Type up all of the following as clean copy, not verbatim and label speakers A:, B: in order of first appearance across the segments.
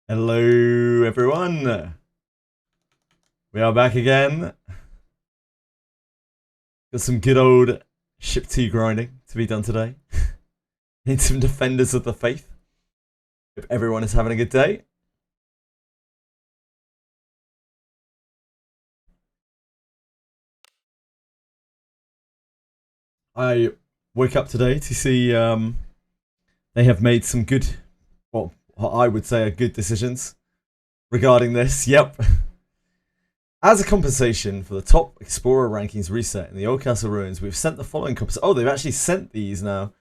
A: Hello everyone, we are back again. Got some good old ship 2 grinding to be done today. Need some defenders of the faith. Hope everyone is having a good day. I woke up today to see they have made some good, well, I would say are good decisions regarding this. Yep. As a compensation for the top Explorer rankings reset in the Old Castle Ruins, we've sent the following Oh, they've actually sent these now.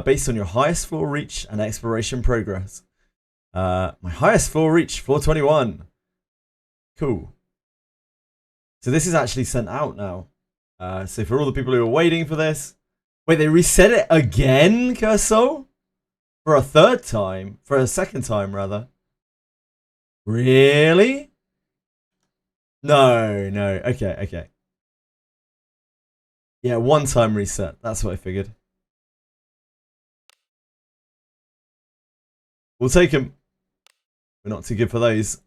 A: Based on your highest floor reach and exploration progress. My highest floor reach, floor 21. Cool. So this is actually sent out now. So for all the people who are waiting for this. Wait, they reset it again, Curso? For a third time? For a second time, rather. Really? No. Okay. Yeah, one time reset. That's what I figured. We'll take them. We're not too good for those.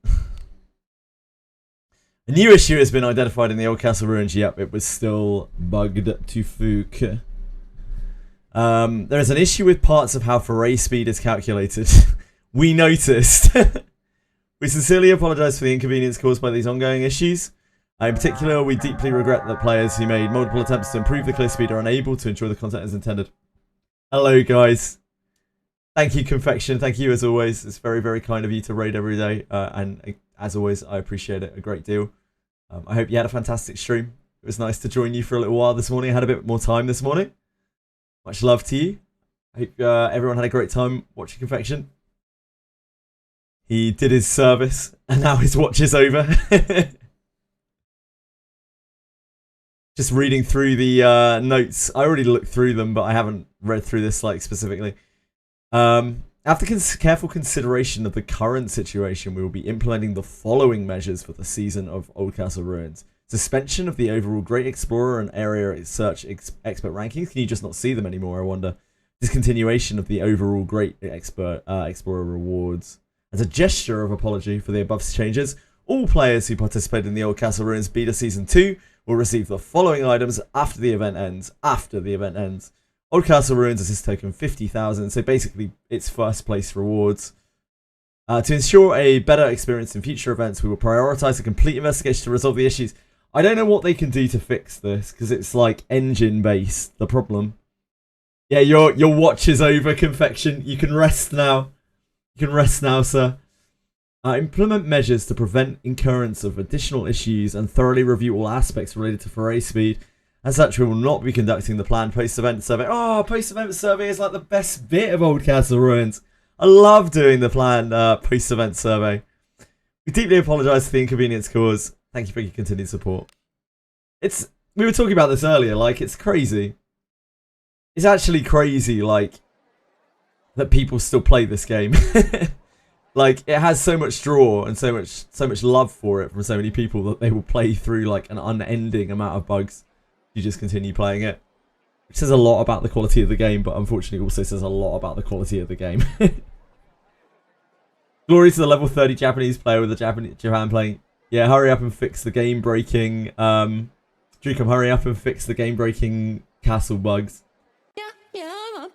A: A new issue has been identified in the Old Castle Ruins. Yep, it was still bugged to fook. There is an issue with parts of how foray speed is calculated. We noticed. We sincerely apologise for the inconvenience caused by these ongoing issues. In particular, we deeply regret that players who made multiple attempts to improve the clear speed are unable to ensure the content is intended. Hello, guys. Thank you, Confection. Thank you, as always. It's very, very kind of you to raid every day. And as always, I appreciate it a great deal. I hope you had a fantastic stream. It was nice to join you for a little while this morning. I had a bit more time this morning. Much love to you. I hope everyone had a great time watching Confection. He did his service, and now his watch is over. Just reading through the notes. I already looked through them, but I haven't read through this specifically. After careful consideration of the current situation, we will be implementing the following measures for the season of Old Castle Ruins. Suspension of the overall Great Explorer and Area Search Expert rankings. Can you just not see them anymore, I wonder? Discontinuation of the overall Great Explorer rewards. As a gesture of apology for the above changes, all players who participated in the Old Castle Ruins Beta Season 2 will receive the following items after the event ends. Old Castle Ruins assist token 50,000, so basically it's first place rewards. To ensure a better experience in future events, we will prioritise a complete investigation to resolve the issues. I don't know what they can do to fix this, because it's like engine based, the problem. Yeah, your watch is over, Confection. You can rest now. You can rest now, sir. Implement measures to prevent incurrence of additional issues and thoroughly review all aspects related to foray speed. As such, we will not be conducting the planned post-event survey. Oh, post-event survey is like the best bit of Old Castle Ruins. I love doing the planned post-event survey. We deeply apologise for the inconvenience caused. Thank you for your continued support. We were talking about this earlier, it's crazy. It's actually crazy, that people still play this game. It has so much draw and so much love for it from so many people that they will play through, an unending amount of bugs. You just continue playing it. Which says a lot about the quality of the game, but unfortunately also says a lot about the quality of the game. Glory to the level 30 Japanese player with the Japan playing. Yeah, hurry up and fix the game-breaking... Drukum, hurry up and fix the game-breaking castle bugs. Yeah.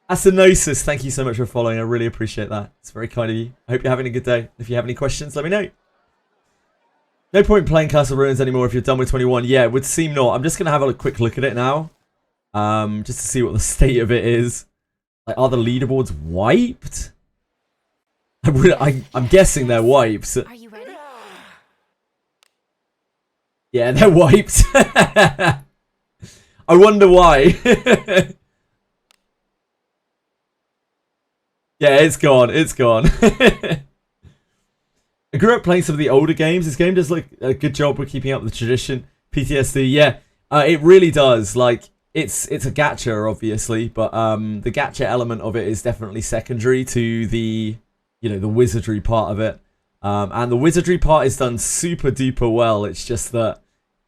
A: Asinosis, thank you so much for following. I really appreciate that. It's very kind of you. I hope you're having a good day. If you have any questions, let me know. No point playing Castle Ruins anymore if you're done with 21. Yeah, it would seem not. I'm just going to have a quick look at it now. Just to see what the state of it is. Are the leaderboards wiped? I'm guessing they're wiped.
B: Are you ready?
A: Yeah, they're wiped. I wonder why. Yeah, it's gone. It's gone. I grew up playing some of the older games. This game does a good job with keeping up with the tradition. PTSD, yeah, it really does. It's a gacha, obviously, but the gacha element of it is definitely secondary to the the wizardry part of it. And the wizardry part is done super duper well. It's just that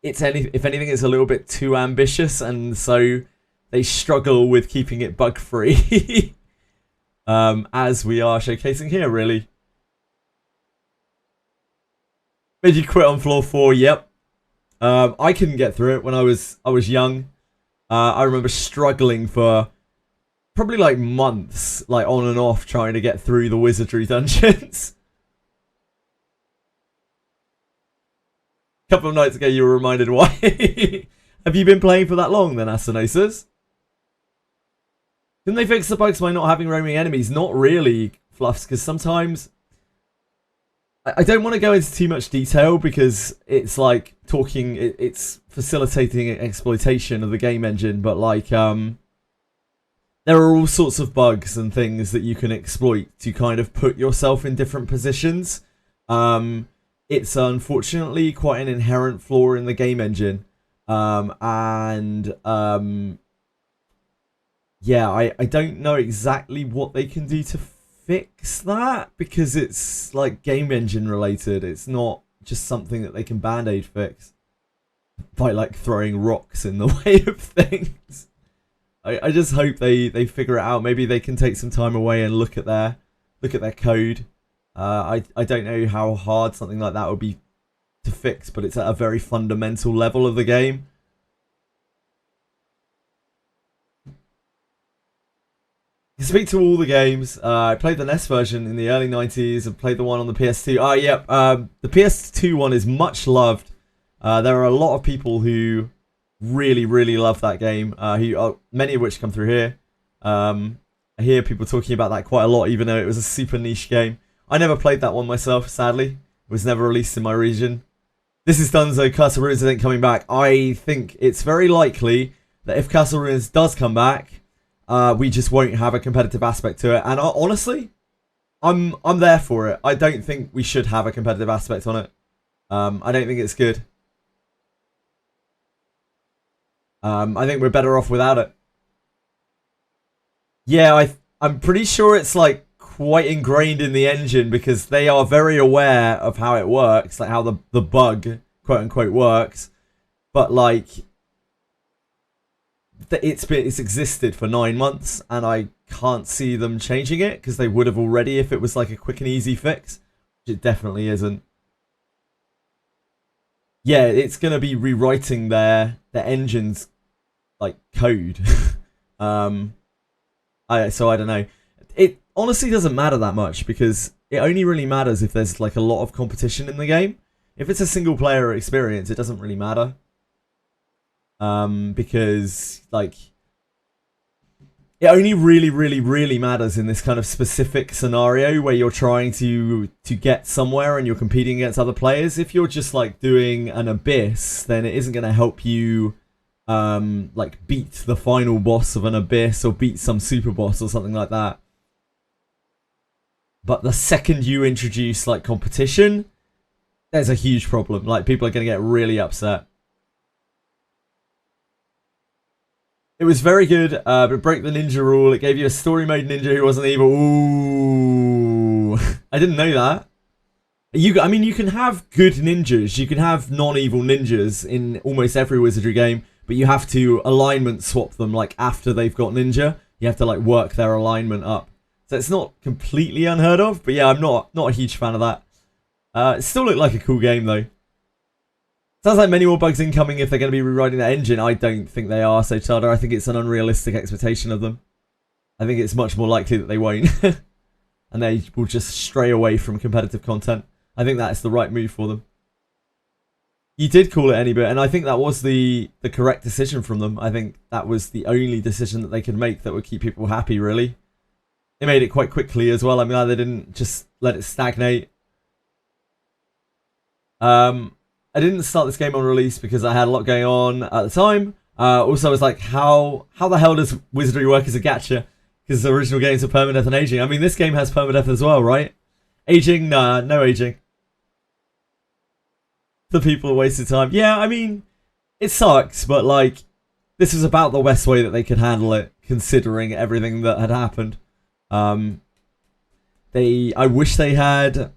A: if anything, it's a little bit too ambitious, and so they struggle with keeping it bug free. As we are showcasing here, really. Did you quit on floor 4? Yep. I couldn't get through it when I was young. I remember struggling for probably like months, like on and off, trying to get through the Wizardry dungeons. A couple of nights ago, you were reminded why. Have you been playing for that long then, Asinosis? Didn't they fix the bugs by not having roaming enemies? Not really, Fluffs, because sometimes... I don't want to go into too much detail because it's like talking... It's facilitating exploitation of the game engine, but like... there are all sorts of bugs and things that you can exploit to kind of put yourself in different positions. It's unfortunately quite an inherent flaw in the game engine. Yeah, I don't know exactly what they can do to fix that because it's like game engine related. It's not just something that they can band-aid fix by like throwing rocks in the way of things. I just hope they figure it out. Maybe they can take some time away and look at their code. I don't know how hard something like that would be to fix, but it's at a very fundamental level of the game. You speak to all the games. I played the NES version in the early 90s. I played the one on the PS2. Oh, yeah. The PS2 one is much loved. There are a lot of people who really, really love that game. Many of which come through here. I hear people talking about that quite a lot, even though it was a super niche game. I never played that one myself, sadly. It was never released in my region. This is Dunzo. Castle Ruins isn't coming back. I think it's very likely that if Castle Ruins does come back, we just won't have a competitive aspect to it. And honestly, I'm there for it. I don't think we should have a competitive aspect on it. I don't think it's good. I think we're better off without it. Yeah, I'm pretty sure it's like quite ingrained in the engine because they are very aware of how it works, like how the bug, quote unquote, works. But like, it's existed for 9 months, and I can't see them changing it because they would have already if it was like a quick and easy fix, which it definitely isn't. Yeah, it's gonna be rewriting their engine's like code. So I don't know. It honestly doesn't matter that much because it only really matters if there's like a lot of competition in the game. If it's a single player experience, it doesn't really matter. Because like it only really matters in this kind of specific scenario where you're trying to get somewhere and you're competing against other players. If you're just like doing an abyss, then it isn't going to help you like beat the final boss of an abyss or beat some super boss or something like that. But the second you introduce like competition, there's a huge problem. Like people are going to get really upset. It was very good, but it broke the ninja rule. It gave you a story mode ninja who wasn't evil. Ooh. I didn't know that. I mean, you can have good ninjas. You can have non-evil ninjas in almost every Wizardry game, but you have to alignment swap them like after they've got ninja. You have to like work their alignment up. So it's not completely unheard of, but yeah, I'm not a huge fan of that. It still looked like a cool game though. Sounds like many more bugs incoming if they're going to be rewriting that engine. I don't think they are, so Chada, I think it's an unrealistic expectation of them. I think it's much more likely that they won't. And they will just stray away from competitive content. I think that's the right move for them. You did call it any bit, and I think that was the correct decision from them. I think that was the only decision that they could make that would keep people happy, really. They made it quite quickly as well. I'm glad they didn't just let it stagnate. I didn't start this game on release because I had a lot going on at the time. Also, I was like, how the hell does Wizardry work as a gacha? Because the original games are permadeath and aging. I mean, this game has permadeath as well, right? Aging? Nah, no aging. The people are wasting time. Yeah, I mean, it sucks, but like, this was about the best way that they could handle it, considering everything that had happened. I wish they had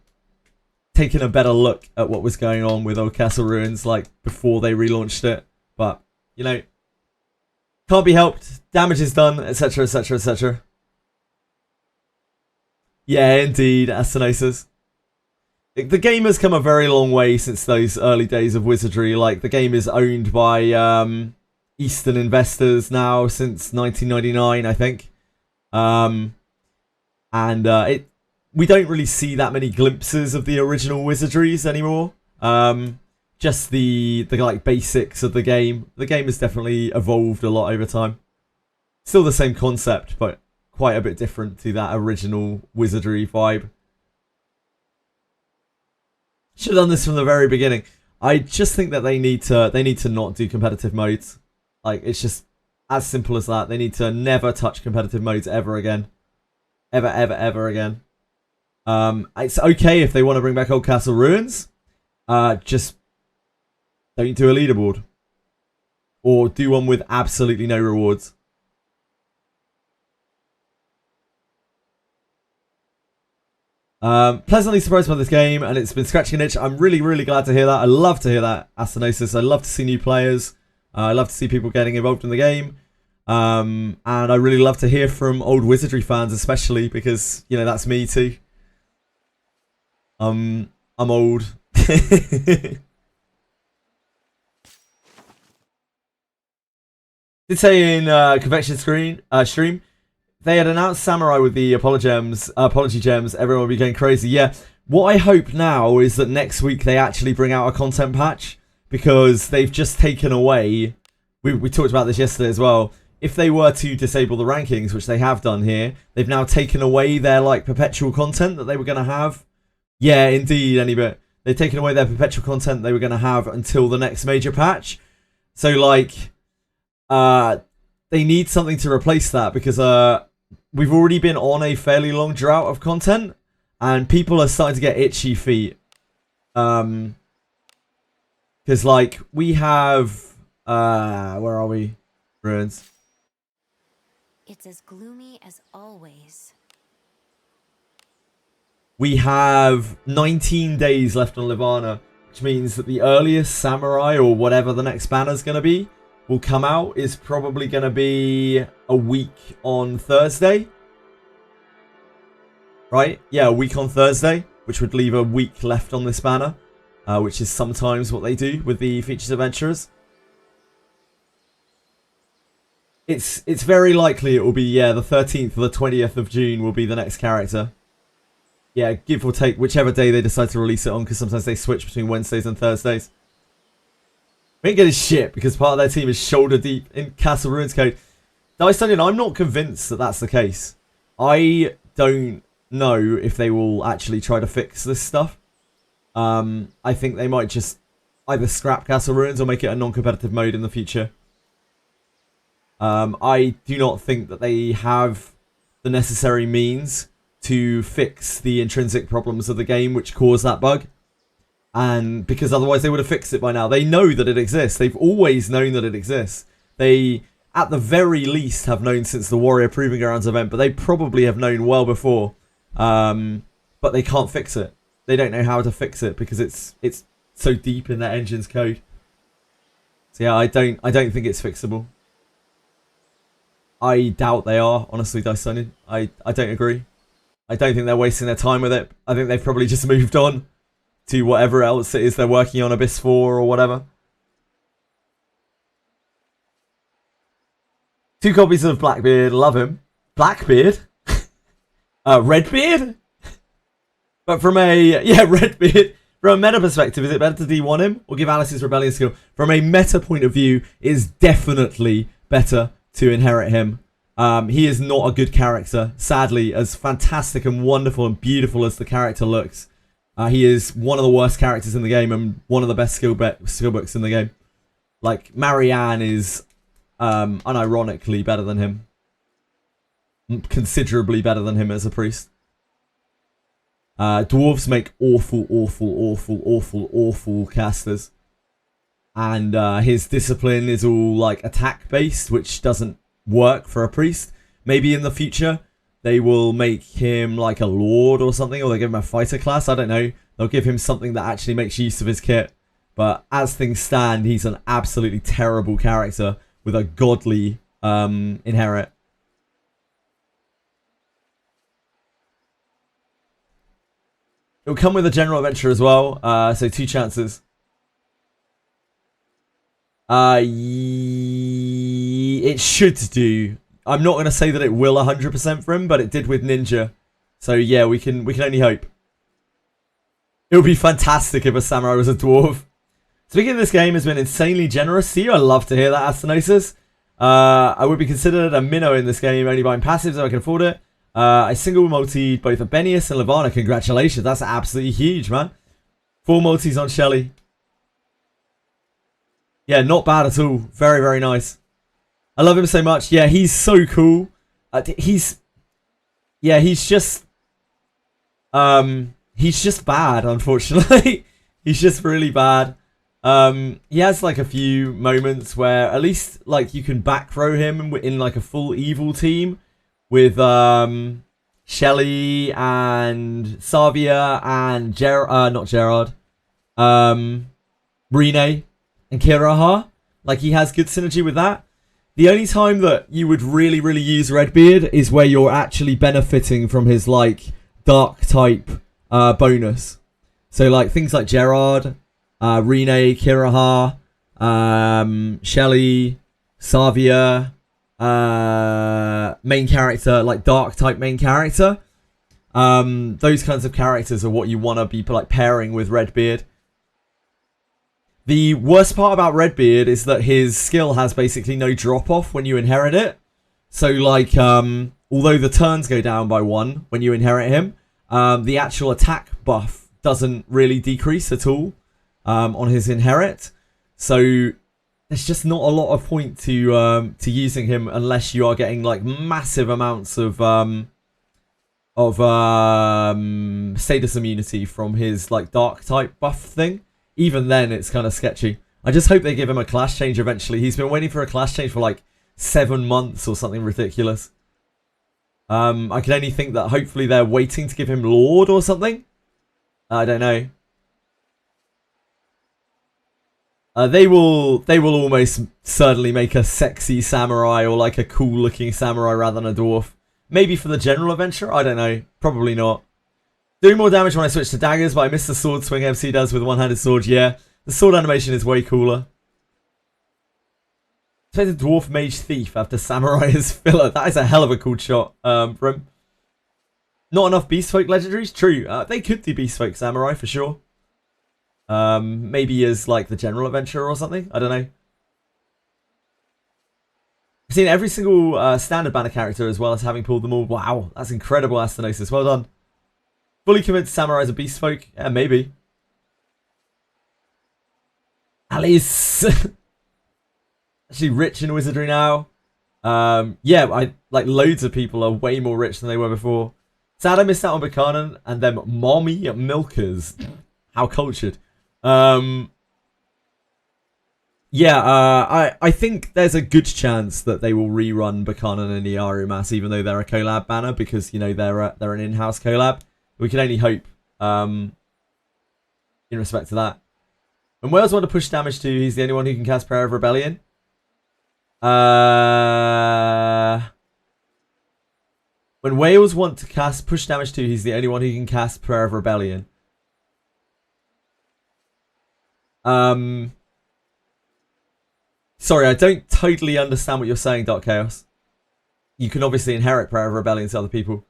A: taken a better look at what was going on with Old Castle Ruins, like, before they relaunched it. But, you know, can't be helped. Damage is done, etc, etc, etc. Yeah, indeed, Asinosis. The game has come a very long way since those early days of Wizardry. Like, the game is owned by Eastern investors now since 1999, I think. We don't really see that many glimpses of the original Wizardries anymore. Just the like basics of the game. The game has definitely evolved a lot over time. Still the same concept, but quite a bit different to that original Wizardry vibe. Should have done this from the very beginning. I just think that they need to not do competitive modes. Like, it's just as simple as that. They need to never touch competitive modes ever again. Ever again. It's okay if they want to bring back Old Castle Ruins. Just don't do a leaderboard. Or do one with absolutely no rewards. Pleasantly surprised by this game, and it's been scratching an itch. I'm really, really glad to hear that. I love to hear that, Asthenosis. I love to see new players. I love to see people getting involved in the game. And I really love to hear from old Wizardry fans, especially because, you know, that's me too. I'm old. Did say in Convection stream, they had announced Samurai with the apology gems. Everyone will be going crazy. Yeah, what I hope now is that next week they actually bring out a content patch, because they've just taken away. We talked about this yesterday as well. If they were to disable the rankings, which they have done here, they've now taken away their like perpetual content that they were going to have. Yeah, indeed, Anybit. They've taken away their perpetual content they were going to have until the next major patch. So like, they need something to replace that, because we've already been on a fairly long drought of content, and people are starting to get itchy feet. Because like, we have where are we? Ruins.
B: It's as gloomy as always.
A: We have 19 days left on Livana, which means that the earliest Samurai, or whatever the next banner's going to be, will come out is probably going to be a week on Thursday. Right? Yeah, a week on Thursday, which would leave a week left on this banner, which is sometimes what they do with the Featured Adventurers. It's very likely it will be, yeah, the 13th or the 20th of June will be the next character. Yeah, give or take whichever day they decide to release it on, because sometimes they switch between Wednesdays and Thursdays. We ain't getting shit because part of their team is shoulder deep in Castle Ruins code. Dice Onion, I'm not convinced that that's the case. I don't know if they will actually try to fix this stuff. I think they might just either scrap Castle Ruins or make it a non-competitive mode in the future. I do not think that they have the necessary means to fix the intrinsic problems of the game which cause that bug. And because otherwise they would have fixed it by now. They know that it exists. They've always known that it exists. They, at the very least, have known since the Warrior Proving Grounds event, but they probably have known well before. But they can't fix it. They don't know how to fix it because it's so deep in their engine's code. So yeah, I don't think it's fixable. I doubt they are, honestly, Dice Onion. I don't agree. I don't think they're wasting their time with it. I think they've probably just moved on to whatever else it is they're working on, Abyss 4 or whatever. 2 copies of Blackbeard, love him. Blackbeard? Redbeard? But from a, yeah, Redbeard. From a meta perspective, is it better to D1 him or give Alice his Rebellion skill? From a meta point of view, it is definitely better to inherit him. He is not a good character. Sadly, as fantastic and wonderful and beautiful as the character looks, he is one of the worst characters in the game and one of the best skill books in the game. Like, Marianne is unironically better than him. Considerably better than him as a priest. Dwarves make awful casters. And his discipline is all like attack based, which doesn't work for a priest. Maybe in the future they will make him like a lord or something, or they give him a fighter class. I don't know. They'll give him something that actually makes use of his kit. But as things stand, he's an absolutely terrible character with a godly inherit. It'll come with a general adventure as well. So 2 chances. It should do. I'm not going to say that it will 100% for him, but it did with Ninja. So yeah, we can only hope. It would be fantastic if a samurai was a dwarf. Speaking of this game has been insanely generous to you. I love to hear that, Asthenosis. I would be considered a minnow in this game, only buying passives if I can afford it. I single multi both Abenius and Lavana. Congratulations, that's absolutely huge, man. 4 multis on Shelly. Yeah, not bad at all. Very, very nice. I love him so much. Yeah, he's so cool. He's just bad, unfortunately. He's just really bad. He has like a few moments where at least like you can back row him in like a full evil team with Shelly and Savia and not Gerard. Rene and Kiraha. Like he has good synergy with that. The only time that you would really, really use Redbeard is where you're actually benefiting from his like dark type bonus. So like things like Gerard, Rene, Kiraha, Shelly, Savia, main character, like dark type main character. Those kinds of characters are what you want to be like pairing with Redbeard. The worst part about Redbeard is that his skill has basically no drop off when you inherit it. So like, although the turns go down by 1 when you inherit him, the actual attack buff doesn't really decrease at all on his inherit. So there's just not a lot of point to using him unless you are getting like massive amounts of status immunity from his like dark type buff thing. Even then, it's kind of sketchy. I just hope they give him a class change eventually. He's been waiting for a class change for like 7 months or something ridiculous. I can only think that hopefully they're waiting to give him Lord or something. I don't know. They will almost certainly make a sexy samurai or like a cool looking samurai rather than a dwarf. Maybe for the general adventure? I don't know. Probably not. Doing more damage when I switch to daggers, but I miss the sword swing MC does with one-handed sword. Yeah, the sword animation is way cooler. Expected dwarf mage thief after samurai is filler. That is a hell of a cool shot from him. Not enough beast folk legendaries? True. They could do beast folk samurai for sure. Maybe as like the general adventure or something. I don't know. I've seen every single standard banner character as well as having pulled them all. Wow, that's incredible, Asthenosis. Well done. Fully convinced samurai is a beast folk? Yeah, maybe. Alice. Actually rich in wizardry now. Yeah, like loads of people are way more rich than they were before. Sad I missed out on Buchanan and them mommy milkers. How cultured. Yeah, I think there's a good chance that they will rerun Buchanan and Iaru Mass, even though they're a collab banner, because you know they're an in-house collab. We can only hope in respect to that. When Wales want to push damage to, he's the only one who can cast Prayer of Rebellion. When Wales want to push damage to, he's the only one who can cast Prayer of Rebellion. Sorry, I don't totally understand what you're saying, Dark Chaos. You can obviously inherit Prayer of Rebellion to other people.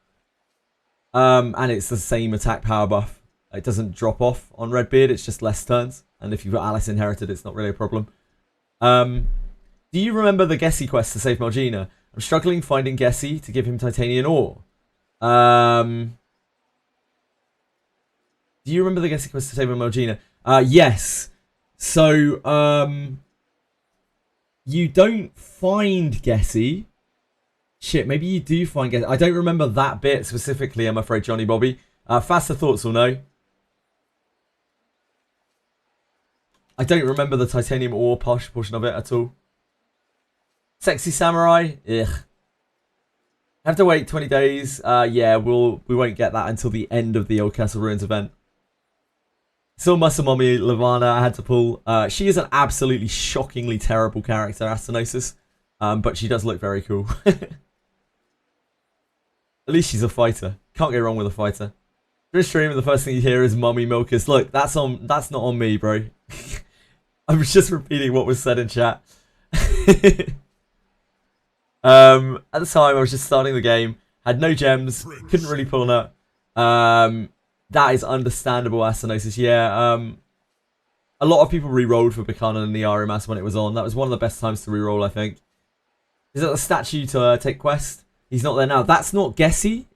A: And it's the same attack power buff. It doesn't drop off on Redbeard, it's just less turns. And if you've got Alice inherited, it's not really a problem. Do you remember the Gessie quest to save Malgina? I'm struggling finding Gessie to give him titanium ore. Do you remember the Gessie quest to save Malgina? Yes. So, you don't find Gessie. Shit, maybe you do find Gessie. I don't remember that bit specifically, I'm afraid, Johnny Bobby. Faster thoughts will know. I don't remember the titanium ore portion of it at all. Sexy samurai? Ugh. Have to wait 20 days. Yeah, we won't get that until the end of the Old Castle Ruins event. Still Muscle Mommy Lavana I had to pull. She is an absolutely shockingly terrible character, Asthenosis. But she does look very cool. At least she's a fighter. Can't go wrong with a fighter. During stream, the first thing you hear is "Mummy Milkers." Look, that's not on me, bro. I was just repeating what was said in chat. At the time, I was just starting the game, had no gems, couldn't really pull on it. That is understandable, Asanosis. Yeah, a lot of people re-rolled for Buchanan and the RMS when it was on. That was one of the best times to re-roll, I think. Is that the statue to take quest? He's not there now. That's not Gessie.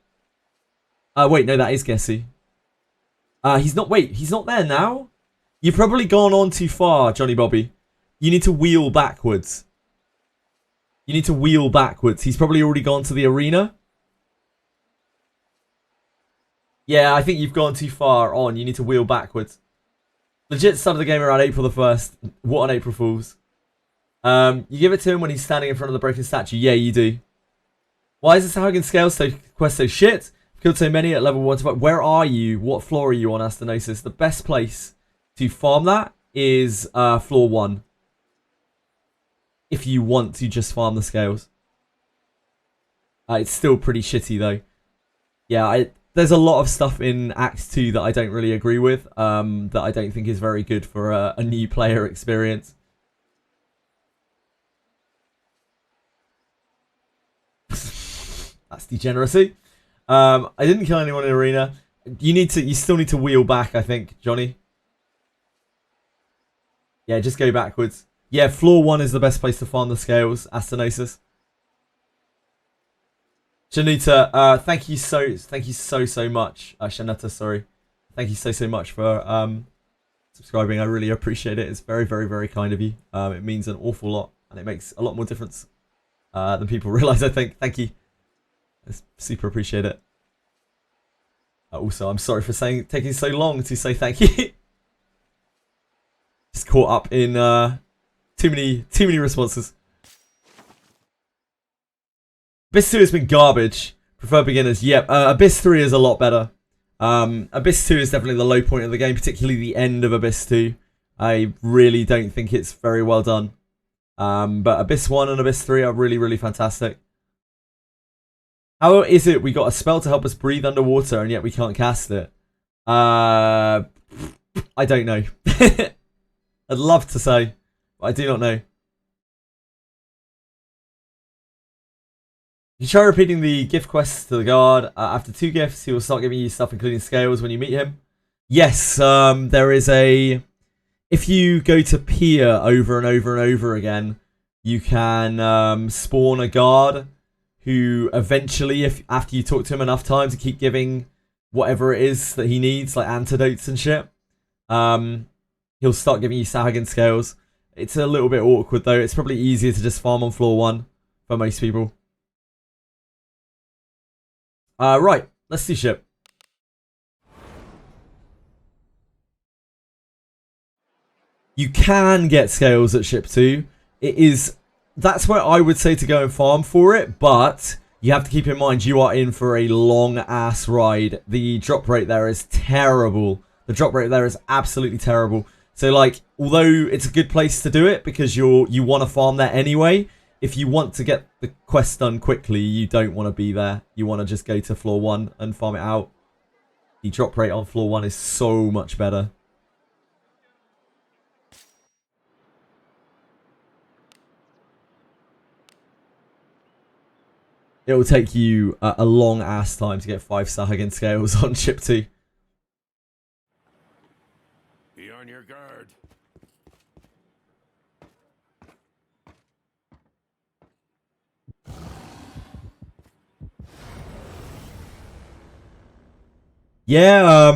A: Wait, no, that is Gessie. He's not there now? You've probably gone on too far, Johnny Bobby. You need to wheel backwards. You need to wheel backwards. He's probably already gone to the arena. Yeah, I think you've gone too far on. You need to wheel backwards. Legit started the game around April the 1st. What an April Fool's. You give it to him when he's standing in front of the broken statue. Yeah, you do. Why is this Hagen Scale quest so shit? Killed so many at level 1 to 5. Where are you? What floor are you on, Astanosis? The best place to farm that is floor 1. If you want to just farm the scales. It's still pretty shitty though. Yeah, there's a lot of stuff in Act 2 that I don't really agree with. That I don't think is very good for a new player experience. That's degeneracy. I didn't kill anyone in arena. You still need to wheel back, I think, Johnny. Yeah, just go backwards. Yeah, floor 1 is the best place to farm the scales, Astanosis. Shanita, thank you so much. Shanata, sorry. Thank you so much for subscribing. I really appreciate it. It's very, very, very kind of you. It means an awful lot, and it makes a lot more difference than people realize, I think. Thank you. I super appreciate it. Also, I'm sorry for taking so long to say thank you. Just caught up in too many responses. Abyss 2 has been garbage. Prefer beginners. Yep. Abyss 3 is a lot better. Abyss 2 is definitely the low point of the game, particularly the end of Abyss 2. I really don't think it's very well done. But Abyss 1 and Abyss 3 are really, really fantastic. How is it we got a spell to help us breathe underwater and yet we can't cast it? I don't know. I'd love to say, but I do not know. You try repeating the gift quests to the guard. After 2 gifts, he will start giving you stuff including scales when you meet him. Yes, there is a... If you go to Pier over and over and over again, you can spawn a guard who eventually, after you talk to him enough times to keep giving whatever it is that he needs, like antidotes and shit, he'll start giving you Sahagan scales. It's a little bit awkward though. It's probably easier to just farm on floor 1 for most people. Right, let's do ship. You can get scales at ship 2. That's where I would say to go and farm for it, but you have to keep in mind you are in for a long ass ride. The drop rate there is terrible. The drop rate there is absolutely terrible. So like, although it's a good place to do it because you want to farm there anyway, if you want to get the quest done quickly, you don't want to be there. You want to just go to floor 1 and farm it out. The drop rate on floor 1 is so much better. It will take you a long ass time to get 5 Sahagan scales on ship 2.
C: Be on your guard.
A: Yeah,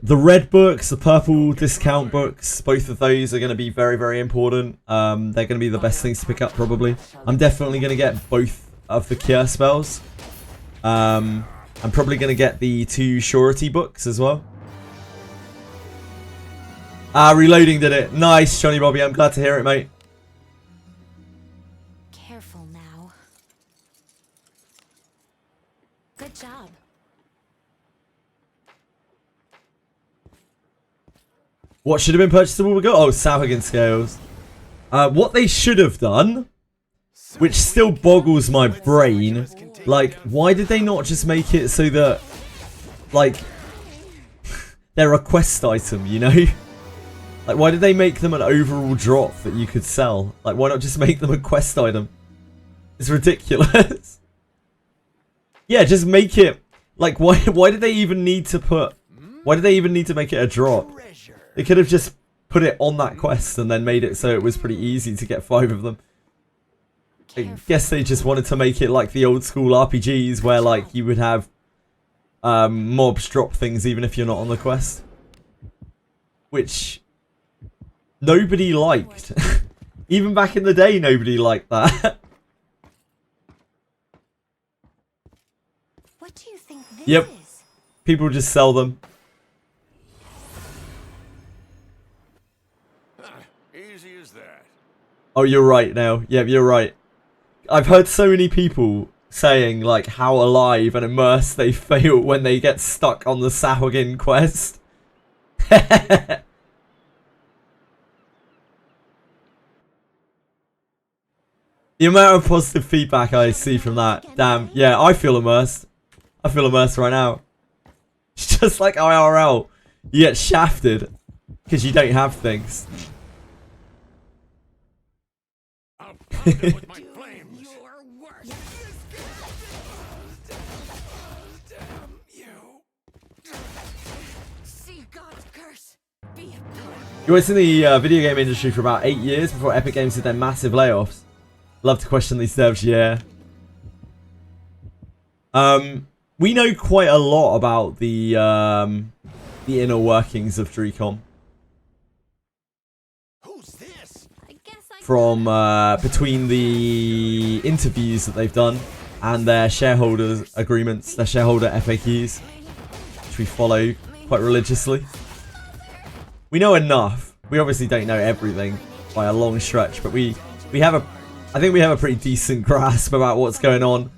A: the red books, the purple discount books, both of those are going to be very, very important. They're going to be the best things to pick up probably. I'm definitely going to get both of the cure spells. I'm probably going to get the 2 surety books as well. Reloading did it. Nice, Johnny Bobby. I'm glad to hear it, mate.
B: Careful now. Good job.
A: What should have been purchasable? We got Sahagan scales. What they should have done, which still boggles my brain, like, why did they not just make it so that, like, they're a quest item, you know? Like, why did they make them an overall drop that you could sell? Like, why not just make them a quest item? It's ridiculous. Yeah, just make it... Like, why did they even need to put... Why did they even need to make it a drop? They could have just put it on that quest and then made it so it was pretty easy to get 5 of them. I guess they just wanted to make it like the old school RPGs where, like, you would have mobs drop things even if you're not on the quest. Which... nobody liked. Even back in the day, nobody liked that.
B: What do you think this
A: Yep.
B: is?
A: People just sell them.
C: Easy as that.
A: Oh, you're right now. Yep, you're right. I've heard so many people saying, like, how alive and immersed they feel when they get stuck on the Sahagin quest. The amount of positive feedback I see from that. Damn. Yeah, I feel immersed. I feel immersed right now. It's just like IRL. You get shafted because you don't have things.
C: I'll pound it with my flames.
B: Your worst.
C: Damn you.
B: See God's curse. Be a
A: You worked in the video game industry for about 8 years before Epic Games did their massive layoffs. Love to question these devs, yeah. We know quite a lot about the inner workings of DreamCom.
C: Who's this?
B: I guess I
A: From between the interviews that they've done and their shareholder agreements, their shareholder FAQs, which we follow quite religiously. We know enough. We obviously don't know everything by a long stretch, but we have a, I think we have a pretty decent grasp about what's going on.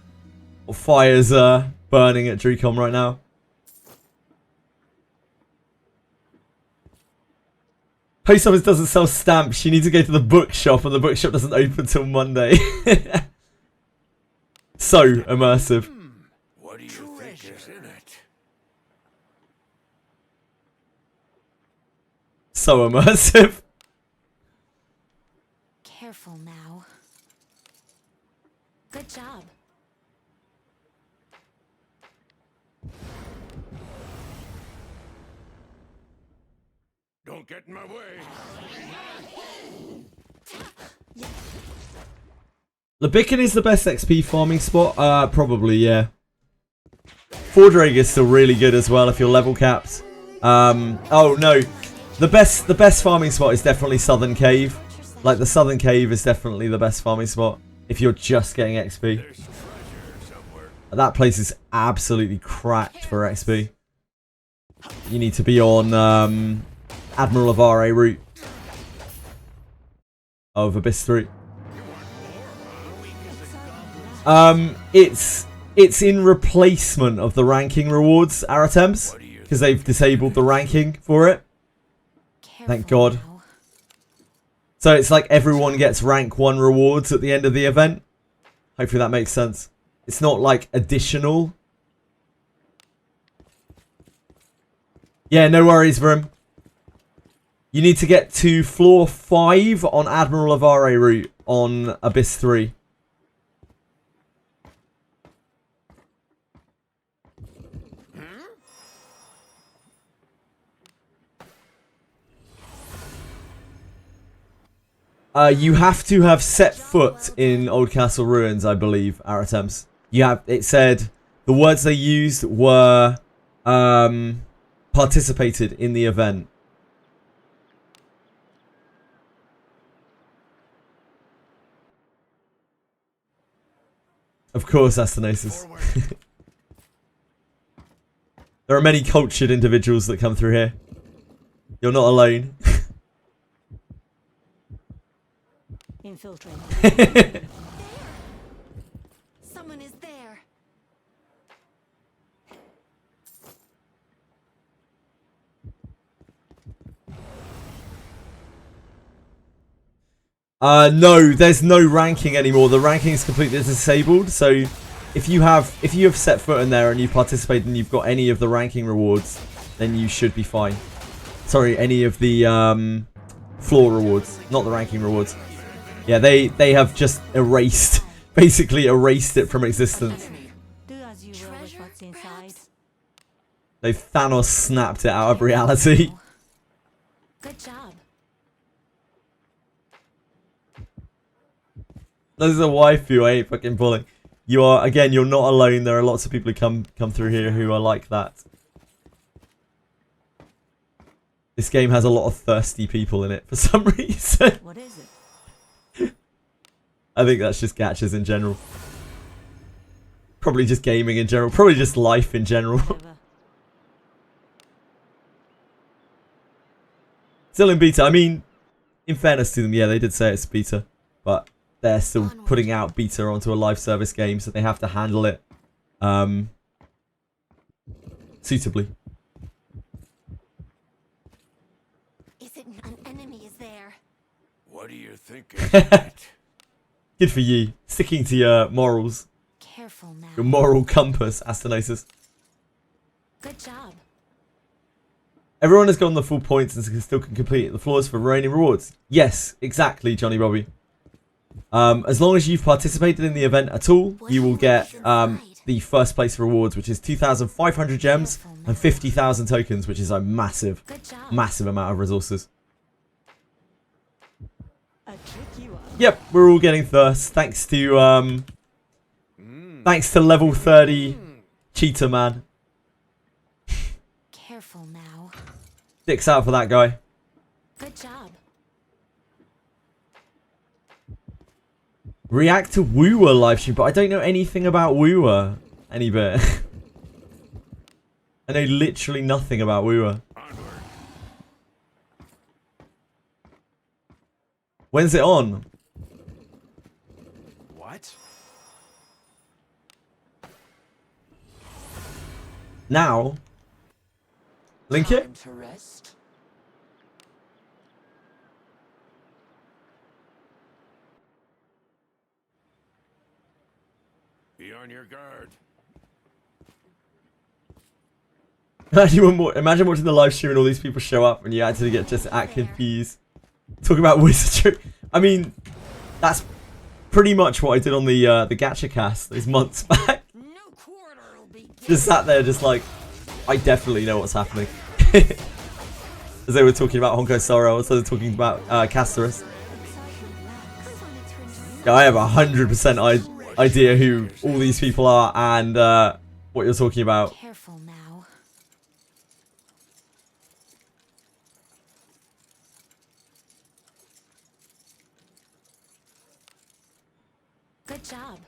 A: What fires are burning at DreamCom right now. Post office doesn't sell stamps. You need to go to the bookshop, and the bookshop doesn't open till Monday. So immersive.
C: What do you think is in it?
A: So immersive.
B: Careful now. Good job.
C: Don't get in my way.
A: The Beacon is the best XP farming spot? Probably, yeah. Fordrag is still really good as well if you're level capped. Oh no. The best farming spot is definitely Southern Cave. Like, the Southern Cave is definitely the best farming spot if you're just getting XP.
C: There's treasure somewhere.
A: That place is absolutely cracked for XP. You need to be on Admiral Avare route of Abyss 3. It's in replacement of the ranking rewards, Aratems, because they've disabled the ranking for it. Thank God.
B: Now.
A: So it's like everyone gets rank 1 rewards at the end of the event. Hopefully that makes sense. It's not like additional. Yeah, no worries, Vrim. You need to get to floor 5 on Admiral Avare route on Abyss 3. You have to have set foot in Old Castle Ruins, I believe, Aratems. You have. It said the words they used were participated in the event. Of course, Asthenosis. There are many cultured individuals that come through here. You're not alone.
B: Infiltrate. Someone is there.
A: No, there's no ranking anymore. The ranking is completely disabled. So if you have set foot in there and you've participated and you've got any of the ranking rewards, then you should be fine. Sorry, any of the floor rewards, not the ranking rewards. Yeah, they have just erased, basically erased it from existence.
B: Do as you will with what's inside.
A: They Thanos snapped it out of reality.
B: Good job.
A: This is a waifu I ain't fucking pulling. You are, again, you're not alone. There are lots of people who come through here who are like that. This game has a lot of thirsty people in it for some reason.
B: What is it?
A: I think that's just gachas in general. Probably just gaming in general. Probably just life in general. Still in beta. I mean, in fairness to them, yeah, they did say it's beta. But they're still putting out beta onto a live service game, so they have to handle it suitably.
B: Is it an enemy is there?
C: What do you think is it?
A: Good for you. Sticking to your morals.
B: Careful now.
A: Your moral compass, Astonosis.
B: Good job.
A: Everyone has gotten the full points and still can complete the floors for remaining rewards. Yes, exactly, Johnny Bobby. As long as you've participated in the event at all, you will get the first place rewards, which is 2,500 gems and 50,000 tokens, which is a massive, massive amount of resources. Yep, we're all getting thirst thanks to level 30 Cheetah Man.
B: Careful now.
A: Dicks out for that guy.
B: Good job.
A: React to Woowa livestream, but I don't know anything about Woowa any bit. I know literally nothing about Woowa. When's it on?
C: What?
A: Now? Link it?
B: Time to rest.
C: Be on your guard.
A: Imagine watching the live stream and all these people show up and you actually get just at confused. Talking about WIzardry. I mean, that's pretty much what I did on the gacha cast those months back.
B: New quarter will be
A: Just sat there just like, I definitely know what's happening. As they were talking about Honkai Star Rail, as they were talking about Casterus. Yeah, I have 100% idea who all these people are and what you're talking about.
B: Careful now. Good job.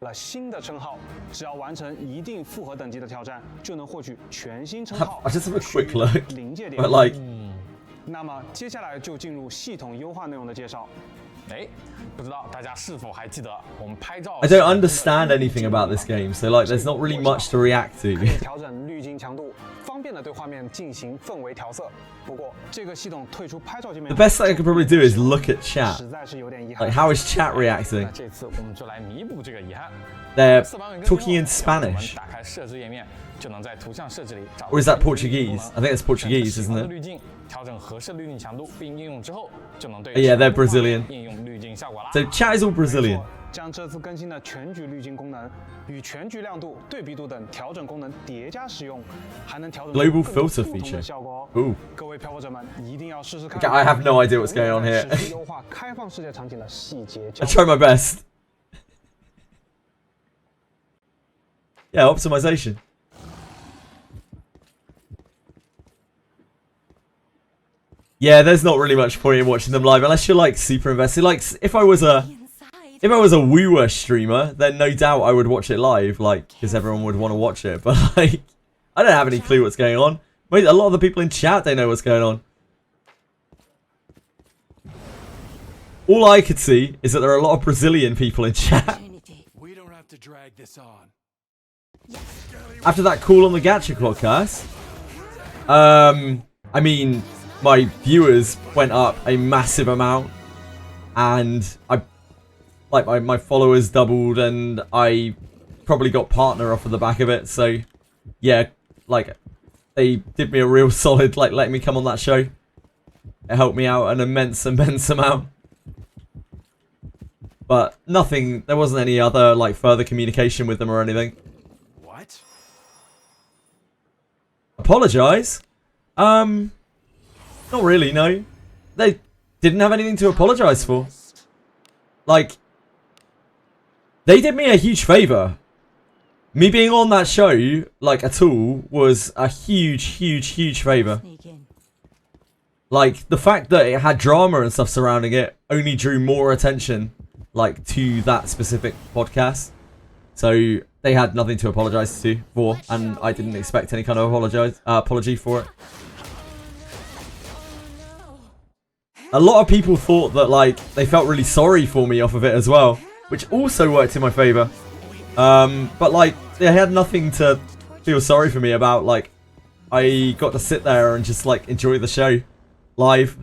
D: 了新的称号，只要完成一定复合等级的挑战，就能获取全新称号。
A: I just have a quick look,
D: 临界点
A: but like,
D: 那么接下来就进入系统优化内容的介绍。
E: 不知道大家是否还记得我们拍照
A: I don't understand anything about this game, so like, there's not really much to react
D: 可以
A: to.
D: 调整滤镜强度，方便的对画面进行氛围调色。不过这个系统退出拍照界面
A: The best thing I could probably do is look at chat.
D: 实在是有点遗憾。
A: Like, how is chat
E: 那
A: reacting?
E: 这次我们就来弥补这个遗憾。
A: They're
E: 4万元
A: talking in
E: 我们
A: Spanish.
E: 打开设置页面，就能在图像设置里找到
A: Or is that
E: 全局
A: Portuguese?
E: 功能
A: I think it's Portuguese,
E: 选择喜
A: isn't
E: 欢的
A: it?
E: 滤镜，调整合适滤镜强度，并应用之后，就能对
A: Yeah, they're
E: 全部画面
A: Brazilian.
E: 应用滤镜效果啦。
A: So chat is all Brazilian.
D: 将这次更新的全局滤镜功能与全局亮度、对比度等调整功能叠加使用，还能调整
A: Global
D: 更多
A: filter
D: 不同
A: feature.
D: 的效果哦。
A: Ooh.
D: 各位漂泊者们一定要试试看。
A: Okay, I have no idea what's going on here.
D: 持续优化开放世界场景的细节
A: I
D: 交
A: try my best. Yeah, optimization. Yeah, there's not really much point in watching them live unless you're like super invested. Like, if I was a Woowa streamer, then no doubt I would watch it live, like, because everyone would want to watch it. But like, I don't have any clue what's going on. Wait, a lot of the people in chat, they know what's going on. All I could see is that there are a lot of Brazilian people in chat.
C: We don't have to drag this on.
A: After that call on the Gacha podcast, I mean, my viewers went up a massive amount. and my followers doubled, and I probably got partner off of the back of it. So yeah, like they did me a real solid, like letting me come on that show. It helped me out an immense amount. But nothing, there wasn't any other like further communication with them or anything.
C: What?
A: Apologize? Not really, no. They didn't have anything to apologize for. Like, they did me a huge favor. Me being on that show, like, at all, was a huge favor. Like, the fact that it had drama and stuff surrounding it only drew more attention, like, to that specific podcast. So, they had nothing to apologize for, and I didn't expect any kind of apology for it. A lot of people thought that, like, they felt really sorry for me off of it as well, which also worked in my favor. But, like, they had nothing to feel sorry for me about. Like, I got to sit there and just, like, enjoy the show live.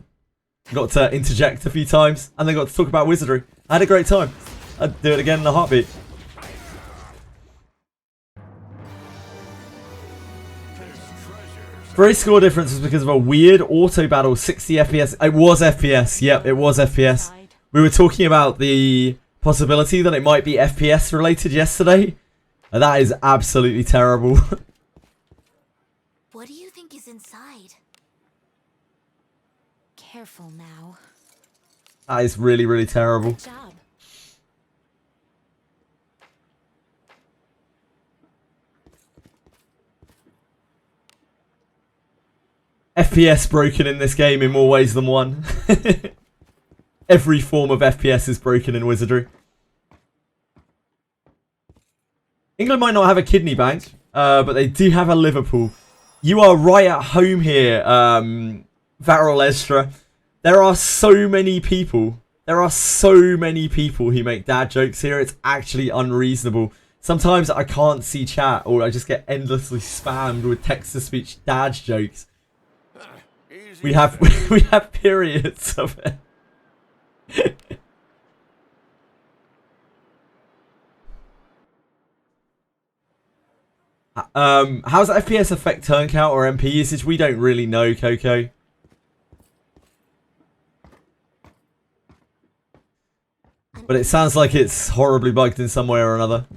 A: Got to interject a few times, and then got to talk about Wizardry. I had a great time. I'd do it again in a heartbeat. Very score difference was because of a weird auto battle, 60 FPS. It was FPS. Yep, it was FPS. We were talking about the possibility that it might be FPS related yesterday. And that is absolutely terrible.
B: What do you think is inside? Careful now.
A: That is really terrible.
B: Good job.
A: FPS broken in this game in more ways than one. Every form of FPS is broken in Wizardry. England might not have a kidney bank, but they do have a Liverpool. You are right at home here, Varol Estra. There are so many people. There are so many people who make dad jokes here. It's actually unreasonable. Sometimes I can't see chat, or I just get endlessly spammed with text-to-speech dad jokes. We have periods of it. How does FPS affect turn count or MP usage? We don't really know, Coco. But it sounds like it's horribly bugged in some way or another.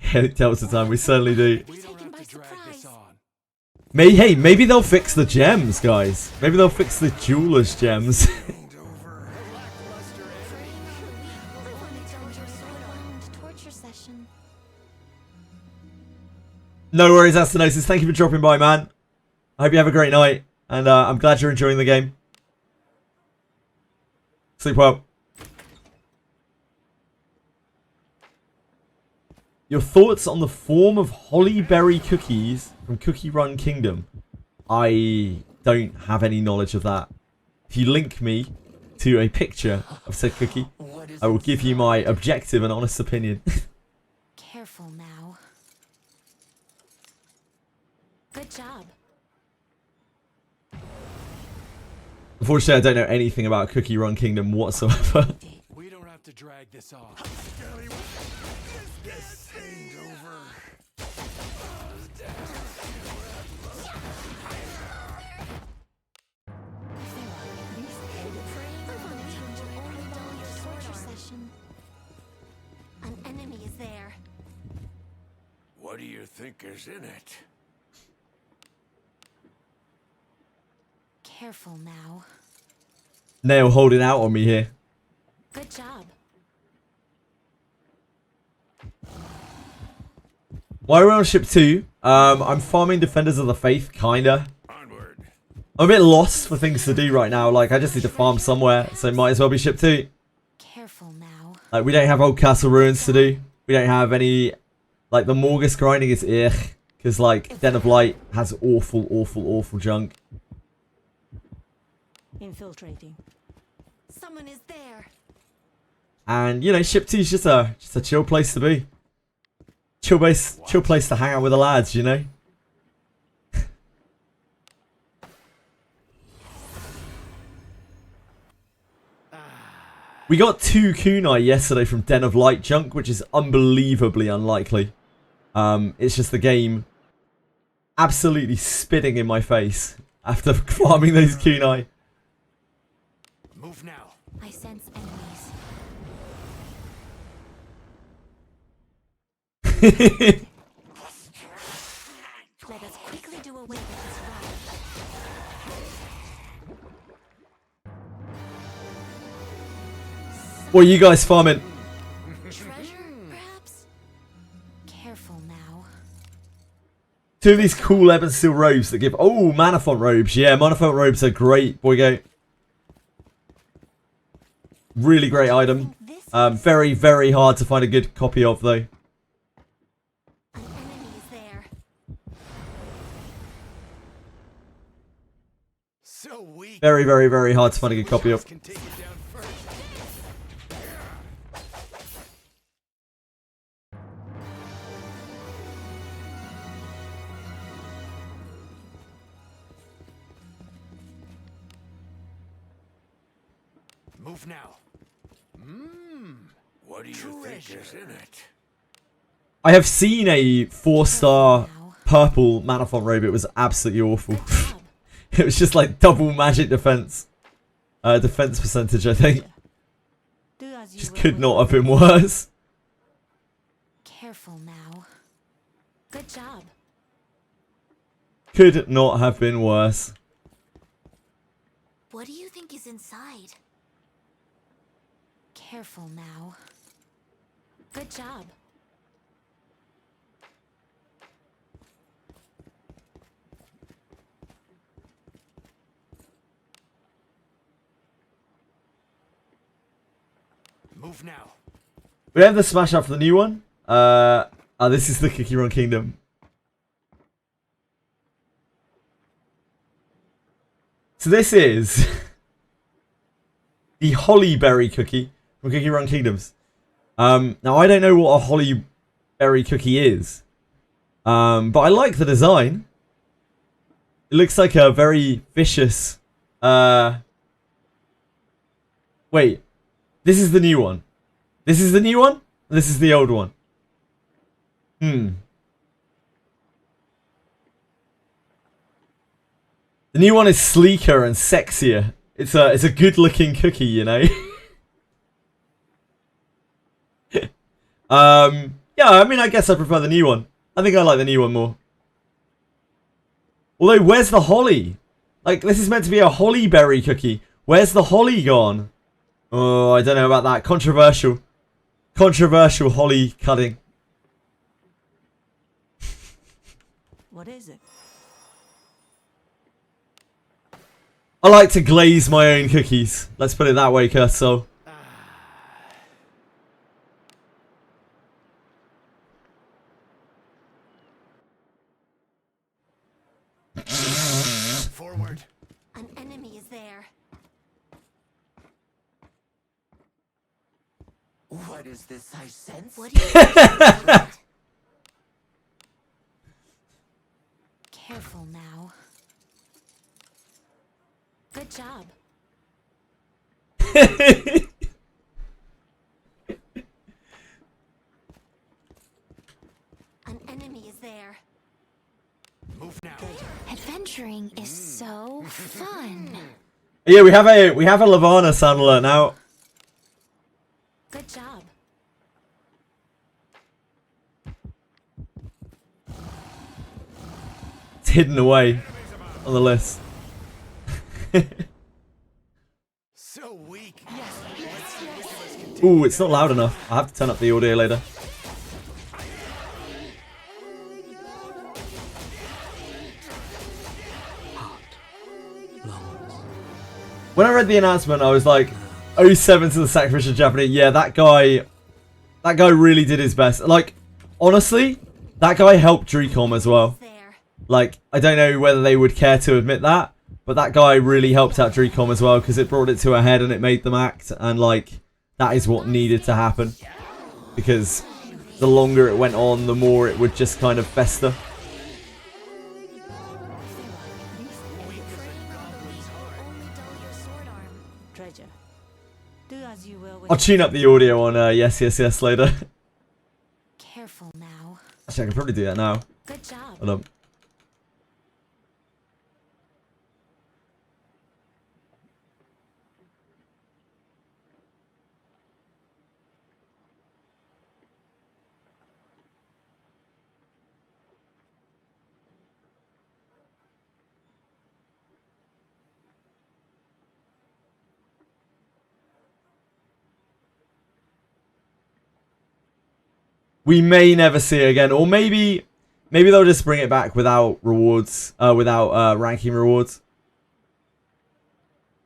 A: Yeah, it tells the time. We certainly do.
C: We don't have to drag this on.
A: Maybe they'll fix the gems, guys. Maybe they'll fix the jeweler's gems.
B: Torture session.
A: No worries, Astanosis. Thank you for dropping by, man. I hope you have a great night. And I'm glad you're enjoying the game. Sleep well. Your thoughts on the form of hollyberry cookies from Cookie Run Kingdom? I don't have any knowledge of that. If you link me to a picture of said cookie, I will give you my objective and honest opinion.
B: Careful now. Good job.
A: Unfortunately, I don't know anything about Cookie Run Kingdom whatsoever.
C: We don't have to drag this on. This ain't over.
B: An enemy is there.
C: What do you think is in it?
B: Careful now.
A: Nail holding out on me here.
B: Good job.
A: Why are we on ship 2? I'm farming Defenders of the Faith, kinda.
C: Onward.
A: I'm a bit lost for things to do right now. Like, I just need to farm somewhere, so it might as well be ship 2.
B: Careful now.
A: Like, we don't have Old Castle Ruins to do. We don't have any... Like, the Morgus grinding is ugh. Because, like, Den of Light has awful junk.
B: Infiltrating. Someone is there.
A: And, you know, ship 2 is just a chill place to be. Chill place to hang out with the lads, you know? We got 2 kunai yesterday from Den of Light Junk, which is unbelievably unlikely. It's just the game absolutely spitting in my face after farming those kunai.
C: Move now.
B: I sense enemies. Let us quickly do away with this riot.
A: What are you guys farming?
B: Treasure, perhaps? Careful now.
A: 2 of these cool Ebon Steel robes that give... Oh, Mana Font robes. Yeah, Mana Font robes are great, Boygo. Really great item. Very, very hard to find a good copy of, though.
B: An enemy is there.
C: So weak.
A: Very, very, very hard to find a good copy of.
C: Can take you down first. Move now. What do you think is in it?
A: I have seen a 4-star purple Mana Font robe. It was absolutely awful. It was just like double magic defense. Defense percentage, I think. Just could not have been worse.
B: Careful now. Good job.
A: Could not have been worse.
B: What do you think is inside? Careful now. Good job.
C: Move now.
A: We have the smash up for the new one. This is the Cookie Run Kingdom. So this is the Hollyberry cookie from Cookie Run Kingdoms. Now I don't know what a Hollyberry cookie is, but I like the design. It looks like a very vicious. Wait, this is the new one. This is the new one. This is the old one. The new one is sleeker and sexier. It's a good-looking cookie, you know. Yeah, I mean, I guess I prefer the new one. I think I like the new one more. Although, where's the holly? Like, this is meant to be a hollyberry cookie. Where's the holly gone? Oh, I don't know about that. Controversial. Controversial holly cutting.
B: What is it?
A: I like to glaze my own cookies. Let's put it that way, Kurtzol.
C: Forward.
B: An enemy is there.
F: What is this I sense?
B: What do you think is inside? Careful now. Good job. An enemy is there.
C: Move now.
B: Adventuring is so fun.
A: Yeah, we have a Lavana sound alert now.
B: Good job.
A: It's hidden away on the list.
C: So weak.
A: Ooh, it's not loud enough. I have to turn up the audio later. When I read the announcement, I was like, 07 to the sacrificial Japanese. Yeah, that guy really did his best. Like, honestly, that guy helped Dricom as well.
B: There.
A: Like, I don't know whether they would care to admit that, but that guy really helped out Dricom as well, because it brought it to a head and it made them act, and like, that is what needed to happen. Because the longer it went on, the more it would just kind of fester.
B: Only dull your sword arm.
F: Treasure.
B: Do as you will with
A: I'll tune up the audio on yes, yes, yes later.
B: Careful now.
A: Actually, I can probably do that now.
B: Good job.
A: Hold on. We may never see it again, or maybe they'll just bring it back without rewards, without ranking rewards.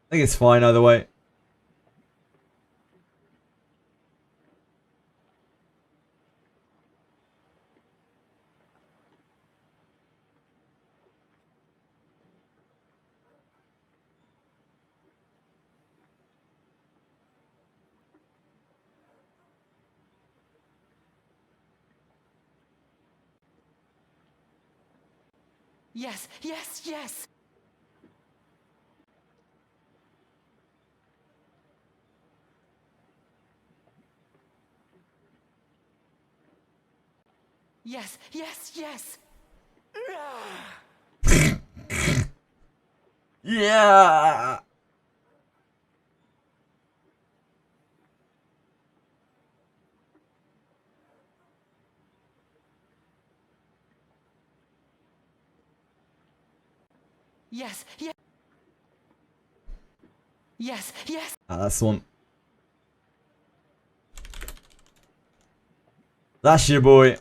A: I think it's fine either way.
B: Yes, yes, yes. Yes, yes, yes.
A: Yeah.
B: Yes, yes. Yes, yes.
A: Ah, that's the one. That's your boy.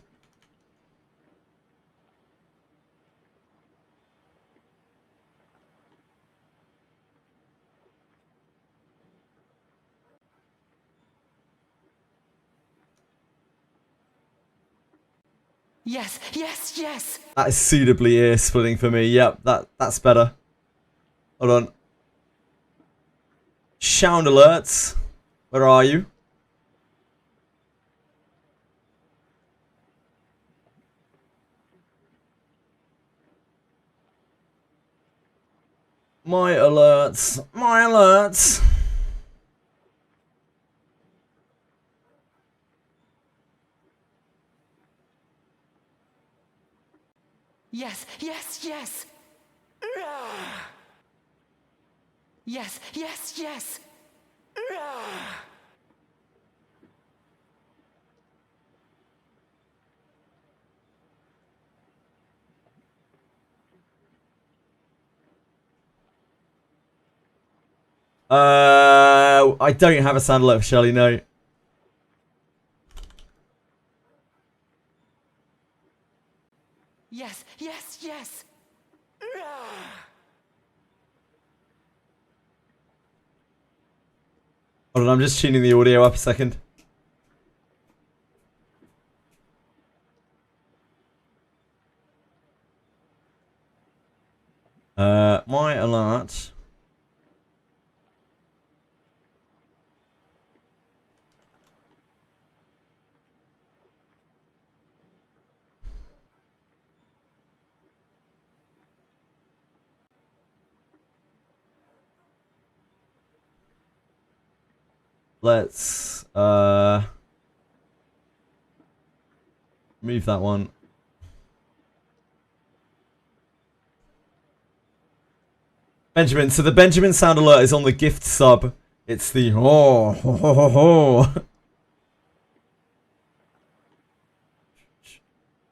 B: Yes, yes, yes.
A: That is suitably ear splitting for me. Yep, that's better. Hold on. Sound alerts. Where are you? My alerts. My alerts.
B: Yes, yes, yes. Yes, yes, yes.
A: I don't have a sound alert for Shelly, no.
B: Yes, yes, yes.
A: Hold on, I'm just tuning the audio up a second. My alert. Let's move that one. Benjamin, so the Benjamin sound alert is on the gift sub. It's the oh ho ho ho ho.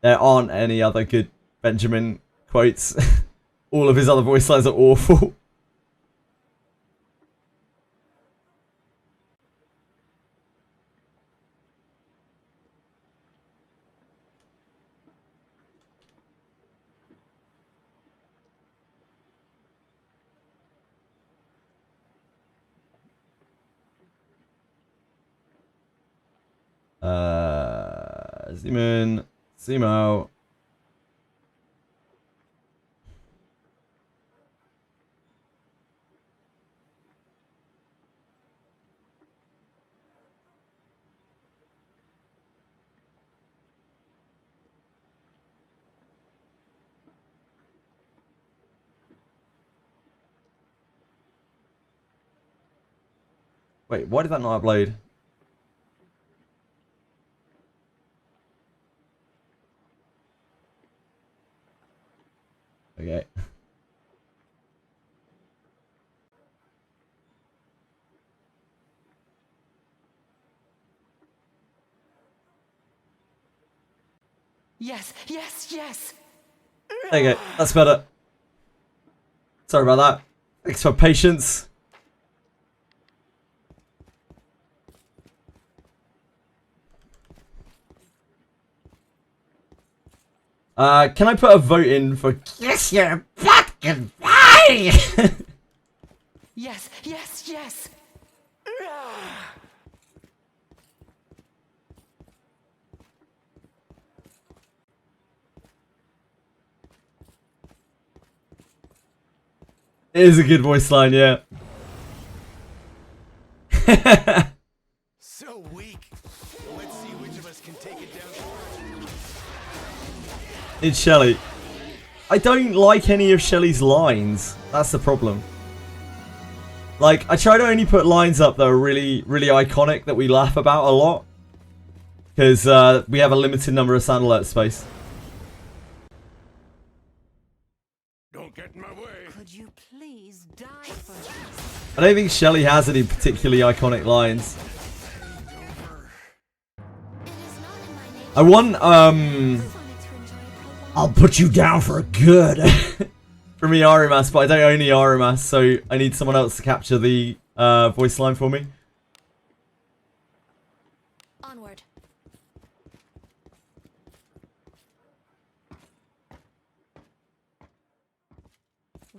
A: There aren't any other good Benjamin quotes. All of his other voice lines are awful. Zoom in, zoom out. Wait, why did that not upload? Okay.
F: Yes, yes, yes.
A: There you go. That's better. Sorry about that. Thanks for patience. Can I put a vote in for kiss your fucking face?
F: Yes, yes, yes.
A: It is a good voice line, yeah.
C: So weak. Let's see which of us can take it down.
A: It's Shelly. I don't like any of Shelly's lines. That's the problem. Like, I try to only put lines up that are really, really iconic that we laugh about a lot. Because we have a limited number of sound alert space.
C: Don't get in my way.
B: Could you please die for this?
A: I don't think Shelly has any particularly iconic lines.
B: It is not in my nature.
A: I want,
B: I wanted to enjoy a
A: I'll put you down for good. From Yarimas, but I don't own Yarimas, so I need someone else to capture the voice line for me.
B: onward.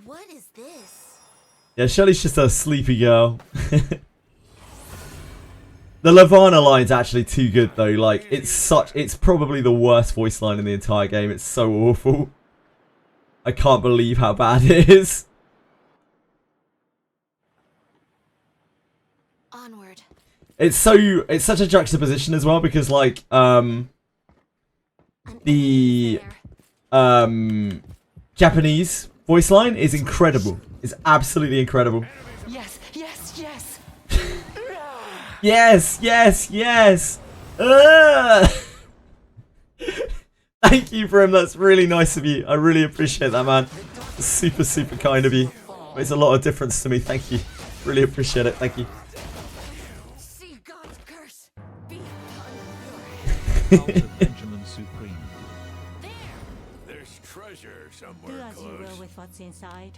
B: What is this?
A: Yeah, Shelly's just a sleepy girl. The Lavana line's actually too good though. Like, it's probably the worst voice line in the entire game. It's so awful. I can't believe how bad it is.
B: Onward.
A: It's such a juxtaposition as well because like
B: An
A: the
B: enemy is there.
A: Japanese voice line is incredible. It's absolutely incredible.
F: Yes, yes, yes.
A: Yes, yes, yes. Ugh. Thank you, Brim. That's really nice of you. I really appreciate that, man. Super, super kind of you. Makes a lot of difference to me. Thank you. Really appreciate it. Thank you.
B: See God's curse be upon your
G: Benjamin Supreme.
B: there.
C: There's treasure
H: Do
C: somewhere
H: as you will
C: close.
H: with what's inside.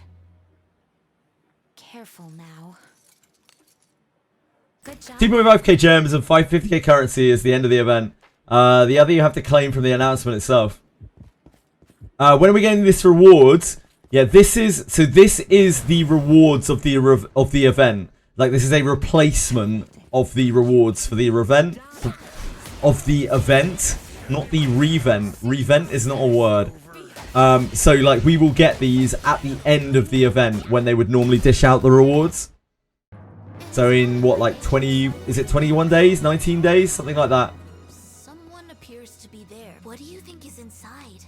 B: Careful now. Good job.
A: 2.5k gems and 550k currency is the end of the event. The other you have to claim from the announcement itself. When are we getting this rewards? Yeah, this is the rewards of the event. Like, this is a replacement of the rewards for the event. Of the event, not the revent. Revent is not a word. So like we will get these at the end of the event when they would normally dish out the rewards. So in what, like 20, is it 21 days, 19 days, something like that.
B: Someone appears to be there. What do you think is inside?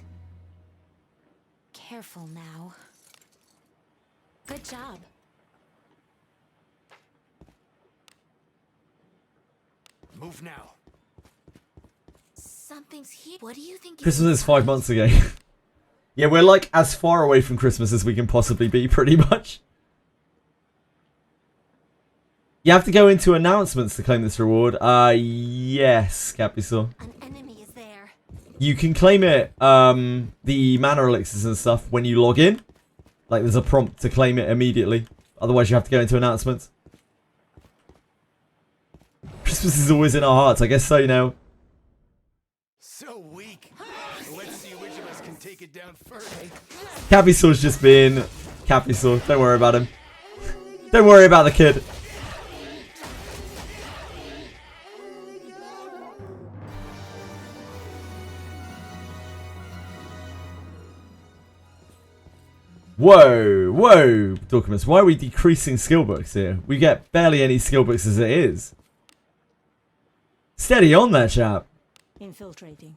B: Careful now. Good job.
C: Move now.
B: Something's here. What do you think?
A: Christmas is 5 months ago. Yeah, we're like as far away from Christmas as we can possibly be, pretty much. You have to go into announcements to claim this reward. Yes, Capisaur.
B: An enemy is there.
A: You can claim it, the mana elixirs and stuff when you log in. Like, there's a prompt to claim it immediately. Otherwise, you have to go into announcements. Christmas is always in our hearts. I guess so, you know.
C: So weak. Let's see which of us can take it down first.
A: Capisaur's just being Capisaur. Don't worry about him. Don't worry about the kid. Whoa, whoa, Dorcas, why are we decreasing skill books here? We get barely any skill books as it is. Steady on there, chap.
H: Infiltrating.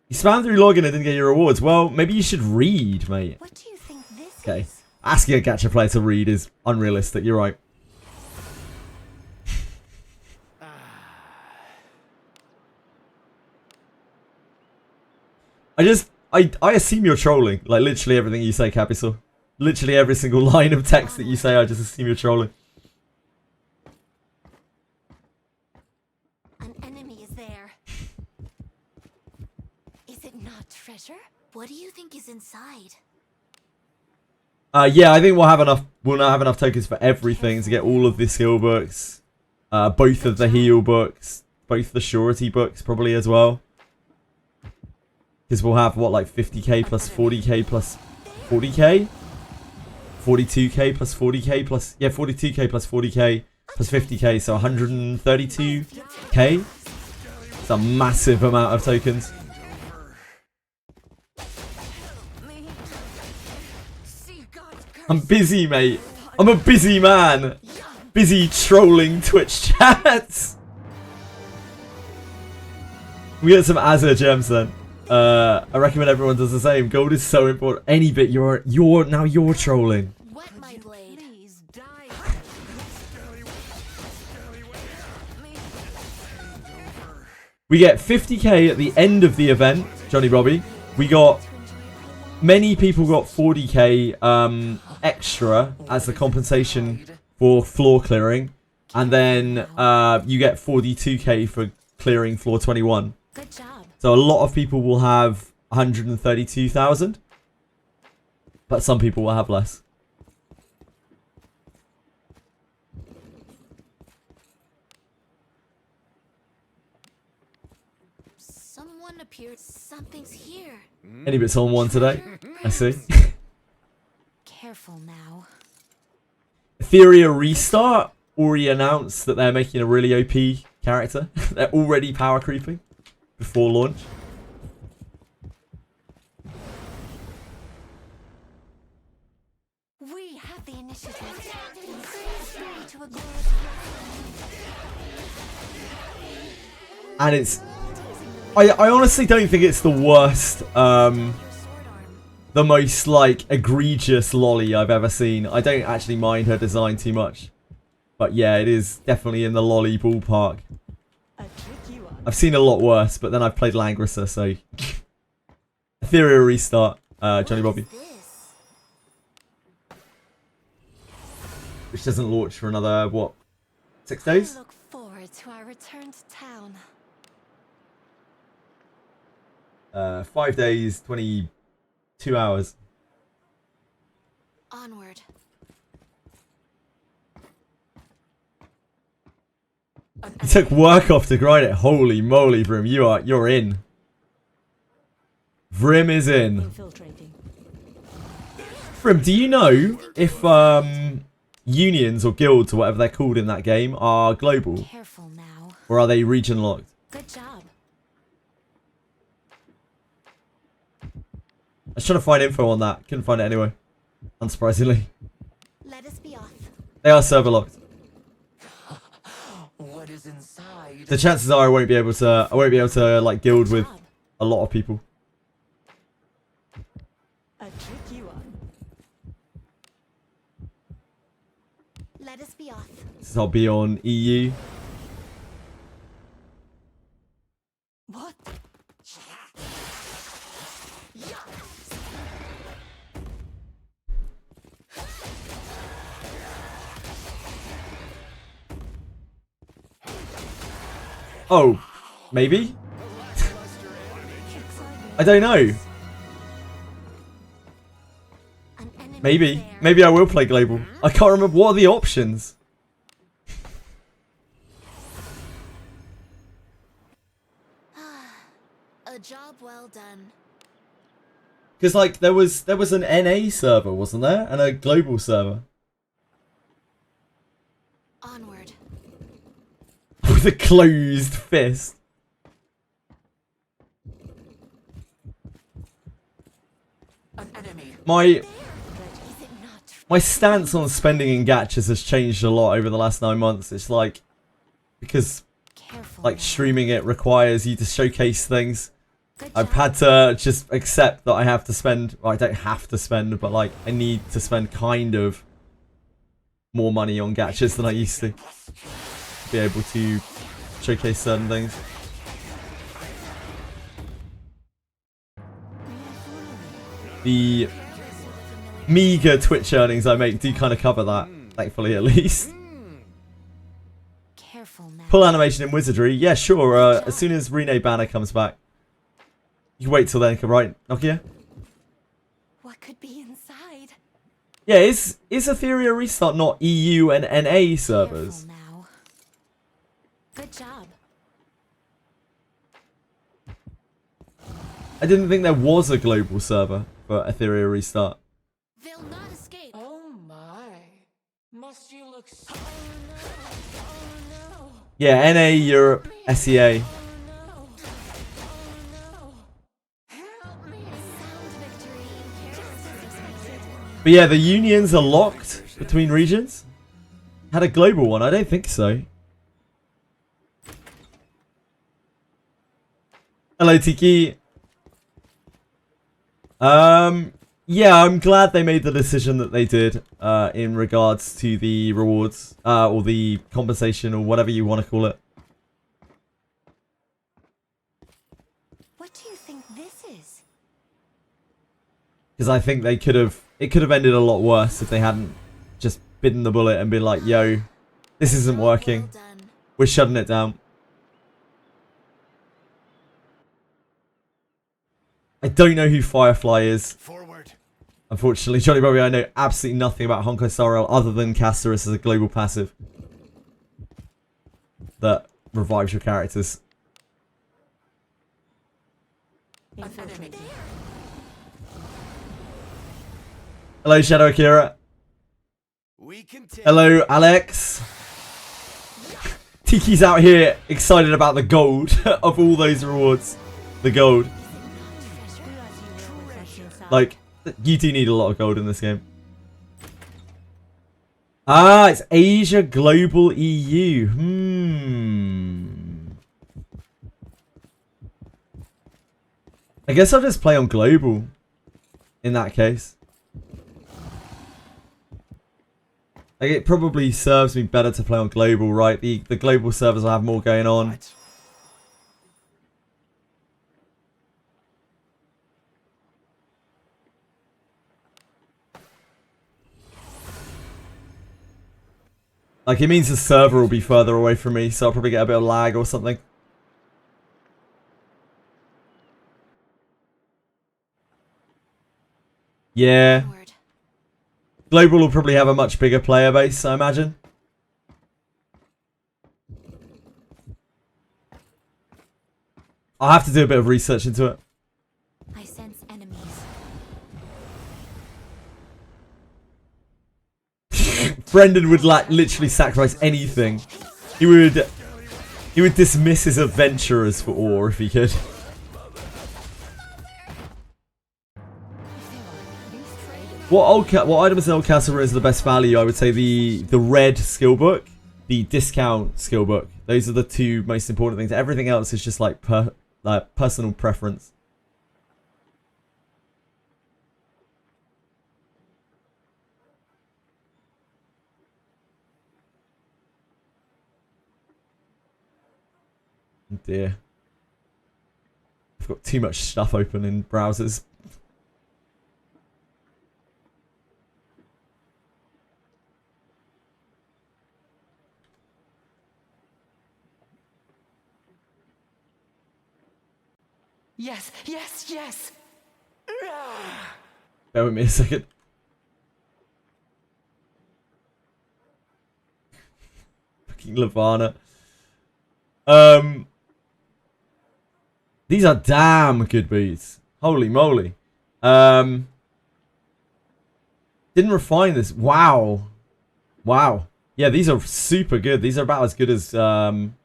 A: You spammed through login and didn't get your rewards. Well, maybe you should read, mate.
B: What do you think this
A: Okay.
B: is?
A: Asking a gacha player to read is unrealistic. You're right. I assume you're trolling. Like, literally everything you say, Capital. Literally every single line of text that you say, I just assume you're trolling.
B: An enemy is there. Is it not treasure? What do you think is inside?
A: Yeah, I think we'll have enough. We'll now have enough tokens for everything to get all of the skill books, both of the heal books, both the surety books probably as well. Because we'll have what, like 50k plus 40k plus 40k, 42k plus 40k plus 42k plus 40k plus 50k, so 132k. It's a massive amount of tokens. I'm busy, mate. I'm a busy man. Busy trolling Twitch chats. We get some Azure gems then. I recommend everyone does the same. Gold is so important. Any bit you're trolling.
B: Wet my blade. Please die.
A: We get 50k at the end of the event, Johnny Robbie. We got many people got 40k extra as the compensation for floor clearing, and then you get 42k for clearing floor 21.
B: Good job.
A: So a lot of people will have 132,000, but some people will have less.
B: Someone appeared. Something's here.
A: Any bits on one today? I see.
B: Careful now.
A: Etheria Restart already announced that they're making a really OP character. They're already power creeping before launch.
B: We have the initiative. To a
A: And it's... I honestly don't think it's the worst, the most, like, egregious lolly I've ever seen. I don't actually mind her design too much. But yeah, it is definitely in the lolly ballpark.
H: A tricky one.
A: I've seen a lot worse, but then I've played Langrisser, so... Etheria Restart, Johnny Bobby. Which doesn't launch for another, what, 6 days?
B: I look forward to our return to town.
A: 5 days, 22 hours.
B: Onward.
A: You took work off to grind it. Holy moly, Vrim, you're in. Vrim is in.
H: Infiltrating.
A: Vrim, do you know if unions or guilds or whatever they're called in that game are global?
B: Careful now.
A: Or are they region locked?
B: Good job.
A: I was trying to find info on that. Couldn't find it anyway. Unsurprisingly.
B: Let us be off.
A: They are server locked.
F: What is inside?
A: The chances are I won't be able to like guild with a lot of people.
H: A tricky one.
B: Let us be off.
A: So I'll be on EU.
B: What?
A: Oh, maybe? I don't know.
B: An enemy
A: Maybe.
B: there.
A: Maybe I will play global. I can't remember. What are the options?
B: A job well done.
A: Because like there was an NA server, wasn't there? And a global server.
B: Onward.
A: With a closed fist.
F: An enemy.
A: My
B: Is it not?
A: my stance on spending in gachas has changed a lot over the last 9 months. It's like, because
B: Careful.
A: like
B: now.
A: streaming it requires you to showcase things I've had to just accept that I have to spend, well, I don't have to spend, but like I need to spend kind of more money on gachas than I used to be able to showcase certain things. The meager Twitch earnings I make do kind of cover that, thankfully at least.
B: Careful now.
A: Pull animation in WIzardry, yeah, sure. As soon as Rene banner comes back, you can wait till then, right, Nokia?
B: What could be inside?
A: Yeah, is Ethereum Restart not EU and NA servers?
B: Careful now. Good job.
A: I didn't think there was a global server for Ethereum Restart.
B: They'll not escape.
F: Oh my. Must you look so...
A: Yeah, NA, Europe, SEA.
B: No. Help me. Sound victory. Just as expected.
A: But yeah, the unions are locked between regions. Had a global one? I don't think so. Hello, Tiki. Yeah, I'm glad they made the decision that they did in regards to the rewards or the compensation or whatever you want to call it.
B: What do you think this is?
A: Because I think they could have, it could have ended a lot worse if they hadn't just bitten the bullet and been like, yo, this isn't working.
B: Well done.
A: We're shutting it down. I don't know who Firefly is.
C: Forward.
A: Unfortunately, Johnny Bobby, I know absolutely nothing about Honkai Star Rail other than Casterus as a global passive that revives your characters.
F: An enemy.
A: Hello, Shadow Akira.
C: We can take...
A: Hello, Alex. Tiki's out here excited about the gold of all those rewards. The gold. Like, you do need a lot of gold in this game. Ah, it's Asia Global EU. I guess I'll just play on global in that case. Like, it probably serves me better to play on global, right? The global servers will have more going on.
C: Right.
A: Like, it means the server will be further away from me, so I'll probably get a bit of lag or something. Yeah.
B: Onward.
A: Global will probably have a much bigger player base, I imagine. I'll have to do a bit of research into it.
B: I sense enemies.
A: Brendan would like literally sacrifice anything. He would dismiss his adventurers for ore if he could. What items in Old Castle is the best value? I would say the red skill book, the discount skill book. Those are the two most important things. Everything else is just like personal preference. Oh dear. I've got too much stuff open in browsers.
F: Yes, yes, yes.
A: Bear with me a second. Fucking Lavana. These are damn good boots. Holy moly. Didn't refine this. Wow. Wow. Yeah, these are super good. These are about as good as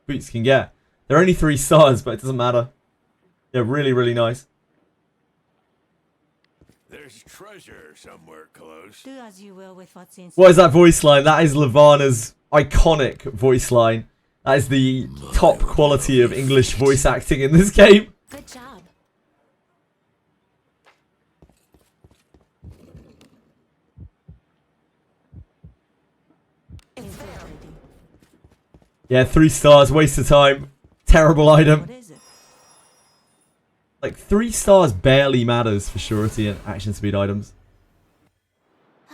A: boots can get. They're only 3 stars, but it doesn't matter. Yeah, really, really nice.
C: There's treasure somewhere close.
H: Do as you will with what's inside.
A: What is that voice line? That is Lavana's iconic voice line. That is the top quality of English voice acting in this game.
B: Good job.
A: Yeah, 3 stars, waste of time. Terrible item.
H: What is it?
A: Like, 3 stars barely matters for surety and action speed items.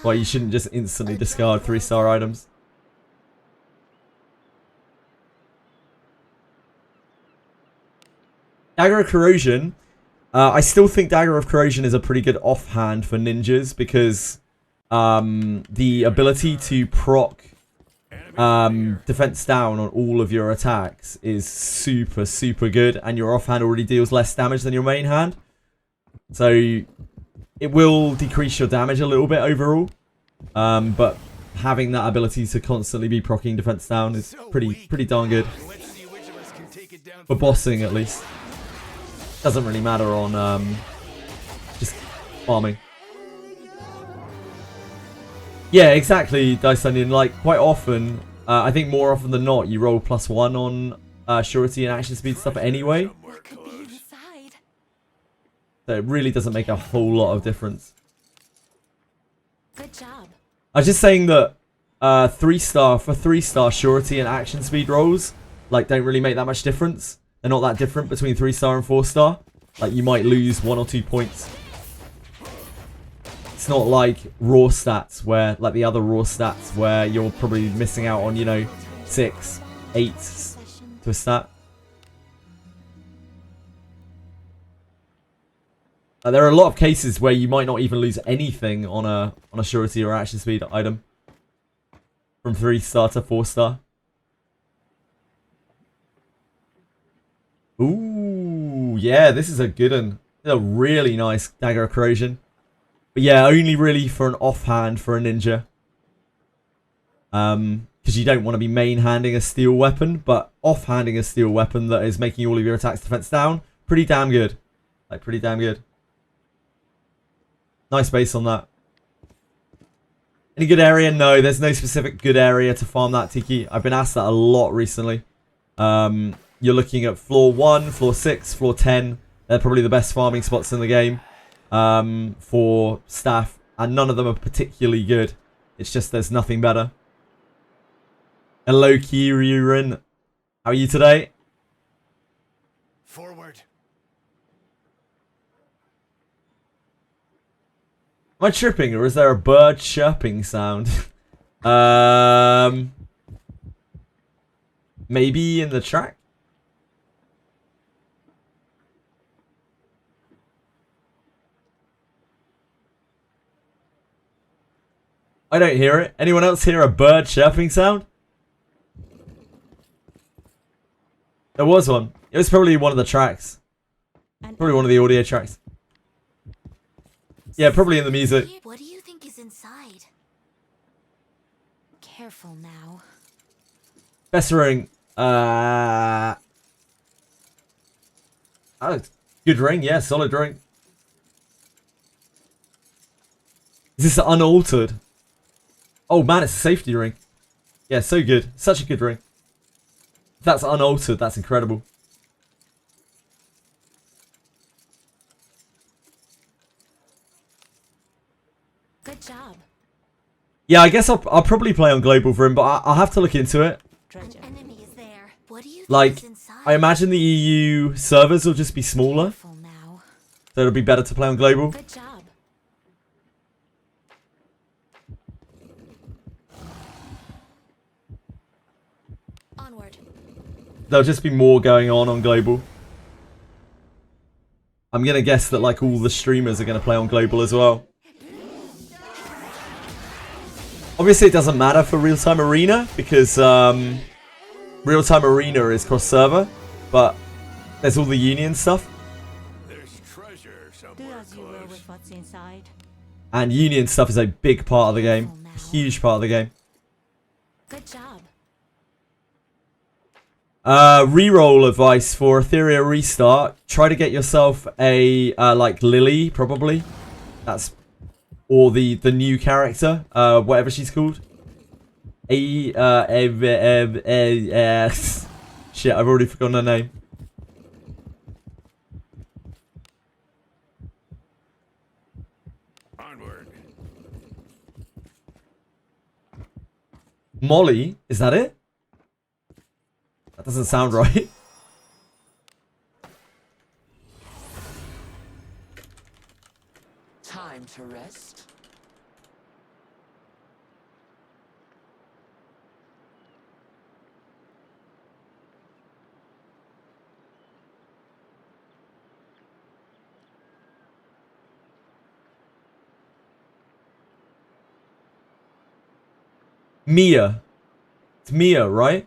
A: Why you shouldn't just instantly discard 3-star items. Dagger of Corrosion. I still think Dagger of Corrosion is a pretty good offhand for ninjas because the ability to proc defense down on all of your attacks is super, super good, and your offhand already deals less damage than your main hand. So it will decrease your damage a little bit overall, but having that ability to constantly be proccing defense down is pretty darn good.
C: Let's see which of us can take it down.
A: For bossing, at least. Doesn't really matter on just farming. Yeah, exactly, Dice Onion. Like, quite often, I think more often than not, you roll +1 on surety and action speed stuff anyway.
B: What could be inside?
A: So it really doesn't make a whole lot of difference.
B: Good job.
A: I was just saying that 3-star for 3-star surety and action speed rolls, like, don't really make that much difference. They're not that different between 3-star and 4-star. Like, you might lose 1 or 2 points. It's not like raw stats where, like the other raw stats where you're probably missing out on, you know, 6, 8 to a stat. There are a lot of cases where you might not even lose anything on a surety or action speed item from 3-star to 4-star. Ooh, yeah, this is a good one. A really nice Dagger of Corrosion. But yeah, only really for an offhand for a ninja. Because you don't want to be main-handing a steel weapon, but off-handing a steel weapon that is making all of your attacks defense down, pretty damn good. Like, pretty damn good. Nice base on that. Any good area? No, there's no specific good area to farm that, Tiki. I've been asked that a lot recently. You're looking at floor 1, floor 6, floor 10. They're probably the best farming spots in the game for staff. And none of them are particularly good. It's just there's nothing better. Hello, Kiririn. How are you today?
C: Forward.
A: Am I tripping or is there a bird chirping sound? Maybe in the track? I don't hear it. Anyone else hear a bird chirping sound? There was one. It was probably one of the tracks. Probably one of the audio tracks. Yeah, probably in the music.
B: What do you think is inside? Careful now.
A: Best ring. Oh, good ring. Yeah, solid ring. Is this unaltered? Oh man, it's a safety ring. Yeah, so good. Such a good ring. If that's unaltered, that's incredible.
B: Good job.
A: Yeah, I guess I'll probably play on global for him, but I'll have to look into it.
H: Treasure.
B: An enemy is there. What do you think
A: Like,
B: is inside?
A: I imagine the EU servers will just be smaller,
B: Careful now.
A: so it'll be better to play on global.
B: Good job. Onward.
A: There'll just be more going on global. I'm gonna guess that like all the streamers are gonna play on global as well. Obviously, it doesn't matter for real-time arena because real-time arena is cross-server, but there's all the union stuff,
C: There's treasure
H: Do
C: somewhere
H: as you will
C: close.
H: with what's inside.
A: and union stuff is a big part of the game, a huge part of the game.
B: Good job.
A: Reroll advice for Etheria restart. Try to get yourself a like Lily, probably. That's or the new character, whatever she's called. Shit, I've already forgotten her name.
C: Onward.
A: Molly, is that it? That doesn't sound right.
F: Time to rest.
A: Mia. It's Mia, right?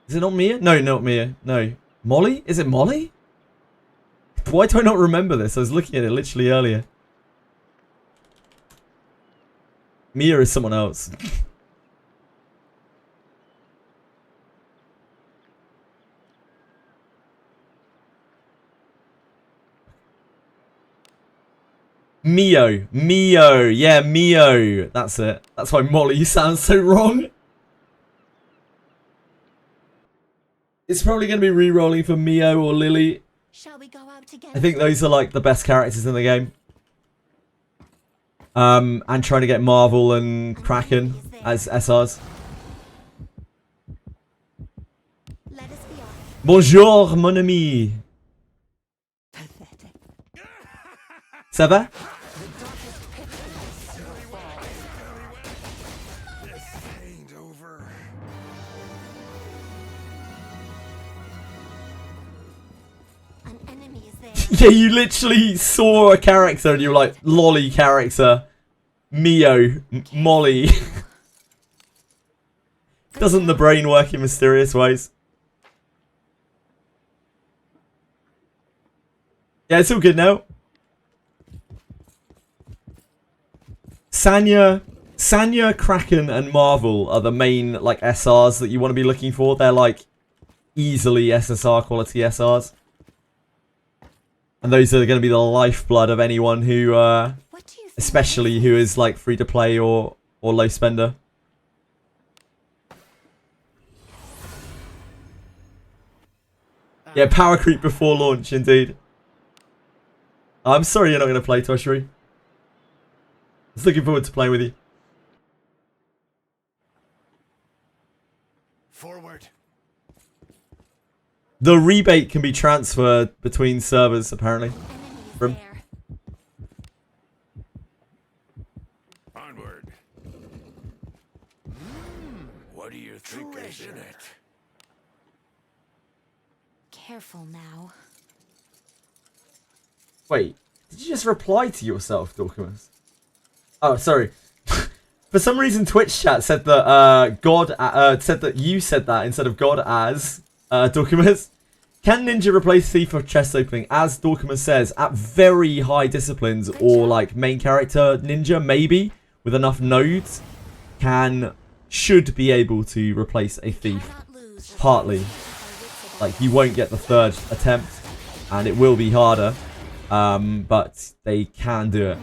A: Is it not Mia? No, not Mia. No. Molly? Is it Molly? Why do I not remember this? I was looking at it literally earlier. Mia is someone else. Mio. Mio. Yeah, Mio. That's it. That's why Molly sounds so wrong. It's probably going to be re-rolling for Mio or Lily.
B: Shall we go out together?
A: I think those are like the best characters in the game. And trying to get Marvel and Kraken as SRs.
B: Let us be off.
A: Bonjour, mon ami.
H: Pathetic.
A: Ça va?
C: This ain't over.
B: An enemy is there.
A: Yeah, you literally saw a character and you were like, lolly character. Mio. Molly. Doesn't the brain work in mysterious ways? Yeah, it's all good now. Sanya, Kraken, and Marvel are the main like SRs that you want to be looking for. They're like easily SSR quality SRs. And those are going to be the lifeblood of anyone who,
B: What do you think?
A: especially who is like free to play or low spender. Yeah, power creep before launch, indeed. I'm sorry you're not going to play, Toshiri. I was looking forward to playing with you.
C: Forward.
A: The rebate can be transferred between servers, apparently.
B: Enemy is
A: From-
B: there.
C: Onward. What do you think is in it?
B: Careful now.
A: Wait, did you just reply to yourself, Dorcamus? Oh, sorry. For some reason, Twitch chat said that said that you said that instead of God as Dorcamus. Can Ninja replace Thief for chest opening? As Dorcamus says, at very high disciplines or like main character Ninja, maybe with enough nodes, should be able to replace a Thief.
B: Cannot lose.
A: Partly, like you won't get the third attempt, and it will be harder. But they can do it.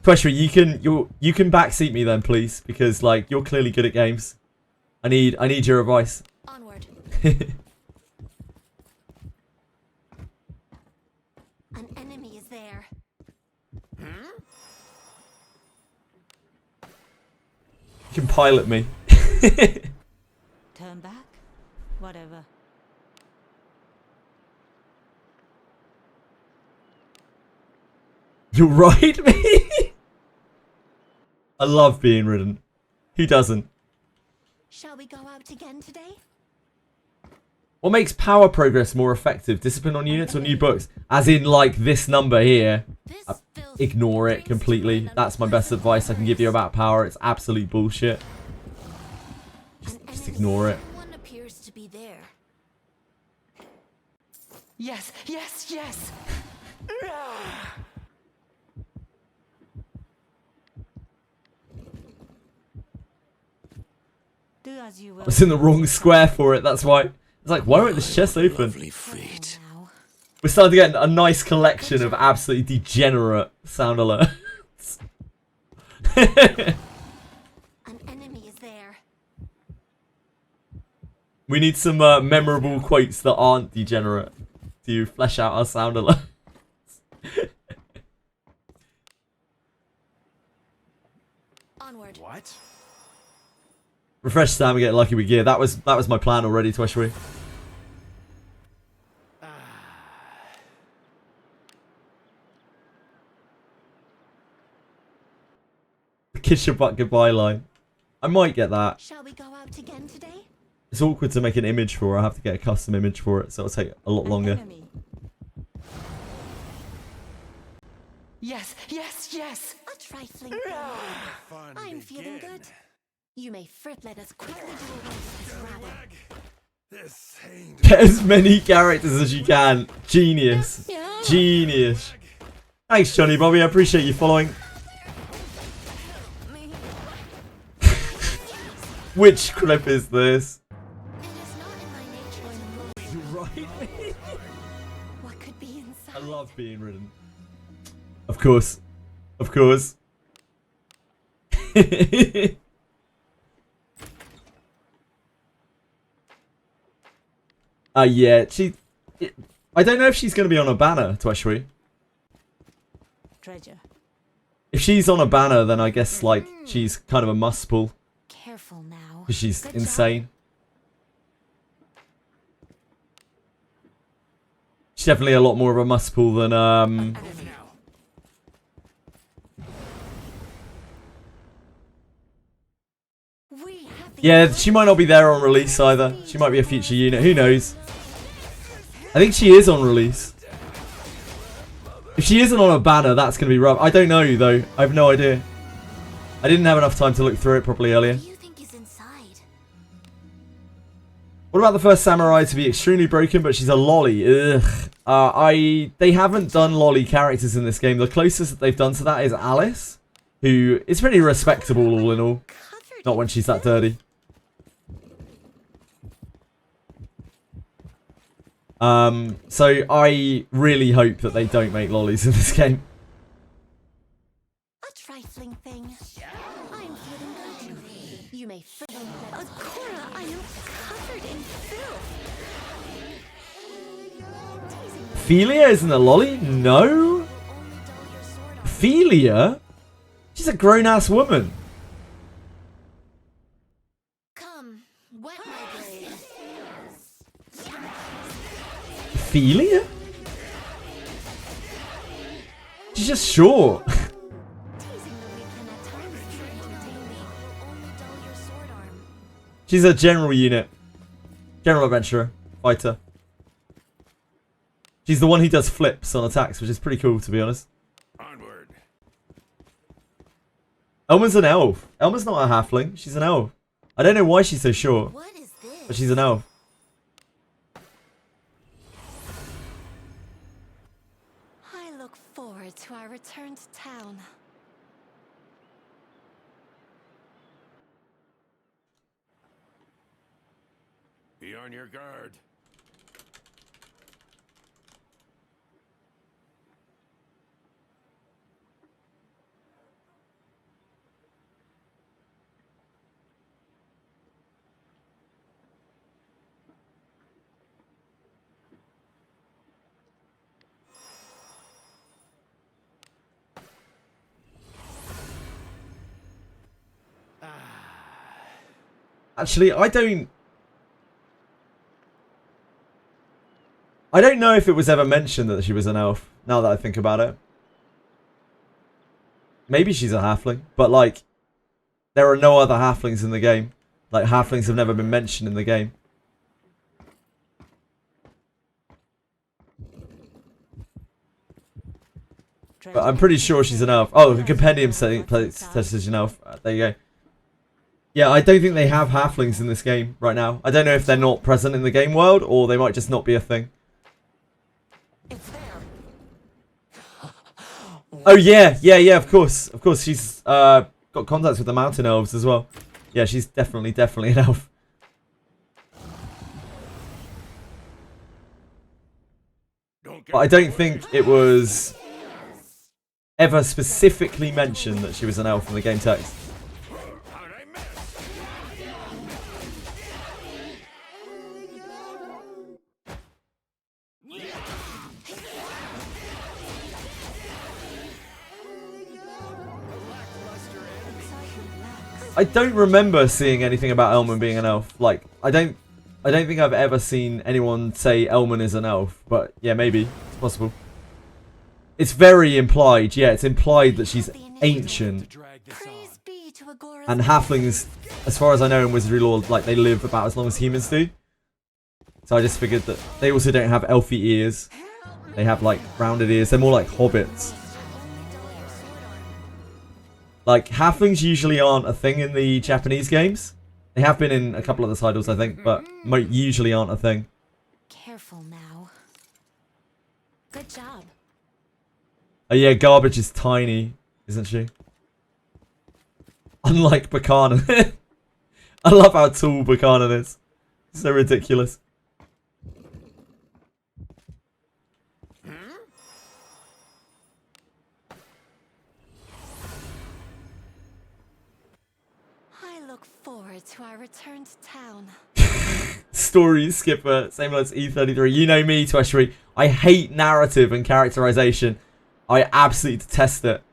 A: Pressure, you can backseat me then, please, because like you're clearly good at games. I need your advice.
B: Onward. An enemy is there.
A: You can pilot me.
H: Turn back? Whatever.
A: You ride me? I love being ridden. Who doesn't?
B: Shall we go out again today?
A: What makes power progress more effective? Discipline on units or new books? As in like this number here.
B: This filth
A: Ignore it
B: brings
A: completely.
B: to an
A: That's my best advice I can give you about power. It's absolute bullshit.
B: An
A: Just
B: enemy.
A: ignore it.
B: One appears to be there.
F: Yes, yes, yes.
H: Do as you will.
A: I was in the wrong square for it, that's why. It's like, why won't this chest open?
C: Lovely feet.
B: Now.
A: We're starting to get a nice collection of absolutely degenerate sound alerts.
B: An enemy is there.
A: We need some memorable quotes that aren't degenerate to flesh out our sound alerts.
B: board.
C: What?
A: Refresh Sam and get lucky with gear. That was my plan already, Twishry. The kiss your butt goodbye line. I might get that.
B: Shall we go out again today?
A: It's awkward to make an image for it. I have to get a custom image for it, so it'll take a lot longer.
H: Enemy.
F: Yes, yes, yes.
B: A trifling thing.
C: Fun
B: I'm feeling
C: begin.
B: good. You may let us quickly do away with this rabbit.
C: Leg. This ain't
A: Get as many characters as you can. Genius.
B: Yeah.
A: Genius. Thanks, Johnny Bobby. I appreciate you following.
B: Me.
A: Which clip is this?
B: It is not in my nature to
A: You're right.
B: what could be inside.
A: I love being ridden. Of course. Of course. Yeah, I don't know if she's going to be on a banner, Twishry.
H: Treasure.
A: If she's on a banner, then I guess, like, she's kind of a must pull.
B: Careful now.
A: Because she's
B: Good
A: insane. She's definitely a lot more of a must pull than,
B: We have the
A: yeah, she might not be there on release either. She might be a future unit. Who knows? I think she is on release. If she isn't on a banner, that's going to be rough. I don't know, though. I have no idea. I didn't have enough time to look through it properly earlier.
B: What do you think is inside?
A: What about the first samurai to be extremely broken, but she's a lolly? Ugh. They haven't done lolly characters in this game. The closest that they've done to that is Alice, who is pretty respectable all in all.
B: Covered
A: Not when she's that dirty. So I really hope that they don't make lollies in this game.
B: a trifling thing. I'm feeling good. You may Cora, I am covered in filth.
A: Ophelia isn't a lolly? No.
B: Only dull your sword arm.
A: Ophelia? She's a grown-ass woman.
B: Come, wet my blade.
A: Ophelia? She's just short.
B: Teasing the weak can at times entertain me. Only dull your sword arm.
A: She's a general unit. General adventurer. Fighter. She's the one who does flips on attacks, which is pretty cool, to be honest.
C: onward.
A: Elma's an elf. Elma's not a halfling. She's an elf. I don't know why she's so short,
B: What is this?
A: but she's an elf.
B: I look forward to our return to town.
C: Be on your guard.
A: Actually, I don't know if it was ever mentioned that she was an elf, now that I think about it. Maybe she's a halfling, but like, there are no other halflings in the game. Like, halflings have never been mentioned in the game. But I'm pretty sure she's an elf. Oh, the compendium says an elf. There you go. Yeah, I don't think they have halflings in this game right now. I don't know if they're not present in the game world, or they might just not be a thing.
F: It's there.
A: Oh yeah, of course. Of course, she's got contacts with the mountain elves as well. Yeah, she's definitely an elf. But I don't think it was ever specifically mentioned that she was an elf in the game text.
C: How'd I miss?
B: Inside you left.
A: I don't remember seeing anything about Elman being an elf. Like, I don't think I've ever seen anyone say Elman is an elf. But yeah, maybe it's possible. It's very implied. Yeah, it's implied that she's ancient.
B: Praise be to Agora's
A: And halflings, as far as I know in Wizardry lore, like they live about as long as humans do. So I just figured that they also don't have elfy ears. They have like rounded ears. They're more like hobbits. Like halflings usually aren't a thing in the Japanese games. They have been in a couple of the titles, I think, but usually aren't a thing.
B: Careful now. Good job.
A: Oh yeah, Garbage is tiny, isn't she? Unlike Buchanan. I love how tall Buchanan is. So ridiculous.
B: I look forward to our return to town.
A: Story skipper, same as E33. You know me, Tweshry. I hate narrative and characterization. I absolutely detest it.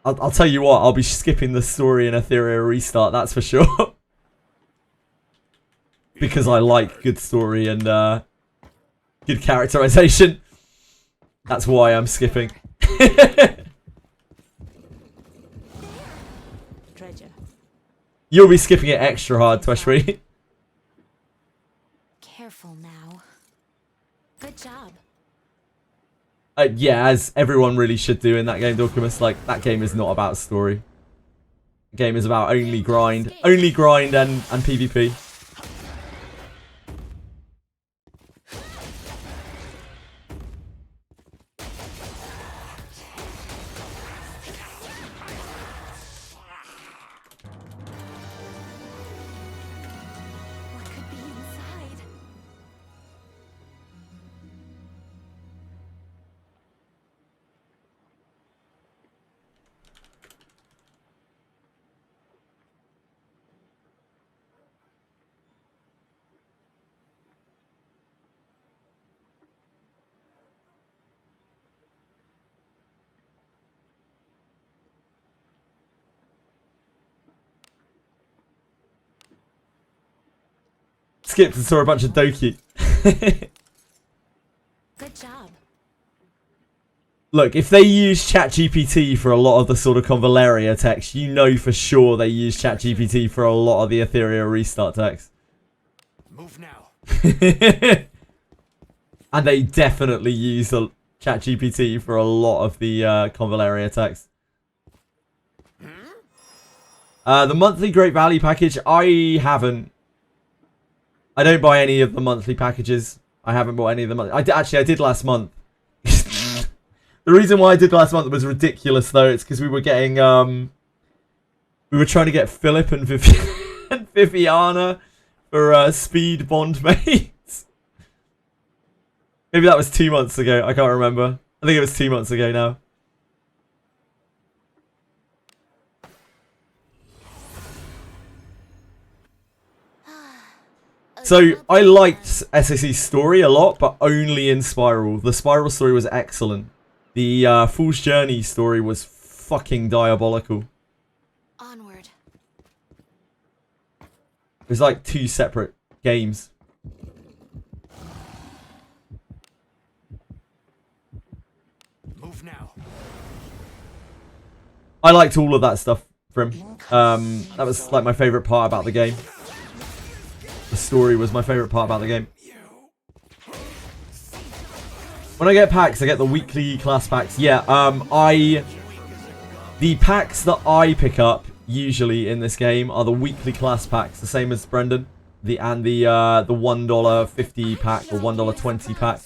A: I'll tell you what, I'll be skipping the story in Ethereal Restart, that's for sure. Because I like good story and good characterization. That's why I'm skipping.
H: Treasure.
A: You'll be skipping it extra hard, Tweshry.
B: Careful now. Good job.
A: Yeah, as everyone really should do in that game, Dorkimus. Like, that game is not about story. The game is about only grind. Only grind and PvP.
B: What could be inside?
A: Skipped and saw a bunch of Doki.
B: Good job.
A: Look, if they use ChatGPT for a lot of the sort of Convaleria text, you know for sure they use ChatGPT for a lot of the Ethereal Restart text.
C: Move now.
A: And they definitely use the ChatGPT for a lot of the Convaleria text. The monthly Great Value package, I haven't. I don't buy any of the monthly packages. I haven't bought any of them. I did last month. The reason why I did last month was ridiculous, though. It's because we were getting, we were trying to get Philip and Viviana for speed bond mates. Maybe that was 2 months ago. I can't remember. I think it was 2 months ago now. So, I liked SAC's story a lot, but only in Spiral. The Spiral story was excellent. The Fool's Journey story was fucking diabolical.
B: Onward.
A: It was like 2 separate games.
C: Move now.
A: I liked all of that stuff from him. That was like my favourite part about the game. The story was my favourite part about the game. When I get packs, I get the weekly class packs. Yeah, the packs that I pick up usually in this game are the weekly class packs, the same as Brendan. The $1.50 pack or $1.20 pack.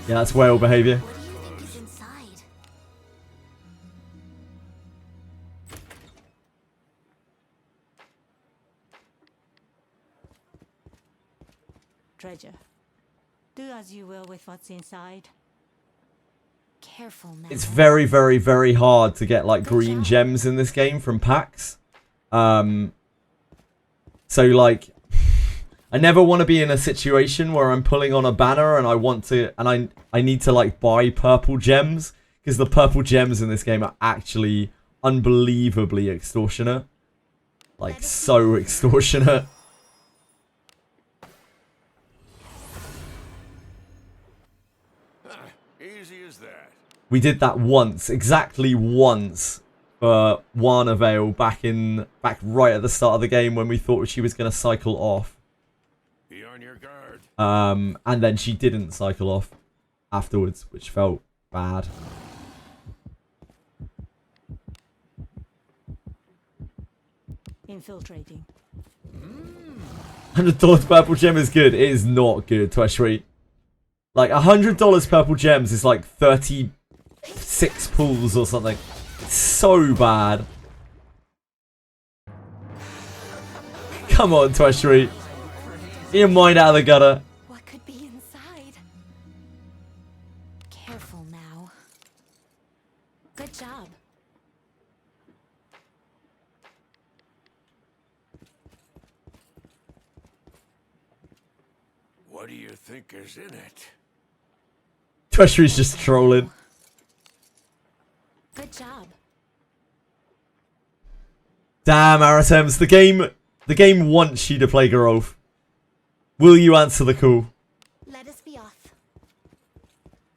A: Yeah, that's whale behaviour.
B: What do you think is inside?
H: Treasure. Do as you will with what's inside.
B: Careful now.
A: It's very, very, very hard to get like green gems in this game from packs. So like, I never want to be in a situation where I'm pulling on a banner and I want to, and I need to like buy purple gems, because the purple gems in this game are actually unbelievably extortionate. Like, so extortionate.
C: Easy as that.
A: We did that once, exactly once, for Wana Vale back right at the start of the game when we thought she was going to cycle off.
C: Be on your guard.
A: And then she didn't cycle off afterwards, which felt bad.
H: Infiltrating.
A: $100 purple gem is good. It is not good, Tweshry. Like, $100 purple gems is like 36 pulls or something. It's so bad. Come on, Tweshry. Get your mind out of the gutter.
B: What could be inside? Careful now. Good job.
C: What do you think is in it?
A: Tweshry's just trolling.
B: Good job.
A: Damn, Aratems, the game wants you to play Geralf. Will you answer the call?
B: Let us be off.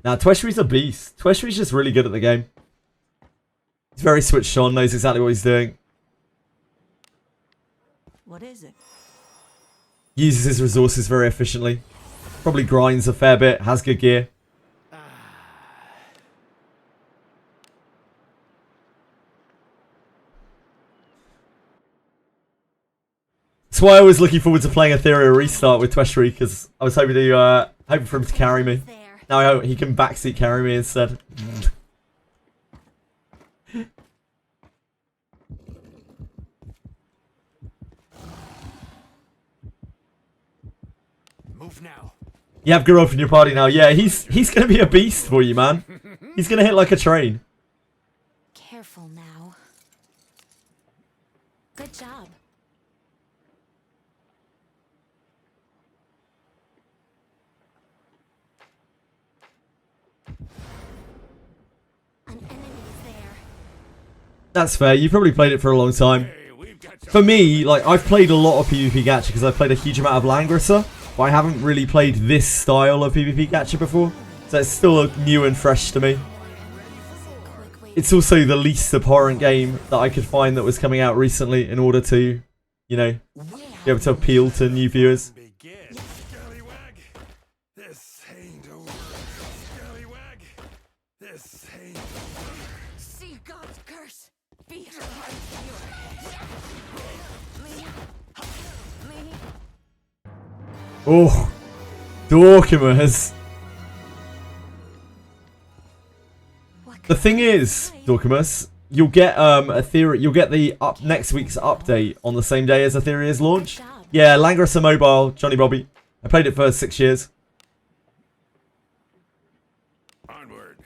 A: Now, Tweshry's a beast. Tweshry's just really good at the game. He's very switched on, knows exactly what he's doing.
H: What is it?
A: Uses his resources very efficiently. Probably grinds a fair bit, has good gear. That's why I was looking forward to playing Ethereal Restart with Tweshry, because I was hoping for him to carry me.
B: There.
A: Now I hope he can backseat carry me instead.
C: Move now.
A: You have Geralf in your party now. Yeah, he's going to be a beast for you, man. He's going to hit like a train.
B: Careful now. Good job. An enemy is there.
A: That's fair. You probably played it for a long time.
C: Hey, we've got
A: For me, like, I've played a lot of PvP Gacha because I've played a huge amount of Langrisser, but I haven't really played this style of PvP Gacha before, so it's still new and fresh to me.
B: Quick way.
A: It's also the least abhorrent game that I could find that was coming out recently in order to, you know, be able to appeal to new viewers.
C: begin. Scallywag, this ain't over. Scallywag, this ain't over.
B: See God's curse. Be her Me.
A: Oh, Dorkimus. The thing is, Dorkimus, you'll get you'll get the next week's update on the same day as Etherea's launch. Yeah, Langrisser Mobile, Johnny Bobby. I played it for 6 years.
C: Onward.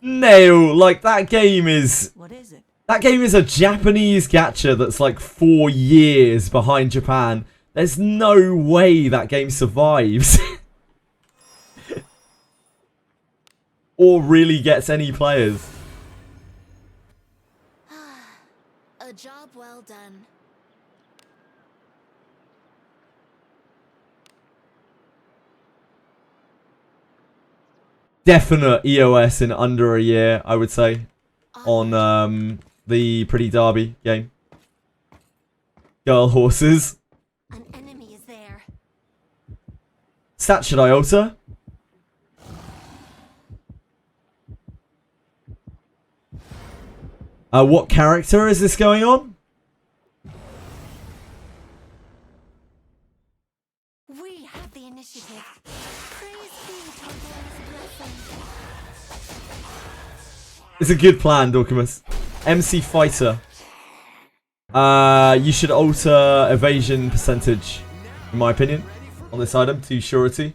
A: Nail, like that game is
H: What is it?
A: a Japanese gacha that's like 4 years behind Japan. There's no way that game survives. Or really gets any players.
B: A job well done.
A: Definite EOS in under a year, I would say, on the Pretty Derby game. Girl horses.
B: An enemy is there.
A: Stat should I alter? What character is this going on?
B: We have the initiative. Praise be to Lord's blessing.
A: It's a good plan, Dorkimus. MC Fighter. You should alter evasion percentage, in my opinion, on this item to surety.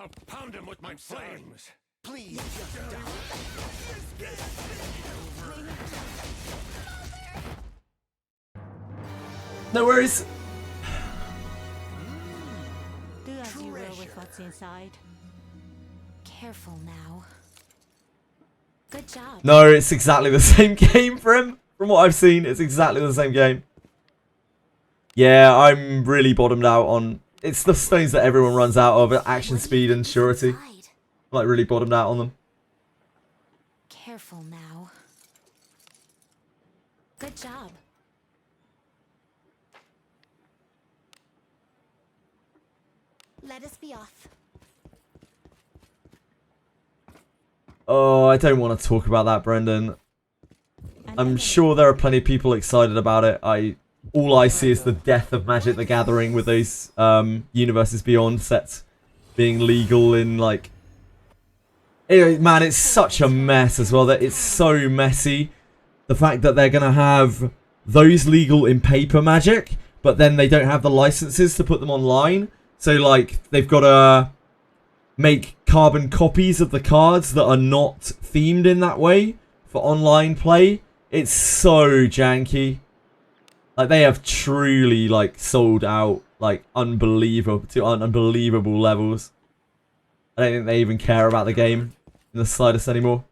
C: I'll pound him with my flames.
F: Please.
A: No worries.
H: Do as you will with what's inside.
B: Careful now. Good job.
A: No, it's exactly the same game for him. From what I've seen, it's exactly the same game. Yeah, I'm really bottomed out on... It's the stones that everyone runs out of. Action, speed, and surety. Like, really bottomed out on them.
B: Careful now. Good job. Let us be off.
A: Oh, I don't want to talk about that, Brendan. I'm sure there are plenty of people excited about it. All I see is the death of Magic the Gathering with those Universes Beyond sets being legal in, like... Anyway, man, it's such a mess as well. That it's so messy. The fact that they're going to have those legal in paper Magic, but then they don't have the licenses to put them online. So, like, they've got to make carbon copies of the cards that are not themed in that way for online play. It's so janky. Like, they have truly, like, sold out, like, unbelievable levels. I don't think they even care about the game in the slightest anymore.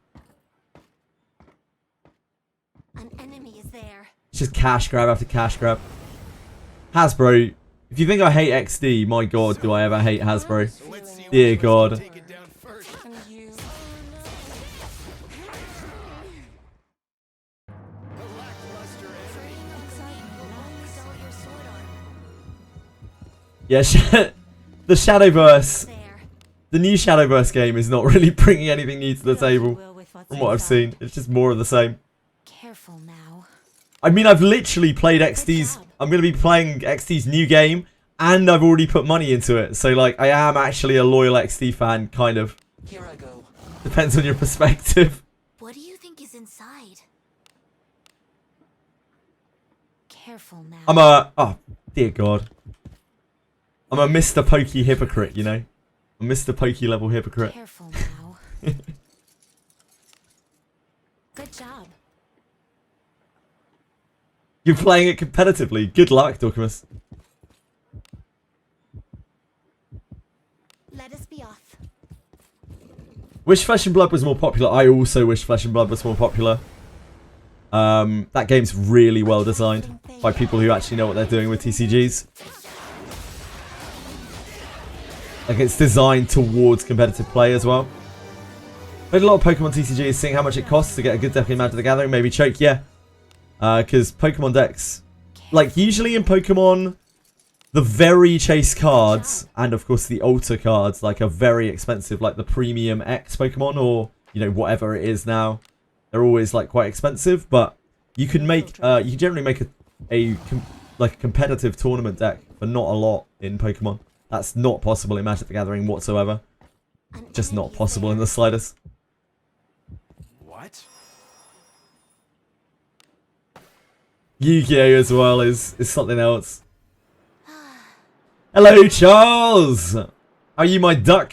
B: An enemy is there.
A: It's just cash grab after cash grab. Hasbro, if you think I hate XD, my god, do I ever hate Hasbro. Dear god.
F: And you.
A: Yeah, the Shadowverse,
B: There.
A: the new Shadowverse game is not really bringing anything new to the
H: Do as you
A: table.
H: will with what's
A: From what I've
H: inside.
A: seen, it's just more of the same.
B: Careful now.
A: I mean, I've literally played XD's... I'm going to be playing XD's new game, and I've already put money into it. So, like, I am actually a loyal XD fan, kind of.
F: Here I go.
A: Depends on your perspective.
B: What do you think is inside? Careful now.
A: I'm a... Oh, dear god. I'm a Mr. Pokey hypocrite, you know? A Mr. Pokey level hypocrite.
B: Careful now. Good job.
A: You're playing it competitively. Good luck, Dorcamus.
B: Let us be off.
A: Wish Flesh and Blood was more popular. I also wish Flesh and Blood was more popular. That game's really well designed by people who actually know what they're doing with TCGs. Like, it's designed towards competitive play as well. Played a lot of Pokemon TCGs, seeing how much it costs to get a good deck in Magic the Gathering. Maybe choke, yeah. Because Pokemon decks... Like, usually in Pokemon, the very chase cards, and of course the Alter cards, like, are very expensive. Like, the Premium X Pokemon, or, you know, whatever it is now. They're always, like, quite expensive, but you can make... you can generally make a competitive tournament deck for not a lot in Pokemon. That's not possible in Magic the Gathering whatsoever.
B: An
A: Just not
B: enemy is
A: possible in
B: there.
A: the slightest.
C: What?
A: Yu-Gi-Oh! As well is something else. Hello, Charles! How are you, my duck?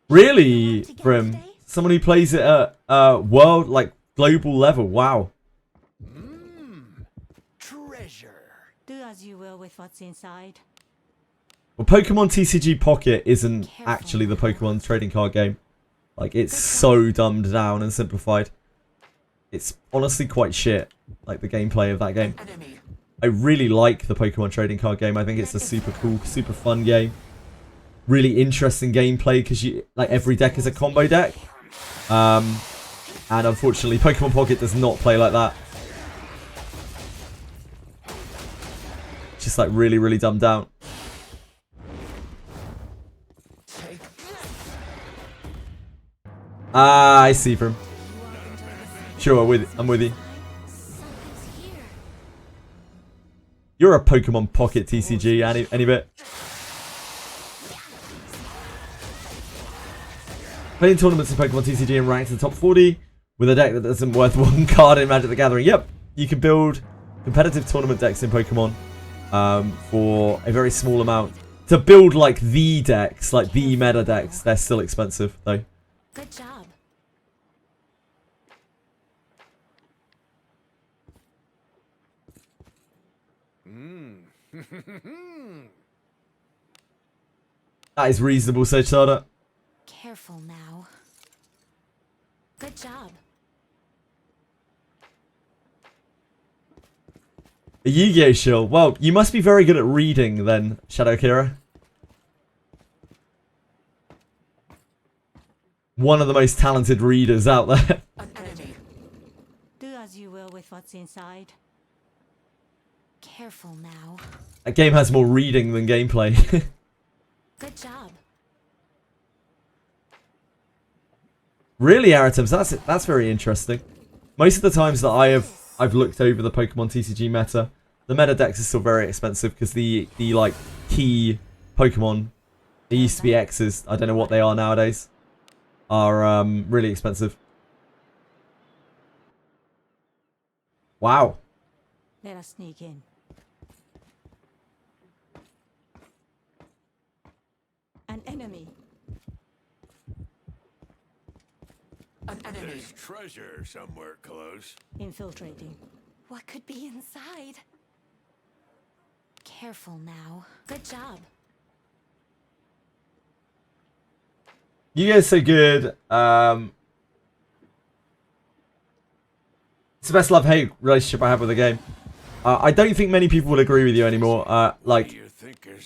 A: Really, Brim? Someone who plays it at world, like, global level. Wow.
C: Treasure.
H: Do as you will with what's inside.
A: Well, Pokemon TCG Pocket isn't actually the Pokemon trading card game. Like, it's so dumbed down and simplified. It's honestly quite shit, like, the gameplay of that game.
F: Enemy.
A: I really like the Pokemon trading card game. I think it's a super cool, super fun game. Really interesting gameplay because you like every deck is a combo deck. And unfortunately, Pokemon Pocket does not play like that. It's just like really, really dumbed down. Ah, I see from. Sure, I'm with you.
B: Something's here.
A: You're a Pokemon Pocket TCG, any bit. Playing tournaments in Pokemon TCG and ranked in the top 40 with a deck that isn't worth 1 card in Magic the Gathering. Yep, you can build competitive tournament decks in Pokemon for a very small amount. To build like the decks, like the meta decks, they're still expensive though.
B: Good job.
A: That is reasonable, Sage Sada.
B: Careful now. Good job.
A: A Yu-Gi-Oh shill. Well, you must be very good at reading then, Shadow Kira. One of the most talented readers out there.
F: An enemy.
H: Do as you will with what's inside.
B: Careful now.
A: That game has more reading than gameplay.
B: Good job.
A: Really, Aritems, that's very interesting. Most of the times that I've looked over the Pokemon TCG meta, the meta decks are still very expensive because the like key Pokemon, they used to be X's, I don't know what they are nowadays, are really expensive. Wow.
H: Let us sneak in. An enemy.
F: An enemy.
C: There's treasure somewhere close.
H: Infiltrating.
B: What could be inside? Careful now. Good job.
A: You guys are so good. It's the best love-hate relationship I have with the game. I don't think many people will agree with you anymore. Like,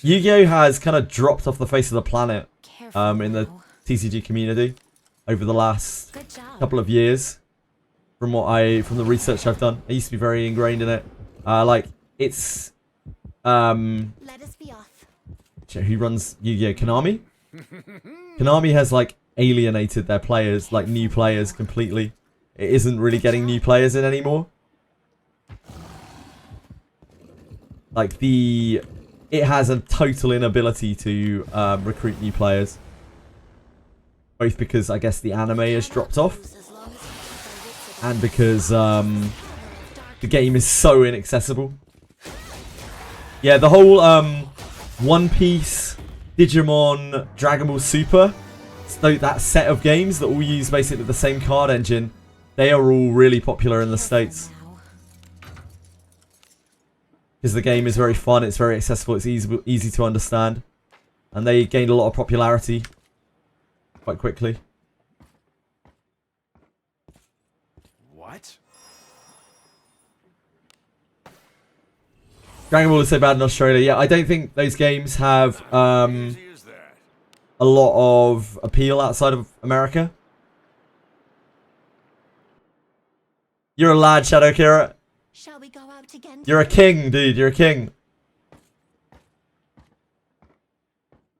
A: Yu-Gi-Oh has kind of dropped off the face of the planet
B: Careful
A: in the
B: now.
A: TCG community over the last
B: Good job.
A: couple of years. From the research I've done, I used to be very ingrained in it. Like, it's
B: Let us be off.
A: who runs Yu-Gi-Oh? Konami? Konami has like alienated their players, like new players, completely. It isn't really getting new players in anymore. Like it has a total inability to recruit new players. Both because I guess the anime has dropped off, and because the game is so inaccessible. Yeah, the whole One Piece, Digimon, Dragon Ball Super, so that set of games that all use basically the same card engine, they are all really popular in the States. Because the game is very fun, it's very accessible, it's easy to understand. And they gained a lot of popularity quite quickly.
C: What?
A: Dragon Ball is so bad in Australia. Yeah, I don't think those games have
C: Easy as that.
A: a lot of appeal outside of America. You're a lad, Shadow Kira.
B: Shall we go out again?
A: You're a king, dude. You're a king.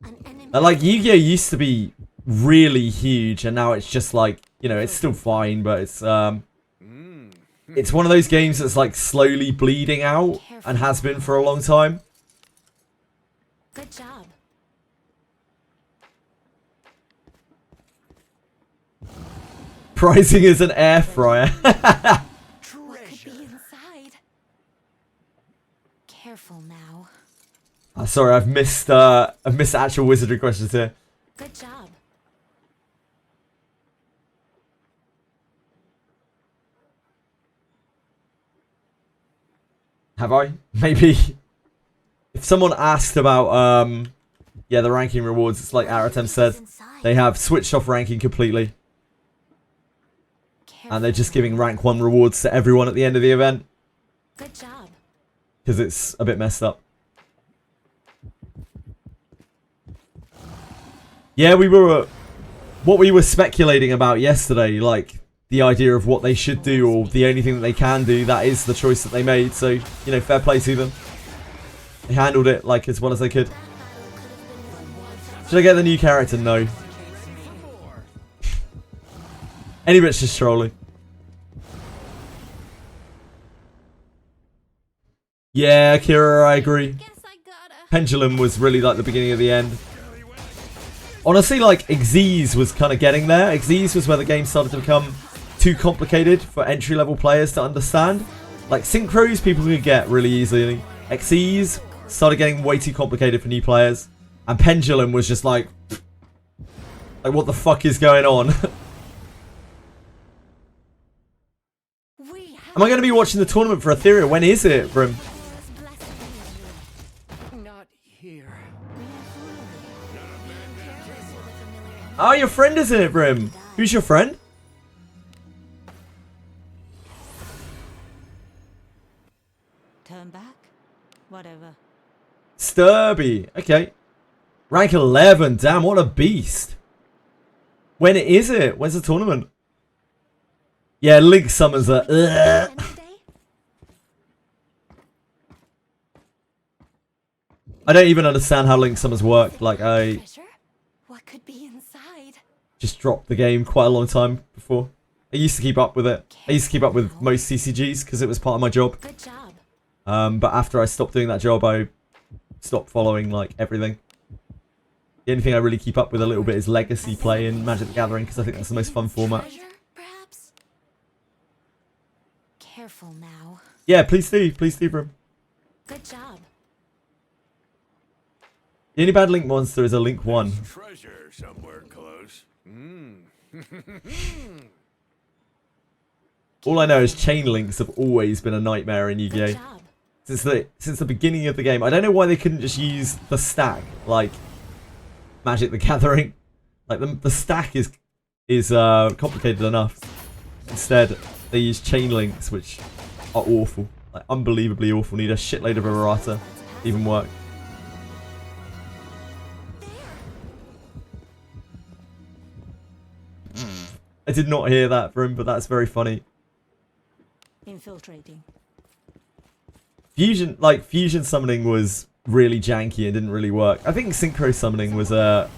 B: An enemy.
A: And like Yu-Gi-Oh used to be really huge, and now it's just like, you know, it's still fine, but it's one of those games that's like slowly bleeding out and has been for a long time.
B: Good job.
A: Pricing is an air fryer.
B: What could be inside? Careful now.
A: Sorry, I've missed actual wizardry questions here.
B: Good job.
A: Have I? Maybe. If someone asked about yeah, the ranking rewards, it's like Aratem said, they have switched off ranking completely. And they're just giving rank 1 rewards to everyone at the end of the event.
B: Good job.
A: Because it's a bit messed up. Yeah, what we were speculating about yesterday, like the idea of what they should do or the only thing that they can do, that is the choice that they made. So, you know, fair play to them. They handled it like as well as they could. Should I get the new character? No. Any bit's just trolling. Yeah, Akira, I agree.
B: Guess I gotta.
A: Pendulum was really like the beginning of the end. Honestly, like, Xyz was kind of getting there. Xyz was where the game started to become too complicated for entry-level players to understand. Like synchros, people could get really easily. XEs started getting way too complicated for new players, and Pendulum was just like what the fuck is going on? Am I going to be watching the tournament for Ethereal? When is it, Brim?
C: Not here.
A: Oh, your friend is in it, Brim. Who's your friend?
H: Turn back? Whatever.
A: Sturby. Okay. Rank 11. Damn, what a beast. When is it? When's the tournament? Yeah, Link summons are... I don't even understand how Link summons work. Like, I
B: What could be inside?
A: just dropped the game quite a long time before. I used to keep up with it. I used to keep up with most CCGs because it was part of my job.
B: Good job.
A: But after I stopped doing that job, I stopped following, like, everything. The only thing I really keep up with a little bit is Legacy play in Magic the Gathering because I think that's the most fun format.
B: Treasure, perhaps? Careful now.
A: Yeah, please do. Please do, Brim.
B: Good job.
A: The only bad Link monster is a Link 1.
C: Treasure somewhere close.
A: All I know is chain links have always been a nightmare in
B: Good
A: Yu-Gi-Oh!
B: job.
A: Since the beginning of the game. I don't know why they couldn't just use the stack, like Magic the Gathering. Like, the stack is complicated enough. Instead, they use chain links, which are awful. Like, unbelievably awful. Need a shitload of errata to even work. I did not hear that from him, but that's very funny.
H: Infiltrating.
A: Fusion summoning was really janky and didn't really work. I think synchro summoning was a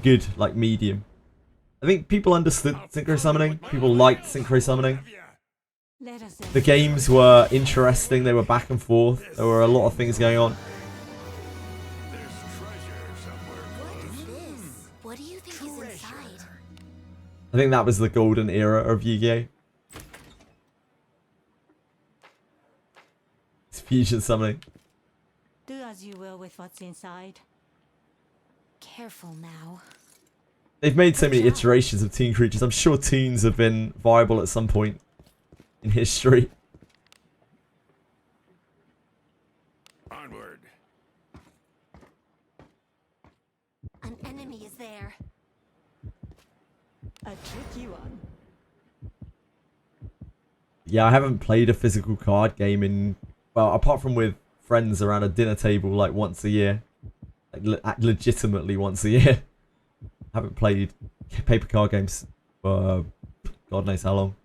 A: good, like, medium. I think people understood synchro summoning. People liked synchro summoning.
H: Let us
A: The games were interesting. They were back and forth. There were a lot of things going on.
C: There's treasure somewhere
B: What
C: close.
B: is this? What do you think is inside?
A: I think that was the golden era of Yu-Gi-Oh! It's fusion summoning.
H: do as you will with what's inside.
B: Careful now.
A: They've made so many iterations of Toon creatures. I'm sure Toons have been viable at some point in history.
C: Onward.
B: An enemy is there.
H: A tricky one.
A: Yeah, I haven't played a physical card game in... Well, apart from with friends around a dinner table, like, once a year. Like, legitimately once a year. I haven't played paper card games for God knows how long.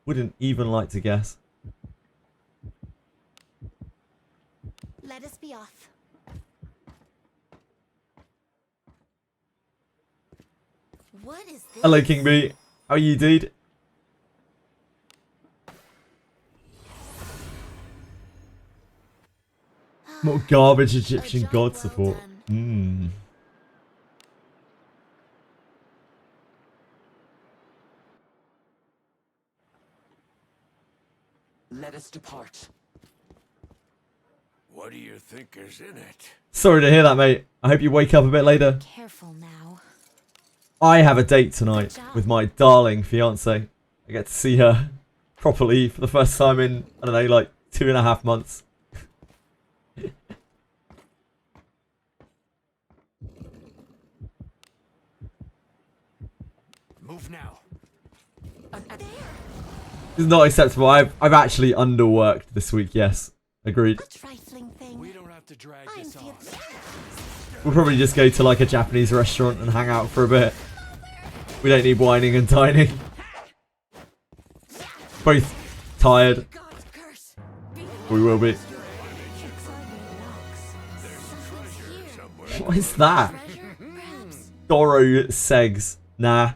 A: Wouldn't even like to guess.
B: Let us be off. What is this?
A: Hello, King B. How are you, dude? More garbage Egyptian
B: job
A: god
B: well
A: support.
B: done.
F: Let us depart.
C: What do you think is in it?
A: Sorry to hear that, mate. I hope you wake up a bit later.
B: Careful now.
A: I have a date tonight with my darling fiance. I get to see her properly for the first time in, I don't know, like 2.5 months.
C: Move now.
A: It's not acceptable. I've actually underworked this week, yes. Agreed.
B: A trifling thing.
C: We don't have to drag
B: I'm
C: this
B: feeling.
C: off.
A: We'll probably just go to like a Japanese restaurant and hang out for a bit. We don't need whining and dining. Both tired.
B: God's curse.
A: We will be.
B: Something's here.
A: What is that?
B: Treasure, perhaps?
A: Doro Segs. Nah.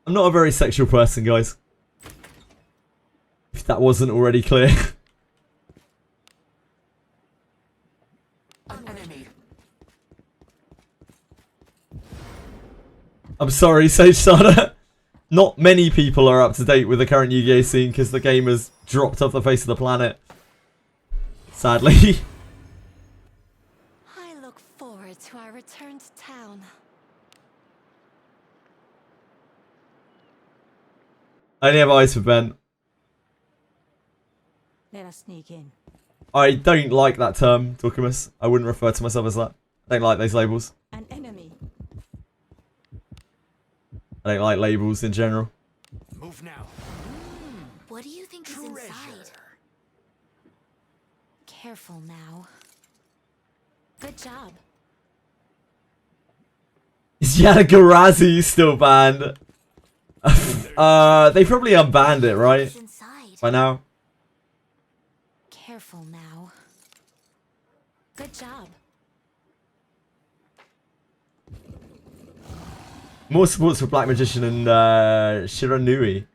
A: I'm not a very sexual person, guys. If that wasn't already clear.
F: An enemy.
A: I'm sorry, Sage Sada. not many people are up to date with the current Yu-Gi-Oh scene because the game has dropped off the face of the planet. Sadly.
B: I look forward to our return to town.
A: I only have eyes for Ben.
H: Let us sneak in.
A: I don't like that term, Dorkimus. I wouldn't refer to myself as that. I don't like those labels.
H: An enemy.
A: I don't like labels in general.
C: Move now.
B: What do you think is inside?
C: Treasure.
B: Careful now. Good job.
A: Is Yadagarazi still banned? They probably unbanned it, right?
B: What's inside?
A: By now.
B: Careful now. Good job.
A: More supports for Black Magician and Shiranui.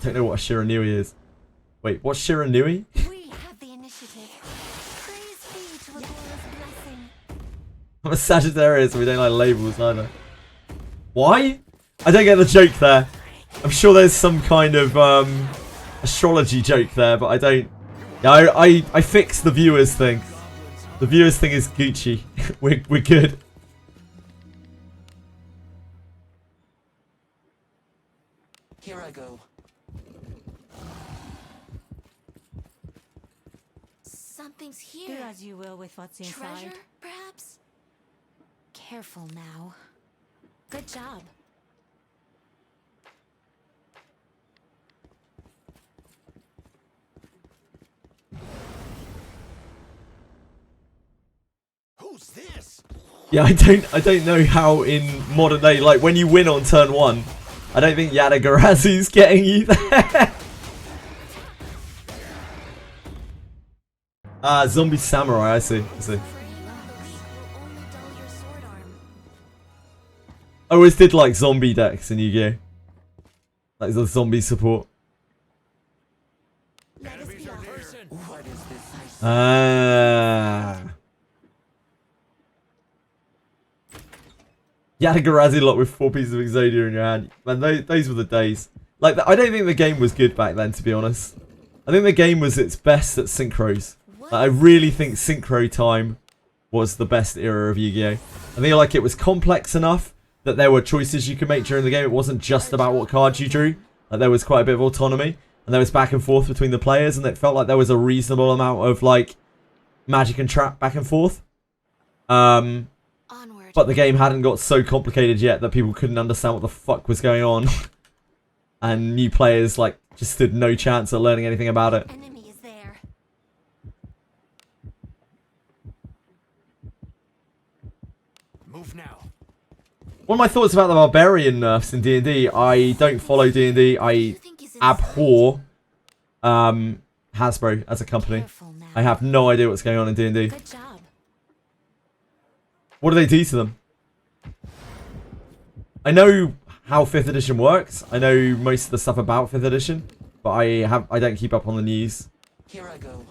A: Don't know what a Shiranui is. Wait, what's Shiranui?
B: We have the initiative. Praise be to Agora's blessing.
A: I'm a Sagittarius, and we don't like labels either. Why? I don't get the joke there. I'm sure there's some kind of astrology joke there, but I don't. Yeah, I fixed the viewers thing. The viewers thing is Gucci. we're good.
F: Here I go.
B: Something's
H: Do
B: here.
H: as you will with what's inside.
B: Treasure, perhaps? Careful now. Good job.
C: Who's this?
A: Yeah, I don't know how in modern day, like when you win on turn 1, I don't think Yadagarazu's getting you there. Zombie Samurai, I see.
B: Suffering of the weak will only dull your sword arm.
A: I always did like zombie decks in Yu-Gi-Oh! Like the zombie support.
B: Let us be off.
C: Person.
F: What is this?
A: Yadagarazi lot with 4 pieces of Exodia in your hand. Man, those were the days. Like, I don't think the game was good back then, to be honest. I think the game was its best at synchros. Like, I really think synchro time was the best era of Yu-Gi-Oh! I feel like it was complex enough that there were choices you could make during the game. It wasn't just about what cards you drew. Like, there was quite a bit of autonomy. And there was back and forth between the players. And it felt like there was a reasonable amount of, like, magic and trap back and forth.
B: Onward.
A: But the game hadn't got so complicated yet that people couldn't understand what the fuck was going on. And new players, like, just stood no chance at learning anything about it.
B: Enemy is there.
C: Move now.
A: One of my thoughts about the Barbarian nerfs in D&D, I don't follow D&D,
B: What do you
A: I
B: think is inside?
A: abhor Hasbro as a company.
B: Careful now.
A: I have no idea what's going on in D&D.
B: Good job.
A: What do they do to them? I know how 5th edition works. I know most of the stuff about 5th edition, but I don't keep up on the news.
F: Here I go.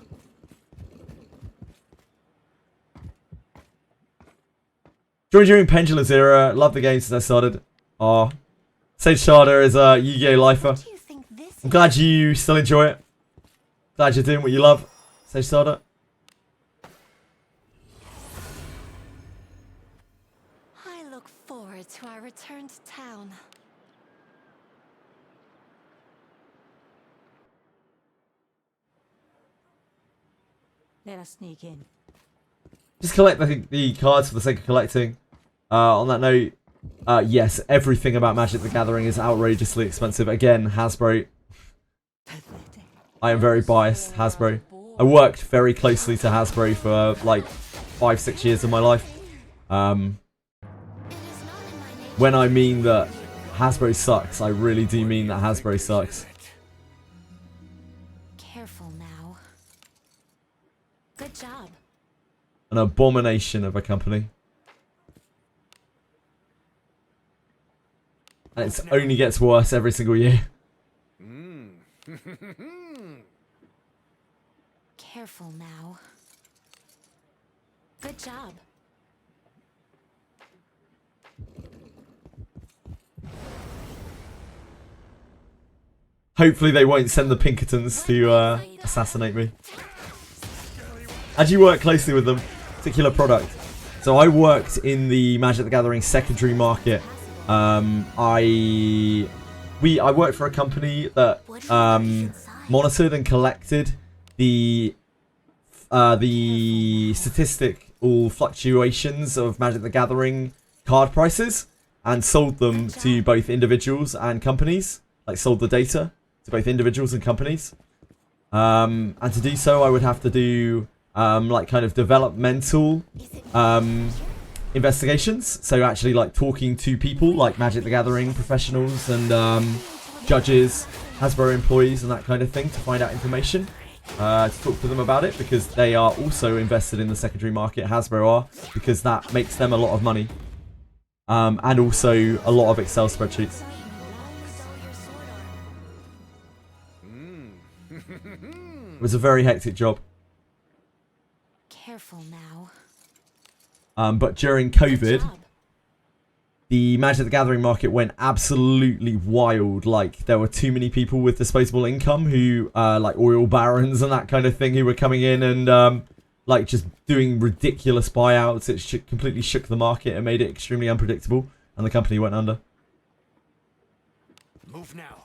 A: Joined during Pendulum's era. Love the game since I started. Sage Shada is a Yu-Gi-Oh! Lifer.
B: What do you think this
A: I'm glad you still enjoy it. Glad you're doing what you love. Sage Shada.
B: I look forward to our return to town.
H: Let us sneak in.
A: Just collect the cards for the sake of collecting. On that note, yes, everything about Magic the Gathering is outrageously expensive. Again, Hasbro.
H: Pathetic.
A: I am very biased, Hasbro. I worked very closely to Hasbro for like 5-6 years of my life.
B: It is not in my nature.
A: When I mean that Hasbro sucks, I really do mean that Hasbro sucks.
B: Careful now. Good job.
A: An abomination of a company. And it only gets worse every single year.
B: Careful now. Good job.
A: Hopefully they won't send the Pinkertons to assassinate me. How do you work closely with them? Particular product. So I worked in the Magic the Gathering secondary market. I worked for a company that monitored and collected the statistical fluctuations of Magic the Gathering card prices and sold them to both individuals and companies. Like sold the data to both individuals and companies. And to do so, I would have to do like kind of developmental investigations. So actually like talking to people like Magic the Gathering professionals and judges, Hasbro employees and that kind of thing to find out information. To talk to them about it because they are also invested in the secondary market, Hasbro are, because that makes them a lot of money. And also a lot of Excel spreadsheets. It was a very hectic job.
B: Careful now.
A: But during COVID, the Magic the Gathering market went absolutely wild. Like, there were too many people with disposable income who, like oil barons and that kind of thing, who were coming in and, like, just doing ridiculous buyouts. It completely shook the market and made it extremely unpredictable. And the company went under.
C: Move now.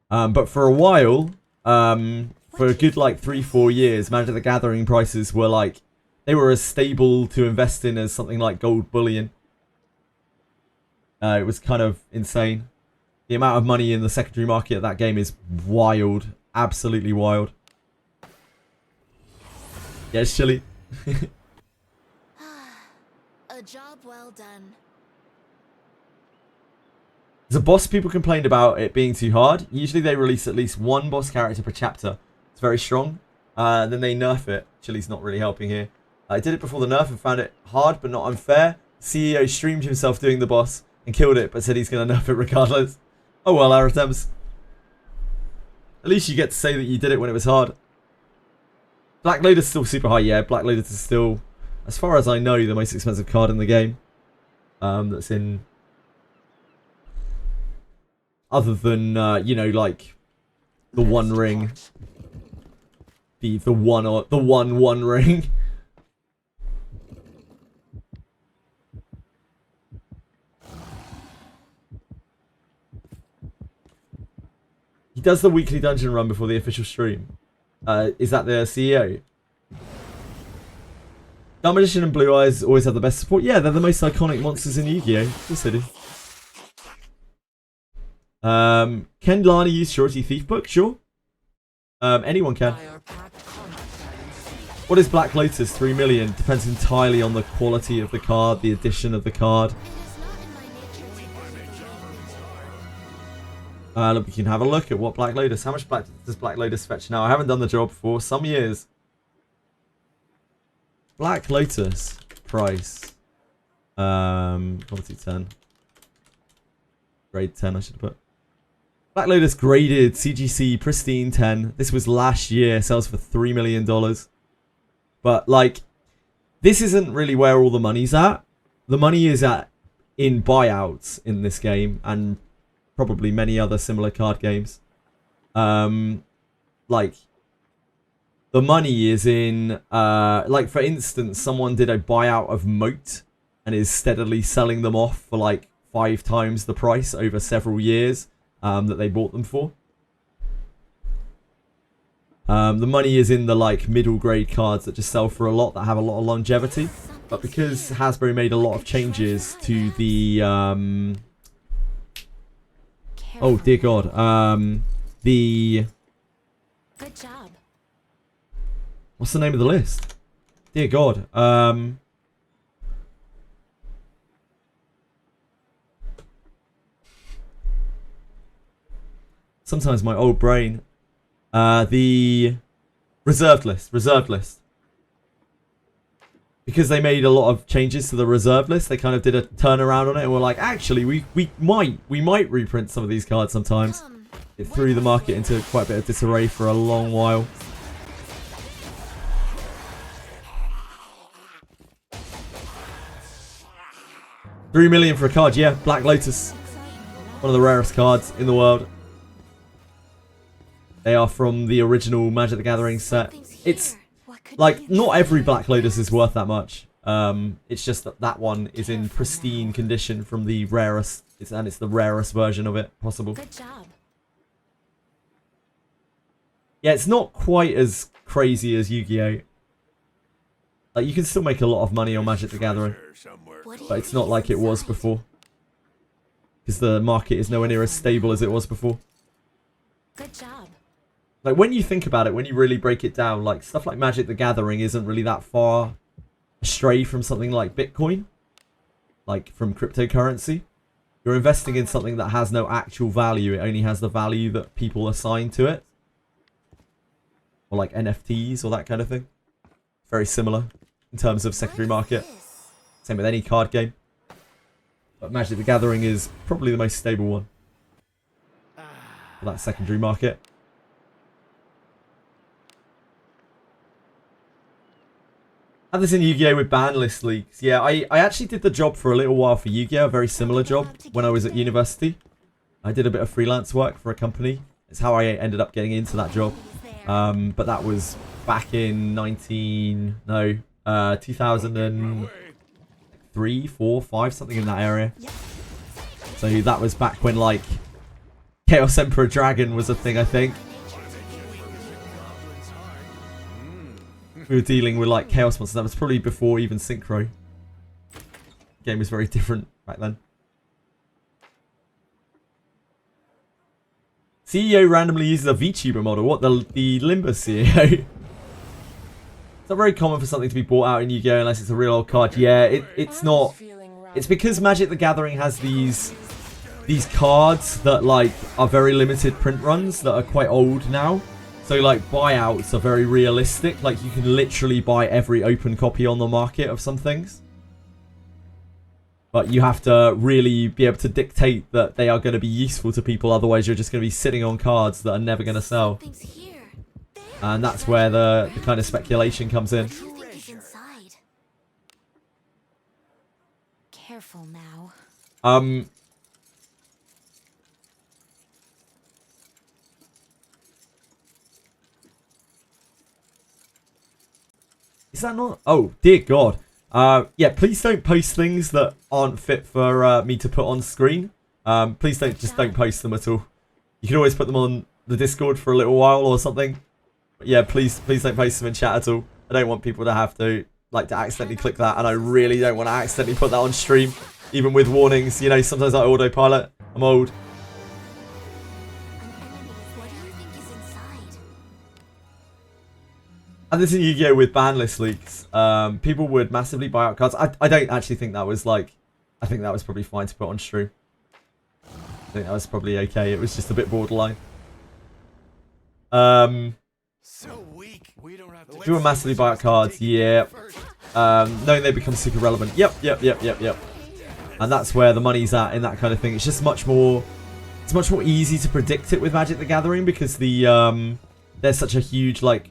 A: But for a while, for a good like 3-4 years, Magic the Gathering prices were like, they were as stable to invest in as something like gold bullion. It was kind of insane. The amount of money in the secondary market of that game is wild. Absolutely wild. Yeah, it's chilly.
B: A job well done.
A: As a boss, people complained about it being too hard. Usually they release at least one boss character per chapter. It's very strong. Then they nerf it. Chili's not really helping here. I did it before the nerf and found it hard but not unfair. CEO streamed himself doing the boss and killed it, but said he's going to nerf it regardless. Oh well, Aratems. At least you get to say that you did it when it was hard. Black Lotus is still super high, yeah. Black Lotus is still, as far as I know, the most expensive card in the game. That's in... Other than, you know, like, the One Ring. The one ring. He does the weekly dungeon run before the official stream. Is that the CEO? Dark Magician and Blue Eyes always have the best support. Yeah, they're the most iconic monsters in Yu-Gi-Oh! Of course they do. Can Lana use Surety Thief Book? Sure. Anyone can. What is Black Lotus? 3 million. Depends entirely on the quality of the card, the edition of the card. Look, we can have a look at what Black Lotus. How much does Black Lotus fetch now? I haven't done the job for some years. Black Lotus price. Quality 10. Grade 10, I should have put. Black Lotus graded CGC pristine 10. This was last year. Sells for $3 million. But, like, this isn't really where all the money's at. The money is in buyouts in this game. And probably many other similar card games. Like, the money is in... like, for instance, someone did a buyout of Moat. And is steadily selling them off for, like, 5 times the price over several years. That they bought them for. The money is in the like middle grade cards that just sell for a lot, that have a lot of longevity. But because Hasbro made a lot of changes to the oh dear god, the
B: Good job.
A: what's the name of the list? Dear god, sometimes my old brain. The reserved list. Because they made a lot of changes to the reserved list, they kind of did a turnaround on it and were like, actually, we might reprint some of these cards sometimes. It threw the market into quite a bit of disarray for a long while. 3 million for a card, yeah. Black Lotus. One of the rarest cards in the world. They are from the original Magic the Gathering set. It's like, not every Black Lotus is worth that much. It's just that that one is in pristine condition from the rarest, and it's the rarest version of it possible.
B: Good job.
A: Yeah, it's not quite as crazy as Yu-Gi-Oh! Like, you can still make a lot of money on Magic the Gathering, but it's not like it was before. Because the market is nowhere near as stable as it was before.
B: Good job.
A: Like, when you think about it, when you really break it down, like, stuff like Magic the Gathering isn't really that far astray from something like Bitcoin. Like, from cryptocurrency. You're investing in something that has no actual value. It only has the value that people assign to it. Or like NFTs or that kind of thing. Very similar in terms of secondary market. Same with any card game. But Magic the Gathering is probably the most stable one for that secondary market. Had this in Yu-Gi-Oh! With ban list leaks. Yeah, I actually did the job for a little while for Yu-Gi-Oh! A very similar job when I was at university. I did a bit of freelance work for a company. It's how I ended up getting into that job. But that was back in 2003, 4, 5, something in that area. So that was back when, like, Chaos Emperor Dragon was a thing, I think. We were dealing with, like, Chaos Monsters. That was probably before even Synchro. The game was very different back then. CEO randomly uses a VTuber model. What, the Limbus CEO? It's not very common for something to be bought out in Yu-Gi-Oh! Unless it's a real old card. Yeah, it's not. It's because Magic the Gathering has these cards that, like, are very limited print runs that are quite old now. So, like, buyouts are very realistic. Like, you can literally buy every open copy on the market of some things. But you have to really be able to dictate that they are going to be useful to people. Otherwise, you're just going to be sitting on cards that are never going to sell. And that's where the kind of speculation comes in.
B: Careful now.
A: Is that not? Oh, dear God. Yeah, please don't post things that aren't fit for me to put on screen. Please don't post them at all. You can always put them on the Discord for a little while or something. But yeah, please don't post them in chat at all. I don't want people to have to, like, to accidentally click that, and I really don't want to accidentally put that on stream, even with warnings. You know, sometimes I autopilot. I'm old.
B: What do you think is inside?
A: And this is Yu-Gi-Oh! With ban list leaks. People would massively buy out cards. I don't actually think that was, like... I think that was probably fine to put on stream. I think that was probably okay. It was just a bit borderline.
C: So weak. We don't have to.
A: People would massively buy out cards. Yeah. Knowing they become super relevant. Yep. And that's where the money's at in that kind of thing. It's just much more... It's much more easy to predict it with Magic the Gathering because the there's such a huge, like...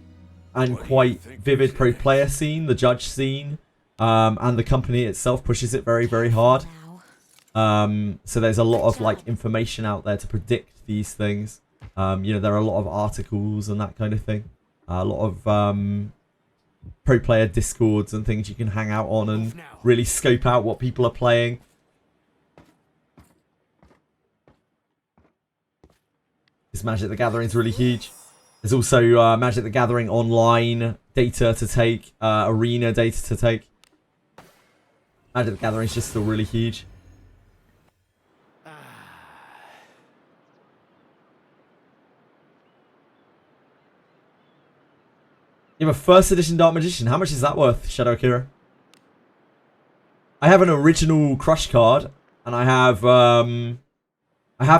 A: and quite vivid pro player scene, the judge scene, and the company itself pushes it very, very hard. So there's a lot of, like, information out there to predict these things. You know, there are a lot of articles and that kind of thing. A lot of pro player discords and things you can hang out on and really scope out what people are playing. This Magic the Gathering is really huge. There's also Magic the Gathering online data to take, arena data to take. Magic the Gathering is just still really huge. You have a first edition Dark Magician. How much is that worth, Shadow Akira? I have an original Crush card, and I have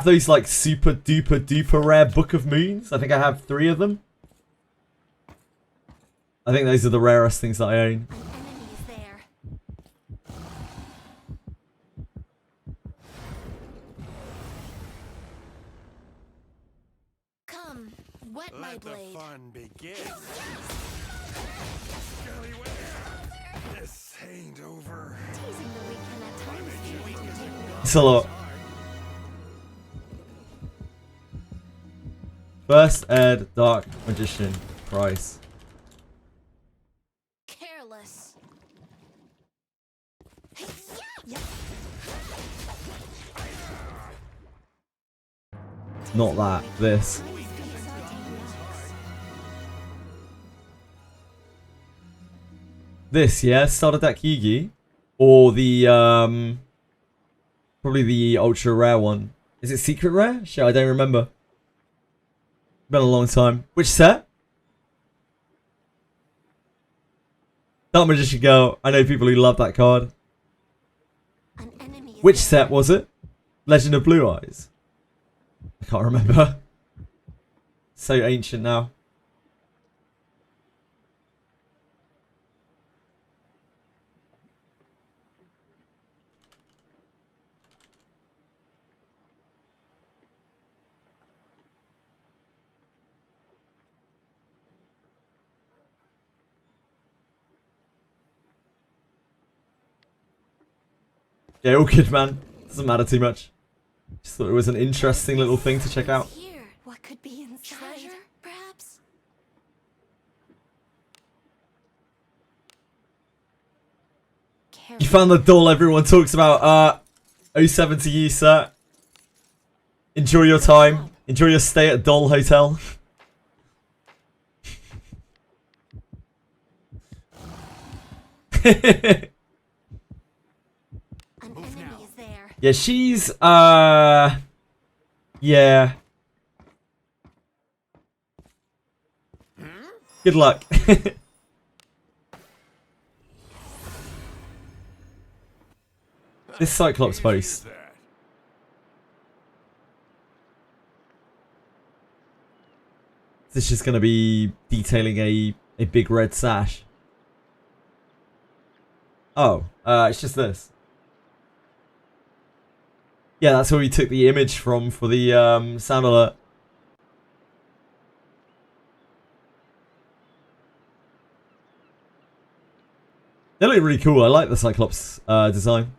A: those, like, super duper rare Book of Moons. I think I have 3 of them. I think those are the rarest things that I own.
B: Enemies there. Come, wet my
C: Let the
B: blade.
C: fun begin. Scallywag. This ain't over.
B: Teasing the weak can at times be
A: It's a lot. First Ed Dark Magician price.
B: Careless.
A: Not that. This. This, yeah, starter deck Yugi, or the probably the ultra rare one. Is it secret rare? Shit, I don't remember. Been a long time. Which set? Dark Magician Girl. I know people who love that card.
B: An enemy is
A: Which
B: there.
A: set was it? Legend of Blue Eyes. I can't remember. So ancient now. Yeah, all good, man. Doesn't matter too much. Just thought it was an interesting little thing to check out.
B: Here, what could be inside? Treasure, perhaps?
A: You found the doll everyone talks about. 07 to you, sir. Enjoy your time. Enjoy your stay at Doll Hotel.
B: An enemy is there.
A: Yeah, she's yeah. Good luck. This Cyclops post. This is just gonna be detailing a big red sash. Oh, it's just this. Yeah, that's where we took the image from for the sound alert. They look really cool. I like the Cyclops design.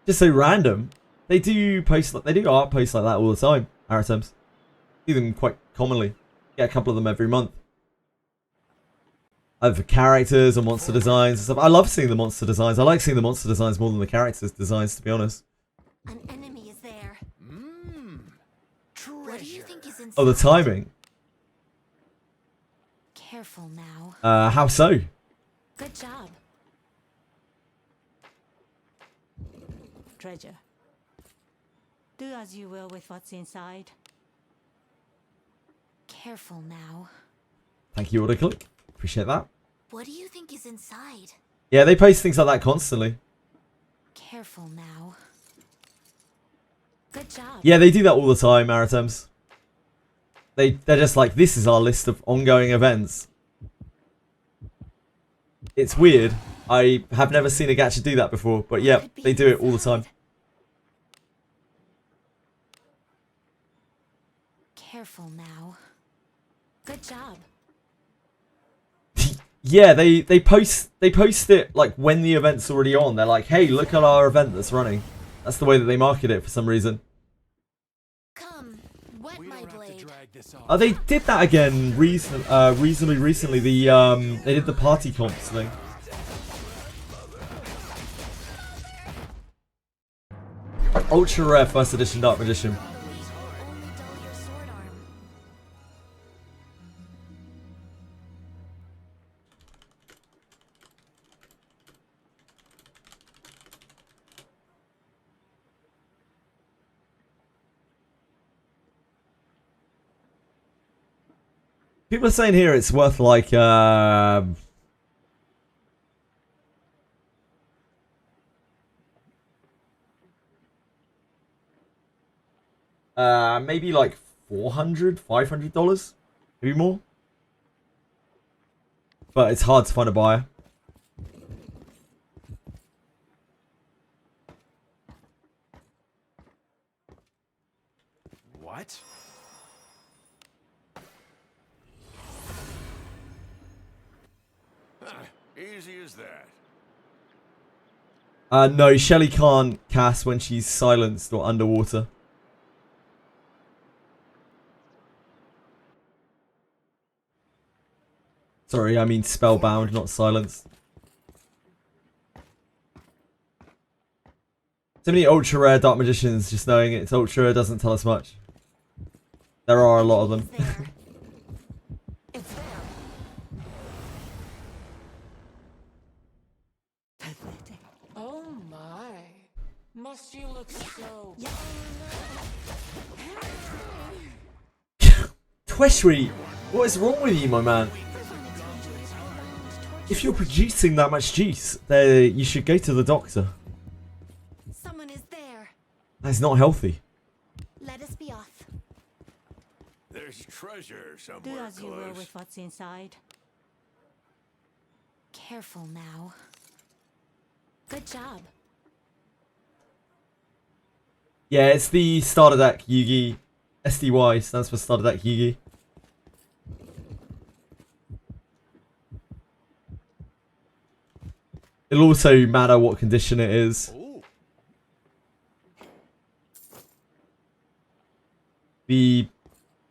A: Just so random. They do post, they do art posts like that all the time. Aratems. See them quite commonly. Get a couple of them every month. Either for characters or monster designs and stuff. I love seeing the monster designs. I like seeing the monster designs more than the characters designs, to be honest.
B: An enemy is there. What do you think is inside?
A: Oh, the timing.
B: Careful now.
A: How so?
B: Good job.
H: Treasure. Do as you will with what's inside.
B: Careful now.
A: Thank you, AutoClick. Appreciate that.
B: What do you think is inside?
A: Yeah, they post things like that constantly.
B: Careful now. Good job.
A: Yeah, they do that all the time, Aratems. They're just like, this is our list of ongoing events. It's weird. I have never seen a gacha do that before, but yeah, they do it all the time.
B: Careful now. Good job.
A: Yeah, they post it like when the event's already on. They're like, hey, look at our event that's running. That's the way that they market it for some reason.
B: Come, wet my blade.
A: Oh, they did that again reasonably recently. They did the party comps thing. Ultra rare first edition Dark Magician.
B: Only dull your sword arm.
A: People are saying here it's worth like maybe like $400, $500, maybe more. But it's hard to find a buyer.
C: What? Easy as that.
A: No, Shelly can't cast when she's silenced or underwater. Sorry, I mean spellbound, not silenced. So many ultra rare dark magicians, just knowing it's ultra rare doesn't tell us much. There are a lot of them.
B: It's there. Pathetic.
F: Oh my. Must you look so...
A: Tweshry, what is wrong with you, my man? If you're producing that much juice, you should go to the doctor.
B: Someone is there.
A: That's not healthy.
B: Let us be off.
C: There's treasure
H: Do
C: somewhere
H: as you will
C: close.
H: with what's inside.
B: Careful now. Good job.
A: Yeah, it's the starter deck Yugi. SDY stands for starter deck Yugi. It'll also matter what condition it is.
C: Ooh.
A: The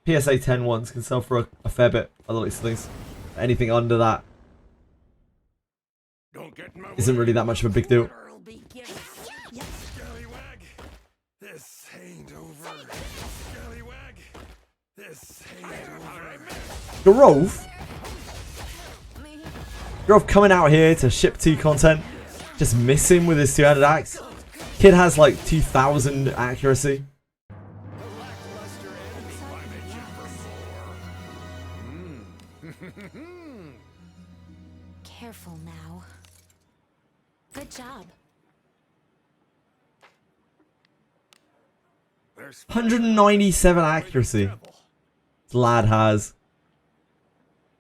A: PSA 10 ones can sell for a fair bit by the looks of things. Anything under that
C: Don't get in my
A: isn't
C: way.
A: really that much of a big deal.
B: Order'll be given.
C: Scallywag. This ain't over. Scallywag. This ain't over.
A: Garov? Garov coming out here to ship 2 content. Just missing with his 2-handed axe. Kid has like 2000 accuracy.
C: Lackluster enemy. Why mention for more?
B: Careful now. Good job.
C: There's
A: 197 accuracy. This lad has.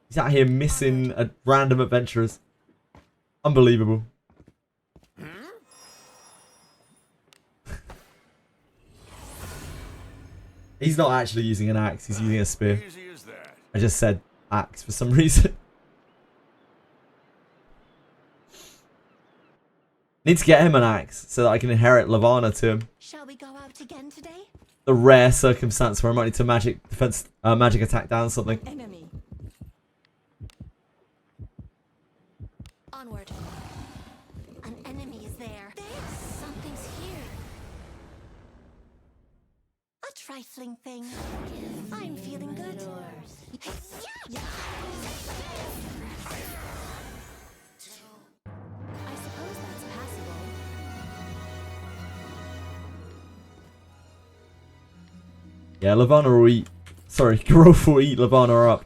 A: He's out here missing random adventurers. Unbelievable. He's not actually using an axe, he's using a spear.
C: easy as that.
A: I just said axe for some reason. Need to get him an axe so that I can inherit Lavana to him.
B: Shall we go out again today?
A: The rare circumstance where I might need to magic attack down something.
H: Enemy.
B: Onward. An enemy is there. Something's here. A trifling thing. I'm feeling good. I suppose that's passable.
A: Yeah, Lavana will eat. Sorry, Growth will eat Lavana up.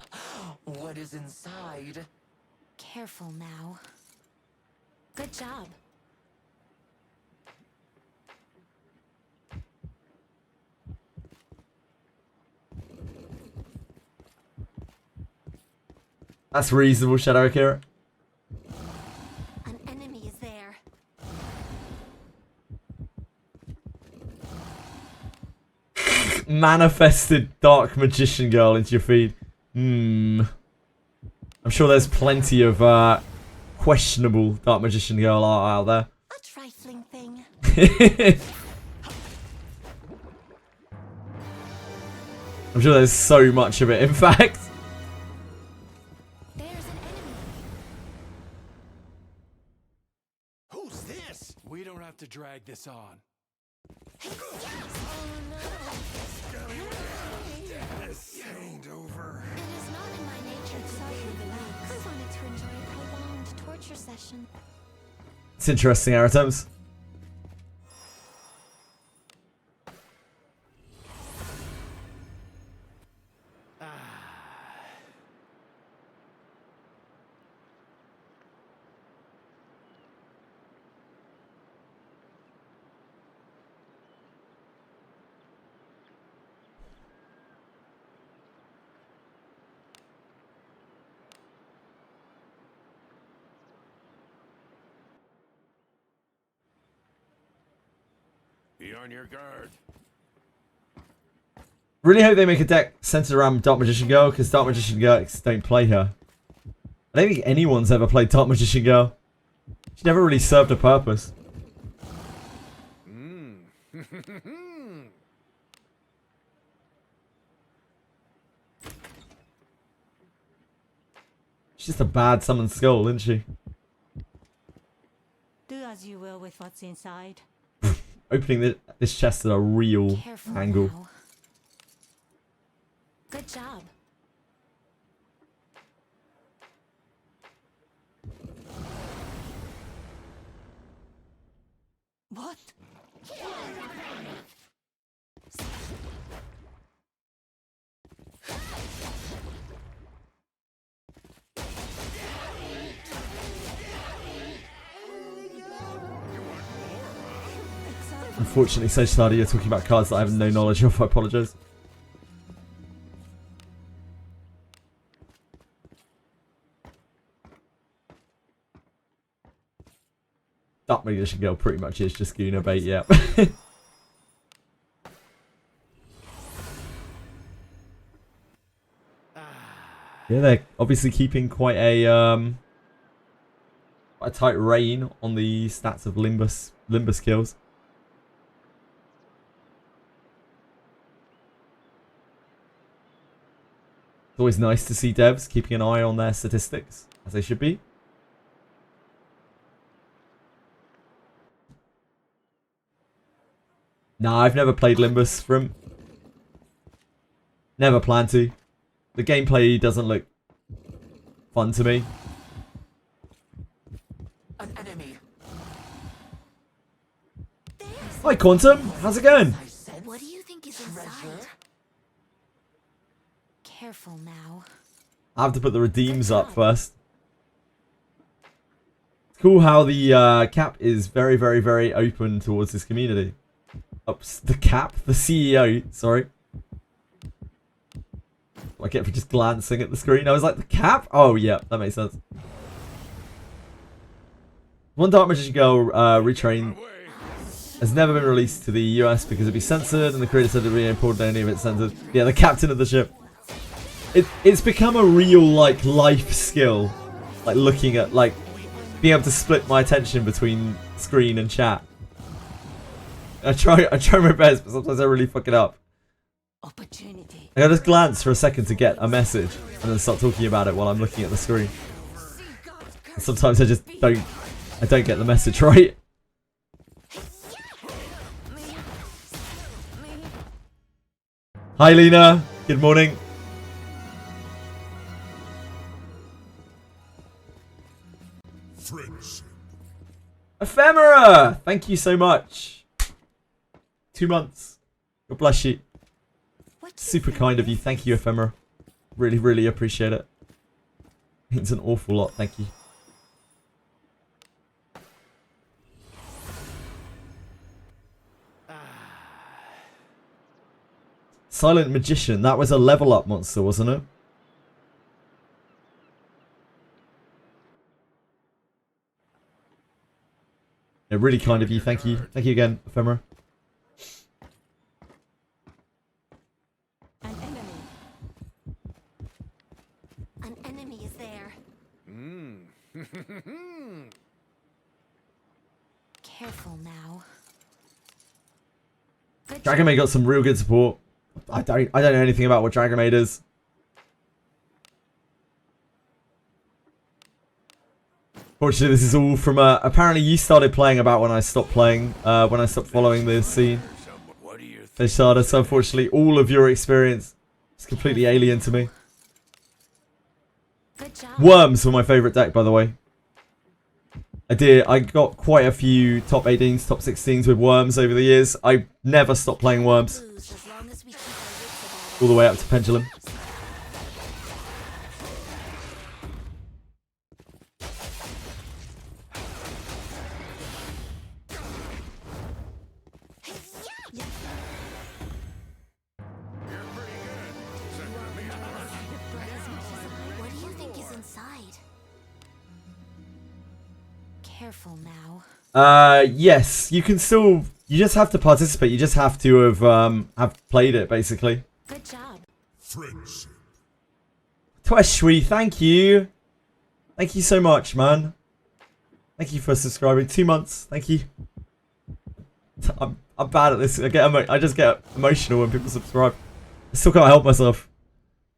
F: What is inside?
B: Careful now. Good job.
A: That's reasonable, Shadow Akira.
B: An enemy is there.
A: Manifested Dark Magician Girl into your feed. I'm sure there's plenty of questionable Dark Magician Girl art out there.
B: A trifling thing.
A: I'm sure there's so much of it, in fact.
B: There's an enemy.
C: Who's this? We don't have to drag this on. This ain't over.
B: It is not in my nature to relax. I wanted to enjoy a prolonged torture session.
A: It's interesting, Aritems.
C: Be on your guard.
A: Really hope they make a deck centered around Dark Magician Girl, because Dark Magician Girl don't play her. I don't think anyone's ever played Dark Magician Girl. She never really served a purpose. She's just a bad summoned skull, isn't she?
H: Do as you will with what's inside.
A: Opening this chest at a real
B: Careful
A: angle.
B: now. Good job.
H: What?
A: Unfortunately, so Stardy, you're talking about cards that I have no knowledge of. I apologise. Dark Magician Girl pretty much is just Guna bait, yeah. Yeah, they're obviously keeping quite a tight rein on the stats of Limbus kills. It's always nice to see devs keeping an eye on their statistics, as they should be. Nah, I've never played Limbus from. Never plan to. The gameplay doesn't look fun to me.
F: An enemy.
A: Hi Quantum, how's it going?
F: I said
B: What do you think is inside?
F: treasure.
B: Careful now.
A: I have to put the redeems up first. It's cool how the cap is very, very, very open towards this community. Ups the cap, the CEO, sorry. I get for just glancing at the screen. I was like, the cap? Oh yeah, that makes sense. One Dark Magician Girl retrain has never been released to the US because it'd be censored, and the creator said it'd be important any of it censored. Yeah, the captain of the ship. It's become a real like life skill, like looking at like being able to split my attention between screen and chat. I try my best, but sometimes I really fuck it up.
H: Opportunity.
A: I just glance for a second to get a message and then start talking about it while I'm looking at the screen. And sometimes I just don't get the message right. Hi Lena, good morning. Ephemera! Thank you so much. 2 months. God bless you. Super kind of you. Thank you, Ephemera. Really, really appreciate it. Means an awful lot. Thank you. Silent Magician. That was a level up monster, wasn't it? Yeah, really kind of you. Thank you. Thank you again, Ephemera.
H: An enemy.
B: An enemy is there. Careful now. Good
A: Dragon Maid got some real good support. I don't know anything about what Dragon Maid is. Fortunately, this is all from apparently you started playing about when I stopped playing, when I stopped following the scene. They started, so unfortunately all of your experience is completely alien to me.
B: Good job.
A: Worms were my favourite deck, by the way. I got quite a few top 18s, top 16s with Worms over the years. I never stopped playing Worms.
B: Lose as long as we keep our wits about
A: All the way up to Pendulum.
B: What do you think is inside? Careful now.
A: Yes, you can still. You just have to participate. You just have to have played it, basically.
B: Good job.
C: Friendship.
A: Tweshwi, thank you. Thank you so much, man. Thank you for subscribing. 2 months. Thank you. I'm bad at this. I just get emotional when people subscribe. I still can't help myself.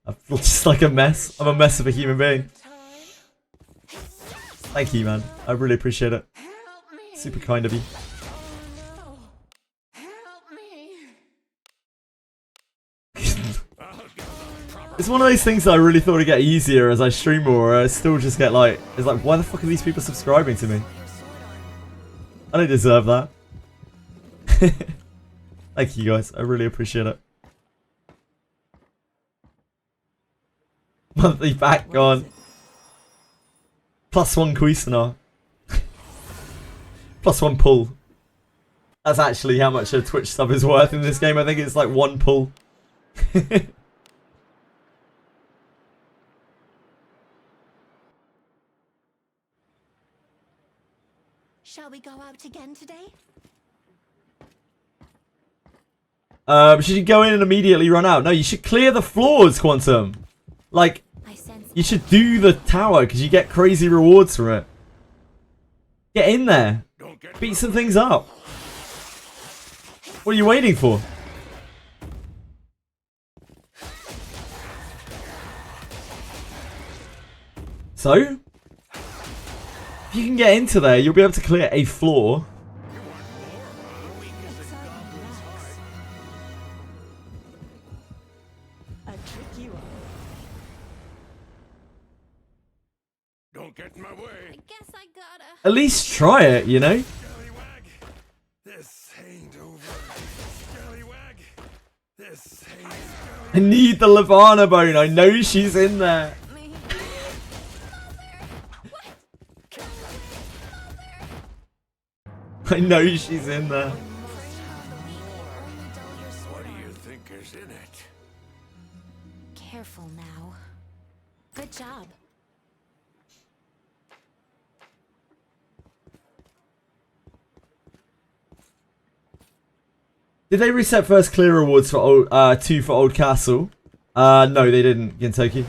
A: I feel just like a mess. I'm a mess of a human being. Thank you, man. I really appreciate it.
F: Help me.
A: Super kind of you.
F: Oh no. Help me.
A: It's one of those things that I really thought would get easier as I stream more. I still just get like, it's like, why the fuck are these people subscribing to me? I don't deserve that. Thank you guys. I really appreciate it. Monthly back gone. +1 Cuisinart. +1 pull. That's actually how much a Twitch sub is worth in this game. I think it's like 1 pull.
B: Shall we go out again today?
A: Should you go in and immediately run out? No, you should clear the floors, Quantum. Like,
B: I sense
A: you should do the tower because you get crazy rewards for it. Get in there. Beat some things up. What are you waiting for? So, if you can get into there, you'll be able to clear a floor.
H: A tricky one.
C: Don't get in my way.
B: I guess I gotta.
A: At least try it, you know?
C: Scallywag. This ain't over. Scallywag. This ain't
A: I need the Lavana bone. I know she's in there.
B: Me.
A: I know she's in there.
C: What do you think is in it?
B: Careful now. Good job.
A: Did they reset first clear rewards for old, 2 for Old Castle? No, they didn't, Gintoki.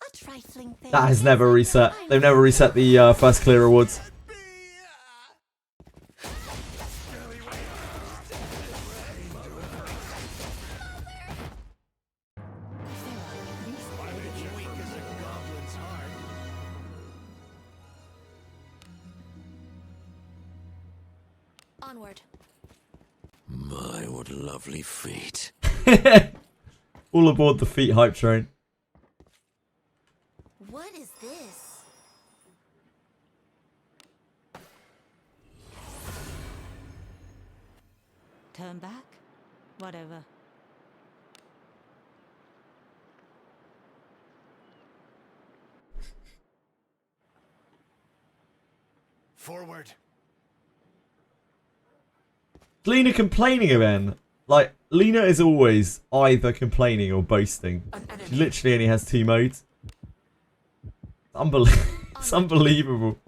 B: A trifling thing.
A: That has never reset. They've never reset the first clear rewards.
B: Onward.
C: My, what lovely feet.
A: All aboard the feet hype train.
B: What is this?
H: Turn back? Whatever.
C: Forward.
A: Lena complaining again. Like, Lena is always either complaining or boasting. She literally only has 2 modes. It's unbelievable.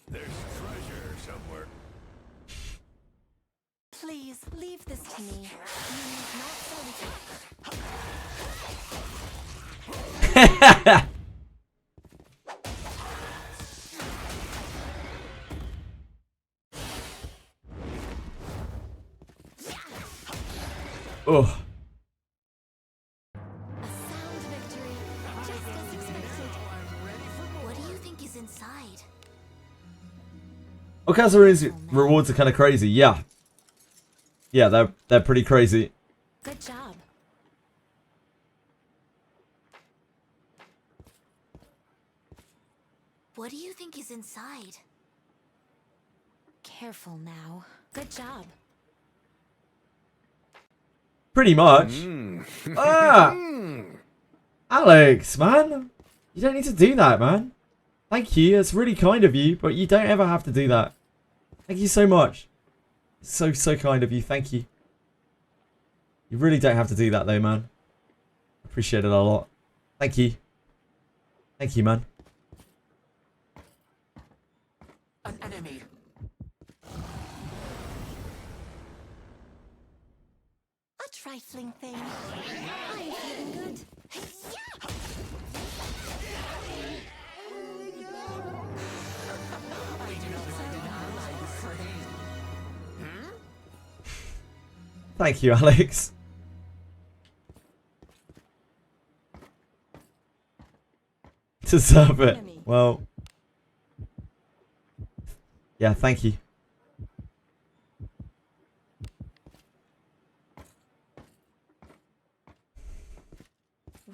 C: There's treasure somewhere.
B: Please leave this to me. You need not solitude.
A: Oh.
B: A sound victory, just as expected. What do you think is inside?
A: Okazuru's rewards are kind of crazy. Yeah. Yeah, they're pretty crazy.
B: Good job. What do you think is inside? Careful now. Good job.
A: Pretty much. Ah! Alex, man. You don't need to do that, man. Thank you. It's really kind of you, but you don't ever have to do that. Thank you so much. So kind of you. Thank you. You really don't have to do that, though, man. Appreciate it a lot. Thank you. Thank you, man.
F: An enemy.
A: Thank you, Alex. Deserve it. Well, yeah, thank you.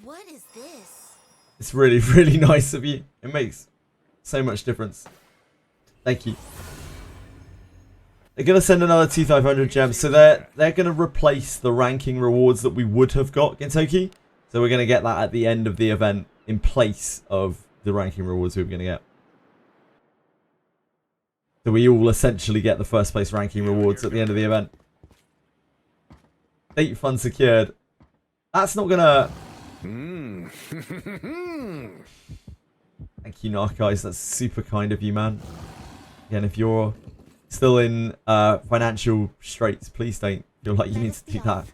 B: What is this?
A: It's really, really nice of you. It makes so much difference. Thank you. They're gonna send another 2,500 gems, so they're gonna replace the ranking rewards that we would have got, Gintoki. So we're gonna get that at the end of the event in place of the ranking rewards we were gonna get. So we all essentially get the first place ranking rewards at the end of the event. Date fund secured. That's not gonna. Thank you, Narcos. That's super kind of you, man. Again, if you're still in financial straits, please don't feel like you need to do that.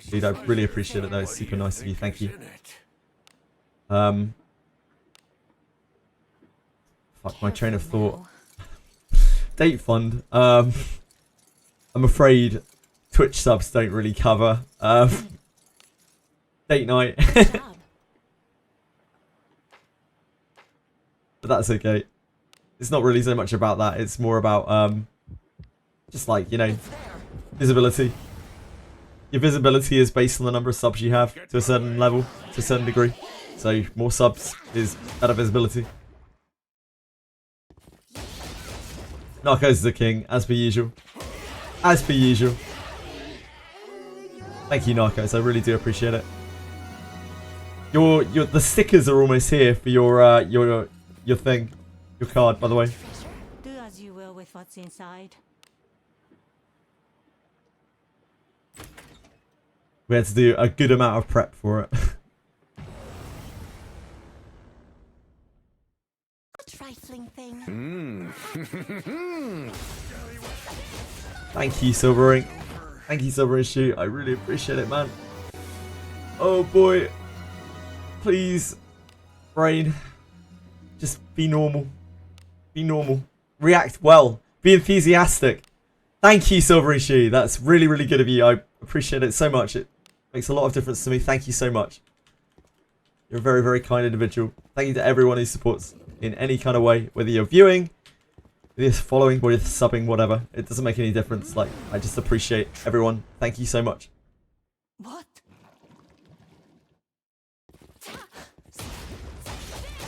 A: Dude, I really appreciate it though. It's super nice of you. Thank you. Fuck my train of thought. Date fund. I'm afraid Twitch subs don't really cover date night. But that's okay. It's not really so much about that. It's more about just like, you know, visibility. Your visibility is based on the number of subs you have to a certain level, to a certain degree. So more subs is better visibility. Narcos is the king, as per usual. As per usual. Thank you, Narcos. I really do appreciate it. The stickers are almost here for your thing, your card, by the way.
H: Do as you will with what's inside.
A: We had to do a good amount of prep for it.
B: A trifling thing.
A: Thank you, Silver Ring. Thank you, Silver Ring Shoot. I really appreciate it, man. Oh boy. Please, brain. Just be normal. Be normal. React well. Be enthusiastic. Thank you, Silver Ring Shoot. That's really, really good of you. I appreciate it so much. It makes a lot of difference to me. Thank you so much. You're a very, very kind individual. Thank you to everyone who supports in any kind of way, whether you're viewing, whether you're following, whether you're subbing, whatever. It doesn't make any difference. Like, I just appreciate everyone. Thank you so much.
B: What?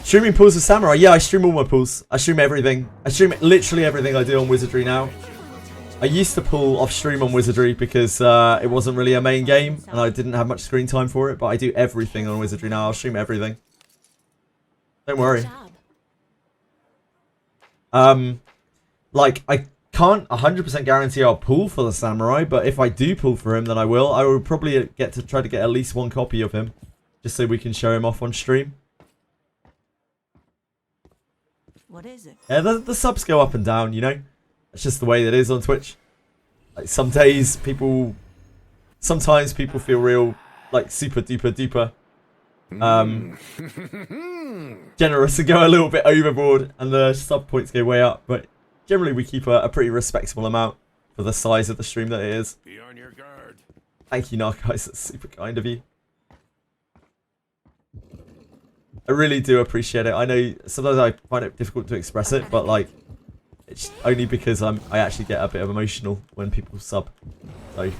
A: Streaming pools with Samurai. Yeah, I stream all my pools. I stream everything. I stream literally everything I do on Wizardry now. I used to pull off stream on Wizardry because it wasn't really a main game and I didn't have much screen time for it, but I do everything on Wizardry now. I'll stream everything. Don't worry. Like, I can't 100% guarantee I'll pull for the Samurai, but if I do pull for him, then I will. I will probably try to get at least one copy of him, just so we can show him off on stream.
H: What is it?
A: Yeah, the subs go up and down, you know? It's just the way that it is on Twitch. Like, sometimes people feel real, like, super duper duper generous and go a little bit overboard, and the sub points go way up, but generally we keep a pretty respectable amount for the size of the stream that it is.
C: Be on your guard.
A: Thank you, Narcos. That's super kind of you. I really do appreciate it. I know sometimes I find it difficult to express it, but like, it's only because I actually get a bit of emotional when people sub. So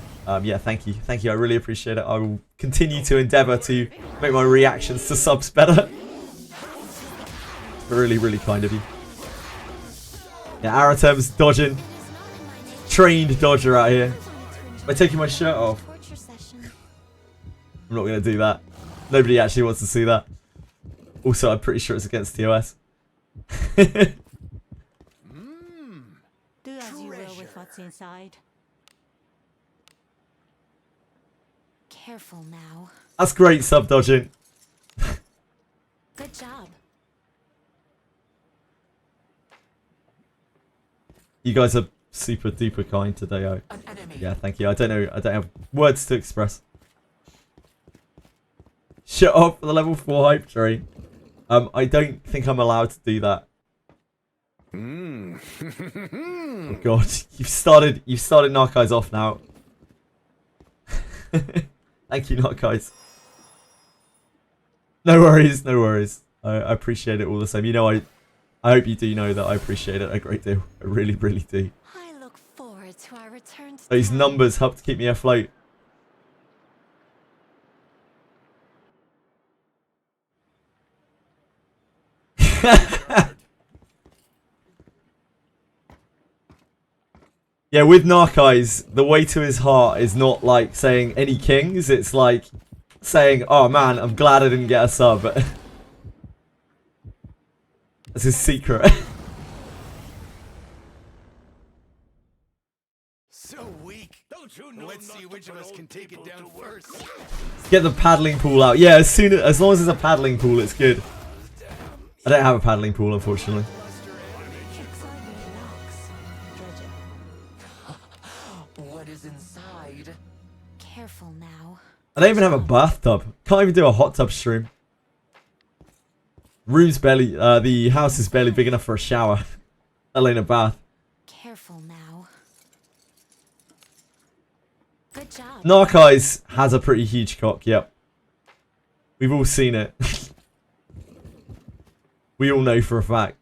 A: yeah, thank you. Thank you. I really appreciate it. I will continue to endeavour to make my reactions to subs better. Really, really kind of you. Yeah, Aratem's dodging. Trained dodger out here. By taking my shirt off. I'm not going to do that. Nobody actually wants to see that. Also, I'm pretty sure it's against TOS.
H: Do as you will with what's inside.
B: Careful now.
A: That's great sub dodging.
B: Good job.
A: You guys are super duper kind today. Oh. Yeah, thank you. I don't know. I don't have words to express. Shut up for the level 4 hype train. I don't think I'm allowed to do that. Oh god, you've started Narcos off now. Thank you, not guys. No worries, no worries. I appreciate it all the same. You know, I hope you do know that I appreciate it a great deal. I really, really do.
B: I look forward to our return to
A: Those
B: town.
A: numbers help to keep me afloat. Yeah, with Narceyes, the way to his heart is not like saying any kings. It's like saying, oh man, I'm glad I didn't get a sub. That's his secret.
C: So weak. Don't you know? Let's see which of us can take it down first.
A: Get the paddling pool out. Yeah, as long as there's a paddling pool, it's good. I don't have a paddling pool, unfortunately.
H: Exciting locks. Treasure.
F: What is inside?
B: Careful now.
A: I don't even have a bathtub. Can't even do a hot tub stream. Room's barely, the house is barely big enough for a shower. Let alone a bath.
B: Careful now. Good job.
A: Narceyes has a pretty huge cock, yep. We've all seen it. We all know for a fact.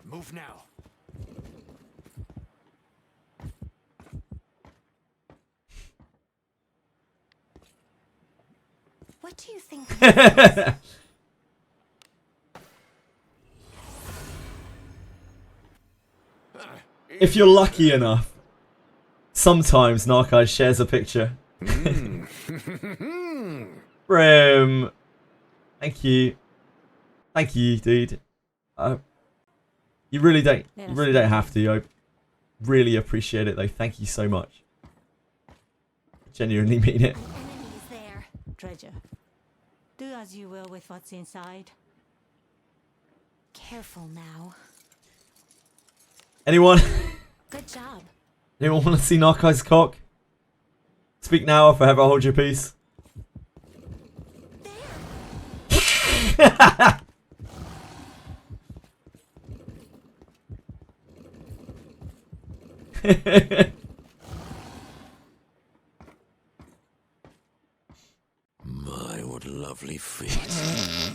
C: Move now.
B: What do you think?
A: If you're lucky enough, sometimes Narceyes shares a picture. Brim. Thank you. Thank you, dude. You really don't have to. I really appreciate it though. Thank you so much. Genuinely mean it.
B: An enemy is there.
H: Treasure. Do as you will with what's inside.
B: Careful now.
A: Anyone?
B: Good job.
A: Anyone want to see Narceyes' cock? Speak now or forever hold your peace.
C: My, what lovely feet.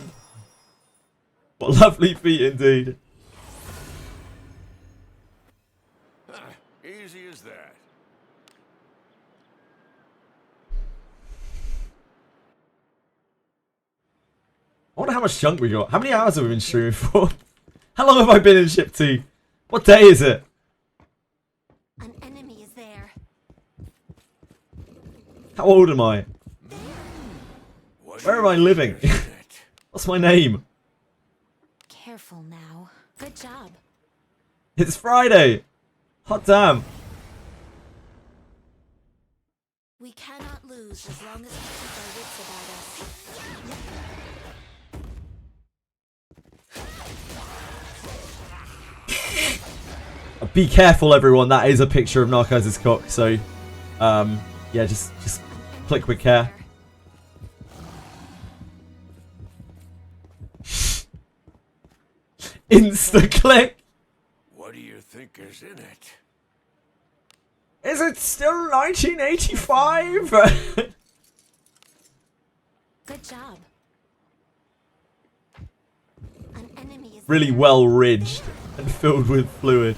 A: What lovely feet indeed.
C: Easy as that.
A: I wonder how much junk we got. How many hours have we been streaming for? How long have I been in ship 2? What day is it?
B: An enemy is there.
A: How old am I?
C: What
A: Where am I living? What's my name?
B: Careful now. Good job.
A: It's Friday. Hot damn.
B: We cannot lose as long as we keep our wits about us.
A: Be careful, everyone. That is a picture of Narceyes' cock. So, yeah, just click with care. Insta click.
C: What do you think is in it?
A: Is it still 1985?
B: Good job. An enemy is
A: Really
B: there.
A: well ridged and filled with fluid.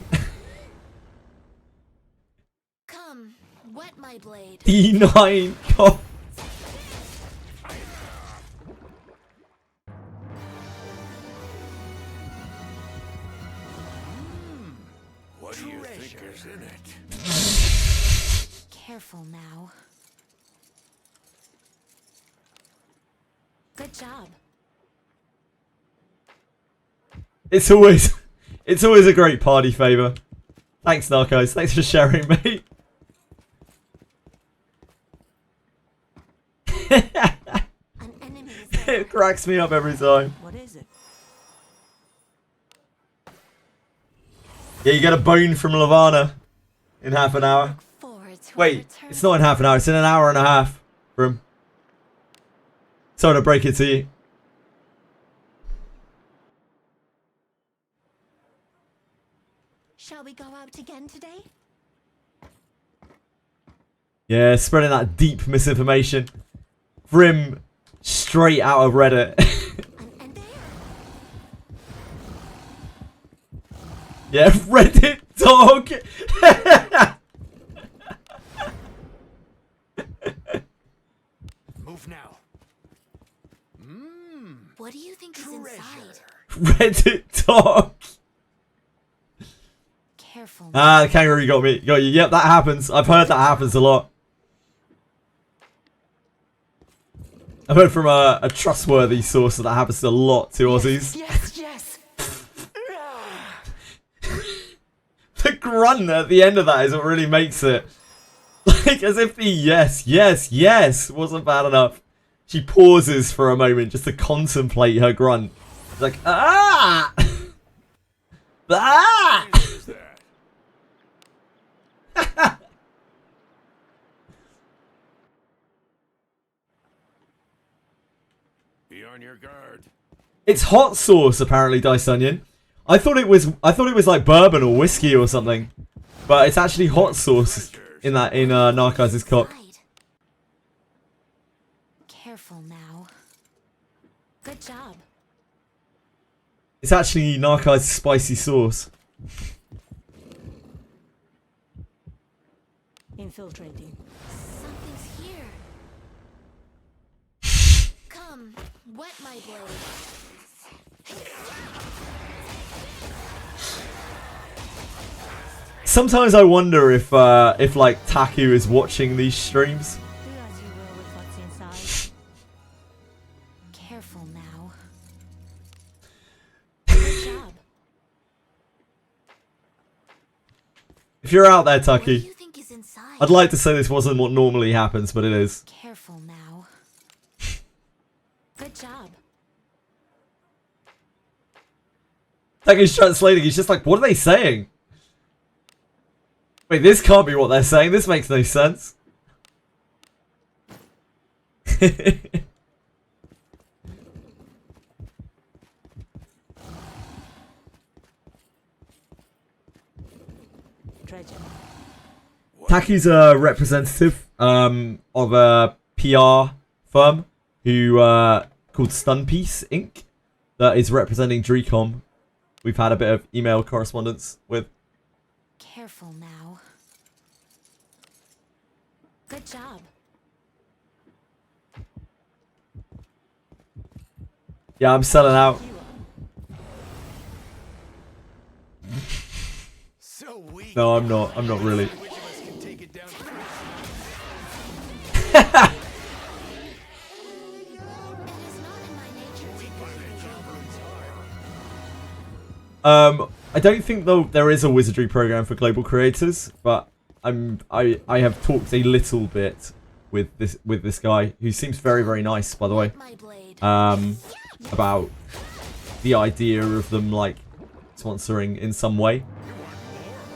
B: Come, wet my blade.
A: D9 cock.
C: What do you think is in it?
B: Careful now. Good job.
A: It's always a great party favor. Thanks, Narceyes. Thanks for sharing, mate.
B: An enemy is there.
A: It cracks me up every time.
H: What is it?
A: Yeah, you get a bone from Lavana in half an hour.
B: Look forward to our
A: Wait,
B: return
A: it's not in half an hour. It's in an hour and a half. From. Sorry to break it to you.
B: Shall we go out again today?
A: Yeah, spreading that deep misinformation. From straight out of Reddit.
B: And there.
A: Yeah, Reddit dog.
C: Move now.
B: What do you think is inside?
A: Reddit dog.
B: Careful.
A: Ah, the kangaroo got me. Got you. Yep, that happens. I've heard that happens a lot. I've heard from a trustworthy source that happens a lot to Aussies.
F: Yes, yes.
A: The grunt at the end of that is what really makes it. Like, as if the yes, yes, yes wasn't bad enough. She pauses for a moment just to contemplate her grunt. It's like, ah! Ah!
C: Be on your guard.
A: It's hot sauce, apparently, Dice Onion. I thought it was like bourbon or whiskey or something, but it's actually hot sauce in Narciz's cock.
B: Careful now. Good job.
A: It's actually Narciz's spicy sauce.
H: Infiltrating.
B: Something's here. Come, wet my blade.
A: Sometimes I wonder if like Taku is watching these streams.
H: Do as you will with what's inside.
B: Careful now. Good job.
A: If you're out there,
B: What do
A: Taku,
B: you think is inside?
A: I'd like to say this wasn't what normally happens, but it is.
B: Careful now. Good job.
A: Taku's translating, he's just like, what are they saying? Wait, this can't be what they're saying. This makes no sense.
H: Treasure.
A: Taku's a representative of a PR firm who called Stunpiece Inc. that is representing DreamCom. We've had a bit of email correspondence with.
B: Careful now. Good job.
A: Yeah, I'm selling out.
C: So weak.
A: No, I'm not. I'm not really.
C: Which of us can take it down?
B: It is not in my nature to
A: I don't think though there is a Wizardry program for global creators, but I have talked a little bit with this guy who seems very, very nice, by the way.
B: my blade.
A: About the idea of them like sponsoring in some way,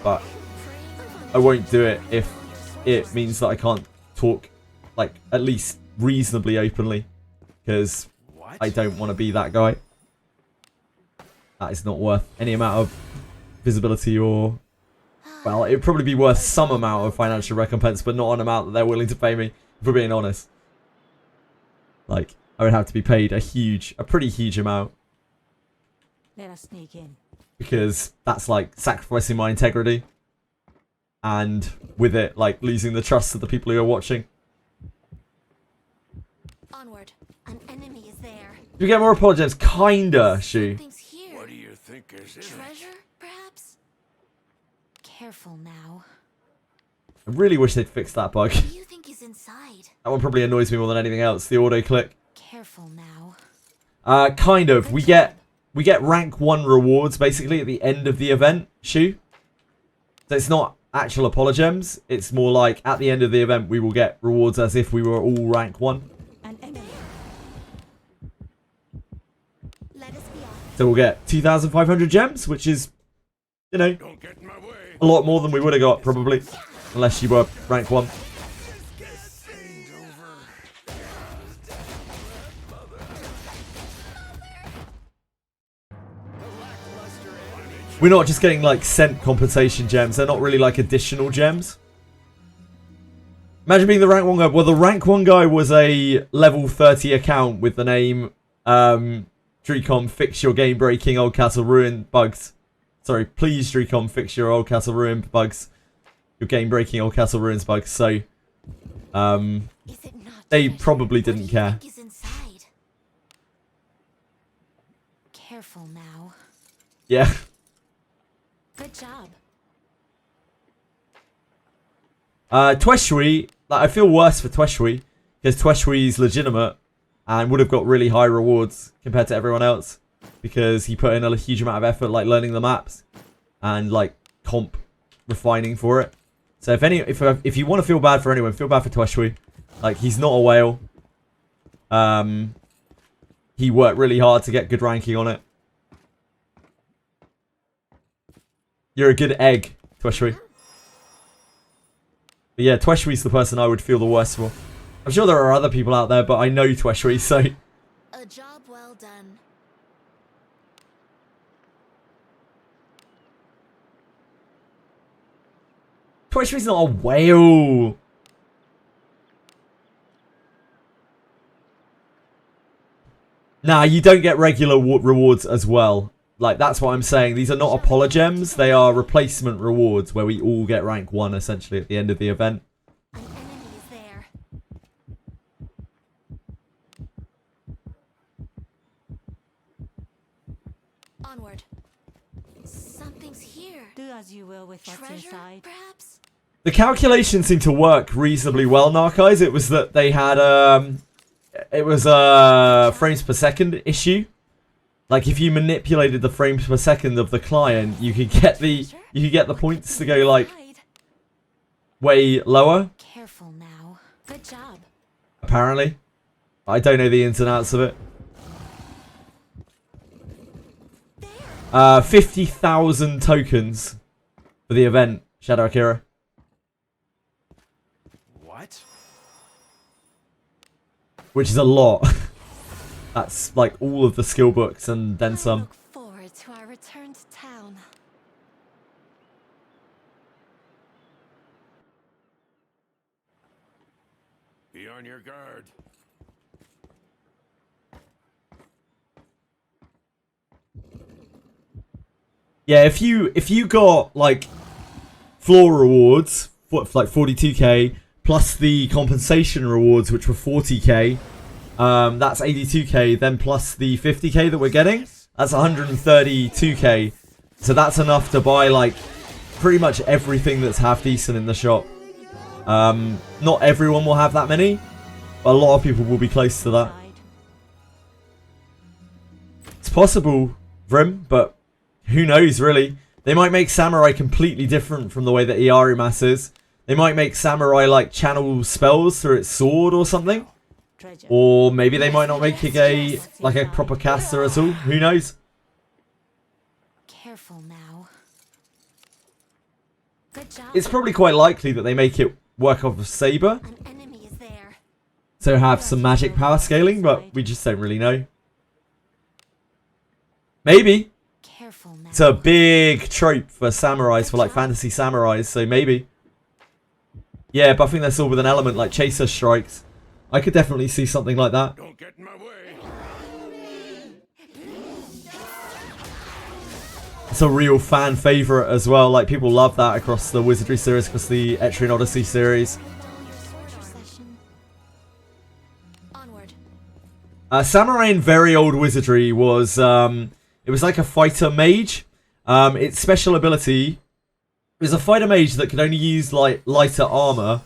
A: but I won't do it if it means that I can't talk like at least reasonably openly, because I don't want to be that guy. That is not worth any amount of visibility, or well, it'd probably be worth some amount of financial recompense, but not an amount that they're willing to pay me, if we're being honest. Like, I would have to be paid a pretty huge amount,
H: Let us sneak in.
A: because that's like sacrificing my integrity, and with it, like losing the trust of the people who are watching.
B: Onward. An enemy is there.
A: Do we get more apologies? Kinda, Shu.
B: Something's here.
C: What do you think is in it?
B: Treasure, perhaps? Careful now.
A: I really wish they'd fix that bug.
B: What do you think is inside?
A: That one probably annoys me more than anything else. The auto click.
B: Careful now.
A: Kind of. We get rank 1 rewards basically at the end of the event, Shu. So it's not actual apologems. It's more like at the end of the event we will get rewards as if we were all rank 1.
H: An enemy.
B: Let us be off.
A: So we'll get 2,500 gems, which is, you know,
C: Don't get in my way.
A: a lot more than we would have got probably, unless you were rank 1.
C: This ain't over.
A: We're not just getting like sent compensation gems. They're not really like additional gems. Imagine being the rank 1 guy. Well, the rank 1 guy was a level 30 account with the name Dricom, fix your game breaking old castle ruin bugs. Sorry, please Dricom, fix your old castle ruin bugs. Your game breaking old castle ruins bugs. So,
B: Is it not
A: they
B: treasure?
A: probably
B: What do
A: didn't
B: you
A: care.
B: think is inside? Careful now.
A: Yeah.
B: Good job.
A: Tweshui, like, I feel worse for Tweshui because Tweshui's legitimate and would have got really high rewards compared to everyone else because he put in a huge amount of effort, like learning the maps and like comp refining for it. So if you want to feel bad for anyone, feel bad for Tweshui. Like, he's not a whale. He worked really hard to get good ranking on it. You're a good egg, Tweshui. But yeah, Tweshui's the person I would feel the worst for. I'm sure there are other people out there, but I know Tweshui, so...
B: A job well done.
A: Tweshui's not a whale! Nah, you don't get regular rewards as well. Like, that's what I'm saying. These are not apologems. They are replacement rewards where we all get rank 1, essentially, at the end of the event.
B: An enemy is there. Onward. Something's here.
H: Do as you will with what's
B: Treasure,
H: inside.
B: perhaps?
A: The calculation seemed to work reasonably well, Narcais. It was that they had, it was a frames per second issue. Like, if you manipulated the frames per second of the client, you could get the points to go, like, way lower.
B: Careful now. Good job.
A: Apparently. I don't know the ins and outs of it. 50,000 tokens for the event, Shadow Akira.
C: What?
A: Which is a lot. That's like all of the skill books and then
B: I
A: some.
B: look forward to our return to town.
C: Be on your guard.
A: Yeah, if you got like floor rewards, like 42k, plus the compensation rewards, which were 40k, that's 82k, then plus the 50k that we're getting, that's 132k. So that's enough to buy like pretty much everything that's half decent in the shop. Not everyone will have that many, but a lot of people will be close to that. It's possible, Vrim, but who knows, really? They might make Samurai completely different from the way that Iarimas is. They might make Samurai, like, channel spells through its sword or something.
H: Treasure.
A: Or maybe they might not make it a proper caster at all. Who knows?
B: Careful now. Good job.
A: It's probably quite likely that they make it work off of Saber.
B: An enemy is there.
A: So have some magic power scaling, but we just don't really know. Maybe.
B: Careful now.
A: It's a big trope for samurais, for like fantasy samurais, so maybe. Yeah, buffing their sword with an element like Chaser Strikes. I could definitely see something like that.
C: Don't get in my way.
A: It's a real fan favourite as well. Like, people love that across the Wizardry series, across the Etrian Odyssey series.
B: Onward.
A: Samurai in very old Wizardry was, it was like a fighter mage. Its special ability was a fighter mage that could only use, like, lighter armor.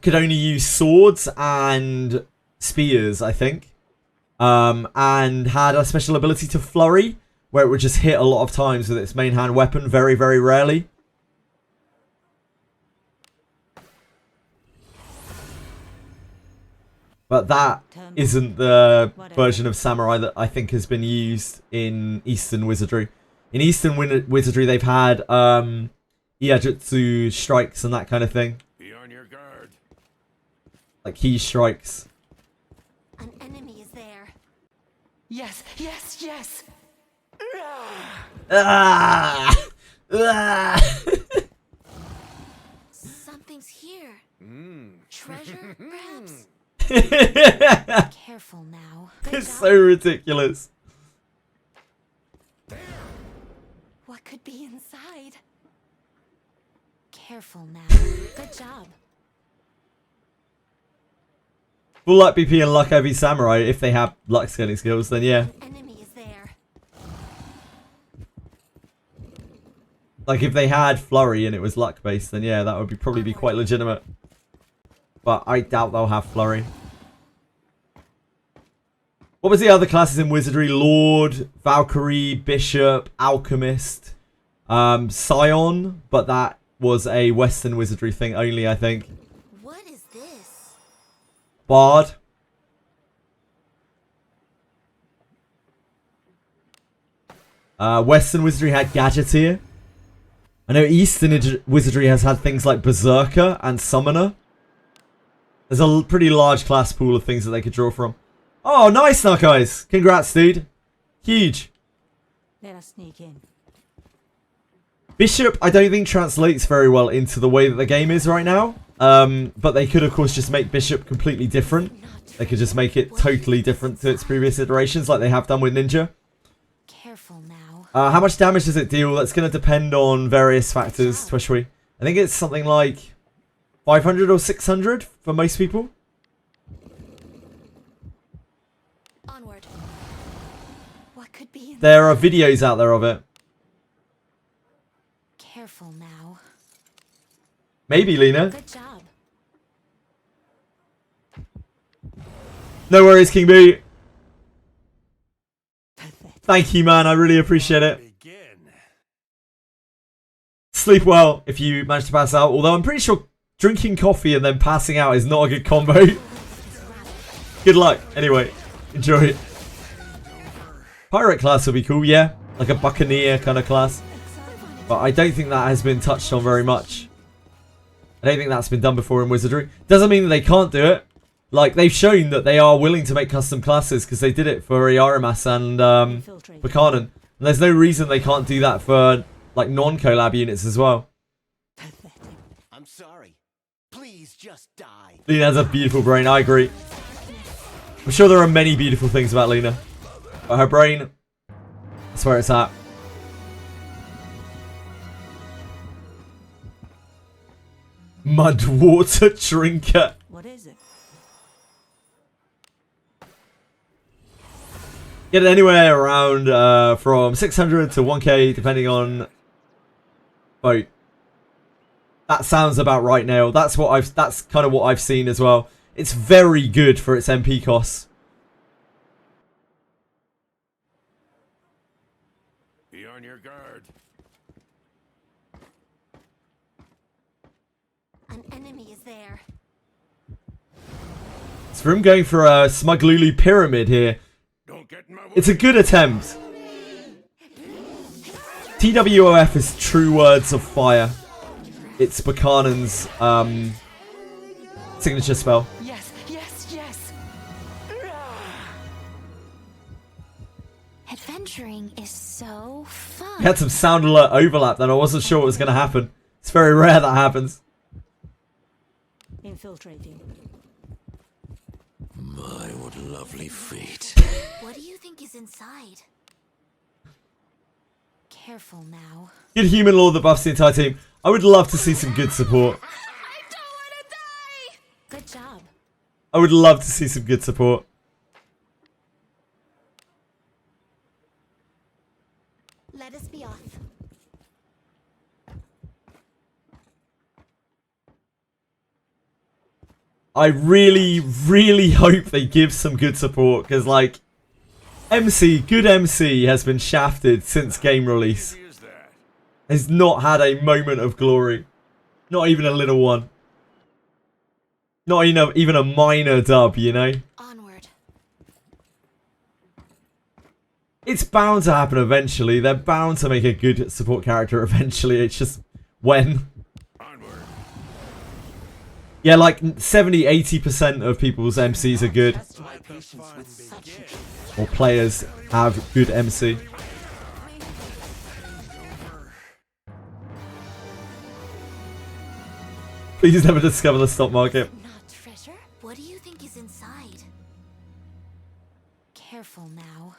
A: Could only use swords and spears, I think. And had a special ability to flurry, where it would just hit a lot of times with its main hand weapon, very, very rarely. But that isn't the version of Samurai that I think has been used in Eastern Wizardry. In Eastern Wizardry, they've had Iajutsu strikes and that kind of thing.
C: Be on your guard.
A: Like key strikes.
B: An enemy is there.
F: Yes, yes, yes.
A: Ah! Ah!
B: belongings here.
C: Mmm.
B: Treasure, perhaps?
A: It's
B: Careful now. Good
A: so
B: job.
A: ridiculous.
B: What could be inside? Careful now. Good job.
A: Full luck BP and luck heavy samurai. If they have luck scaling skills, then yeah.
B: Enemy is there.
A: Like if they had flurry and it was luck based, then yeah, that would be probably be quite legitimate. But I doubt they'll have flurry. What was the other classes in Wizardry? Lord, Valkyrie, Bishop, Alchemist, Scion, but that was a Western Wizardry thing only, I think.
B: What is this?
A: Bard. Western Wizardry had Gadgeteer. I know Eastern Wizardry has had things like Berserker and Summoner. There's a pretty large class pool of things that they could draw from. Oh, nice, Narcos. Congrats, dude. Huge.
H: Let us sneak in.
A: Bishop, I don't think translates very well into the way that the game is right now. But they could, of course, just make Bishop completely different. They could just make it totally different to its previous iterations, like they have done with Ninja.
B: Careful now.
A: How much damage does it deal? That's going to depend on various factors, Twishwi. I think it's something like 500 or 600 for most people.
B: Onward. What could be inside?
A: There are videos out there of it.
B: Careful now.
A: Maybe, Lena.
B: Good job.
A: No worries, King B. Thank you, man. I really appreciate it.
C: Begin.
A: Sleep well if you manage to pass out. Although I'm pretty sure drinking coffee and then passing out is not a good combo. Good luck. Anyway, enjoy it. Pirate class will be cool, yeah. Like a Buccaneer kind of class. But I don't think that has been touched on very much. I don't think that's been done before in Wizardry. Doesn't mean that they can't do it. Like, they've shown that they are willing to make custom classes because they did it for Iaramas and Buchanan. And there's no reason they can't do that for, like, non-collab units as well.
C: I'm sorry. Please just die.
A: Lena has a beautiful brain, I agree. I'm sure there are many beautiful things about Lena. But her brain, that's where it's at. Mud water trinket.
H: What is it?
A: Get it anywhere around from 600 to 1k, depending on boat. That sounds about right now. That's kind of what I've seen as well. It's very good for its MP costs.
C: Be on your guard.
B: An enemy is there.
A: It's from going for a Smuglulu pyramid here.
C: Don't get in my way.
A: It's a good attempt. TWOF is True Words of Fire. It's Buchanan's signature spell.
F: Yes, yes, yes.
B: Adventuring is so fun.
A: We had some sound alert overlap then. I wasn't sure what was going to happen. It's very rare that happens.
H: Infiltrating.
C: My, what lovely feet.
B: What do you think is inside? Careful now.
A: Good human lord that buffs the entire team. I would love to see some good support.
B: I don't want to die! Good job.
A: I would love to see some good support.
B: Let us be off.
A: I really, really hope they give some good support because, like, good MC has been shafted since game release.
C: Easy as that.
A: Has not had a moment of glory. Not even a little one. Not even a minor dub, you know?
B: Onward.
A: It's bound to happen eventually. They're bound to make a good support character eventually. It's just when.
C: Onward.
A: Yeah, like 70-80% of people's MCs are good.
C: My patience with such
A: Or players have good MC. Please never discover the stock market.
B: Not treasure? What do you think is inside? Careful now.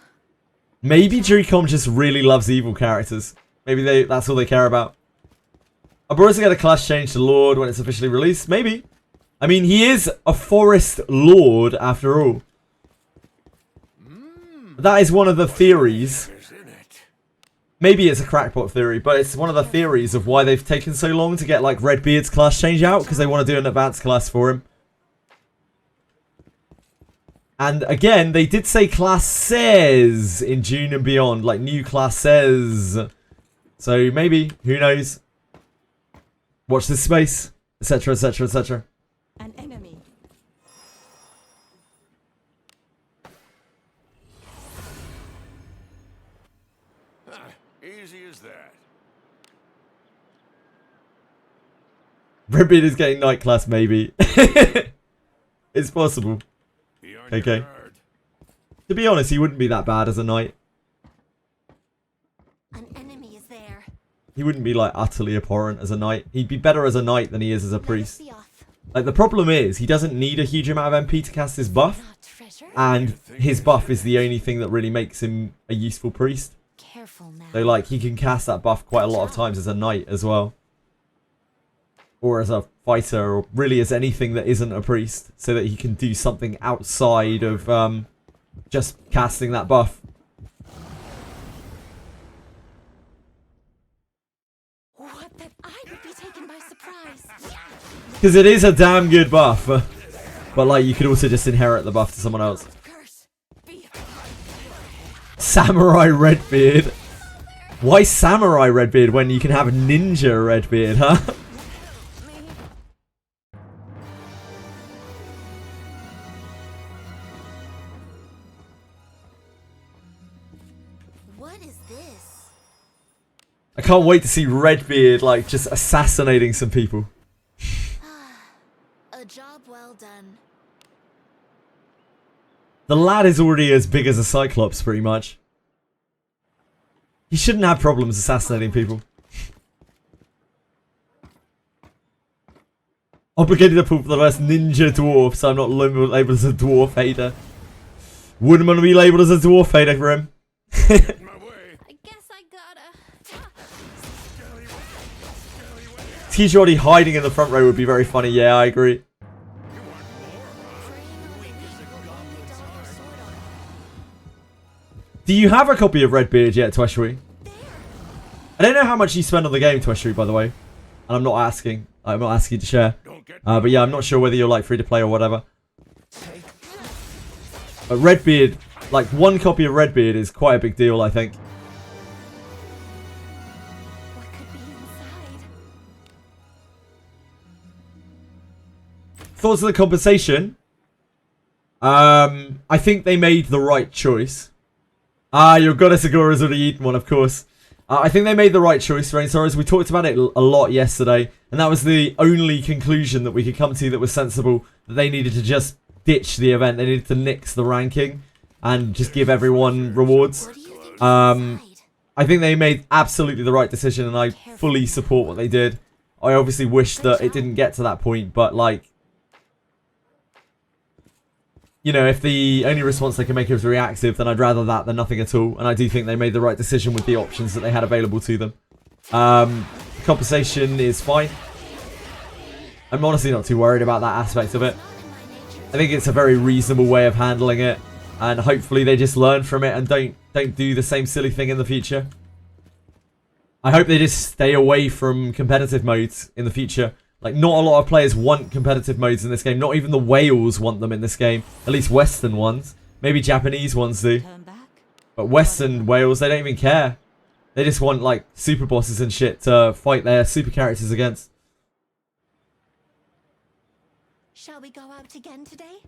A: Maybe Drewcom just really loves evil characters. Maybe that's all they care about. I'll also get a class change to Lord when it's officially released. Maybe. I mean, he is a Forest Lord after all. That is one of the theories. Maybe it's a crackpot theory, but it's one of the theories of why they've taken so long to get like Redbeard's class change out, because they want to do an advanced class for him. And again, they did say classes in June and beyond, like new classes. So maybe, who knows? Watch this space, etc, etc, etc.
H: An enemy.
C: Easy as that.
A: Redbeard is getting night class, maybe. It's possible.
C: Be on your
A: Okay.
C: guard.
A: To be honest, he wouldn't be that bad as a knight.
B: An enemy is there.
A: He wouldn't be like utterly abhorrent as a knight. He'd be better as a knight than he is as a
B: Let us
A: priest.
B: be off.
A: Like the problem is, he doesn't need a huge amount of MP to cast his buff,
B: Not treasure?
A: and his buff is the only thing that really makes him a useful priest.
B: Careful now.
A: So like he can cast that buff quite a lot of times as a knight as well. Or as a fighter, or really as anything that isn't a priest, so that he can do something outside of just casting that buff.
B: What, that I would be taken by surprise.
A: Because it is a damn good buff. But like you could also just inherit the buff to someone else.
B: Curse. Be
A: Samurai Redbeard. Why Samurai Redbeard when you can have Ninja Redbeard, huh?
B: What is this?
A: I can't wait to see Redbeard like just assassinating some people.
B: A job well done.
A: The lad is already as big as a Cyclops, pretty much. He shouldn't have problems assassinating people. Obligated to pull for the best ninja dwarf, so I'm not labeled as a dwarf hater. Wouldn't want to be labeled as a dwarf hater for him.
C: My way.
B: I guess I gotta.
A: T-Jody hiding in the front row would be very funny, yeah, I agree. Do you have a copy of Redbeard yet, Tweshery? I don't know how much you spend on the game, Tweshery, by the way. And I'm not asking. I'm not asking you to share. But yeah, I'm not sure whether you're like free to play or whatever. But Redbeard, like one copy of Redbeard is quite a big deal, I think.
B: What could be inside?
A: Thoughts on the compensation? I think they made the right choice. Your Goddess Agora's already eaten one, of course. I think they made the right choice, Rainsaurus. We talked about it a lot yesterday, and that was the only conclusion that we could come to that was sensible, that they needed to just ditch the event. They needed to nix the ranking and just give everyone rewards.
B: What do you think is
A: I
B: inside?
A: think they made absolutely the right decision, and I fully support what they did. I obviously wish that it didn't get to that point, but like, you know, if the only response they can make is reactive, then I'd rather that than nothing at all. And I do think they made the right decision with the options that they had available to them. Compensation is fine. I'm honestly not too worried about that aspect of it. I think it's a very reasonable way of handling it. And hopefully they just learn from it and don't do the same silly thing in the future. I hope they just stay away from competitive modes in the future. Like, not a lot of players want competitive modes in this game. Not even the whales want them in this game. At least Western ones. Maybe Japanese ones do.
H: Turn back.
A: But Western whales, they don't even care. They just want, like, super bosses and shit to fight their super characters against.
B: Shall we go out again today?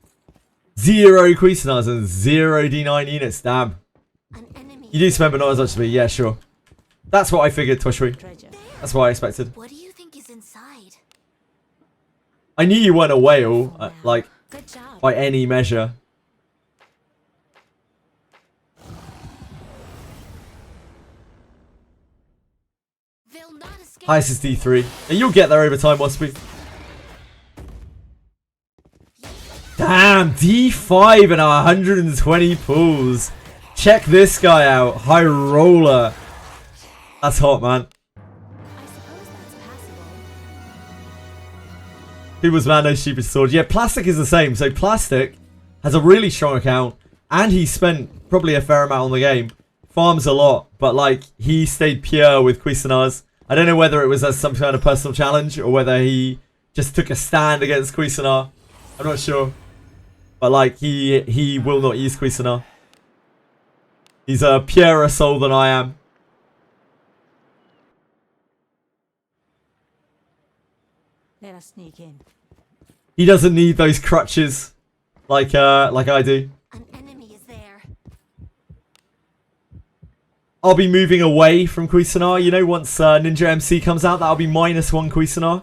A: 0 Cuisinards and 0 D9 units. Damn.
B: An enemy.
A: You do spend, but not as much as me. Yeah, sure. That's what I figured, Twishry.
H: Treasure.
A: That's what I expected.
B: What do you think is inside?
A: I knew you weren't a whale, like,
B: Good job.
A: by any measure.
B: They'll not escape.
A: Highest is D3. And you'll get there over time, Waspy. Damn, D5 and 120 pulls. Check this guy out. High roller. That's hot, man.
B: I suppose that's passable.
A: People's man, no stupid sword. Yeah, Plastic is the same. So Plastic has a really strong account, and he spent probably a fair amount on the game. Farms a lot, but like he stayed pure with Cuisinart. I don't know whether it was as some kind of personal challenge or whether he just took a stand against Cuisinart. I'm not sure. But like he will not use Cuisinart. He's a purer soul than I am.
H: Let us sneak in.
A: He doesn't need those crutches like I do.
B: An enemy is there.
A: I'll be moving away from Cuisinart, you know, once Ninja MC comes out, that'll be -1 Cuisinart.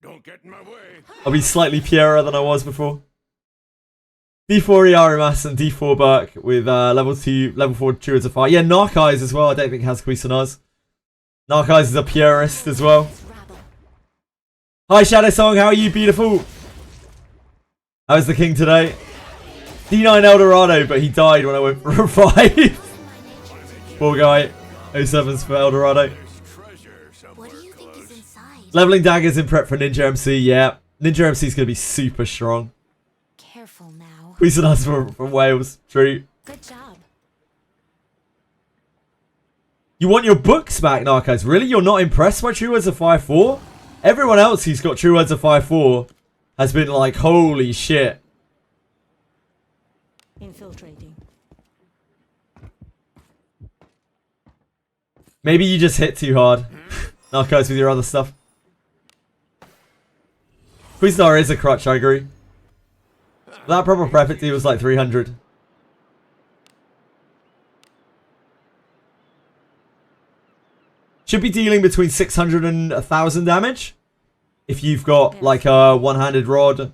C: Don't get in my way.
A: I'll be slightly purer than I was before. D4 Iarimas and D4 Burke with level 4 Druids of Fire. Yeah, Narkeyes as well, I don't think has Cuisinarts. Narkeyes is a purist as well.
B: Rabble.
A: Hi Shadow Song, how are you, beautiful? How's the king today? D9 Eldorado, but he died when I went for a 5. Poor guy. 07s for Eldorado.
C: There's treasure somewhere
B: What do you think is
C: close.
B: inside?
A: Leveling daggers in prep for Ninja MC, yeah. Ninja MC is going to be super strong.
B: Careful now.
A: Cuisinarts from Wales, true.
B: Good job.
A: You want your books back, Narcos? Really? You're not impressed by True Words of Fire 4? Everyone else who's got True Words of Fire 4 has been like, holy shit.
H: Infiltrating.
A: Maybe you just hit too hard. Narcos with your other stuff. Cuisinart is a crutch, I agree. That proper prefecty was like 300. Should be dealing between 600 and 1,000 damage. If you've got like a one-handed rod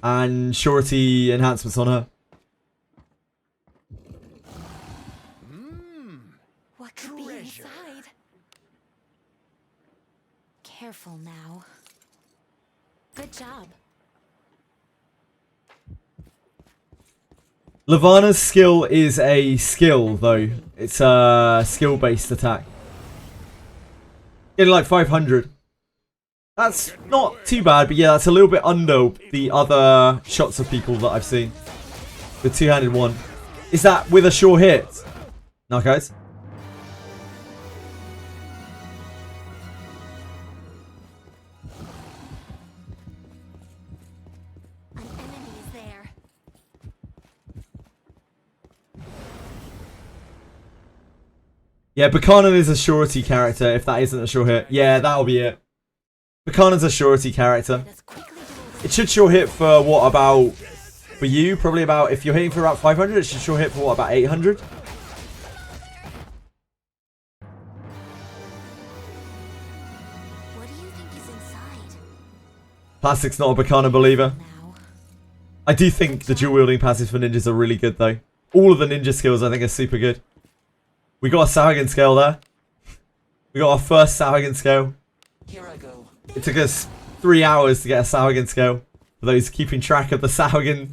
A: and surety enhancements on her.
B: What could be inside? Careful now. Good job.
A: Lavana's skill is a skill, though. It's a skill-based attack. Getting like 500. That's not too bad, but yeah, that's a little bit under the other shots of people that I've seen. The two-handed one. Is that with a sure hit? No, guys.
B: An enemy is there.
A: Yeah, Buchanan is a surety character, if that isn't a sure hit. Yeah, that'll be it. Buchanan's a surety character.
B: Let us quickly do
A: It should sure hit for what about... For you, probably about... If you're hitting for about 500, it should sure hit for what, about 800?
B: What do you think is inside?
A: Plastic's not a Buchanan believer.
B: Now.
A: I do think the dual wielding passives for ninjas are really good though. All of the ninja skills I think are super good. We got a Sahuagin scale there. We got our first Sahuagin scale.
F: Here I go.
A: It took us 3 hours to get a Sahuagin scale. For those keeping track of the Sahuagin.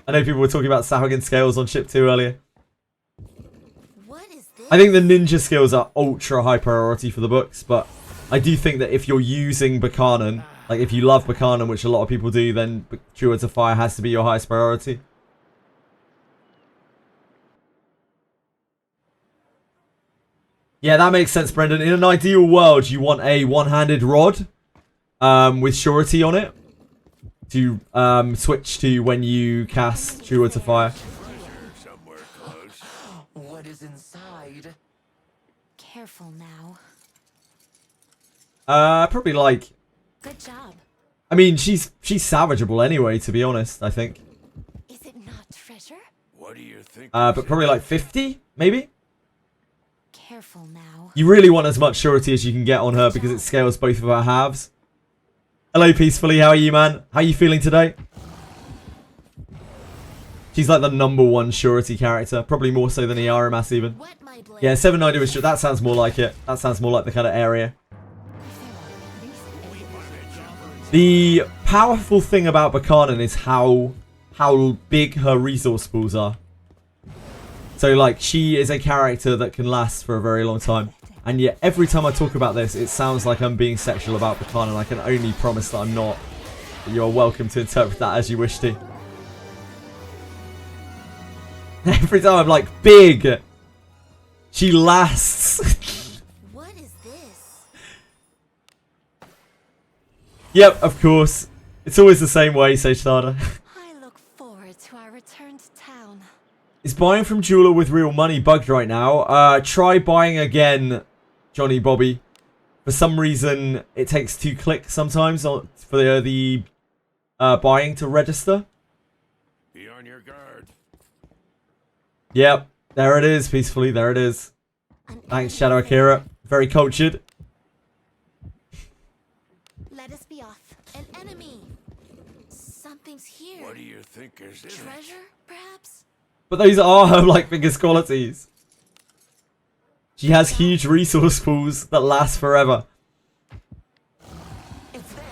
A: I know people were talking about Sahuagin scales on Ship 2 earlier.
B: What is this?
A: I think the ninja skills are ultra high priority for the books, but I do think that if you're using Buchanan, like if you love Buchanan, which a lot of people do, then True Words of Fire has to be your highest priority. Yeah, that makes sense, Brendan. In an ideal world, you want a one-handed rod with surety on it to switch to when you cast True Words of Fire.
C: Treasure somewhere close.
F: What is inside?
B: Careful now.
A: Probably like...
B: Good job.
A: I mean, she's salvageable anyway, to be honest, I think.
B: Is it not treasure?
C: What do you think?
A: But probably like 50, maybe?
B: Careful now.
A: You really want as much surety as you can get on her because it scales both of her halves. Hello, Peacefully. How are you, man? How are you feeling today? She's like the #1 surety character. Probably more so than Iarimas even.
B: Wet my blade.
A: Yeah, 790 was... That sounds more like it. That sounds more like the kind of area. The powerful thing about Buchanan is how big her resource pools are. So, like, she is a character that can last for a very long time. And yet, every time I talk about this, it sounds like I'm being sexual about Buchanan. I can only promise that I'm not. You're welcome to interpret that as you wish to. Every time I'm like, big! She lasts!
B: What is this?
A: Yep, of course. It's always the same way, Sage Starter.
B: I look forward to our return to town.
A: Is buying from jeweler with real money bugged right now? Try buying again, Johnny Bobby. For some reason, it takes 2 clicks sometimes for the buying to register.
C: Be on your guard.
A: Yep, there it is, peacefully, there it is. Thanks, Shadow Akira. Very cultured.
B: Let us be off. An enemy. Something's here.
C: What do you think is in it?
B: Treasure, perhaps?
A: But those are her, like, biggest qualities. She has huge resource pools that last forever.
F: It's there.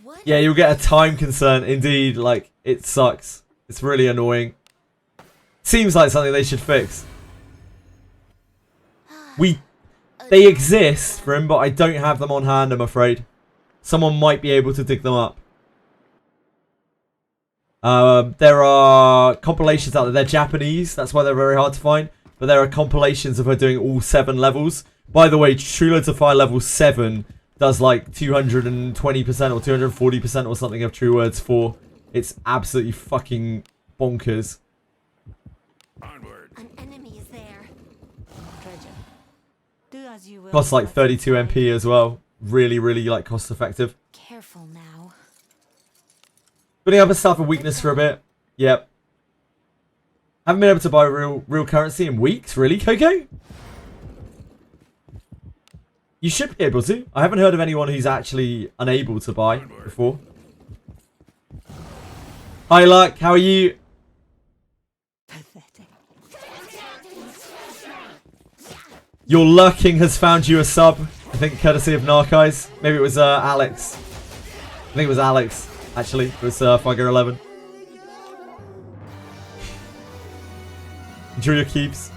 B: What?
A: Yeah, you'll get a time concern. Indeed, like, it sucks. It's really annoying. Seems like something they should fix. They exist, Frim, but I don't have them on hand, I'm afraid. Someone might be able to dig them up. There are compilations out there. They're Japanese, that's why they're very hard to find. But there are compilations of her doing all 7 levels. By the way, True Lords of Fire level 7 does like 220% or 240% or something of True Words 4. It's absolutely fucking bonkers.
C: Onward.
B: An enemy is there.
H: Treasure. Do as you will.
A: Costs like
H: with what's
A: 32 MP as well. Really, really like cost effective.
B: Careful now.
A: Putting up a stuff and weakness for a bit. Yep. Haven't been able to buy real currency in weeks, really, Coco? You should be able to. I haven't heard of anyone who's actually unable to buy before. Hi, Luck. How are you?
H: pathetic.
A: Your lurking has found you a sub. I think courtesy of Narcais. Maybe it was Alex. I think it was Alex, actually. It was Fugger 11. Enjoy your keeps.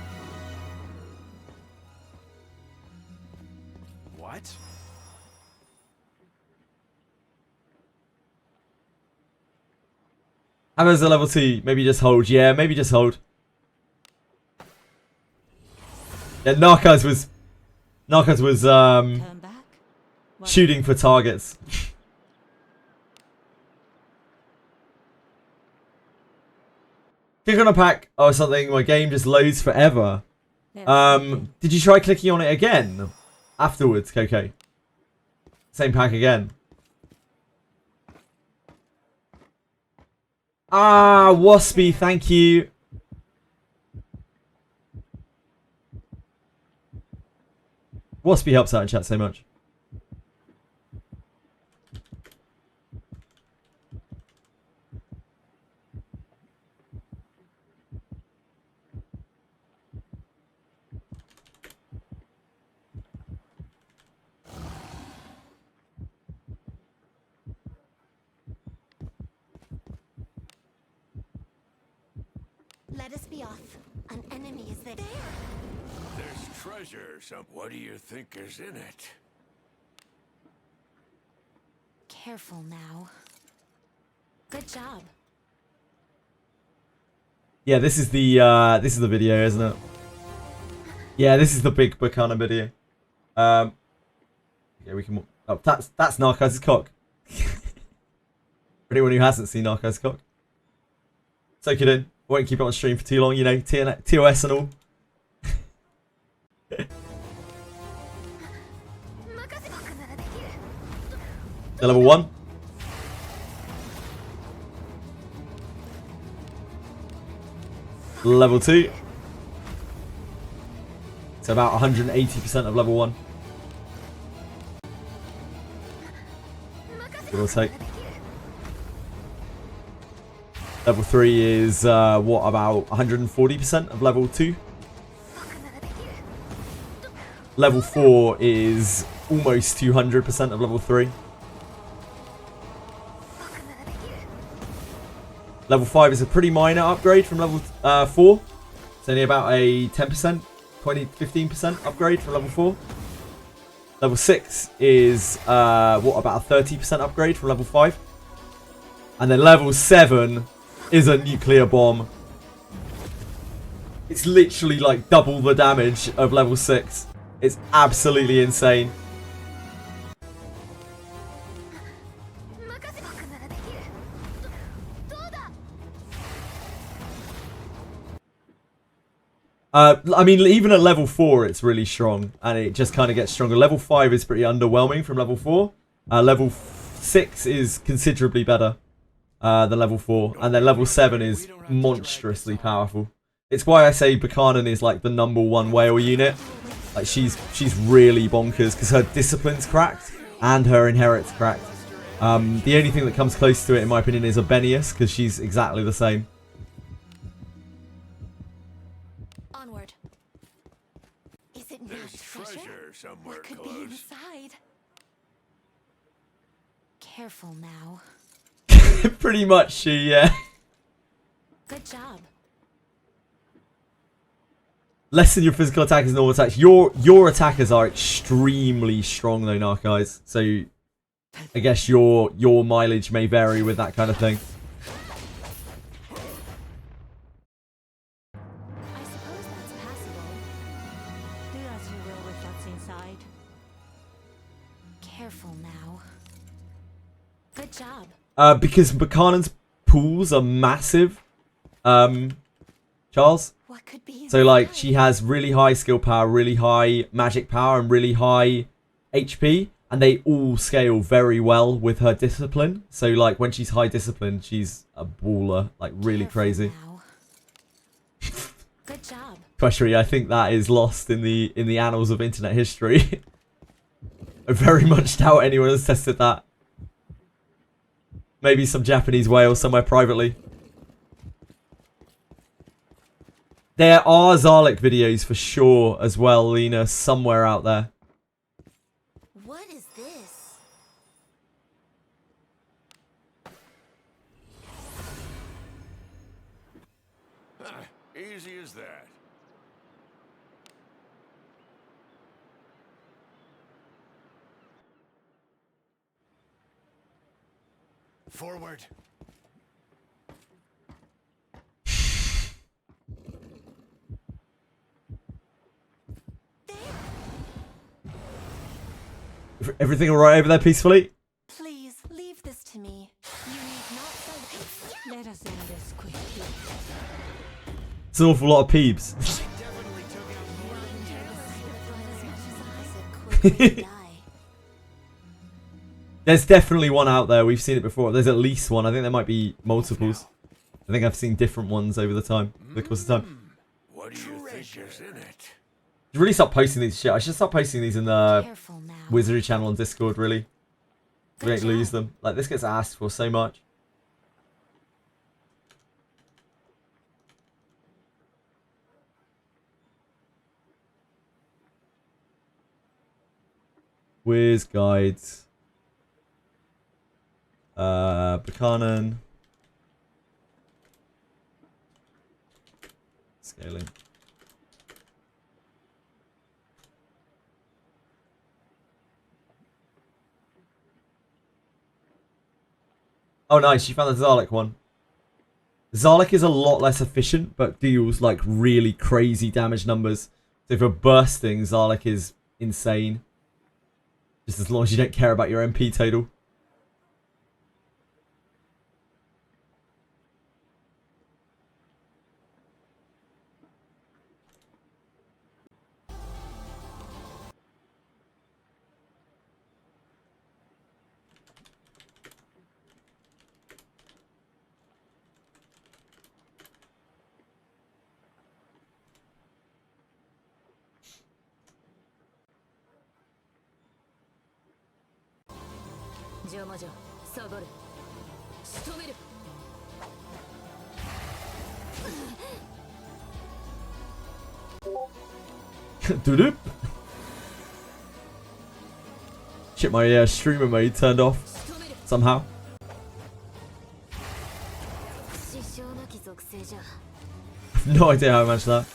C: What?
A: Hammer's a level 2. Maybe just hold. Yeah, maybe just hold. Yeah, Narcais was
H: Turn back. What-
A: shooting for targets. Click on a pack or something, my game just loads forever.
H: There's
A: Did you try clicking on it again? Afterwards, Coco. Same pack again. Ah, Waspy, thank you. Waspy helps out in chat so much.
B: Let us be off. An enemy is there.
C: There's treasure. What do you think is in it?
B: Careful now. Good job.
A: Yeah, this is the video, isn't it? Yeah, this is the big Buchanan video. Yeah, we can. Oh, that's Narcos' cock. For anyone who hasn't seen Narcos' cock, soak it in. Won't keep it on stream for too long, you know. TOS and all. The level 1. Level 2. It's about 180% of level 1. Give or take. Level 3 is, what, about 140% of level 2? Level 4 is almost 200% of level 3. Level 5 is a pretty minor upgrade from level 4. It's only about a 10%, 20, 15% upgrade from level 4. Level 6 is, what, about a 30% upgrade from level 5. And then level 7 is a nuclear bomb. It's literally like double the damage of level 6. It's absolutely insane. I mean, even at level 4, it's really strong. And it just kind of gets stronger. Level 5 is pretty underwhelming from level 4. Level 6 is considerably better than level 4. And then level 7 is monstrously powerful. It's why I say Buchanan is like the #1 whale unit. Like, she's really bonkers because her discipline's cracked and her inherit's cracked. The only thing that comes close to it, in my opinion, is Abenius because she's exactly the same.
B: Onward. Is it not
C: There's
B: treasure?
C: treasure somewhere
B: What could be
C: close.
B: inside? Careful now.
A: Pretty much, yeah.
B: Good job.
A: Lessen your physical attack as normal attacks. Your attackers are extremely strong though, Narceyes. So I guess your mileage may vary with that kind of thing.
B: I suppose that's passable.
H: Do as you will with what's inside.
B: Careful now. Good job.
A: Because Buchanan's pools are massive. Charles?
B: What could be
A: So, like,
B: inside?
A: she has really high skill power, really high magic power, and really high HP. And they all scale very well with her discipline. So, like, when she's high discipline, she's a baller. Like, really
B: Careful
A: crazy.
B: now. Good job.
A: Questionary, I think that is lost in the annals of internet history. I very much doubt anyone has tested that. Maybe some Japanese whale somewhere privately. There are Zarlik videos for sure as well, Lena, somewhere out there.
B: What is this?
C: Easy as that. Forward.
A: Everything alright over there peacefully?
B: Please leave this to me. You need not say.
H: Let us end this quickly.
A: It's an awful lot of peeps. There's definitely one out there. We've seen it before. There's at least one. I think there might be multiples. I think I've seen different ones over the course of time.
C: What do you think is in it?
A: I should really start posting these shit. I should start posting these in the
B: Careful now.
A: WIzardry channel on Discord, really. We
B: Good
A: don't lose
B: job.
A: them. Like, this gets asked for so much. Wiz guides. Buchanan. Scaling. Oh, nice. You found the Zarlik one. Zarlik is a lot less efficient, but deals, like, really crazy damage numbers. So for bursting, Zarlik is insane. Just as long as you don't care about your MP total. Doop. Shit, my streamer mode turned off somehow. No idea how I managed that.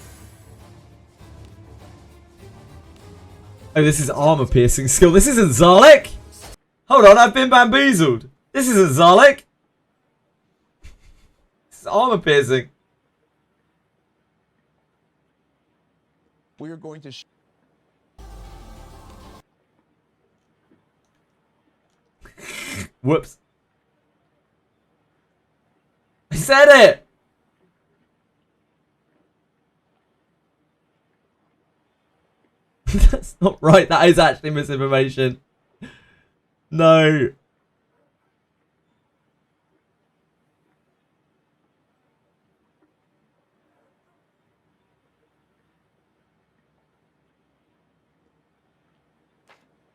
A: Oh, this is armor piercing skill. This isn't Zarlik! Hold on, I've been bamboozled. This isn't Zarlik. This is armor piercing.
C: We are going to.
A: Whoops. I said it! That's not right. That is actually misinformation. No.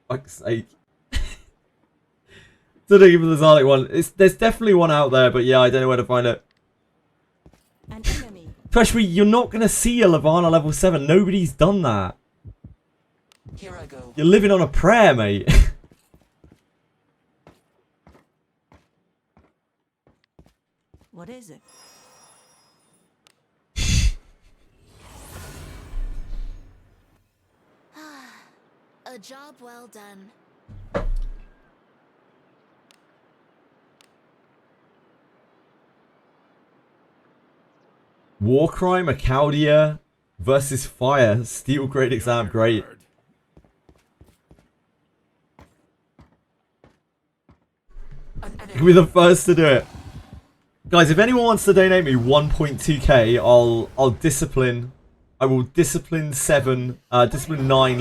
A: Fuck's sake. So looking for the Zarlik one. There's definitely one out there, but yeah, I don't know where to find it.
H: An enemy.
A: Especially, you're not going to see a Levana level 7. Nobody's done that.
F: Here I go.
A: You're living on a prayer, mate.
H: What is it?
B: A job well done.
A: Warcry, Macaudia versus Fire. Steel grade exam, great. Can be the first to do it. Guys, if anyone wants to donate me 1.2k, I'll discipline. I will discipline 9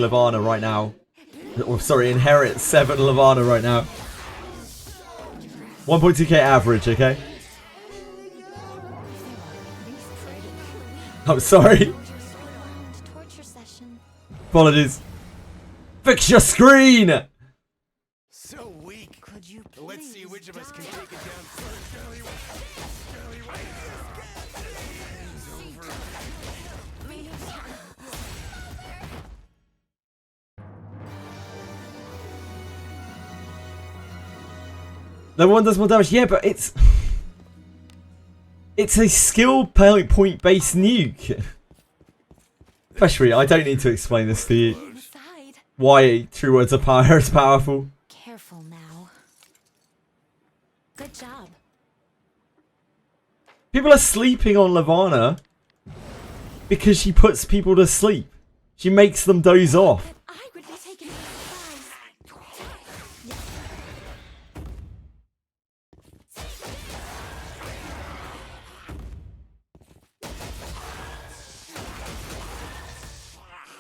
A: Levana right now. Or sorry, inherit 7 Levana right now. 1.2k average, okay? I'm sorry.
B: Torture session.
A: Apologies. Fix your screen!
C: So weak.
H: Could you
C: Let's see
H: please
C: which of us can
H: die?
C: take it down first.
A: No one does more damage. Yeah, but it's a skill point based nuke. Especially, I don't need to explain this to you.
B: Inside.
A: Why True Words of Power is powerful.
B: Careful now. Good job.
A: People are sleeping on Levana because she puts people to sleep. She makes them doze off.
B: I would be taken by surprise.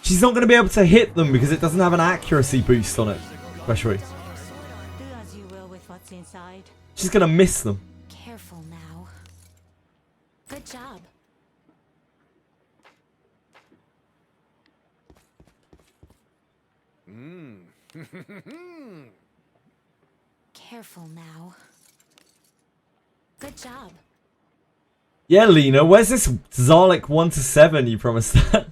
A: She's not going to be able to hit them because it doesn't have an accuracy boost on it. Especially.
H: Do as you will with what's inside.
A: She's going to miss them.
B: Careful now. Good job. Careful now. Good job.
A: Yeah, Lena, where's this Zarlik 1 to 7 you promised us?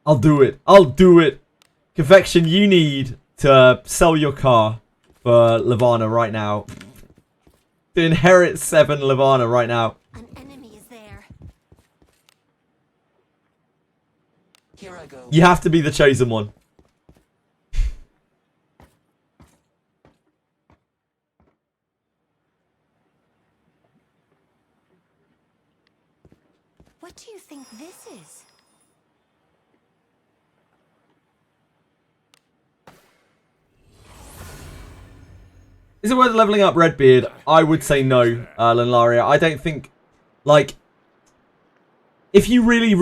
A: I'll do it. I'll do it. Confection, you need to sell your car for Levana right now. To inherit 7 Levana right now.
B: An enemy is there.
F: Here I go.
A: You have to be the chosen one.
B: What do you think this is?
A: Is it worth leveling up Redbeard? I would say no, Lanlaria. I don't think, like, if you really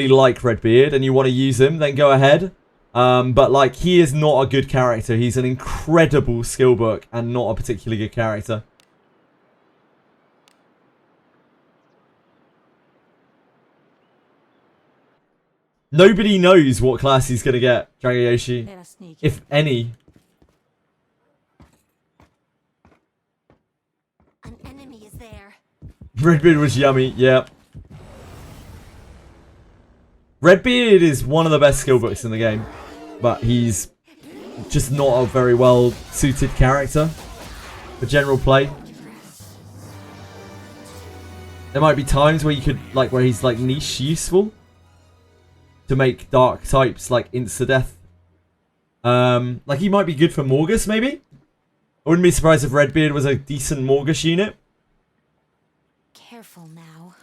A: like Redbeard and you want to use him, then go ahead. But, like, he is not a good character. He's an incredible skill book and not a particularly good character. Nobody knows what class he's gonna get, Dragayoshi,
H: Let us sneak.
A: if any.
B: An enemy is there.
A: Redbeard was yummy, yeah. Redbeard is one of the best skill books in the game, but he's just not a very well suited character for general play. There might be times where you could, like, where he's like niche useful to make dark types like insta-death. Like he might be good for Morgus, maybe? I wouldn't be surprised if Redbeard was a decent Morgus unit.
B: Careful now.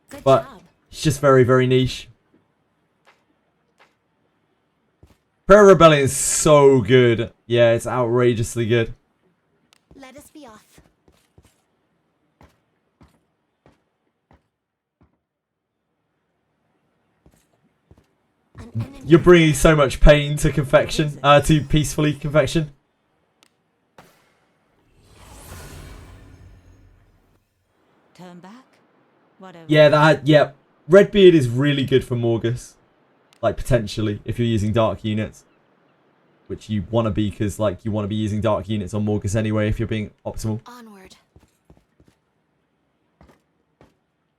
B: Good
A: But
B: job.
A: it's just very, very niche. Prayer Rebellion is so good. Yeah, it's outrageously good.
B: Let us be off. An enemy
A: You're bringing so much pain to confection, to peacefully confection.
H: Turn back. Whatever.
A: Yeah, Redbeard is really good for Morgus. Like, potentially, if you're using dark units. Which you want to be, because, like, you want to be using dark units on Morgus anyway, if you're being optimal
B: onward.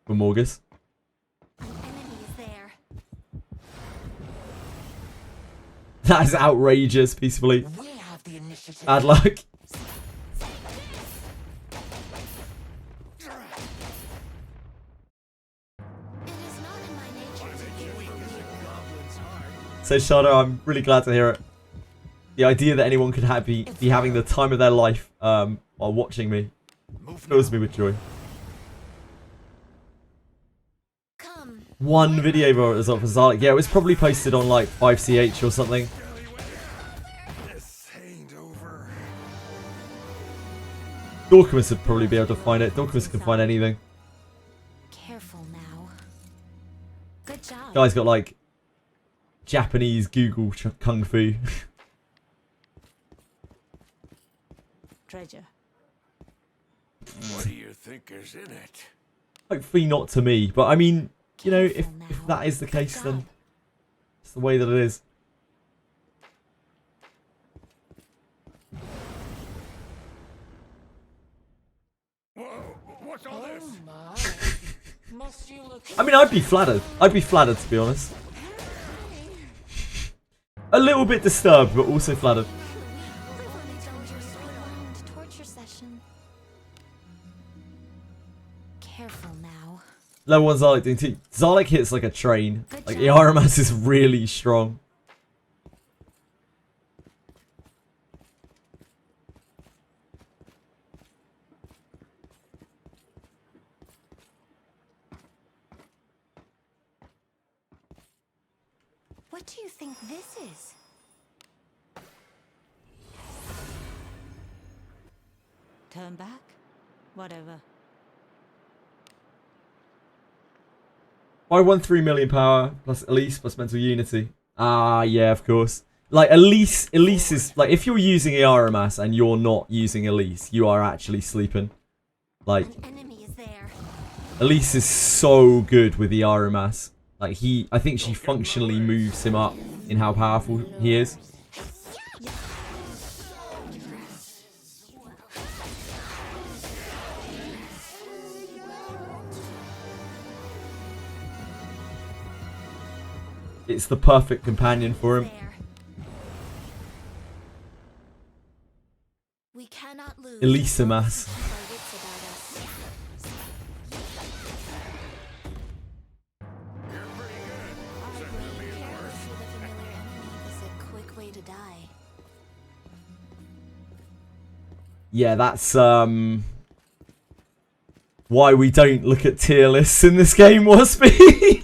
A: for Morgus.
B: An enemy is there.
A: That is outrageous, peacefully.
F: We have the initiative.
A: Bad luck.
B: It is not in my nature to give you.
A: So, Shadow, I'm really glad to hear it. The idea that anyone could be having the time of their life while watching me fills me with joy.
B: Come.
A: One video was up for Zarlik. Yeah, it was probably posted on like 5CH or something.
C: This ain't over.
A: Dorkamus would probably be able to find it. Dorkamus can find anything.
B: Careful now. Good job.
A: Guy's got like Japanese Google Kung Fu.
H: Treasure.
C: What do you think is in it?
A: Hopefully not to me, but I mean, you know, if
B: Careful now.
A: that is the case,
B: Good
A: then
B: job.
A: it's the way that it is.
C: Whoa, what's all this?
F: Oh my. Must you look
A: I mean, I'd be flattered. I'd be flattered, to be honest. A little bit disturbed, but also flattered.
B: Live on a dangerous prolonged torture session. Careful now.
A: Level 1 Zarlik doing 2. Zarlik hits like a train.
B: Good
A: Like,
B: job.
A: Iaramas is really strong.
B: What do you think this is?
H: Turn back. Whatever.
A: I won 3 million power, plus Elise, plus mental unity. Ah, yeah, of course. Like, Elise is, like, if you're using Iaramas and you're not using Elise, you are actually sleeping. Like,
B: An enemy is there.
A: Elise is so good with the Iaramas. Like, I think she functionally moves him up in how powerful he is. It's the perfect companion for him.
B: There. We cannot lose.
A: Elisamas.
B: Keep our wits about us. Careful for the familiar enemy is a quick way to die.
A: Yeah, that's why we don't look at tier lists in this game, Waspy.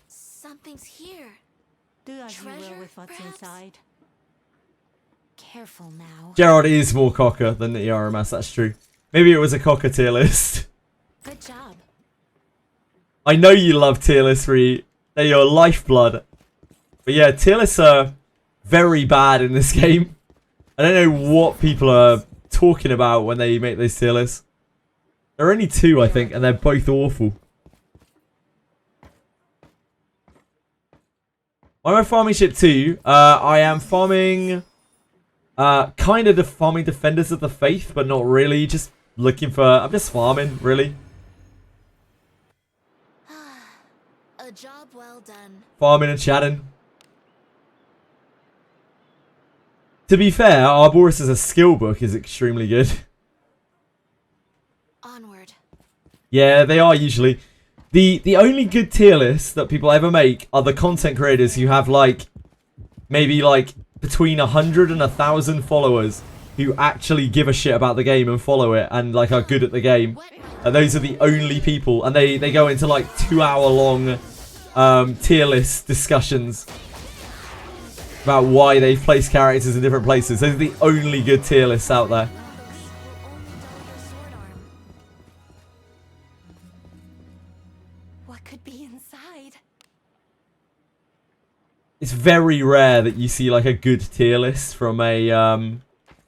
B: Something's here.
H: Do as you will
B: Treasure,
H: with what's
B: perhaps?
H: inside.
B: Careful now.
A: Gerard is more cocker than the Iaramas, that's true. Maybe it was a cocker tier list.
B: Good job.
A: I know you love tier lists, Ree. They're your lifeblood. But yeah, tier lists are very bad in this game. I don't know what people are talking about when they make those tier lists. There are only two, I think, and they're both awful. Why am I farming ship 2? I am farming... kind of farming Defenders of the Faith, but not really. Just looking for... I'm just farming, really.
B: A job well done.
A: Farming and chatting. To be fair, Arboris as a skill book is extremely good.
B: Onward.
A: Yeah, they are usually. The only good tier list that people ever make are the content creators who have like maybe like between 100 and 1,000 followers who actually give a shit about the game and follow it and like are good at the game. And those are the only people, and they go into like 2-hour-long tier list discussions about why they've placed characters in different places. Those are the only good tier lists out there.
B: What could be inside?
A: It's very rare that you see like a good tier list from a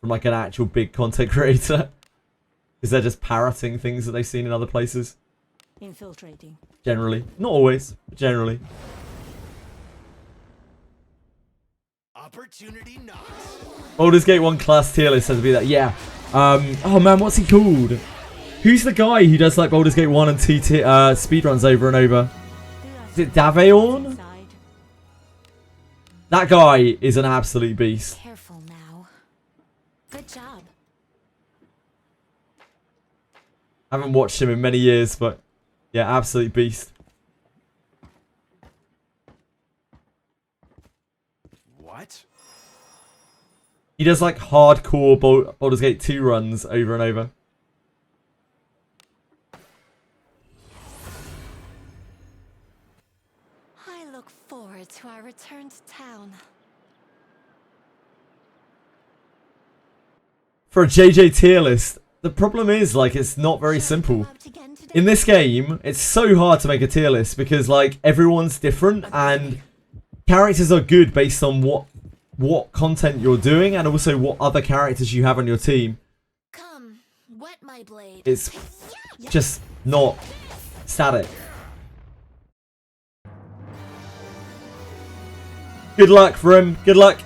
A: from like an actual big content creator, because they're just parroting things that they've seen in other places.
H: Infiltrating.
A: Generally, not always, but generally.
C: Opportunity knocks.
A: Baldur's Gate 1 class tier list has to be that. Yeah. Oh man, what's he called? Who's the guy who does like Baldur's Gate 1 and 2 speedruns over and over? Is it Daveorn?
H: Inside.
A: That guy is an absolute beast.
B: Careful now. Good job.
A: I haven't watched him in many years, but yeah, absolute beast.
C: What?
A: He does like hardcore Baldur's Gate 2 runs over and over.
B: I look forward to our return to town.
A: For a JJ tier list, the problem is like it's not very simple. In this game, it's so hard to make a tier list because like everyone's different and characters are good based on what content you're doing and also what other characters you have on your team.
B: Come, wet my blade.
A: It's just not static. Good luck for him. Good luck.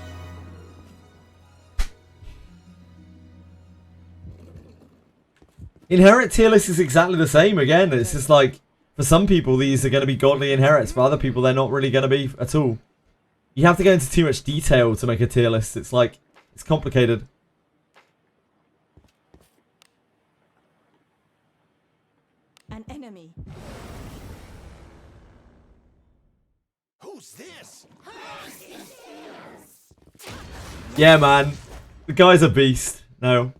A: Inherit tier list is exactly the same again. It's just like, for some people these are going to be godly inherits, for other people they're not really going to be at all. You have to go into too much detail to make a tier list. It's like, it's complicated.
H: An enemy.
C: Who's this?
A: Yeah, man. The guy's a beast. No.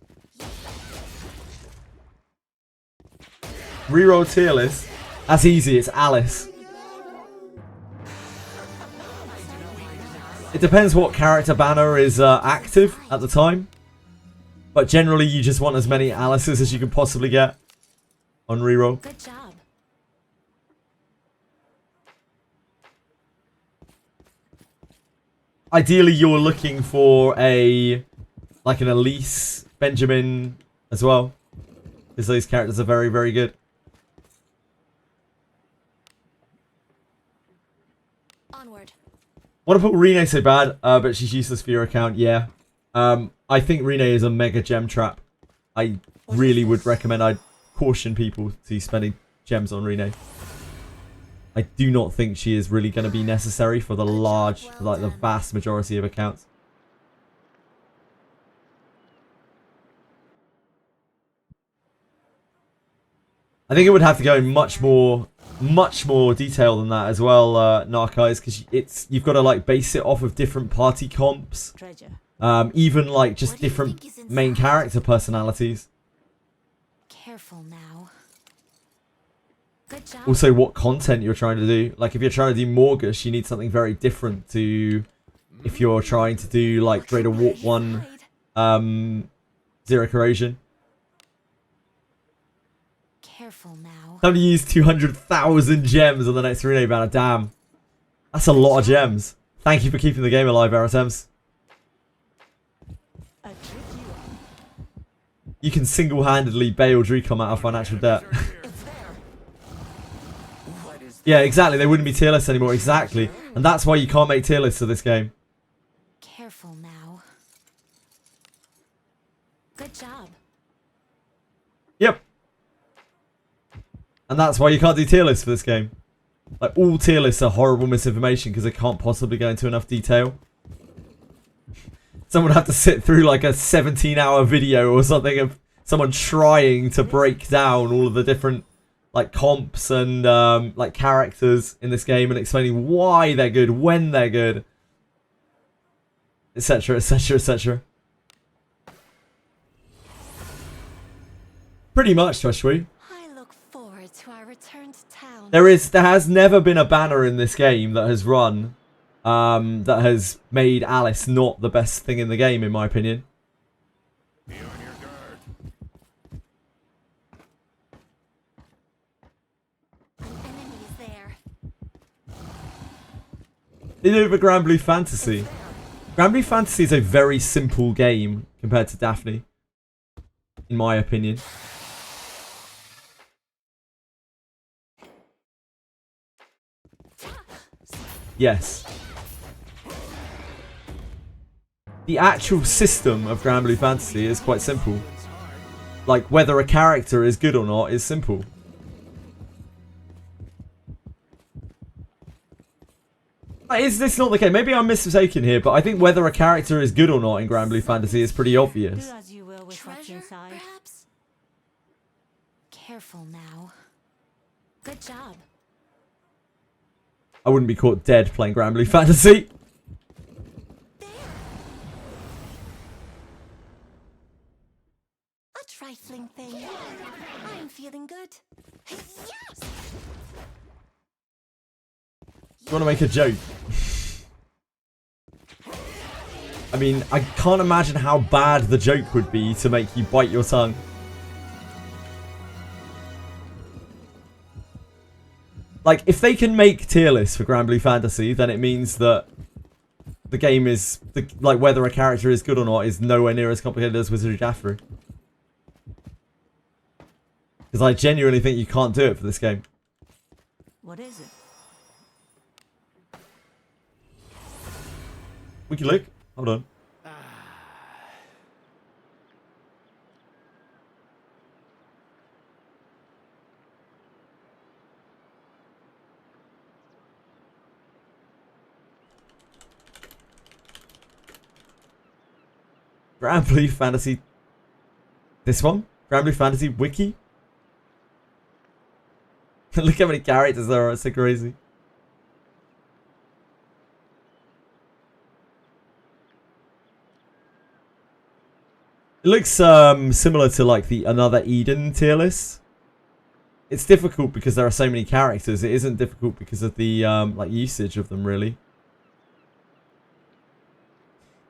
A: Reroll tier list. That's easy. It's Alice. It depends what character banner is active at the time. But generally, you just want as many Alices as you can possibly get on reroll.
B: Good job.
A: Ideally, you're looking for like an Elise, Benjamin as well. Because those characters are very, very good.
B: Onward.
A: Want to put Rene so bad, but she's useless for your account, yeah. I think Rene is a mega gem trap. I really would recommend, I'd caution people to spending gems on Rene. I do not think she is really going to be necessary for the large, like the vast majority of accounts. I think it would have to go in much more detail than that as well, Narcais, because you've got to like base it off of different party comps,
H: Treasure.
A: even like just different main character personalities.
B: Careful now. Good job.
A: Also, what content you're trying to do. Like, if you're trying to do Morgus, you need something very different to if you're trying to do like Greater Warp 1, Zero Corrosion.
B: Careful now.
A: Time to use 200,000 gems on the next Rene banner. Damn. That's a lot of gems. Thank you for keeping the game alive, Aratems.
H: A tricky one.
A: You can single-handedly bail Dree come out of financial debt. Yeah, exactly. They wouldn't be tier lists anymore. Exactly. And that's why you can't make tier lists of this game.
B: Careful now. Good job.
A: Yep. And that's why you can't do tier lists for this game. Like, all tier lists are horrible misinformation because they can't possibly go into enough detail. Someone would have to sit through like a 17-hour video or something of someone trying to break down all of the different like comps and like characters in this game and explaining why they're good, when they're good, etc, etc, etc. Pretty much, Joshua.
B: I look forward to our return to town.
A: There has never been a banner in this game that has run that has made Alice not the best thing in the game, in my opinion.
C: Be on your guard.
B: Enemies there.
A: They do the Grand Blue Fantasy. Grand Blue Fantasy is a very simple game compared to Daphne, in my opinion. Yes. The actual system of Grand Blue Fantasy is quite simple. Like, whether a character is good or not is simple. Is this not the case? Maybe I'm mistaken here, but I think whether a character is good or not in Grand Blue Fantasy is pretty obvious.
H: Do as you will with what's
B: Treasure,
H: inside.
B: perhaps? Careful now. Good job.
A: I wouldn't be caught dead playing Grand Blue Fantasy.
B: A trifling thing. I'm feeling good. Yes!
A: You want to make a joke? I mean, I can't imagine how bad the joke would be to make you bite your tongue. Like, if they can make tier lists for Grand Blue Fantasy, then it means that the game is, like, whether a character is good or not is nowhere near as complicated as WIzardry Daphne. Because I genuinely think you can't do it for this game.
H: What is it?
A: We can look. Hold on. Grand Blue Fantasy. This one? Grand Blue Fantasy Wiki? Look how many characters there are, it's so crazy. It looks similar to like the Another Eden tier list. It's difficult because there are so many characters. It isn't difficult because of the like usage of them, really.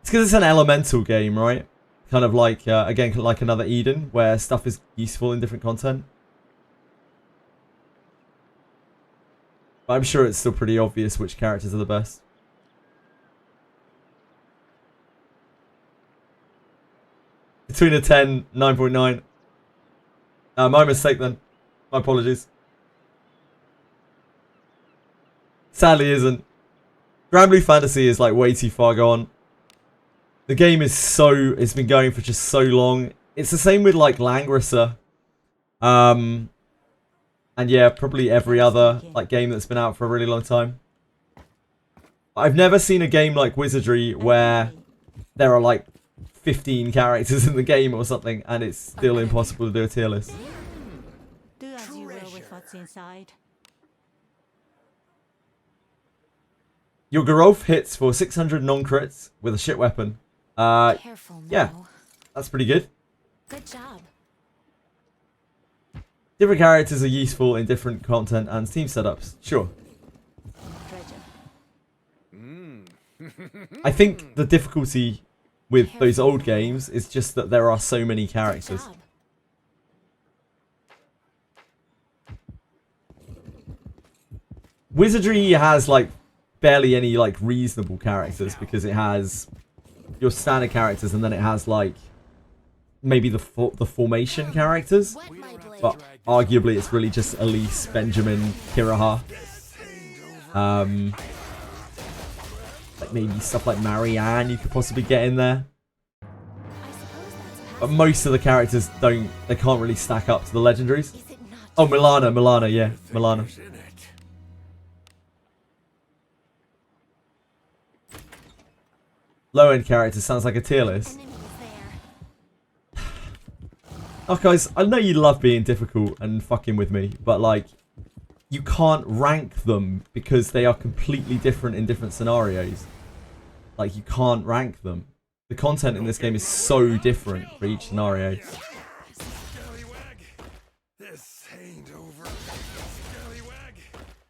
A: It's because it's an elemental game, right? Kind of like, again, like Another Eden, where stuff is useful in different content. But I'm sure it's still pretty obvious which characters are the best. Between a 10, 9.9. My mistake then. My apologies. Sadly isn't. Grand Blue Fantasy is like way too far gone. The game is so, it's been going for just so long. It's the same with like Langrisser. And yeah, probably every other like game that's been out for a really long time. I've never seen a game like Wizardry where there are like 15 characters in the game or something and it's still impossible to do a tier list.
H: Do as you will with what's inside.
A: Your Gerolf hits for 600 non-crits with a shit weapon.
B: Careful now.
A: Yeah, that's pretty good.
B: Good job.
A: Different characters are useful in different content and team setups. Sure. I think the difficulty with those old games is just that there are so many characters.
B: Job.
A: Wizardry has like barely any like reasonable characters because it has your standard characters and then it has like maybe the formation characters,
B: Wet my blade.
A: but arguably it's really just Elise, Benjamin, Kiraha. Like maybe stuff like Marianne you could possibly get in there.
B: I suppose that's
A: But most of the characters they can't really stack up to the legendaries.
B: Is it not?
A: Oh, Milana, yeah, Milana.
C: Fingers in it.
A: Low end character sounds like a tier list.
B: Enemies there.
A: Oh, guys, I know you love being difficult and fucking with me, but like, you can't rank them because they are completely different in different scenarios. Like, you can't rank them. The content in this game is so different for each scenario.
C: Scallywag. This ain't over. Scallywag.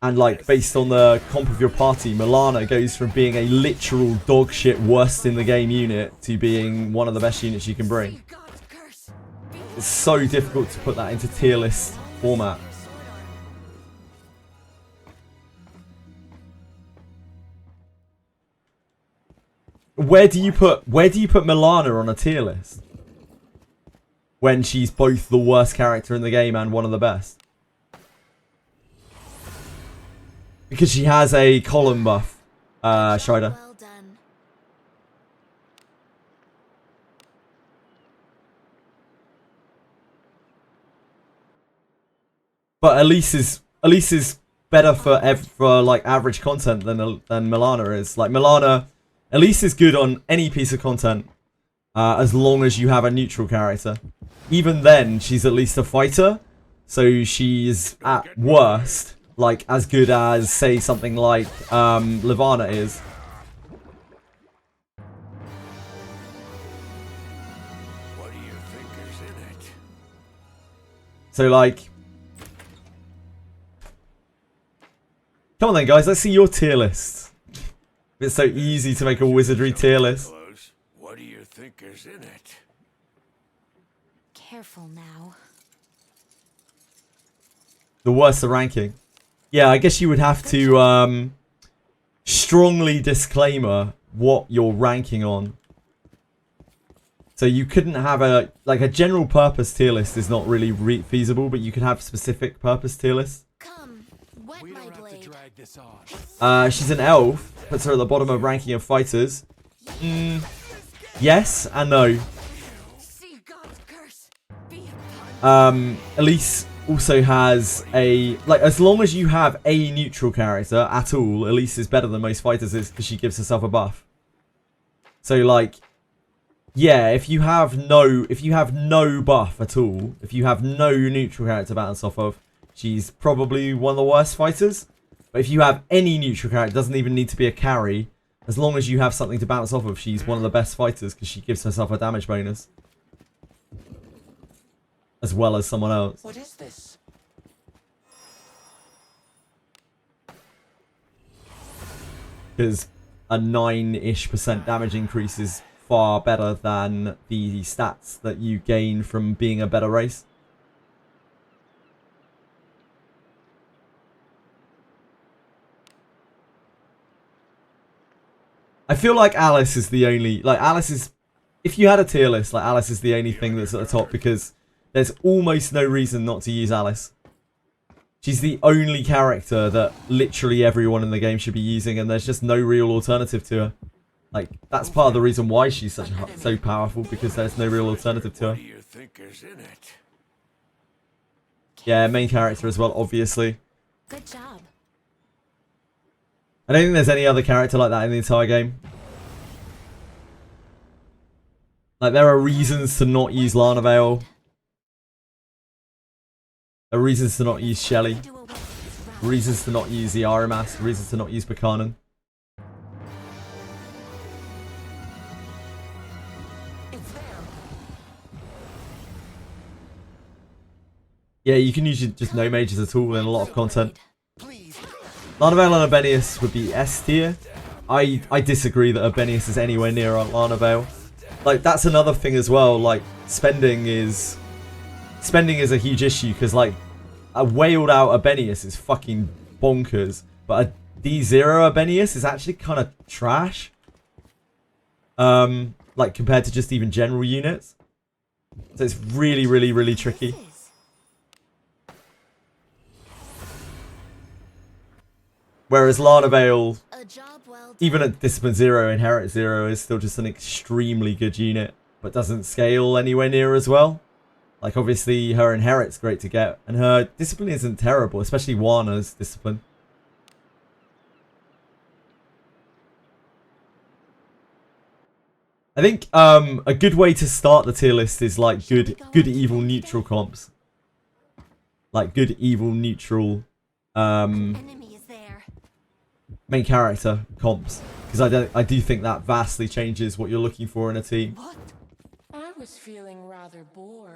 A: And like, based on the comp of your party, Milana goes from being a literal dog shit worst in the game unit to being one of the best units you can bring.
B: God's curse.
A: It's so difficult to put that into tier list format. Where do you put Milana on a tier list? When she's both the worst character in the game and one of the best. Because she has a column buff, Shrider.
B: Well done.
A: But Elise is better for like average content than Milana is. Like Milana, Elise is good on any piece of content as long as you have a neutral character. Even then, she's at least a fighter, so she's at worst like as good as say something like Levana is.
C: What do you think is in it?
A: So like, come on then, guys. Let's see your tier list. It's so easy to make a wizardry tier list.
C: Close. What do you think is in it?
B: Careful now.
A: The worse the ranking. Yeah, I guess you would have to strongly disclaimer what you're ranking on. So you couldn't have a general purpose tier list is not really feasible, but you could have specific purpose tier lists.
B: Come, wet
C: We
B: my
C: don't have to
B: blade.
C: drag this on.
A: She's an elf, puts her at the bottom of ranking of fighters. Yes and no.
B: See God's curse. Be upon
A: Elise also has a as long as you have a neutral character at all, Elise is better than most fighters is because she gives herself a buff. So like, yeah, if you have no buff at all, if you have no neutral character to bounce off of, she's probably one of the worst fighters. But if you have any neutral character, it doesn't even need to be a carry. As long as you have something to bounce off of, she's one of the best fighters because she gives herself a damage bonus. As well as someone else.
F: What is this?
A: Because a 9-ish% damage increase is far better than the stats that you gain from being a better race. I feel like Alice is the only... if you had a tier list, Alice is the only thing that's at the top because there's almost no reason not to use Alice. She's the only character that literally everyone in the game should be using, and there's just no real alternative to her. That's part of the reason why she's so powerful, because there's no real alternative to
C: What
A: her.
C: do you think is in it?
A: Yeah, main character as well, obviously.
B: good job.
A: I don't think there's any other character like that in the entire game. There are reasons to not use Lana Vale. There are reasons to not use Shelly.
B: Do away with this round.
A: Reasons to not use the Aramas. Reasons to not use Buchanan.
F: It's there.
A: Yeah, you can use just no mages at all in a lot of content.
C: Please.
A: Lana Vale and Abenius would be S tier. I disagree that Abenius is anywhere near Lana Vale. That's another thing as well. Spending is a huge issue because a whaled out Abenius is fucking bonkers, but a D0 Abenius is actually kind of trash. Compared to just even general units. So it's really, really, really tricky. Whereas Lana Vale,
B: A job well done.
A: even at Discipline 0, Inherit 0, is still just an extremely good unit, but doesn't scale anywhere near as well. Like, obviously, her Inherit's great to get, and her Discipline isn't terrible, especially Wana's Discipline. I think a good way to start the tier list is like good evil neutral comps. Like good evil neutral
B: Enemy is there.
A: main character comps, because I do think that vastly changes what you're looking for in a team.
B: What?
F: I was feeling rather bored.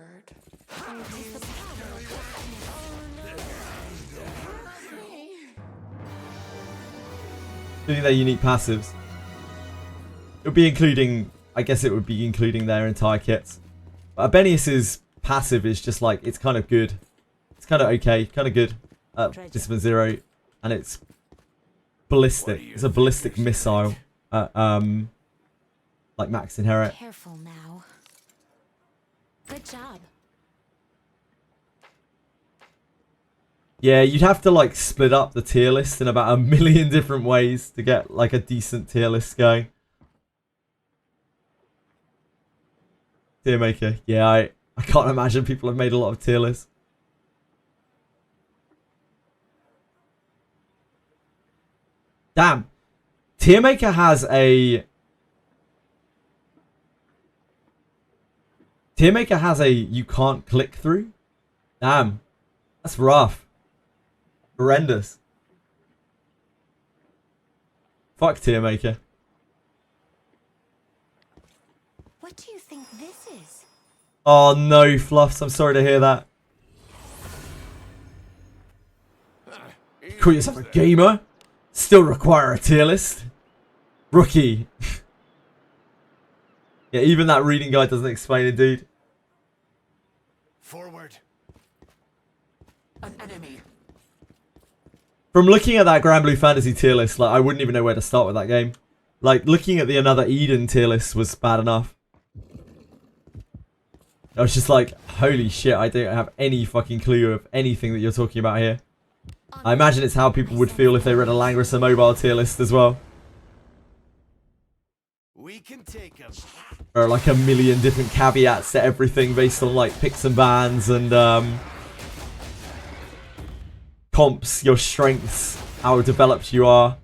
A: Including their unique passives. It would be including, I guess it would be including their entire kits. But Abenius's passive is just like, it's kind of good. It's kind of okay, kind of good at Discipline 0. And it's ballistic. It's a ballistic missile at, like Max Inherit.
B: Careful now. Good job.
A: Yeah, you'd have to like split up the tier list in about a million different ways to get like a decent tier list going. Tier maker. Yeah, I can't imagine people have made a lot of tier lists. Damn. Tier maker has a... Tier maker has a you can't click through. Damn. That's rough. Horrendous. Fuck tier maker.
B: What do you think this is?
A: Oh no, Fluffs. I'm sorry to hear that. Call yourself a gamer? Still require a tier list? Rookie. Yeah, even that reading guide doesn't explain it, dude.
C: Forward.
F: An enemy.
A: From looking at that Grand Blue Fantasy tier list, like I wouldn't even know where to start with that game. Like looking at the Another Eden tier list was bad enough. I was just like, holy shit, I don't have any fucking clue of anything that you're talking about here. I imagine it's how people would feel if they read a Langrissa mobile tier list as well.
C: We can take him.
A: There are like a million different caveats to everything based on like picks and bans and comps, your strengths, how developed you are,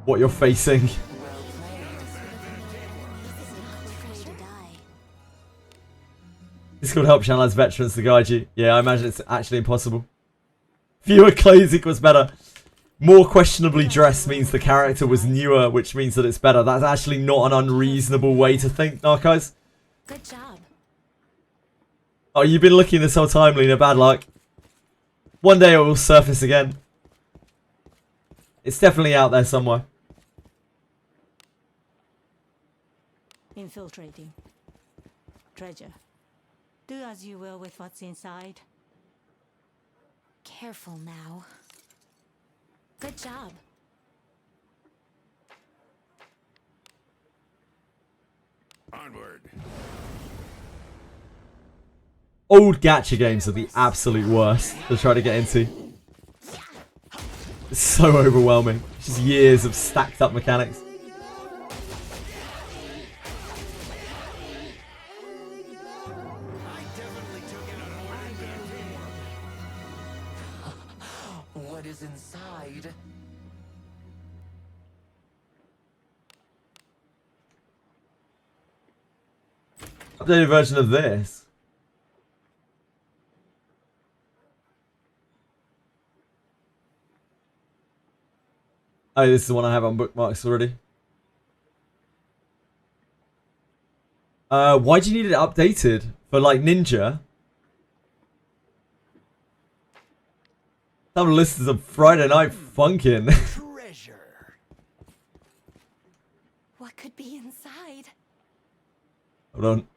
A: what you're facing. Discord help channel has veterans to guide you. Yeah, I imagine it's actually impossible. Fewer clothes equals better. More questionably dressed means the character was newer, which means that it's better. That's actually not an unreasonable way to think, Narcos.
B: Good job.
A: Oh, you've been looking this whole time, Lena. Bad luck. One day it will surface again. It's definitely out there somewhere.
H: Infiltrating. Treasure. Do as you will with what's inside.
B: Careful now. Good job.
C: Onward.
A: Old gacha games are the absolute worst to try to get into. It's so overwhelming. It's just years of stacked up mechanics.
F: What is inside?
A: Updated version of this. Oh, this is the one I have on bookmarks already. Why do you need it updated? For like Ninja? Some listed of Friday Night Funkin'.
C: Treasure.
B: What could be inside?
A: Hold on.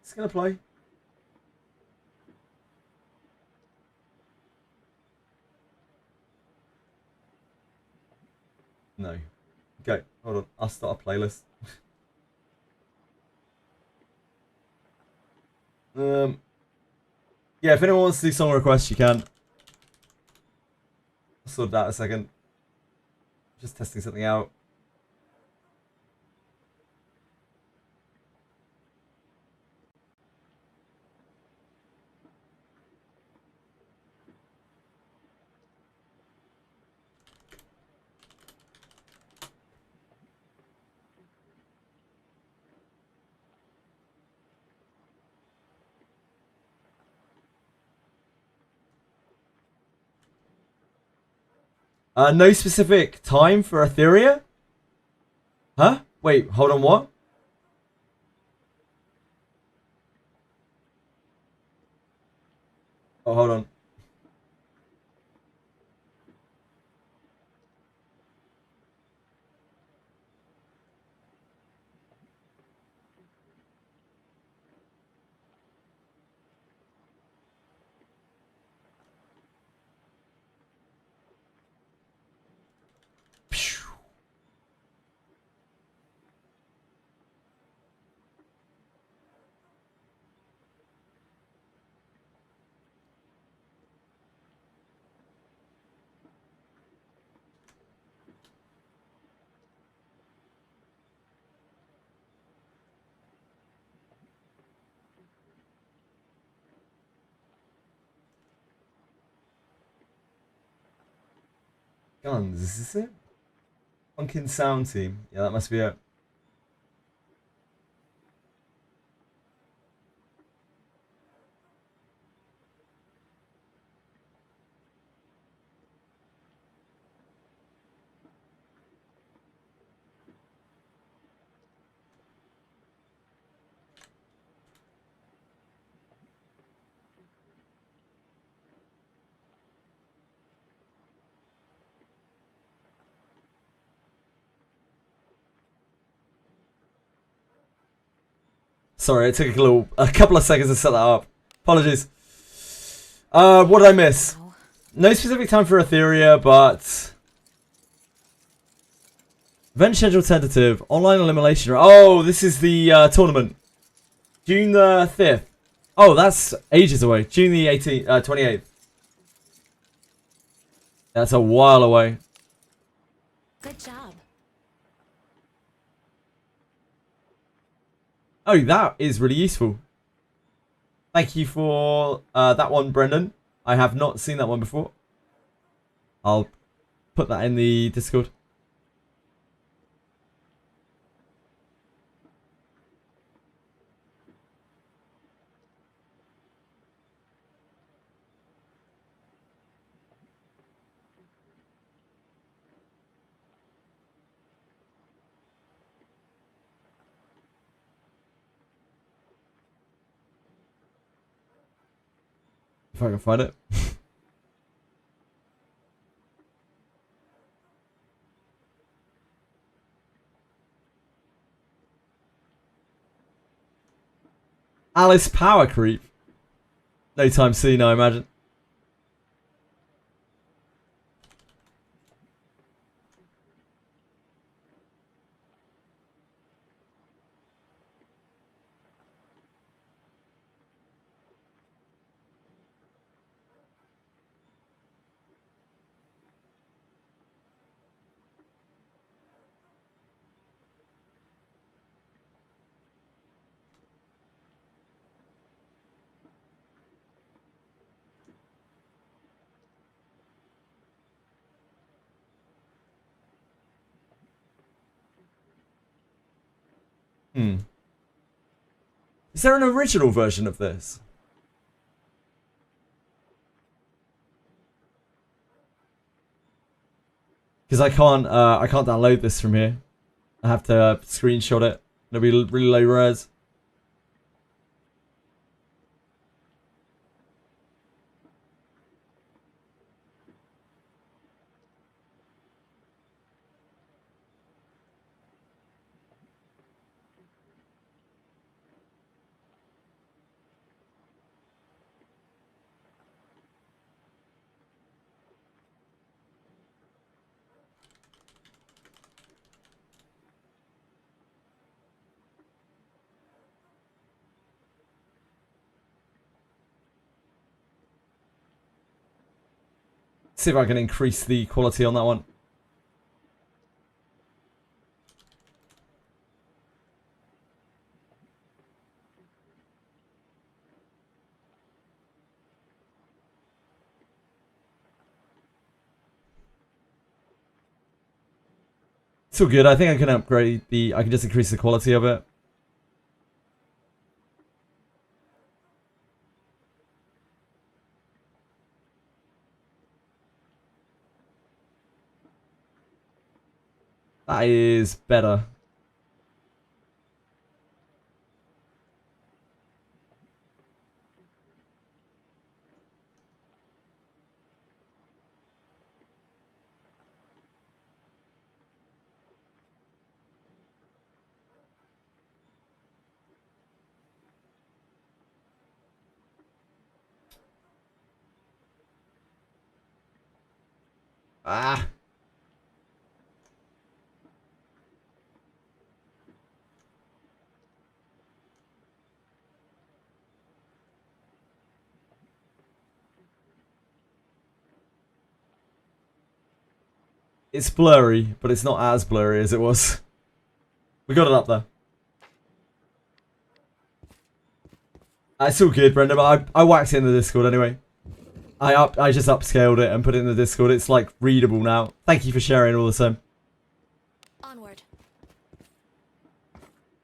A: It's gonna play. No. Okay, hold on. I'll start a playlist. Yeah, if anyone wants to do song requests, you can. I'll sort that a second. Just testing something out. No specific time for Etheria? Huh? Wait, hold on, what? Oh, hold on. Guns, is this it? Funkin' Sound Team. Yeah, that must be it. Sorry, it took a couple of seconds to set that up. Apologies. What did I miss? No specific time for Etheria, but event schedule tentative. Online elimination. Oh, this is the tournament. June the 5th. Oh, that's ages away. June the 18th, 28th. That's a while away.
B: Good job.
A: Oh, that is really useful. Thank you for that one, Brendan. I have not seen that one before. I'll put that in the Discord. If I can find it. Alice Power Creep. No time soon, I imagine. Is there an original version of this? Because I can't download this from here. I have to screenshot it. It'll be really low res. see if I can increase the quality on that one. It's all good. I think I can upgrade the... I can just increase the quality of it. That is better. Ah. It's blurry, but it's not as blurry as it was. We got it up there. It's all good, Brenda, but I whacked it in the Discord anyway. I just upscaled it and put it in the Discord. It's like readable now. Thank you for sharing all the same.
B: Onward.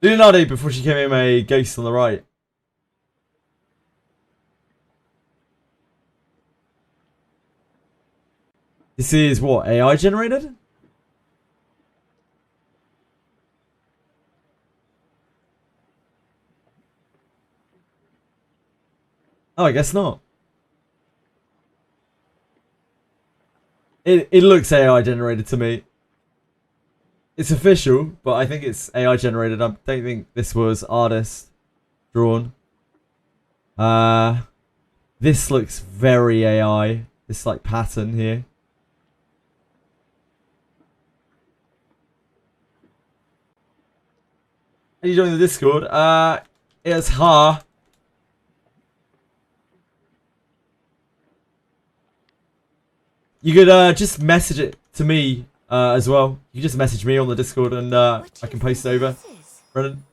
A: Leonardo, before she came in, a ghost on the right. This is what, AI generated? Oh, I guess not. It looks AI generated to me. It's official, but I think it's AI generated. I don't think this was artist drawn. This looks very AI. This like pattern here. Are you joining the Discord? It's Ha. You could just message it to me as well. You can just message me on the Discord and I can post it over. Brennan.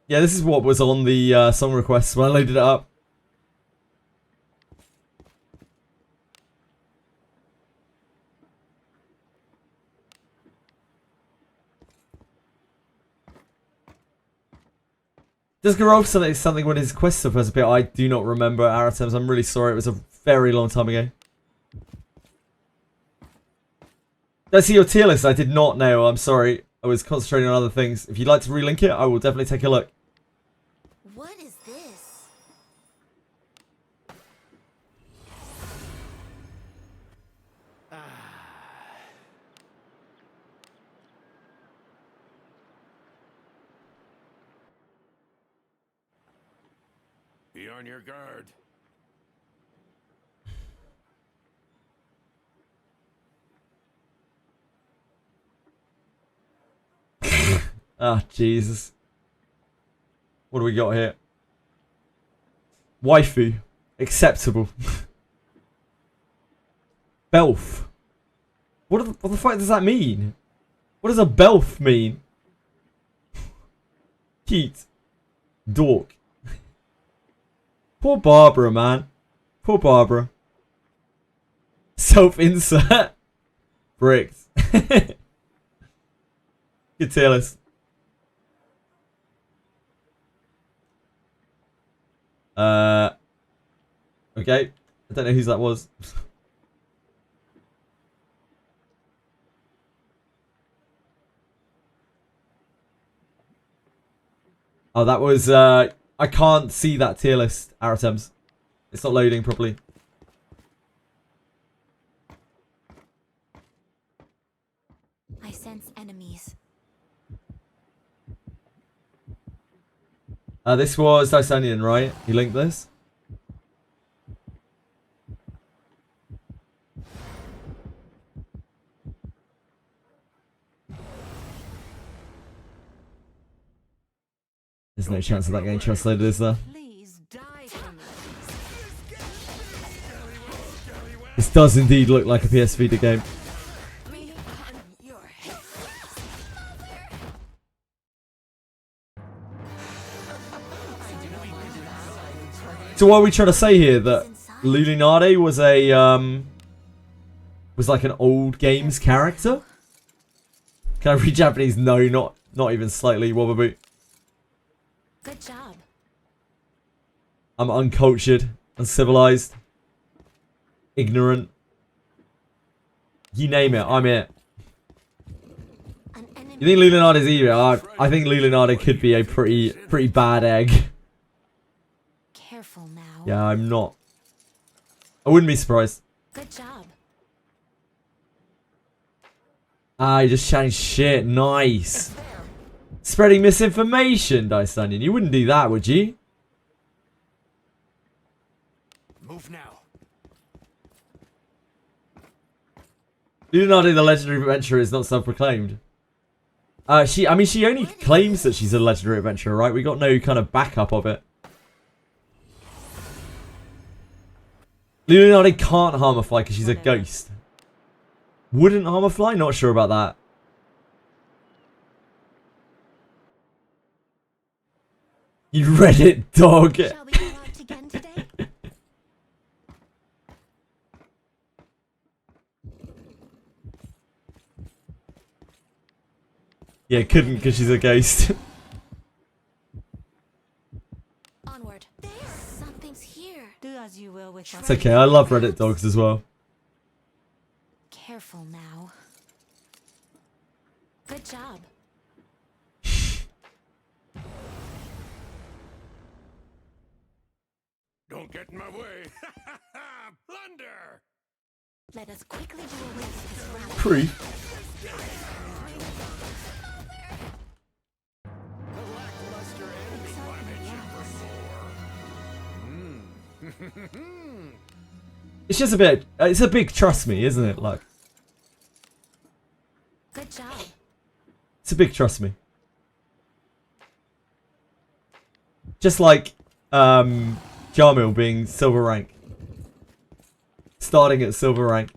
A: Yeah, this is what was on the song requests when I loaded it up. Does Garolf say something when his quest stuff was a bit? I do not remember Aratems. I'm really sorry. It was a very long time ago. Did I see your tier list? I did not know. I'm sorry. I was concentrating on other things. If you'd like to relink it, I will definitely take a look.
B: What is this?
C: Be on your guard.
A: Ah, Jesus. What do we got here? Waifu. Acceptable. Belf. What the fuck does that mean? What does a belf mean? Cute. Dork. Poor Barbara, man. Poor Barbara. Self-insert. Bricked. Good tier list. Okay. I don't know whose that was. Oh, that was, I can't see that tier list, Aratems. It's not loading properly.
B: I sense enemies.
A: This was Dysonian, right? You linked this? There's no chance of that getting translated, is there?
H: Please die for me.
A: does indeed look like a PS Vita game.
B: Me on your head.
A: So what are we trying to say here? That Lulinade was a was like an old games character? Can I read Japanese? No, not even slightly. Wobbaboot.
B: Good job.
A: I'm uncultured, uncivilized, ignorant. You name it, I'm it.
B: An enemy.
A: You think Lulinade is evil? I think Lulinade could be a pretty bad egg.
B: Careful now.
A: Yeah, I'm not. I wouldn't be surprised.
B: Good job.
A: Ah, you're just chatting shit. Nice. Spreading misinformation, Dice Onion. You wouldn't do that, would you?
C: Move now.
A: Lulinade, the legendary adventurer, is not self-proclaimed. I mean, she only claims that she's a legendary adventurer, right? We got no kind of backup of it. Lulinade can't harm a fly because she's a ghost. Wouldn't harm a fly? Not sure about that. You Reddit dog.
B: Shall we go out again today?
A: Yeah, couldn't because she's a ghost.
B: Onward. Something's here.
H: Do as you will with
A: It's okay, I love Reddit dogs as well.
B: Careful now. Good job.
C: Don't get in my way. Plunder!
B: Let us quickly do away with this round.
A: Creep.
C: The lackluster enemy wanted you for more.
A: It's just a bit. It's a big trust me, isn't it? Like,
B: Good job.
A: it's a big trust me. Just like Jarmil being silver rank, starting at silver rank.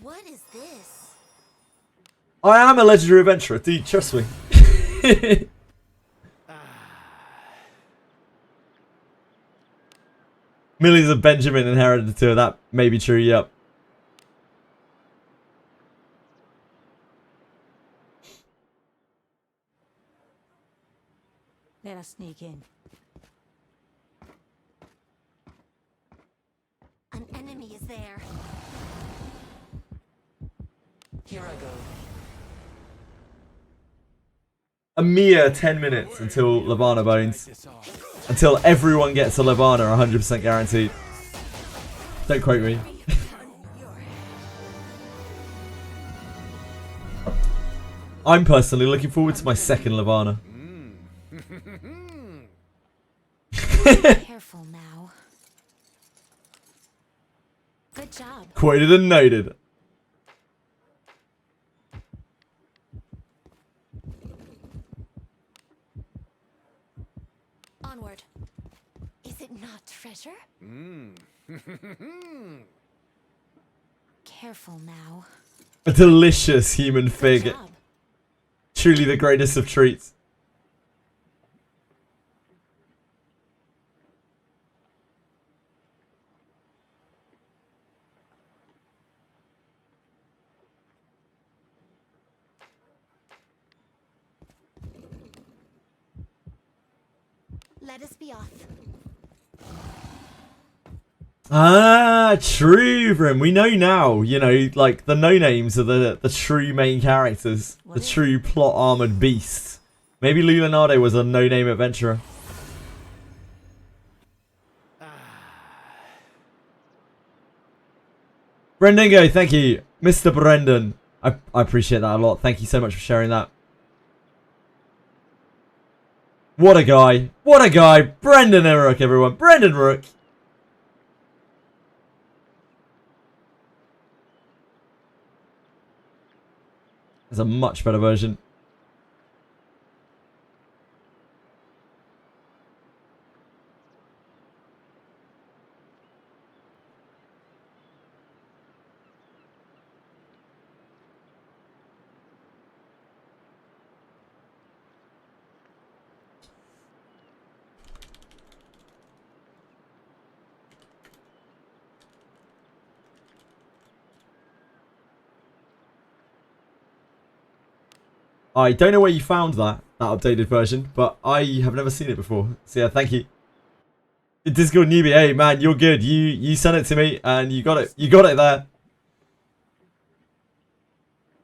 B: What is this?
A: I am a legendary adventurer, dude. Trust me. Millions of Benjamin inherited the two of that. May be true. Yep.
H: Let us sneak in.
B: An enemy is there.
F: Here I go.
A: A mere 10 minutes until Labana bones. Until everyone gets a Labana, 100% guaranteed. Don't quote me. I'm personally looking forward to my second Labana.
B: Careful now. Good job.
A: Quoted and noted.
B: Onward. Is it not treasure? Careful now.
A: A delicious human
B: Good
A: fig.
B: job.
A: Truly the greatest of treats.
B: Let us be off.
A: Ah, true, Brim. We know now, you know, like, the no-names are the true main characters. The true plot-armored beasts. Maybe Lulinade was a no-name adventurer. Brendingo, thank you. Mr. Brendan. I appreciate that a lot. Thank you so much for sharing that. What a guy. What a guy. Brendan Rook, everyone. Brendan Rook. There's a much better version. I don't know where you found that updated version, but I have never seen it before. So yeah, thank you. Discord newbie, hey man, you're good. You sent it to me and you got it. You got it there.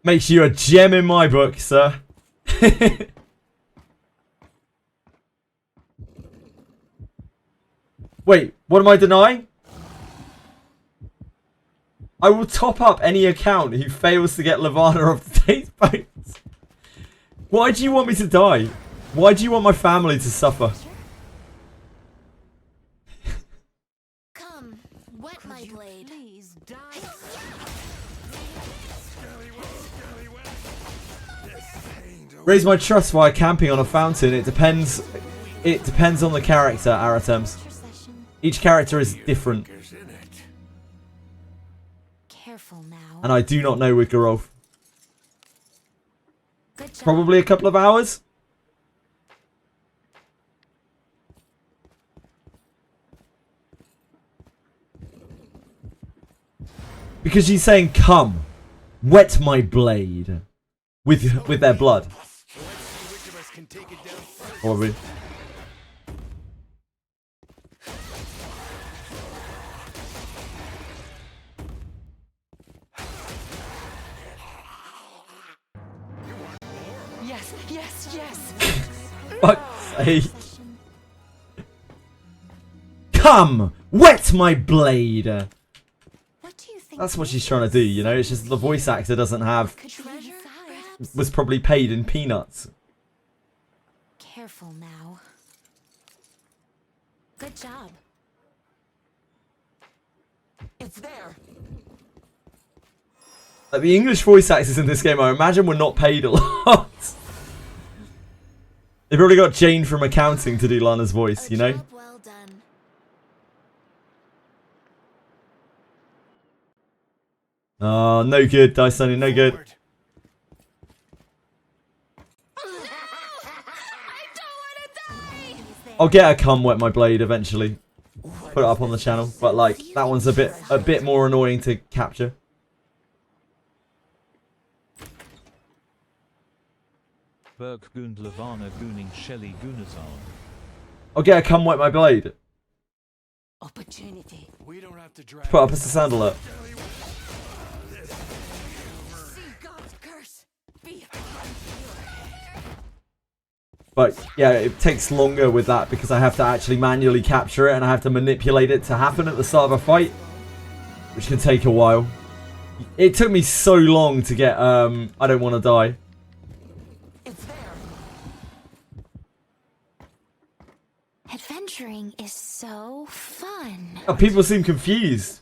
A: Makes you a gem in my book, sir. Wait, what am I denying? I will top up any account who fails to get Lavana off the date points. Why do you want me to die? Why do you want my family to suffer?
B: Come, wet my blade.
H: Please die.
A: Raise my trust via camping on a fountain. It depends on the character, Aratems. Each character is different.
B: Careful now.
A: And I do not know with Geralf.
B: Good job.
A: Probably a couple of hours. Because she's saying, come, wet my blade. With their blood. Probably.
F: Yes, yes, yes.
A: Fuck's sake. Come, wet my blade.
B: What do you think?
A: That's what she's trying to do, you know? It's just the voice actor doesn't have...
B: Treasure, perhaps?
A: Was probably paid in peanuts.
B: Careful now. Good job.
F: It's there.
A: Like, the English voice actors in this game, I imagine, were not paid a lot. They probably got Jane from accounting to do Lana's voice, you know?
B: Job well done.
A: Oh, no good, Dice Sunny, no good.
B: I don't want to die.
A: I'll get a come wet my blade eventually. Put it up on the channel, but like that one's a bit more annoying to capture.
G: Berg Gund Lavana Gooning Shelly Gunazar.
A: I'll get a come wet my blade.
H: Opportunity.
C: We don't have to drag
A: Put up as a sound alert.
B: See God's curse. Be
A: But yeah, it takes longer with that because I have to actually manually capture it and I have to manipulate it to happen at the start of a fight, which can take a while. It took me so long to get I don't want to die.
F: It's there.
B: Adventuring is so fun.
A: Oh, people seem confused.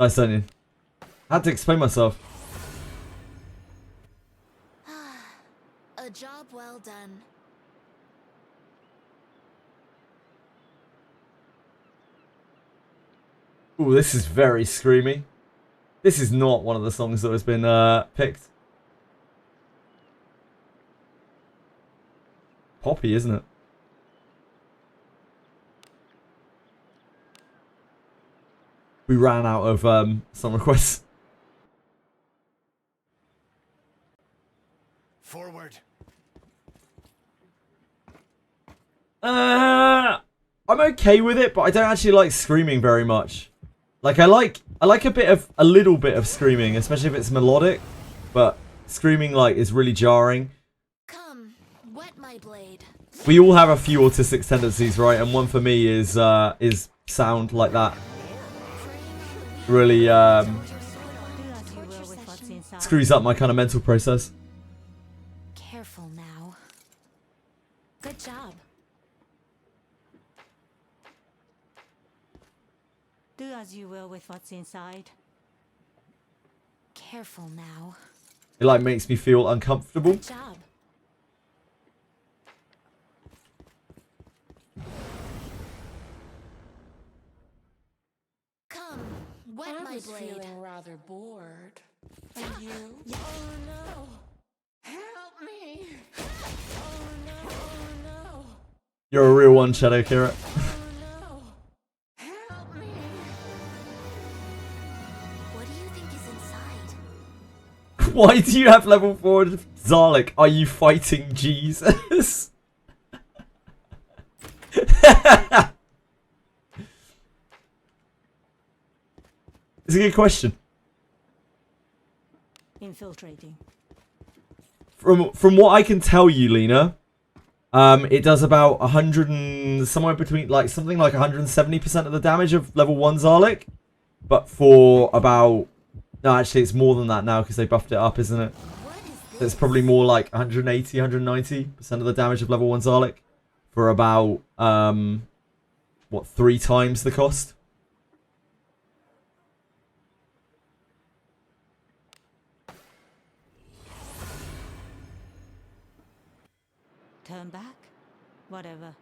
A: Nice, don't you? I had to explain myself.
B: A job well done.
A: Ooh, this is very screamy. This is not one of the songs that has been picked. Poppy, isn't it? We ran out of song requests.
C: Forward.
A: I'm okay with it, but I don't actually like screaming very much. Like I like a little bit of screaming, especially if it's melodic, but screaming like is really jarring.
B: Come, wet my blade.
A: We all have a few autistic tendencies, right? And one for me is sound like that. Really
H: Do as you will with what's inside.
A: screws up my kind of mental process.
B: Careful now. Good job.
H: Do as you will with what's inside.
B: Careful now.
A: It like makes me feel uncomfortable.
B: Good job. Come, wet
F: I
B: my
F: was
B: blade.
F: feeling rather bored. And you? Oh no! Help me! Oh no! Oh no!
A: You're a real one, Shadow Kira.
F: Oh no! Help me!
B: What do you think is inside?
A: Why do you have level 4 Zarlik, are you fighting Jesus? It's a good question.
H: Infiltrating.
A: From what I can tell you, Lena, it does about 100 and somewhere between like something like 170% of the damage of level 1 Zarlik, but for about no, actually it's more than that now because they buffed it up, isn't it? So it's probably more like 180, 190% of the damage of level 1 Zarlik for about what, 3 times the cost.
H: Turn back? Whatever.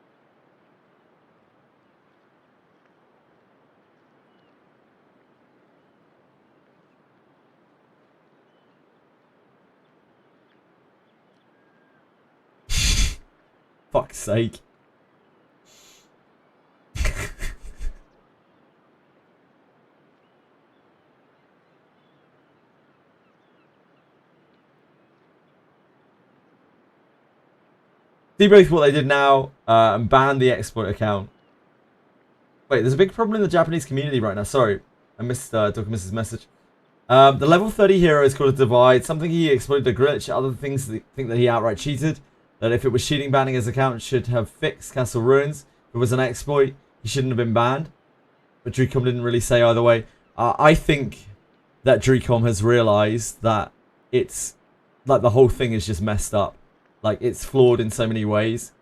A: Fuck's sake. Debrief what they did now and ban the exploit account. Wait, there's a big problem in the Japanese community right now. Sorry, I missed Dr. Mrs. message. The level 30 hero is called a divide. Something he exploited a glitch. Other things think that he outright cheated. That if it was cheating, banning his account should have fixed Castle Ruins. If it was an exploit, he shouldn't have been banned. But Drewcom didn't really say either way. I think that Drewcom has realized that it's like the whole thing is just messed up. Like, it's flawed in so many ways.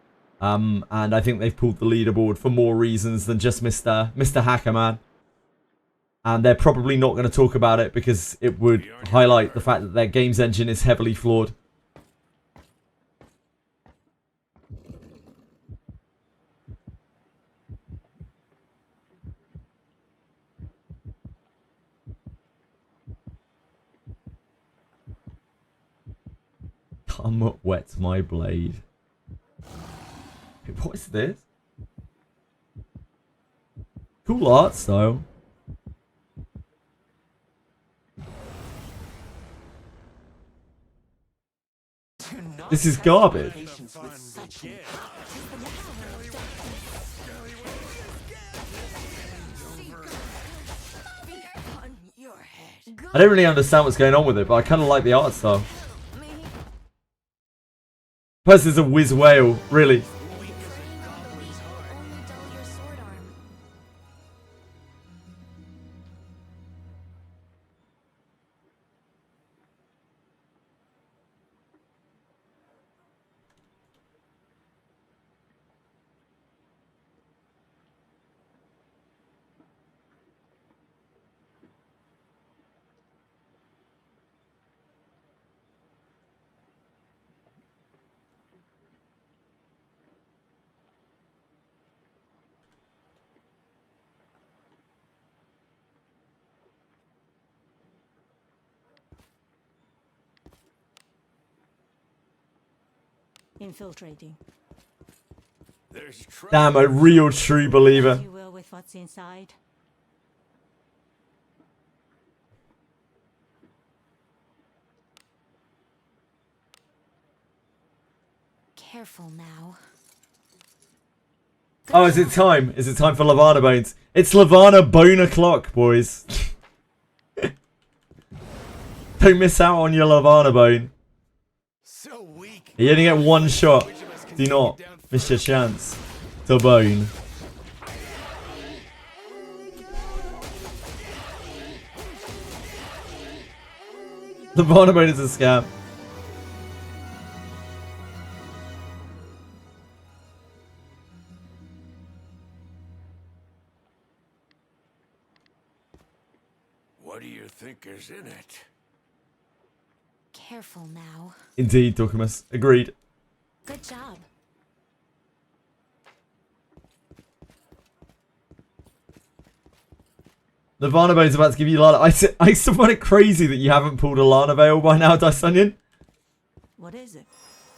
A: And I think they've pulled the leaderboard for more reasons than just Mr. Hackerman. And they're probably not going to talk about it because it would highlight the fact that their games engine is heavily flawed. Come wet my blade. What is this? Cool art style. This is garbage. I don't really understand what's going on with it, but I kind of like the art style. Plus, there's a whiz whale, really.
H: Infiltrating.
A: Damn, a real true believer.
H: You will with what's inside.
B: Careful now.
A: Oh, is it time? Is it time for Lavana Bones? It's Lavana Bone o'clock, boys. Don't miss out on your Lavana Bone.
C: So weak.
A: You only get one shot. Do not miss your chance to bone. Lavana Bone is a scam.
C: What do you think is in it?
B: Careful now.
A: Indeed, Dorcamus. Agreed.
B: Good job.
A: Lavana Bone's about to give you Lana. I still find it crazy that you haven't pulled a Lana Veil by now, Dice Onion.
H: What is it?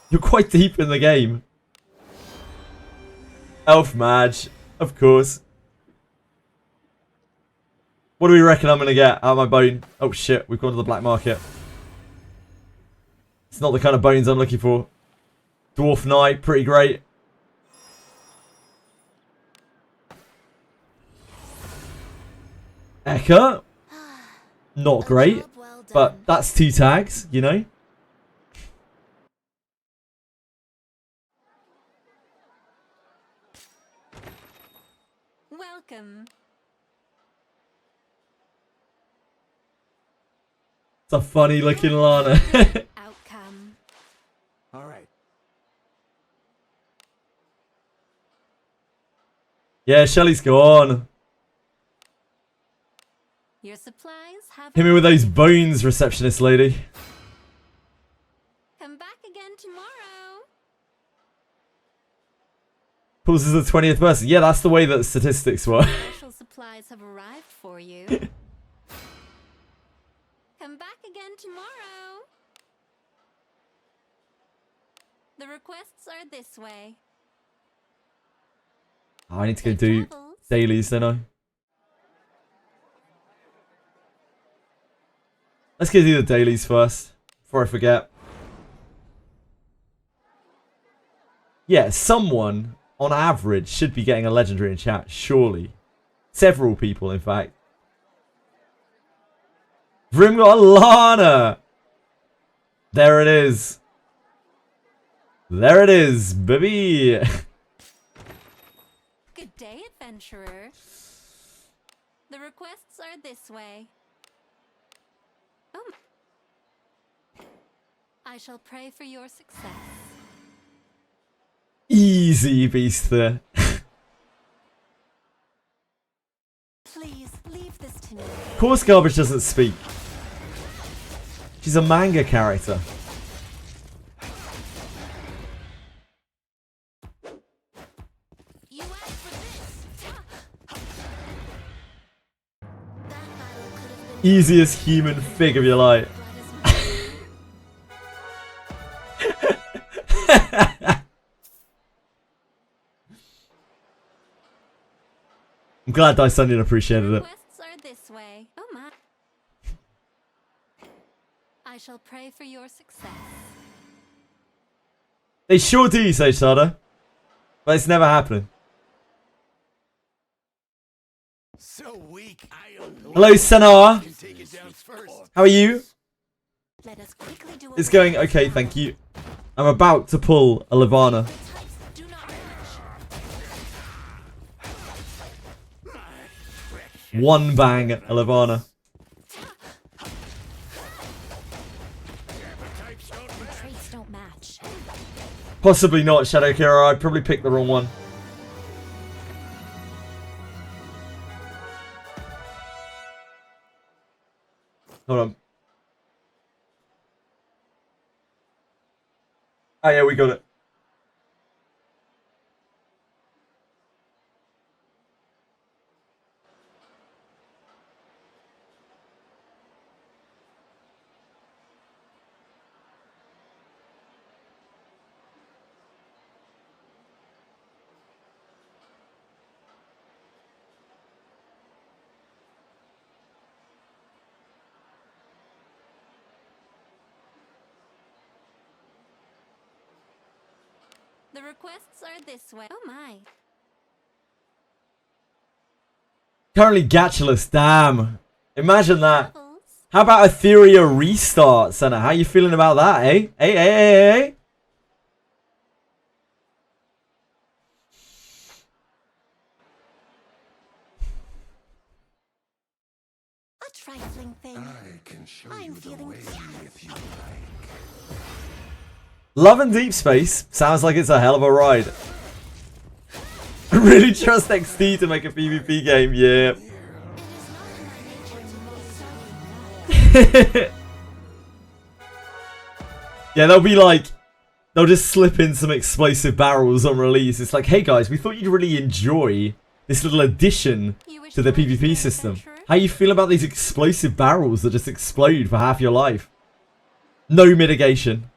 A: You're quite deep in the game. Elf Mage, of course. What do we reckon I'm going to get out of my bone? Oh shit, we've gone to the black market. It's not the kind of bones I'm looking for. Dwarf Knight, pretty great. Eka, not great,
B: Job well done.
A: but that's 2 tags, you know?
B: Welcome.
A: It's a funny looking Lana.
B: Outcome.
C: All right.
A: Yeah, Shelly's gone.
B: Your supplies have
A: Hit me with those
B: arrived.
A: bones, receptionist lady.
B: Come back again tomorrow.
A: Pulls is the 20th person. Yeah, that's the way that statistics work.
B: Special supplies have arrived for you. Come back again tomorrow. The requests are this way.
A: Oh, I need to go
B: Safe
A: do
B: travels.
A: dailies, don't I? Let's go do the dailies first, before I forget. Yeah, someone, on average, should be getting a legendary in chat, surely. Several people, in fact. Vrim got a Lana! There it is. There it is, baby!
B: Good day, adventurer. The requests are this way. Oh. I shall pray for your success.
A: Easy beast there.
B: Please leave this to me.
A: Of course Garbage doesn't speak. She's a manga character.
B: You asked for this. That battle could have been
A: Easiest human fig of your life. I'm glad Dice Onion appreciated it.
B: requests are this way. Oh my. I shall pray for your success.
A: They sure do, Sage Sada. But it's never happening.
C: So weak.
A: Hello, Senar.
C: Can take it down first.
A: How are you?
B: Let us quickly do
A: It's going okay, thank you. I'm about to pull a Levana.
B: Types do not match.
A: One bang, a Levana.
B: Traits don't match.
A: Possibly not, Shadow Kira. I'd probably pick the wrong one. Hold on. Oh yeah, we got it.
B: The requests are this way. Oh my.
A: Currently Gatulus, damn. Imagine that.
B: Travels.
A: How about Etheria restart, Senna? How you feeling about that, eh? Hey.
B: A trifling thing.
C: I can show
B: I'm
C: you the
B: feeling
C: way if you like.
A: Love and Deep Space sounds like it's a hell of a ride. I really trust XD to make a PvP game, yeah. Yeah, they'll be like, they'll just slip in some explosive barrels on release. It's like, hey guys, we thought you'd really enjoy this little addition
B: You wish
A: to the
B: understand,
A: PvP system.
B: adventurer?
A: How you feel about these explosive barrels that just explode for half your life? No mitigation.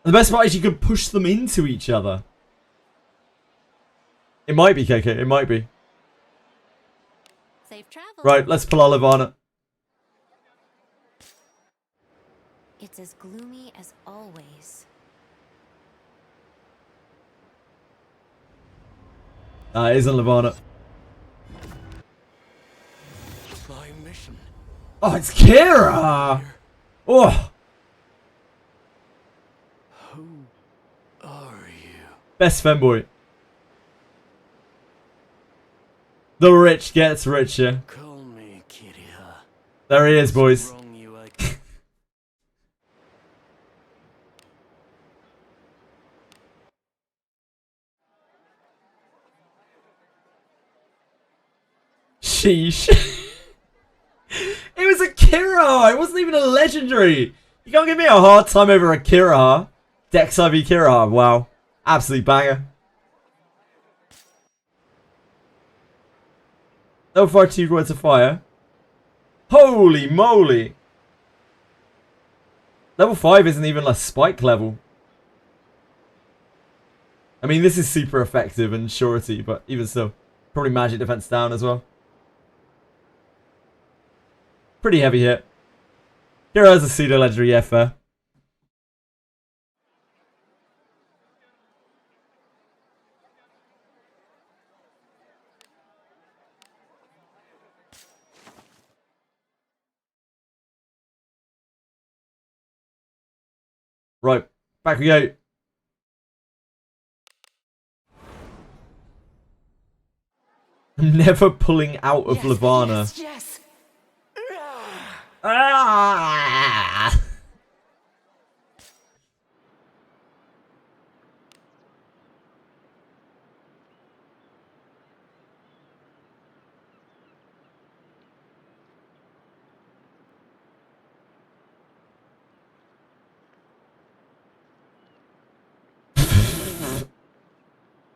A: And the best part is you can push them into each other. It might be, KK. It might be.
B: Safe travel.
A: Right, let's pull our Levana.
B: It's as gloomy as always.
A: It isn't Lavana.
C: My mission.
A: Oh, it's Kira! Oh!
C: Who are you?
A: Best femboy. The rich gets richer.
C: Call me Kiria.
A: There he is, boys.
C: Wrong you, I
A: Sheesh. It was a Kira! It wasn't even a legendary! You can't give me a hard time over a Kira. Dex IV Kira, wow. Absolute banger. Level 5 2 words of fire. Holy moly! Level 5 isn't even a spike level. I mean, this is super effective and surety, but even still. Probably magic defense down as well. Pretty heavy hit. Here has a pseudo legendary, yeah, fair. Right, back we go. I'm never pulling out of Lavana.
F: Yes.
A: Ah!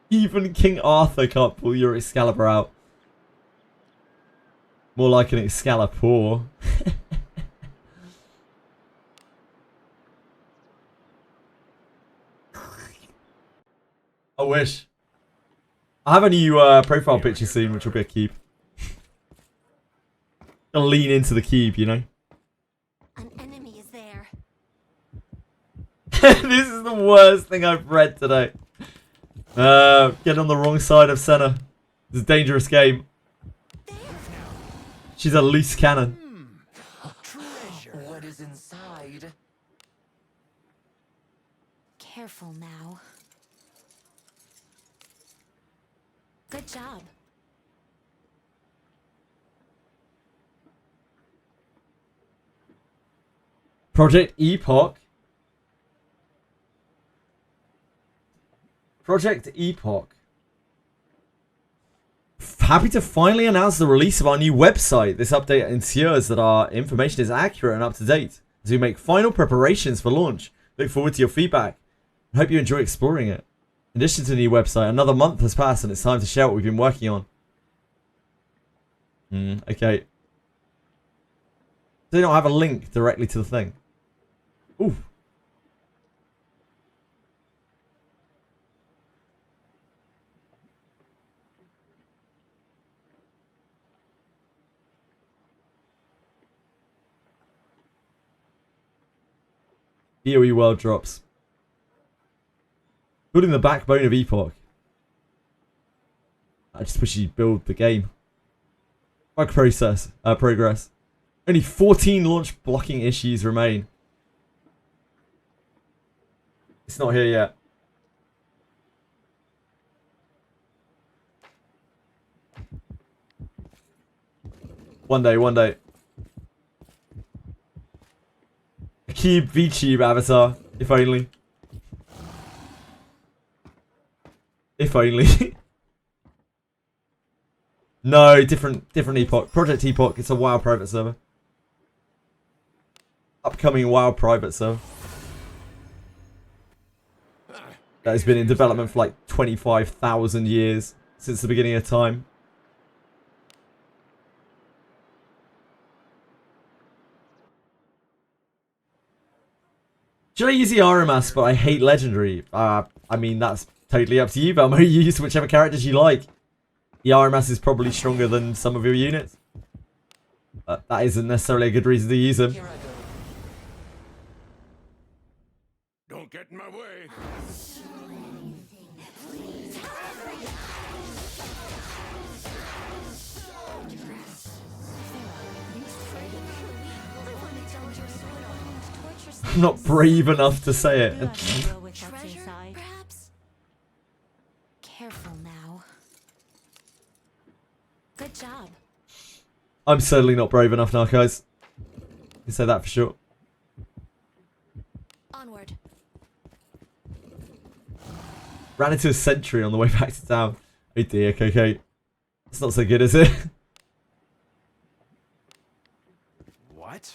A: Even King Arthur can't pull your Excalibur out. More like an Excalibur. I wish. I have a new profile picture soon, which will be a keep. Gonna lean into the keep, you know?
B: An enemy is there.
A: This is the worst thing I've read today. Get on the wrong side of Senna. It's a dangerous game. She's a loose cannon.
C: treasure. What is inside?
B: Careful now. Good job.
A: Project Epoch. Project Epoch. Happy to finally announce the release of our new website. This update ensures that our information is accurate and up to date as we make final preparations for launch. Look forward to your feedback and hope you enjoy exploring it. In addition to the new website, another month has passed and it's time to share what we've been working on. Okay. Do they not have a link directly to the thing? Ooh. EOE world drops. Building the backbone of Epoch. I just wish you'd build the game. Bug progress. Only 14 launch blocking issues remain. It's not here yet. One day, one day. A Cube VTube avatar. If only. If only. No, different Epoch. Project Epoch. It's a WoW private server. Upcoming WoW private server. That has been in development for like 25,000 years. Since the beginning of time. Should I use the Aramas, but I hate Legendary? I mean, that's totally up to you, but I'm going to use whichever characters you like. The Aramas is probably stronger than some of your units. That isn't necessarily a good reason to use them.
F: Here I go.
C: Don't get in my way.
A: I'm not brave enough to say
H: Do
A: it.
H: as you will with what's
B: Treasure,
H: inside.
B: perhaps? Careful now. Good job.
A: I'm certainly not brave enough now, guys. You can say that for sure.
B: Onward.
A: Ran into a sentry on the way back to town. Oh dear, okay. It's not so good, is it?
C: What?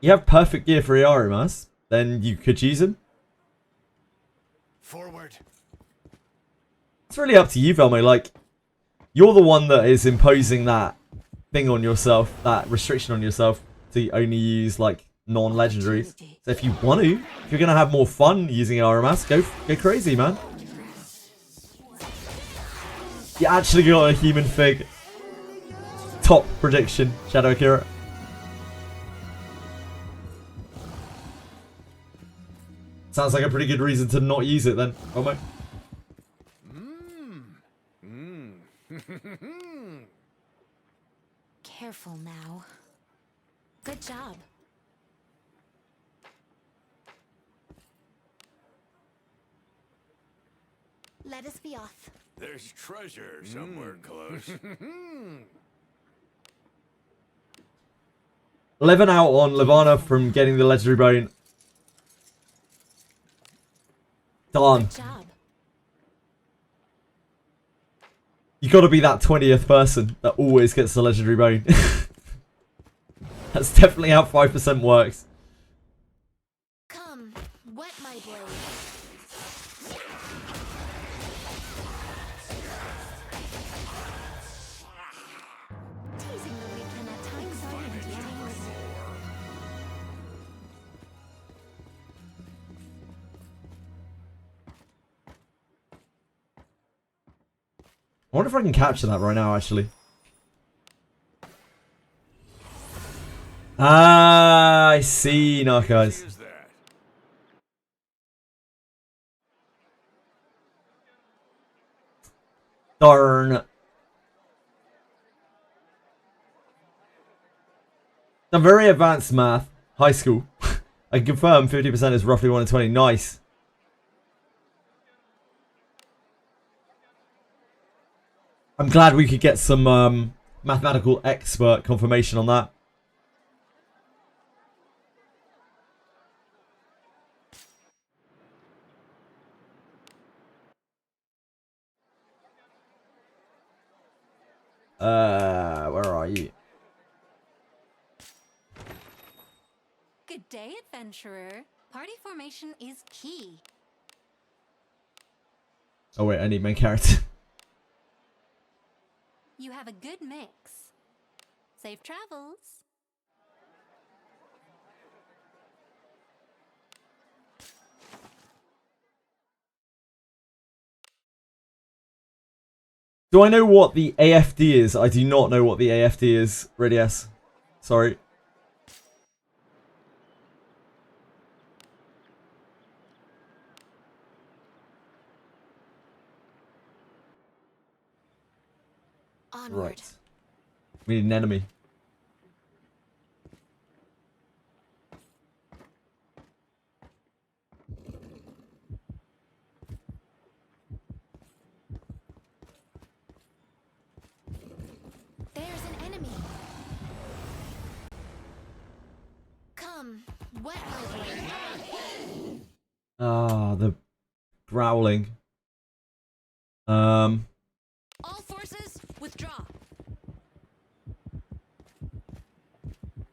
A: You have perfect gear for Iarimas, then you could use him.
C: Forward.
A: It's really up to you, Velmo. Like, you're the one that is imposing that thing on yourself, that restriction on yourself to only use, like, non-legendaries. So if you want to, if you're going to have more fun using Iarimas, go crazy, man. You actually got a human fig. Top prediction, Shadow Akira. Sounds like a pretty good reason to not use it then, Velmo.
B: Careful now. Good job. Let us be off.
C: There's treasure somewhere close.
A: 11 out on Levana from getting the legendary bone. Darn.
B: Good job.
A: You gotta be that 20th person that always gets the legendary bone. That's definitely how 5% works.
B: Come, wet my blade. Teasing the weekend at times.
A: I wonder if I can capture that right now, actually. Ah, I see now, guys.
C: Is that?
A: Darn. Some very advanced math. High school. I can confirm 50% is roughly 1 in 20. Nice. I'm glad we could get some mathematical expert confirmation on that. Where are you?
B: Good day, adventurer. Party formation is key.
A: Oh wait, I need main character.
B: You have a good mix. Safe travels.
A: Do I know what the AFD is? I do not know what the AFD is, Radius. Sorry.
B: Onward.
A: Right. We need an enemy.
B: There's an enemy. Come, wet my blade.
A: Ah, the growling.
B: All forces, withdraw.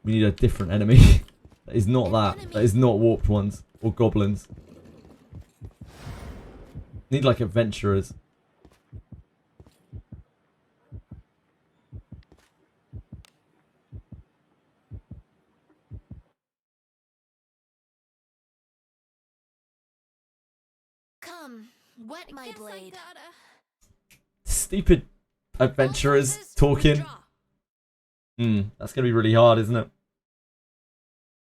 A: We need a different enemy. That is not that. That is not warped ones or goblins. Need like adventurers.
B: Come, wet my blade.
A: stupid adventurers talking. That's gonna be really hard, isn't it?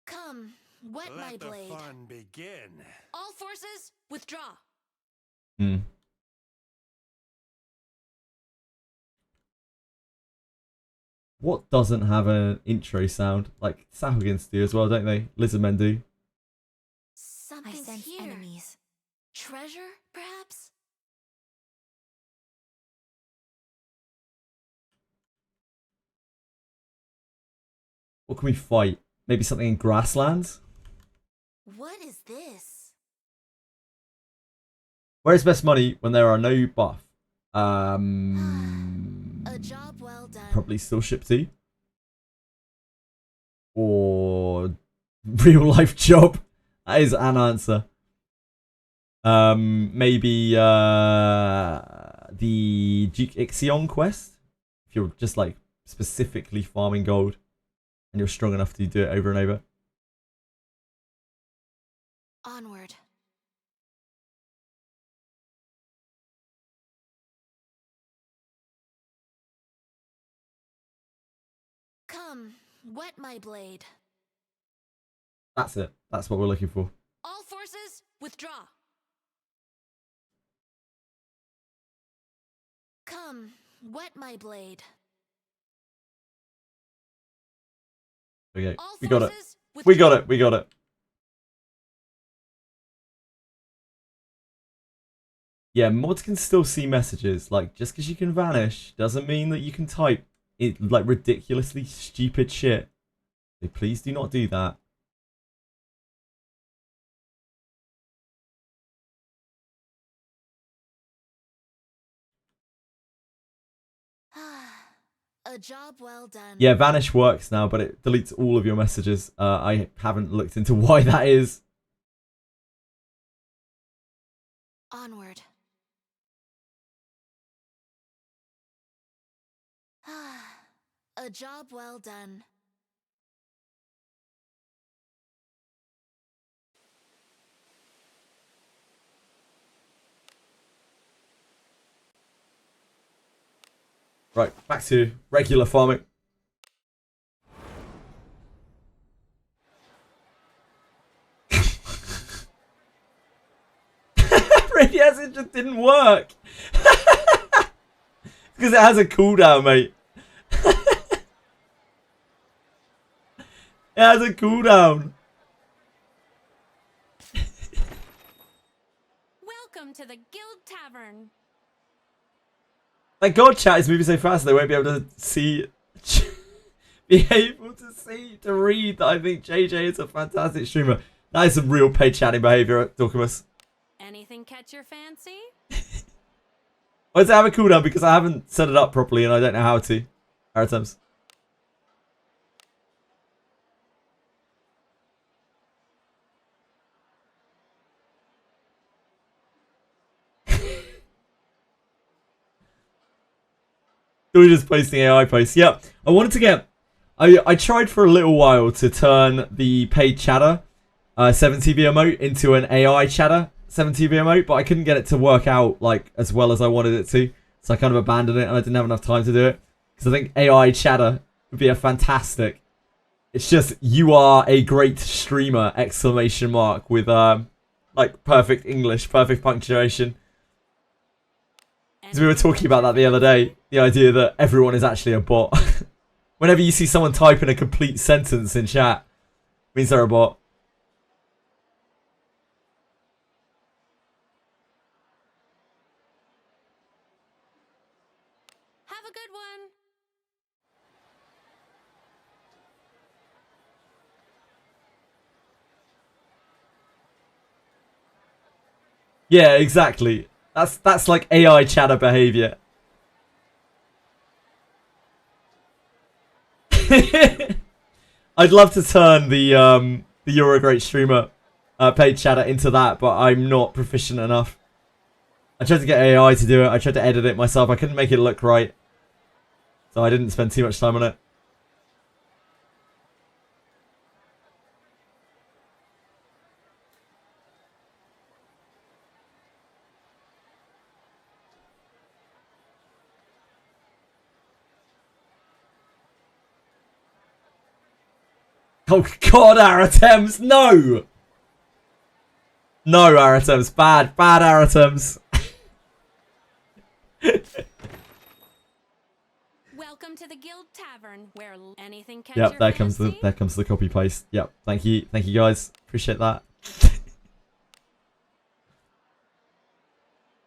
B: Come, wet my
C: Let the
B: blade.
C: fun begin.
B: All forces, withdraw.
A: What doesn't have an intro sound? Like Sahagins do as well, don't they? Lizardmen do.
B: Something's here. Enemies. Treasure, perhaps?
A: What can we fight? Maybe something in grasslands?
B: What is this?
A: Where is best money when there are no buff?
B: A job well done.
A: Probably still ship to. Or real life job. That is an answer. Maybe the Duke Ixion quest. If you're just like specifically farming gold and you're strong enough to do it over and over.
B: Onward. Come, wet my blade.
A: That's it. That's what we're looking for.
B: All forces, withdraw. Come, wet my blade.
A: Okay,
B: All
A: we got it.
B: forces,
A: We got it. We got it. Yeah, mods can still see messages. Like, just because you can vanish doesn't mean that you can type it like ridiculously stupid shit. So please do not do that.
B: A job well done.
A: Yeah, vanish works now, but it deletes all of your messages. I haven't looked into why that is.
B: Onward. A job well done.
A: Right, back to regular farming. Yes, it just didn't work. Because it has a cooldown, mate. It has a cooldown.
B: Welcome to the Guild Tavern.
A: Thank God chat is moving so fast they won't be able to see... be able to see, to read that I think JJ is a fantastic streamer. That is some real paid chatting behaviour, Dorcamus.
B: Anything catch your fancy?
A: Why does it have a cooldown? Because I haven't set it up properly and I don't know how to. Aritems. We're just posting AI posts. Yeah, I wanted to get... I tried for a little while to turn the paid chatter 7TV emote into an AI chatter 7TV emote, but I couldn't get it to work out like as well as I wanted it to. So I kind of abandoned it and I didn't have enough time to do it. Because I think AI chatter would be a fantastic... It's just, you are a great streamer, exclamation mark, with like perfect English, perfect punctuation. Because we were talking about that the other day, the idea that everyone is actually a bot. Whenever you see someone type in a complete sentence in chat, it means they're a bot.
B: Have a good one.
A: Yeah, exactly. That's like AI chatter behavior. I'd love to turn the You're a Great Streamer paid chatter into that, but I'm not proficient enough. I tried to get AI to do it. I tried to edit it myself. I couldn't make it look right. So I didn't spend too much time on it. Oh god, Aratems, no! No, Aratems, bad Aratems.
B: Welcome to the Guild Tavern, where anything catch
A: Yep,
B: your
A: there
B: fancy?
A: comes the copy paste. Yep, thank you guys, appreciate that.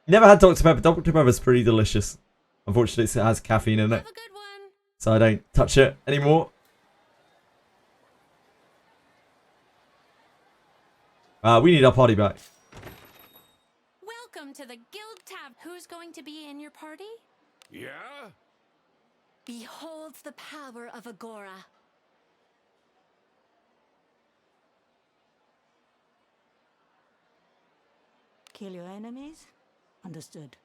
A: Never had Dr. Pepper. Dr. Pepper's pretty delicious. Unfortunately, it has caffeine in it,
B: Have a good one.
A: so I don't touch it anymore. We need our party back.
B: Welcome to the Guild Tavern. Who's going to be in your party?
C: Yeah?
B: Beholds the power of Agora.
H: Kill your enemies? Understood.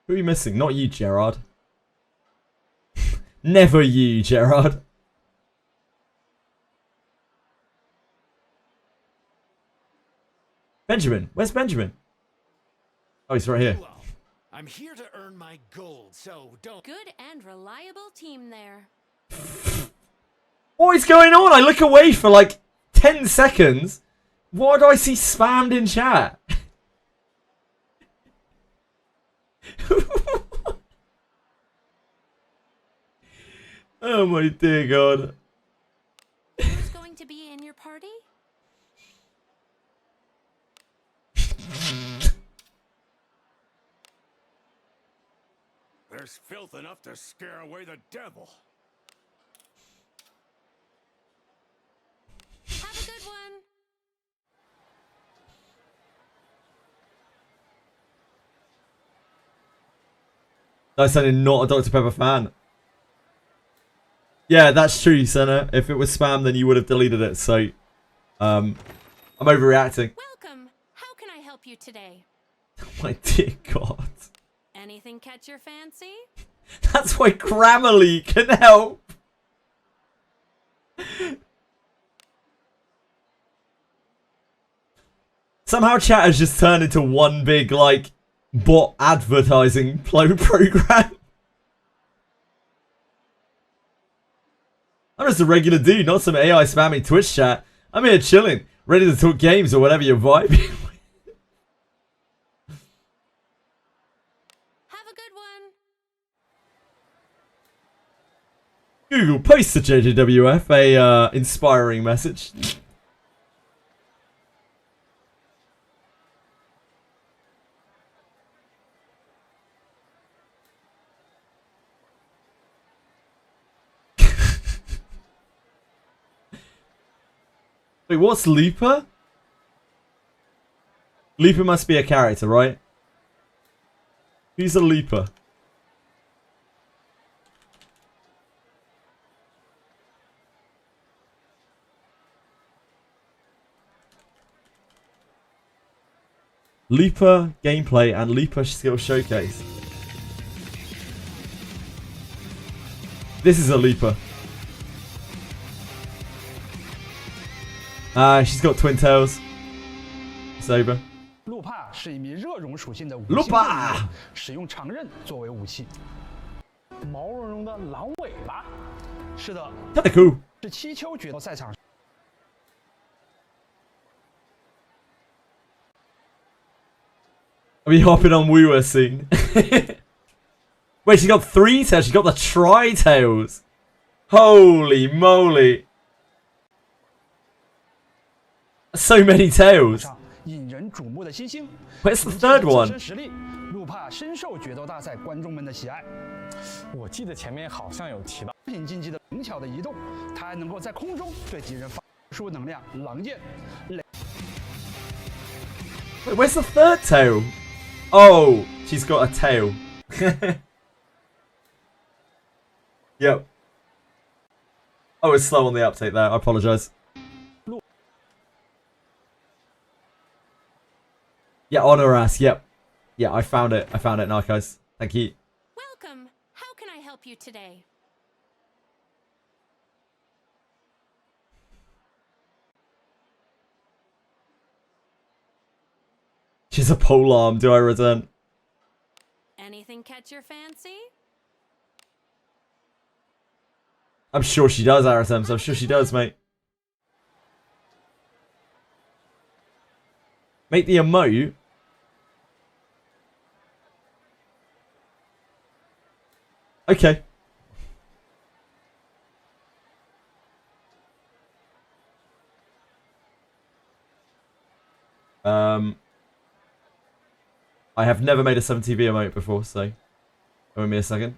A: Who are we missing? Not you, Gerard. Never you, Gerard. Benjamin. Where's Benjamin? Oh, he's right here.
C: Hello. I'm here to earn my gold, so don't.
B: Good and reliable team there.
A: What is going on? I look away for like 10 seconds. What do I see spammed in chat? Oh my dear God.
B: Who's going to be in your party?
C: There's filth enough to scare away the devil.
B: Have a good one.
A: I sounded not a Dr. Pepper fan. Yeah, that's true, Senna. If it was spam, then you would have deleted it. So, I'm overreacting.
B: Welcome. How can I help you today?
A: Oh my dear God.
B: Anything catch your fancy?
A: That's why Grammarly can help. Somehow chat has just turned into one big, like, bot advertising program. I'm just a regular dude, not some AI spamming Twitch chat. I'm here chilling, ready to talk games or whatever you're vibing.
B: Have a good one.
A: Google, post to JJWF a inspiring message. Wait, what's Looper? Looper must be a character, right? Who's a Looper? Looper gameplay and Looper skill showcase. This is a Looper. She's got twin tails. It's over.
D: 路帕是一名热熔属性的武器
A: Lupa
D: 使用长刃作为武器。毛茸茸的狼尾巴，是的，
A: Kinda cool.
D: 是七丘决斗赛场
A: I'll be hopping on Wooer soon. Wait, she got 3 tails. She got the tri-tails. Holy moly. So many tails.
D: 上引人瞩目的新星。
A: Where's the third
D: 自
A: one?
D: 身实力，路帕深受决斗大赛观众们的喜爱。
E: 我记得前面好像有提到，
D: 品竞技的灵巧的移动，它还能够在空中对敌人发出能量狼箭。
A: Wait, where's the third tail? Oh, she's got a tail. Yep. Oh, it's slow on the update there. I apologise. Yeah, on her ass. Yep. Yeah, I found it. I found it, Narcos. Thank you.
B: Welcome. How can I help you today?
A: She's a polearm. Do I return?
B: Anything catch your fancy?
A: I'm sure she does, Aratems. I'm sure she does, mate. Make the emote. Okay. I have never made a 7TV emote before, so give me a second.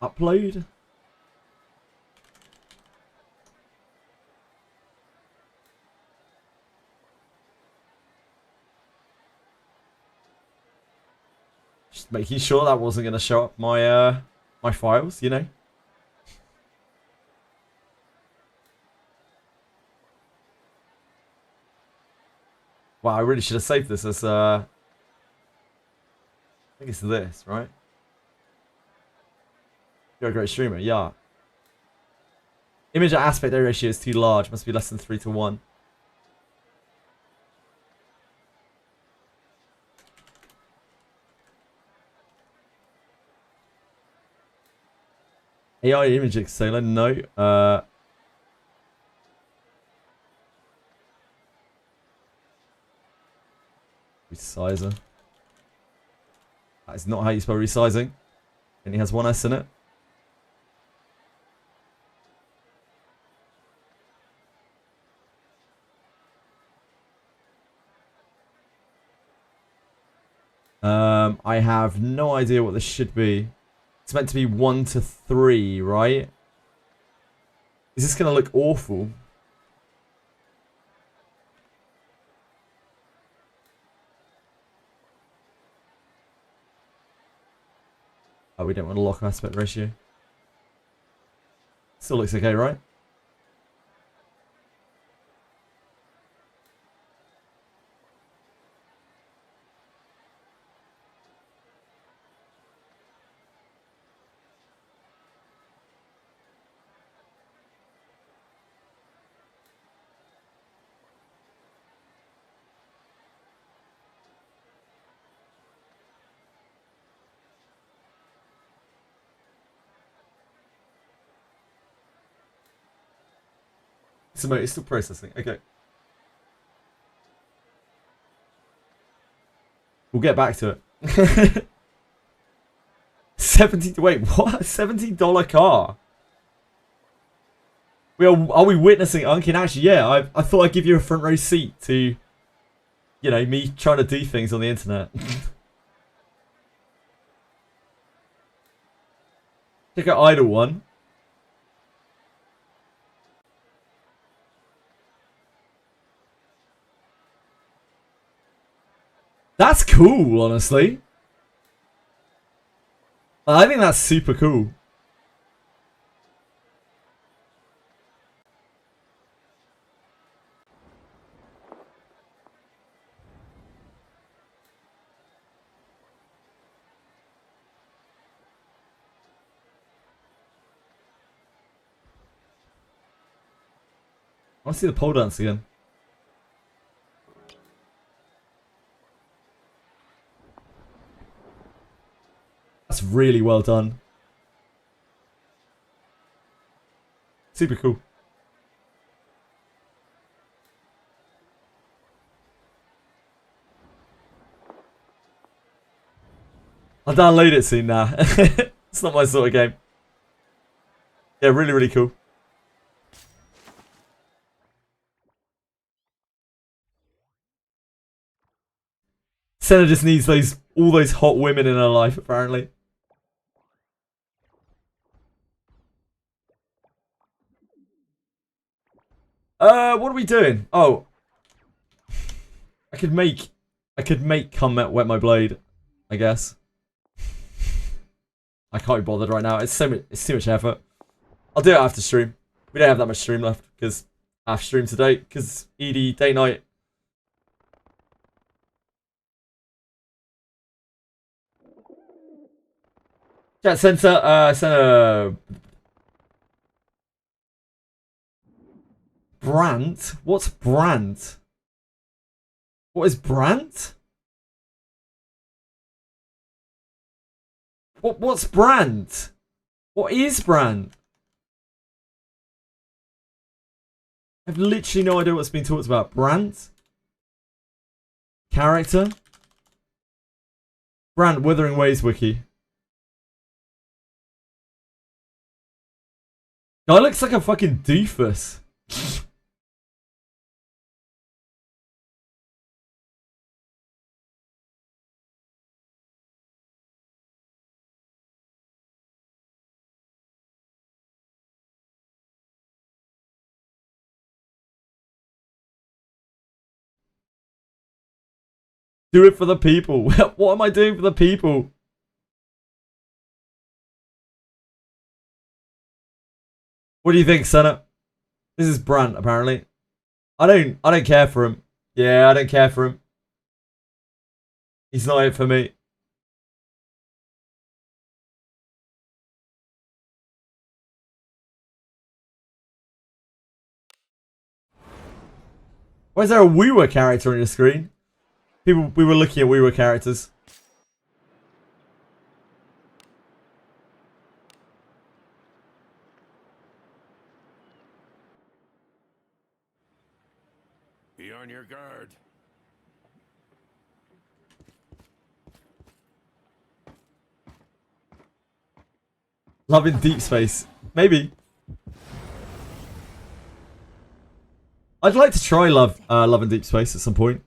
A: Upload. Just making sure that wasn't going to show up my my files, you know. Wow, I really should have saved this as I think it's this, right? You're a great streamer, yeah. Image aspect ratio is too large, must be less than 3:1. AI image exhaler, no. Resizer. That is not how you spell resizing. Only has one S in it. I have no idea what this should be. It's meant to be 1 to 3, right? Is this going to look awful? Oh, we don't want to lock aspect ratio. Still looks okay, right? It's still processing. Okay. We'll get back to it. 70. Wait, what? $70 car. Are we witnessing Unkin? Actually, yeah. I thought I'd give you a front row seat to, you know, me trying to do things on the internet. Check out Idle One. That's cool, honestly. I think that's super cool. I want to see the pole dance again. That's really well done. Super cool. I'll download it soon now. It's not my sort of game. Yeah, really, really cool. Senna just needs all those hot women in her life, apparently. What are we doing? Oh, I could make come wet my blade, I guess. I can't be bothered right now. It's too much effort. I'll do it after stream. We don't have that much stream left because after stream today because ED day night. Chat center. Brant? What's Brant? What is Brant? What's Brant? What is Brant? I have literally no idea what's being talked about. Brant? Character? Brant, Wuthering Waves wiki. Guy looks like a fucking doofus. Do it for the people. What am I doing for the people? What do you think, Senna? This is Brant, apparently. I don't care for him. Yeah, I don't care for him. He's not it for me. Why is there a Wooer character on your screen? We were looking at Wooer characters.
C: Be on your guard.
A: Love in Deep Space. Maybe. I'd like to try Love in Deep Space at some point.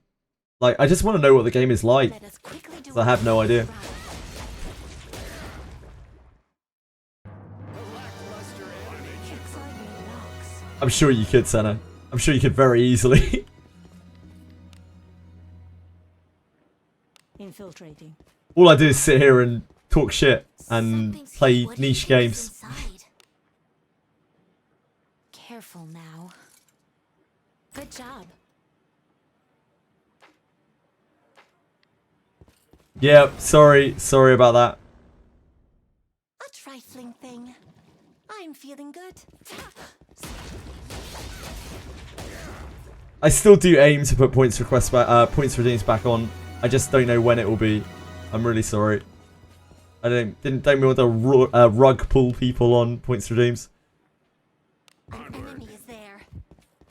A: Like, I just want to know what the game is like.
B: Let us quickly do
A: 'Cause I have no idea.
B: Excitement knocks.
A: I'm sure you could, Senna. I'm sure you could very easily.
H: Infiltrating.
A: All I do is sit here and talk shit and
B: Something's
A: play
B: what
A: niche
B: he
A: games.
B: keeps inside. Careful now. Good job.
A: Yeah, sorry about that.
B: A trifling thing. I'm feeling good.
A: I still do aim to put points requests back, points redeems back on. I just don't know when it will be. I'm really sorry. I don't want to rug pull people on points redeems.
B: An enemy is there.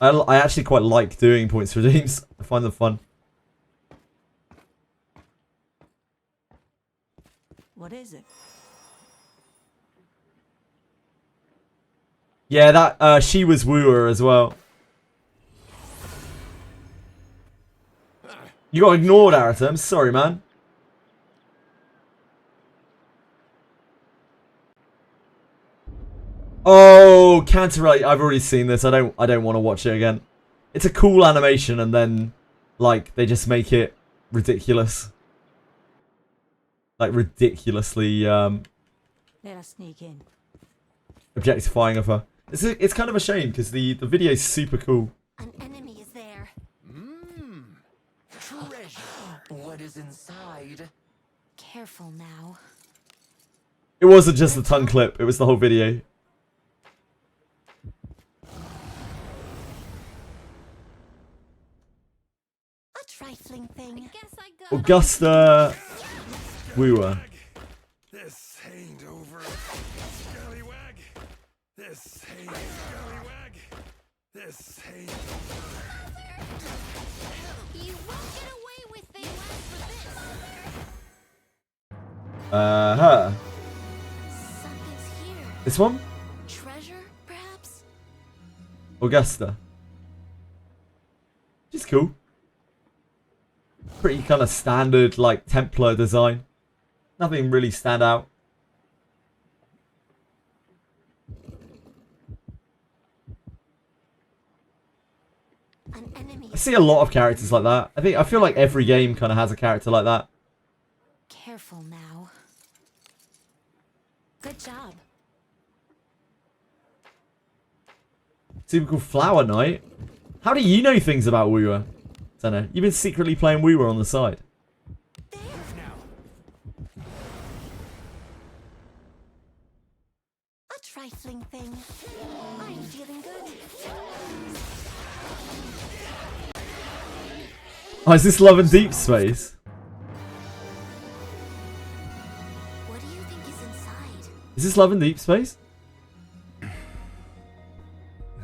A: I actually quite like doing points redeems. I find them fun.
H: What is it?
A: Yeah, that she was Wooer as well. You got ignored, Aratem. Sorry, man. Oh, Canterbury. I've already seen this. I don't want to watch it again. It's a cool animation, and then like they just make it ridiculous. Like ridiculously
H: Let us sneak in.
A: objectifying of her. It's kind of a shame because the video is super cool.
B: An enemy is there.
F: Treasure. What is inside?
B: Careful now.
A: It wasn't just the tongue clip, it was the whole video.
B: A trifling thing.
A: Augusta Wooer.
C: This ain't over. Scallywag. This ain't scallywag. This ain't
B: You won't get away with things for
A: Her.
B: this. Something's here.
A: This one?
B: Treasure, perhaps?
A: Augusta. She's cool. Pretty kind of standard, like, Templar design. Nothing really stand out.
B: An enemy.
A: I see a lot of characters like that. I feel like every game kind of has a character like that.
B: Careful now. Good job.
A: Super cool Flower Knight. How do you know things about Wooer? Don't know. You've been secretly playing Wooer on the side.
B: A A trifling thing. I'm feeling good.
A: Oh, is this Love and Deep Space?
B: What do you think is inside?
A: Is this Love and Deep Space?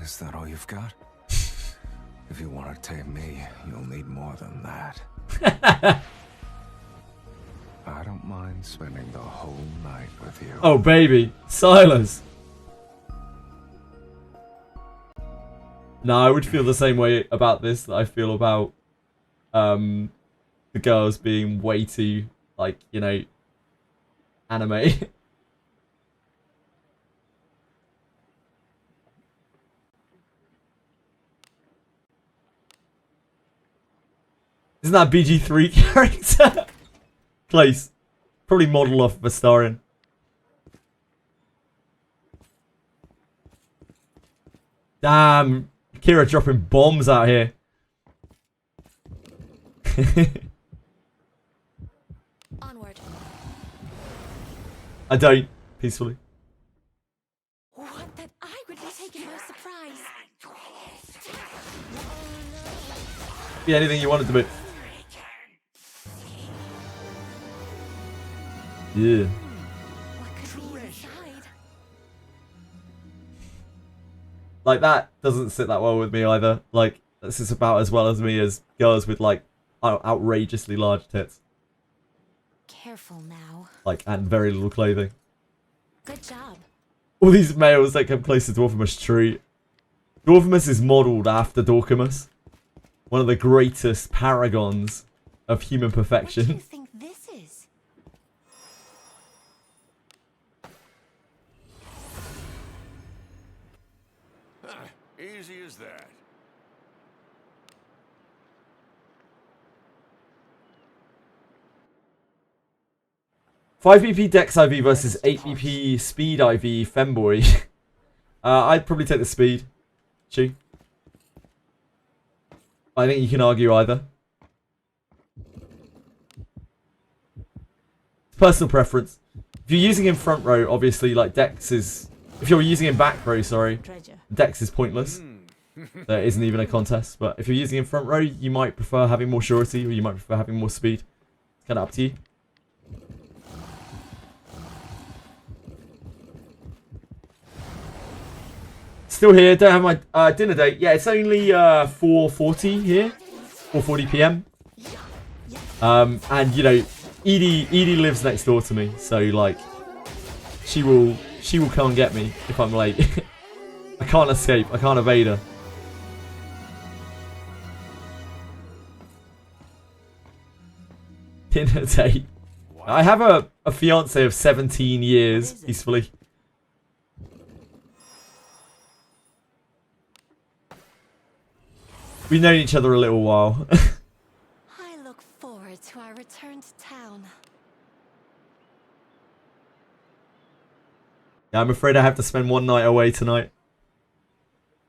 C: Is that all you've got? If you want to tame me, you'll need more than that. I don't mind spending the whole night with you.
A: Oh, baby. Silas. No, I would feel the same way about this that I feel about the girls being way too, like, you know, anime. Isn't that a BG3 character? Place. Probably model off of Astarion. Damn. Kira dropping bombs out here.
B: Onward.
A: I don't. Peacefully.
B: What that I would be taken by surprise.
A: Be anything you wanted to be. Yeah.
B: What could be inside?
A: Like, that doesn't sit that well with me either. Like, this is about as well as me as girls with, like, outrageously large tits.
B: Careful now.
A: Like, and very little clothing.
B: Good job.
A: All these males that come close to Dwarfimus treat. Dwarfimus is modelled after Dorkamus. One of the greatest paragons of human
B: What do you
A: perfection.
B: think this is?
C: Easy as that.
A: Five BP Dex IV versus 8 BP Speed IV Femboy. I'd probably take the speed. Chew. I think you can argue either. Personal preference. If you're using him front row, obviously, like, Dex is... If you're using him back row, sorry,
H: Treasure.
A: Dex is pointless. There isn't even a contest. But if you're using him front row, you might prefer having more surety, or you might prefer having more speed. It's kind of up to you. Still here, don't have my dinner date. Yeah, it's only 4:40 here, 4:40 PM. And you know, Edie lives next door to me, so like, she will come and get me if I'm late. I can't escape. I can't evade her. Dinner date. I have a fiance of 17 years, peacefully. We've known each other a little while.
B: I look forward to our return to town.
A: Yeah, I'm afraid I have to spend one night away tonight.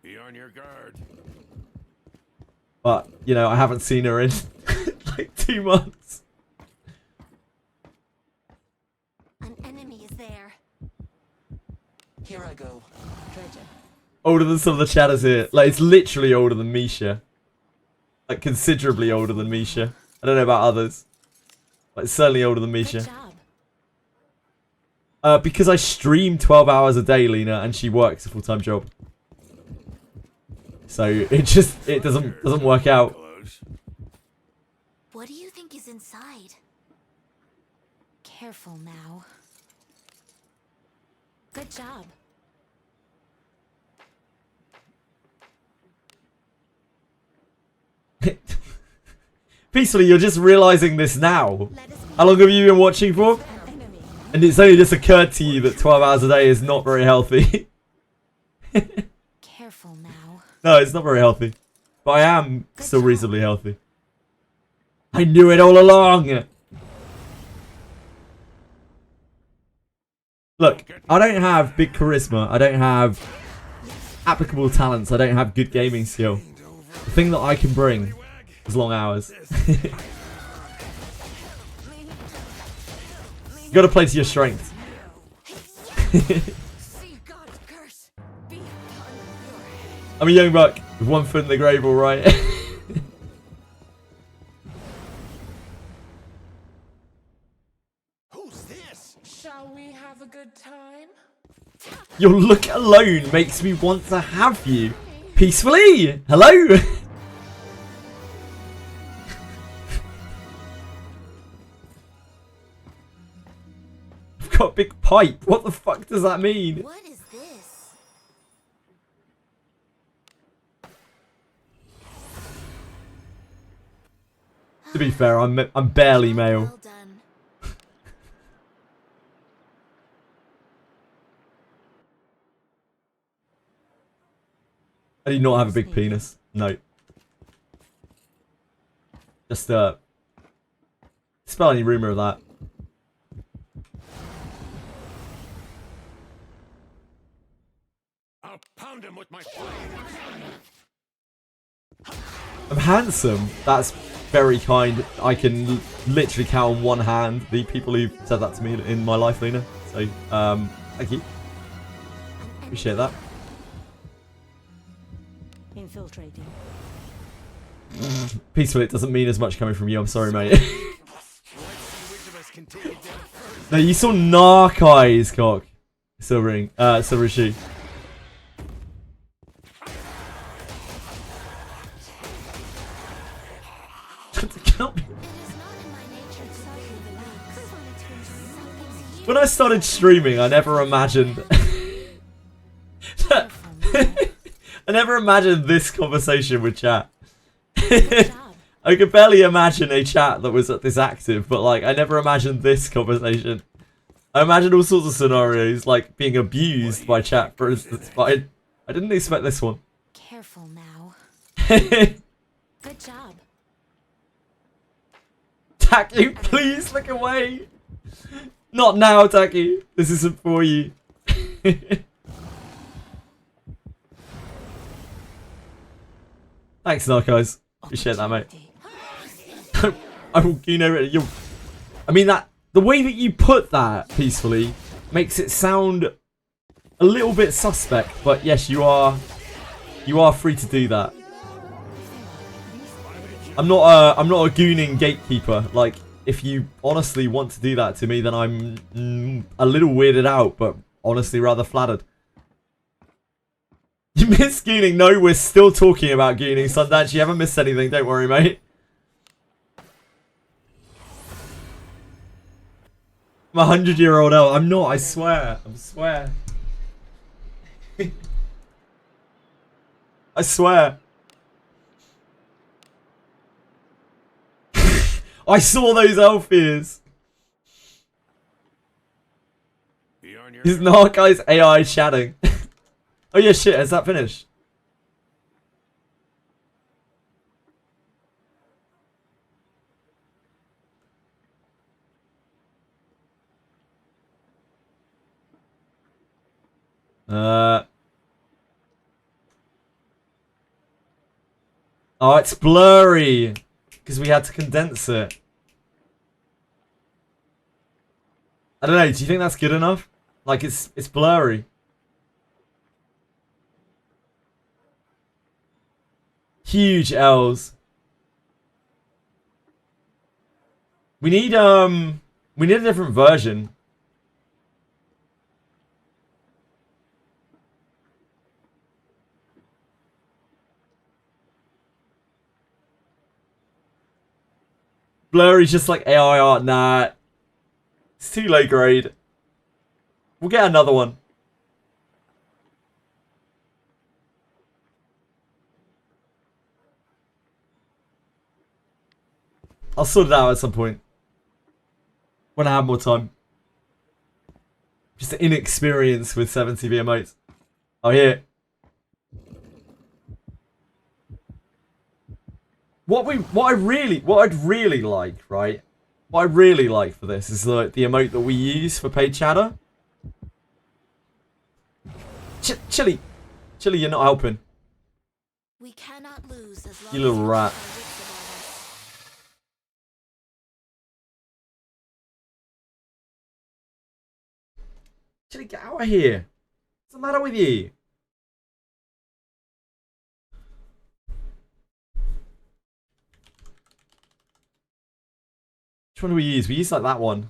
C: Be on your guard.
A: But, you know, I haven't seen her in like 2 months.
B: An enemy is there.
F: Here I go.
H: Treasure.
A: Older than some of the chatters here. Like, it's literally older than Misha. Like, considerably older than Misha. I don't know about others. But it's certainly older than
B: Good
A: Misha.
B: job.
A: Because I stream 12 hours a day, Lena, and she works a full-time job. So it doesn't work out.
C: Close.
B: What do you think is inside? Careful now. Good job.
A: Peacefully, you're just realizing this now.
B: Let us
A: How long have you been watching for?
B: an enemy.
A: And it's only just occurred to you that 12 hours a day is not very healthy.
B: Careful now.
A: No, it's not very healthy. But I am still reasonably healthy. I knew it all along! Look, I don't have big charisma. I don't have applicable talents. I don't have good gaming skill. The thing that I can bring is long hours. You gotta play to your strengths.
F: See, God.
A: I'm a young buck with one foot in the grave, all right.
F: Who's this? Shall we have a good time?
A: Your look alone makes me want to have you. Peacefully. Hello. I've got a big pipe. What the fuck does that mean?
B: What is this?
A: To be fair, I'm barely male.
B: Well done.
A: I do not have a big penis. No. Just spell any rumor of that.
C: I'll pound him with my flame.
A: I'm handsome. That's very kind. I can literally count on one hand the people who've said that to me in my life, Lena. So, thank you. Appreciate that.
H: Infiltrating.
A: Peaceful, it doesn't mean as much coming from you. I'm sorry, mate. No, you saw narc eyes, cock. Silver shoe. When I started streaming, I never imagined. I never imagined this conversation with chat. I could barely imagine a chat that was this active, but like I never imagined this conversation. I imagined all sorts of scenarios, like being abused by chat, for instance, but I didn't expect this one.
B: Careful now. Good job.
A: Taki, please look away. Not now, Taki. This isn't for you. Thanks, Narcos. Appreciate that, mate. I will, you know, I mean that the way that you put that peacefully makes it sound a little bit suspect, but yes, you are free to do that. I'm not a gooning gatekeeper. Like, if you honestly want to do that to me, then I'm a little weirded out, but honestly rather flattered. You missed gooning? No, we're still talking about gooning, Sundance. You haven't missed anything. Don't worry, mate. I'm a 100-year-old elf. I'm not. I swear. I swear. I swear. I saw those elf ears. Is Narc's AI chatting? Oh yeah, shit. Has that finished? Oh, it's blurry because we had to condense it. I don't know. Do you think that's good enough? Like it's blurry. Huge L's. We need a different version. Blurry's just like AI art. Nah. It's too low grade. We'll get another one. I'll sort it out at some point. When I have more time. Just inexperience with 70 emotes. Oh, yeah. What I'd really like, right? What I really like for this is the emote that we use for paid chatter. Chili, you're not helping.
B: We cannot lose as long
A: You little
B: as
A: rat. Chili, get out of here. What's the matter with you? Which one do we use? We use like that one.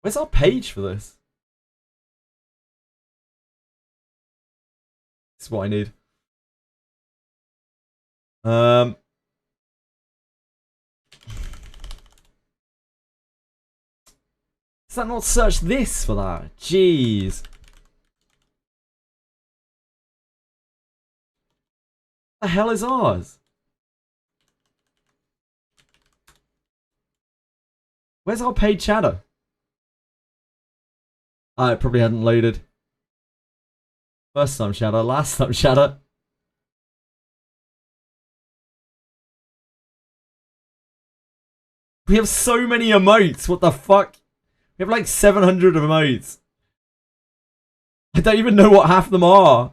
A: Where's our page for this? This is what I need. Does that not search this for that? Jeez. What the hell is ours? Where's our paid chatter? Oh, it probably hadn't loaded. First time chatter, last time chatter. We have so many emotes, what the fuck? We have like 700 emotes. I don't even know what half of them are.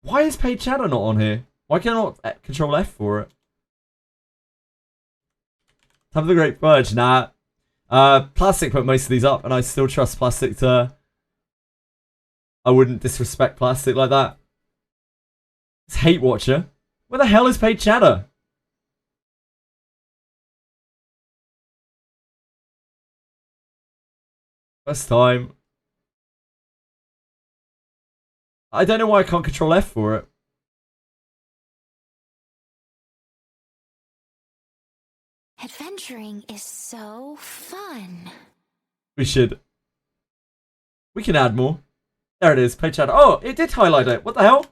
A: Why is paid chatter not on here? Why can I not control F for it? Time for the Great Purge. Nah. Plastic put most of these up, and I still trust Plastic to... I wouldn't disrespect Plastic like that. It's Hate Watcher. Where the hell is paid chatter? First time. I don't know why I can't control F for it.
B: Adventuring is so fun.
A: We should. We can add more. There it is, page chatter. Oh, it did highlight it. What the hell?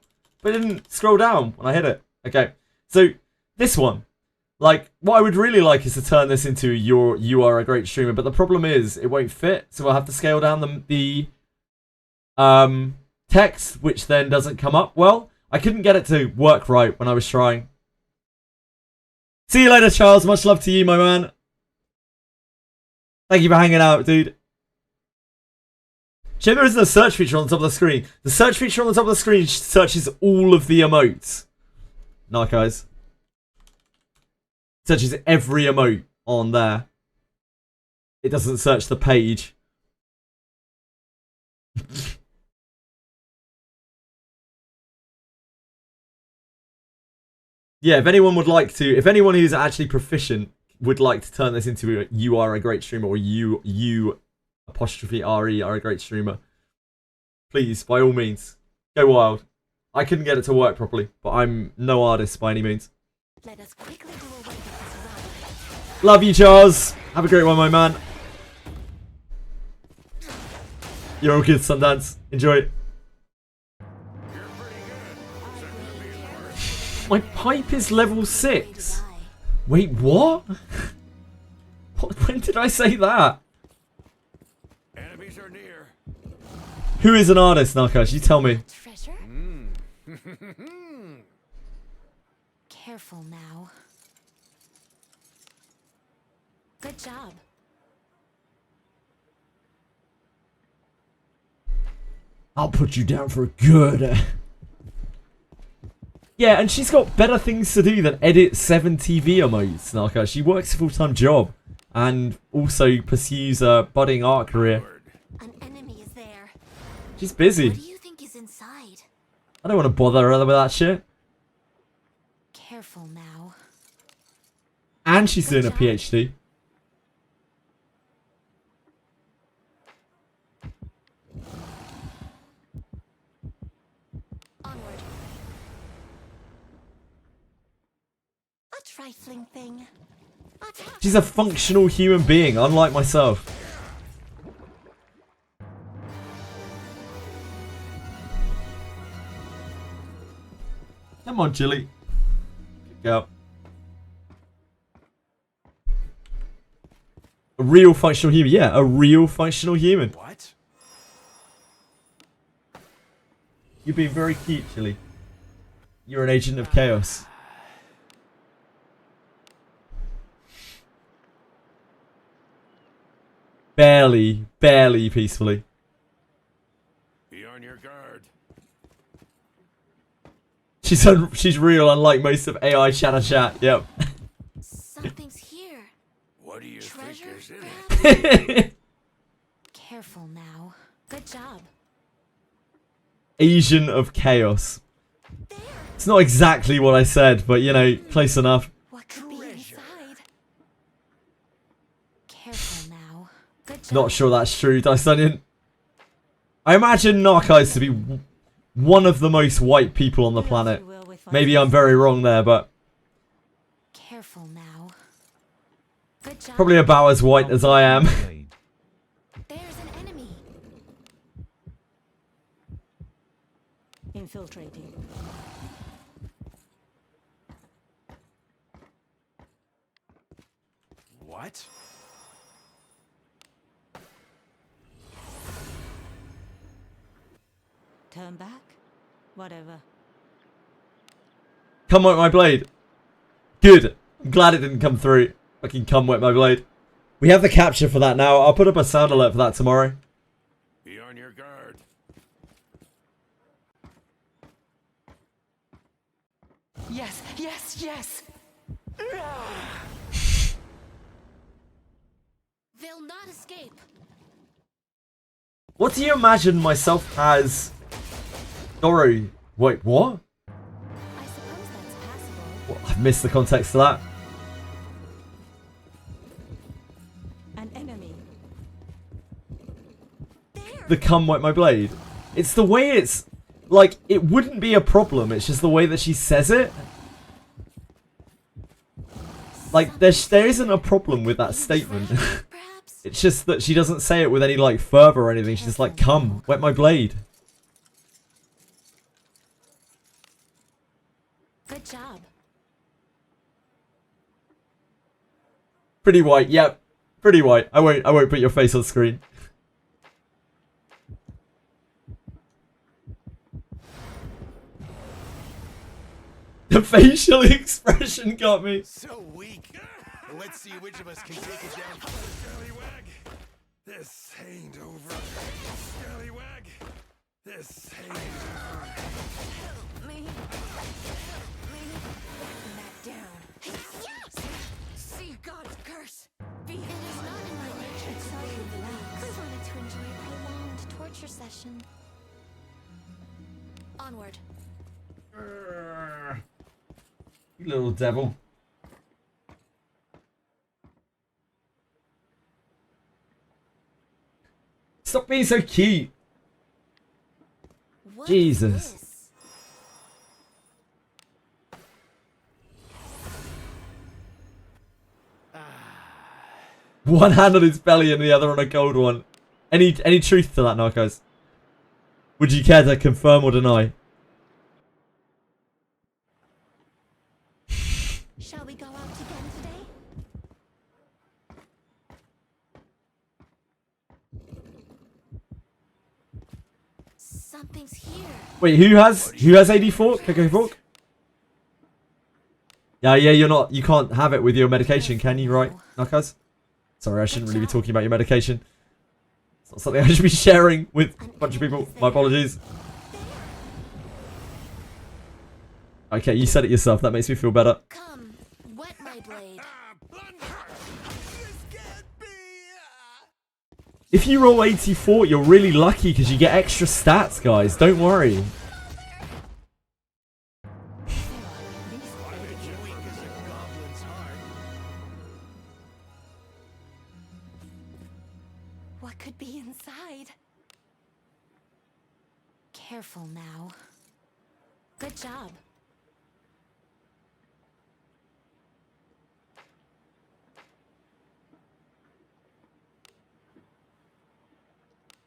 A: But it didn't scroll down when I hit it. Okay, so this one. Like, what I would really like is to turn this into you are a great streamer, but the problem is it won't fit, so I'll have to scale down the text, which then doesn't come up well. I couldn't get it to work right when I was trying. See you later, Charles. Much love to you, my man. Thank you for hanging out, dude. Shame there isn't a search feature on the top of the screen. The search feature on the top of the screen searches all of the emotes. Nice, guys. Searches every emote on there. It doesn't search the page. Yeah, if anyone would like to, if anyone who's actually proficient would like to turn this into a you are a great streamer, or you apostrophe RE are a great streamer, please, by all means, go wild. I couldn't get it to work properly, but I'm no artist by any means.
B: Let us quickly do away with this.
A: Love you, Charles. Have a great one, my man. You're all good, Sundance. Enjoy it. My pipe is level 6. Wait, what? When did I say that?
C: Enemies are near.
A: Who is an artist, Nakash? You tell me.
B: Treasure? Careful now. Good job.
A: I'll put you down for good. Yeah, and she's got better things to do than edit 7 TV emotes, Naka. She works a full-time job and also pursues a budding art career.
B: An enemy is there.
A: She's busy.
B: What do you think is inside?
A: I don't want to bother her with that shit.
B: Careful now.
A: And she's doing a PhD.
B: Onward. A trifling thing.
A: She's a functional human being, unlike myself. Come on, Chili. Go. A real functional human. Yeah, a real functional human.
C: What?
A: You're being very cute, Chili. You're an agent of chaos. Barely peacefully.
C: Be on your guard.
A: She's real, unlike most of AI chat. Yep.
B: Something's here.
C: What do you
B: Treasure
C: think is in it?
B: found? Careful now. Good job.
A: Agent of Chaos. It's not exactly what I said, but you know, close enough.
B: What could be inside? Careful now. Good job.
A: Not sure that's true, Dice Onion. I imagine Narcos to be one of the most white people on the planet. Maybe I'm very wrong there, but
B: Careful now. Good job.
A: probably about as white as I am.
B: There's an enemy.
H: Infiltrating.
C: What?
H: Turn back? Whatever.
A: Come wet my blade. Good. I'm glad it didn't come through. Fucking come wet my blade. We have the capture for that now. I'll put up a sound alert for that tomorrow.
C: Be on your guard.
F: Yes, yes, yes.
B: They'll not escape.
A: What do you imagine myself as? Doro. Wait, what?
B: I suppose that's passable.
A: What? I've missed the context of that.
H: An enemy.
A: The come wet my blade. It's the way it's like it wouldn't be a problem. It's just the way that she says it. Like there isn't a problem with that statement.
B: Perhaps.
A: It's just that she doesn't say it with any like fervor or anything. She's just like, come wet my blade.
B: Good job.
A: Pretty white. Yep. Pretty white. I won't put your face on screen. The facial expression got me.
C: So weak. Let's see which of us can take it down. Scallywag. This ain't over. Scallywag. This ain't over.
B: Help me. Help me. Back down. Yes! See God's curse. It is not in my nature to tell you relax. I wanted to enjoy a prolonged torture session. Onward.
A: You little devil. Stop being so cute.
B: What
A: Jesus.
B: is this?
A: One hand on his belly and the other on a gold one. Any truth to that, Narcos? Would you care to confirm or deny?
B: Shall we go out again today? Something's here.
A: Wait, who has AD4? Coco Fork? Yeah, you can't have it with your medication, can you, right, Narcos? Sorry, I shouldn't really be talking about your medication. It's not something I should be sharing with a bunch of people. My apologies. Okay, you said it yourself. That makes me feel better.
B: Come, wet my blade.
A: If you roll 84, you're really lucky because you get extra stats, guys. Don't worry.
B: What could be inside? Careful now. Good job.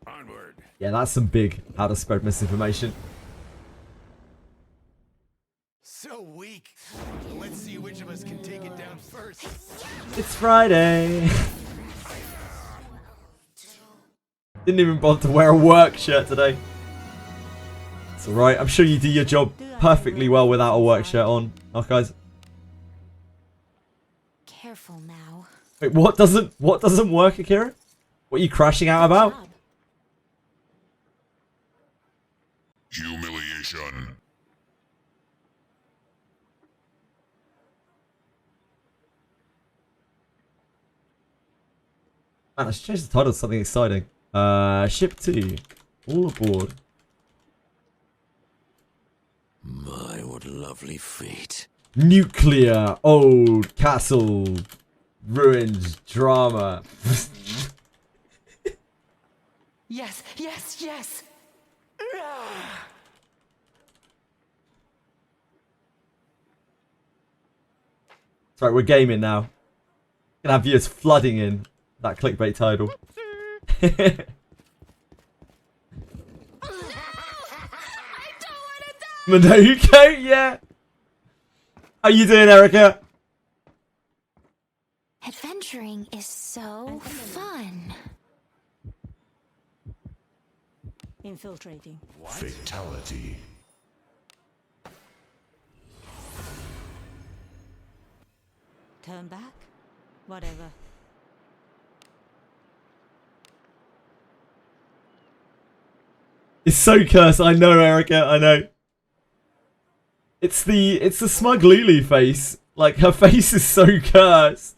C: Onward.
A: Yeah, that's some big how to spread misinformation.
C: So weak. Let's see which of us can take it down first.
A: It's Friday. Didn't even bother to wear a work shirt today. It's alright. I'm sure you do your job perfectly well without a work shirt on. Oh, guys.
B: Careful now.
A: Wait, what doesn't work, Akira? What are you crashing out
B: Good
A: about?
B: job.
I: Humiliation.
A: Man, I should change the title to something exciting. Ship 2. All aboard.
C: lovely feet.
A: Nuclear old castle ruins drama.
F: Yes, yes, yes.
A: That's right, we're gaming now. Gonna have viewers flooding in that clickbait title. Manuka, yeah. How you doing, Erica?
B: Adventuring is so fun.
H: Infiltrating.
C: Fatality.
H: Turn back. Whatever.
A: It's so cursed. I know, Erica. I know. It's the smug Lulu face. Like, her face is so cursed.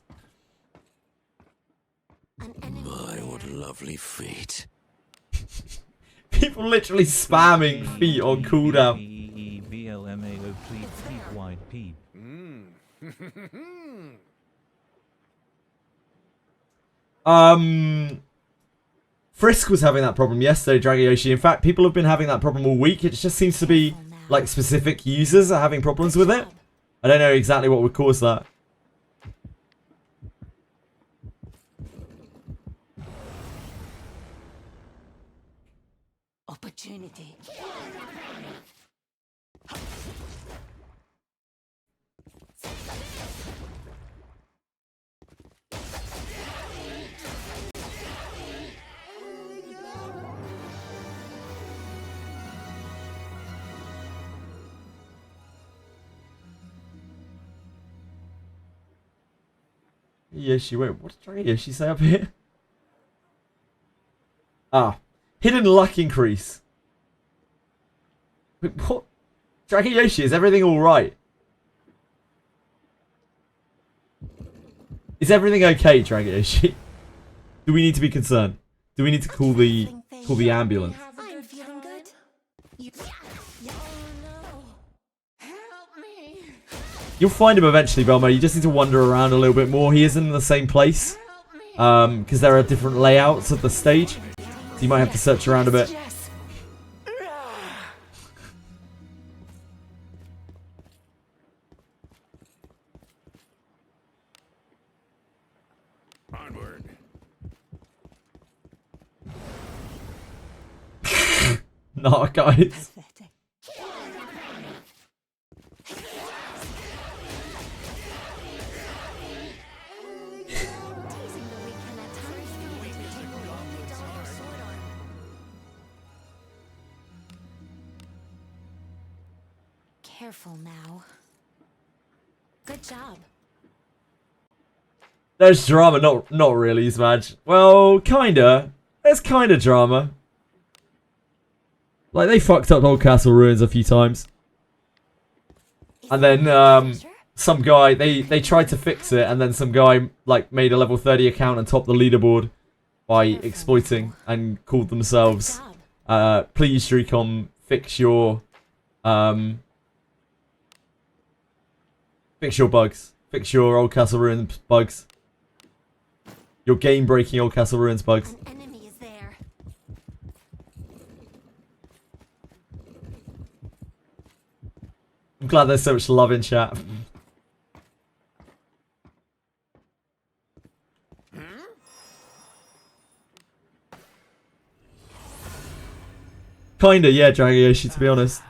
C: My, what lovely feet.
A: People literally spamming feet on cooldown.
G: VLMAO please peep wide peep.
A: Frisk was having that problem yesterday, Dragyoshi. In fact, people have been having that problem all week. It just seems to be like specific users are having problems with it. I don't know exactly what would cause that.
H: Opportunity.
A: Yoshi, wait, what did Yoshi say up here? Ah, hidden luck increase. Wait, what? Dragon Yoshi, is everything alright? Is everything okay, Dragon Yoshi? Do we need to be concerned? Do we need to call the ambulance?
B: I'm feeling good.
F: Help me.
A: You'll find him eventually, Belmo. You just need to wander around a little bit more. He isn't in the same place. Because there are different layouts of the stage. So you might have to search around a bit.
F: Yes.
C: Onward.
A: Nah, guys.
H: Pathetic.
B: Teasing the weak can at times be able to take away the dull or sword arm. Careful now. Good job.
A: There's drama, not really, Smadge. Well, kinda. There's kinda drama. Like, they fucked up Old Castle Ruins a few times. And then, some guy, they tried to fix it, and then some guy, like, made a level 30 account and topped the leaderboard by exploiting and called themselves, please, Streacom, fix your bugs. Fix your Old Castle Ruins bugs. Your game-breaking Old Castle Ruins bugs.
B: An enemy is there.
A: I'm glad there's so much love in chat. Kinda, yeah, Dragyoshi, to be honest.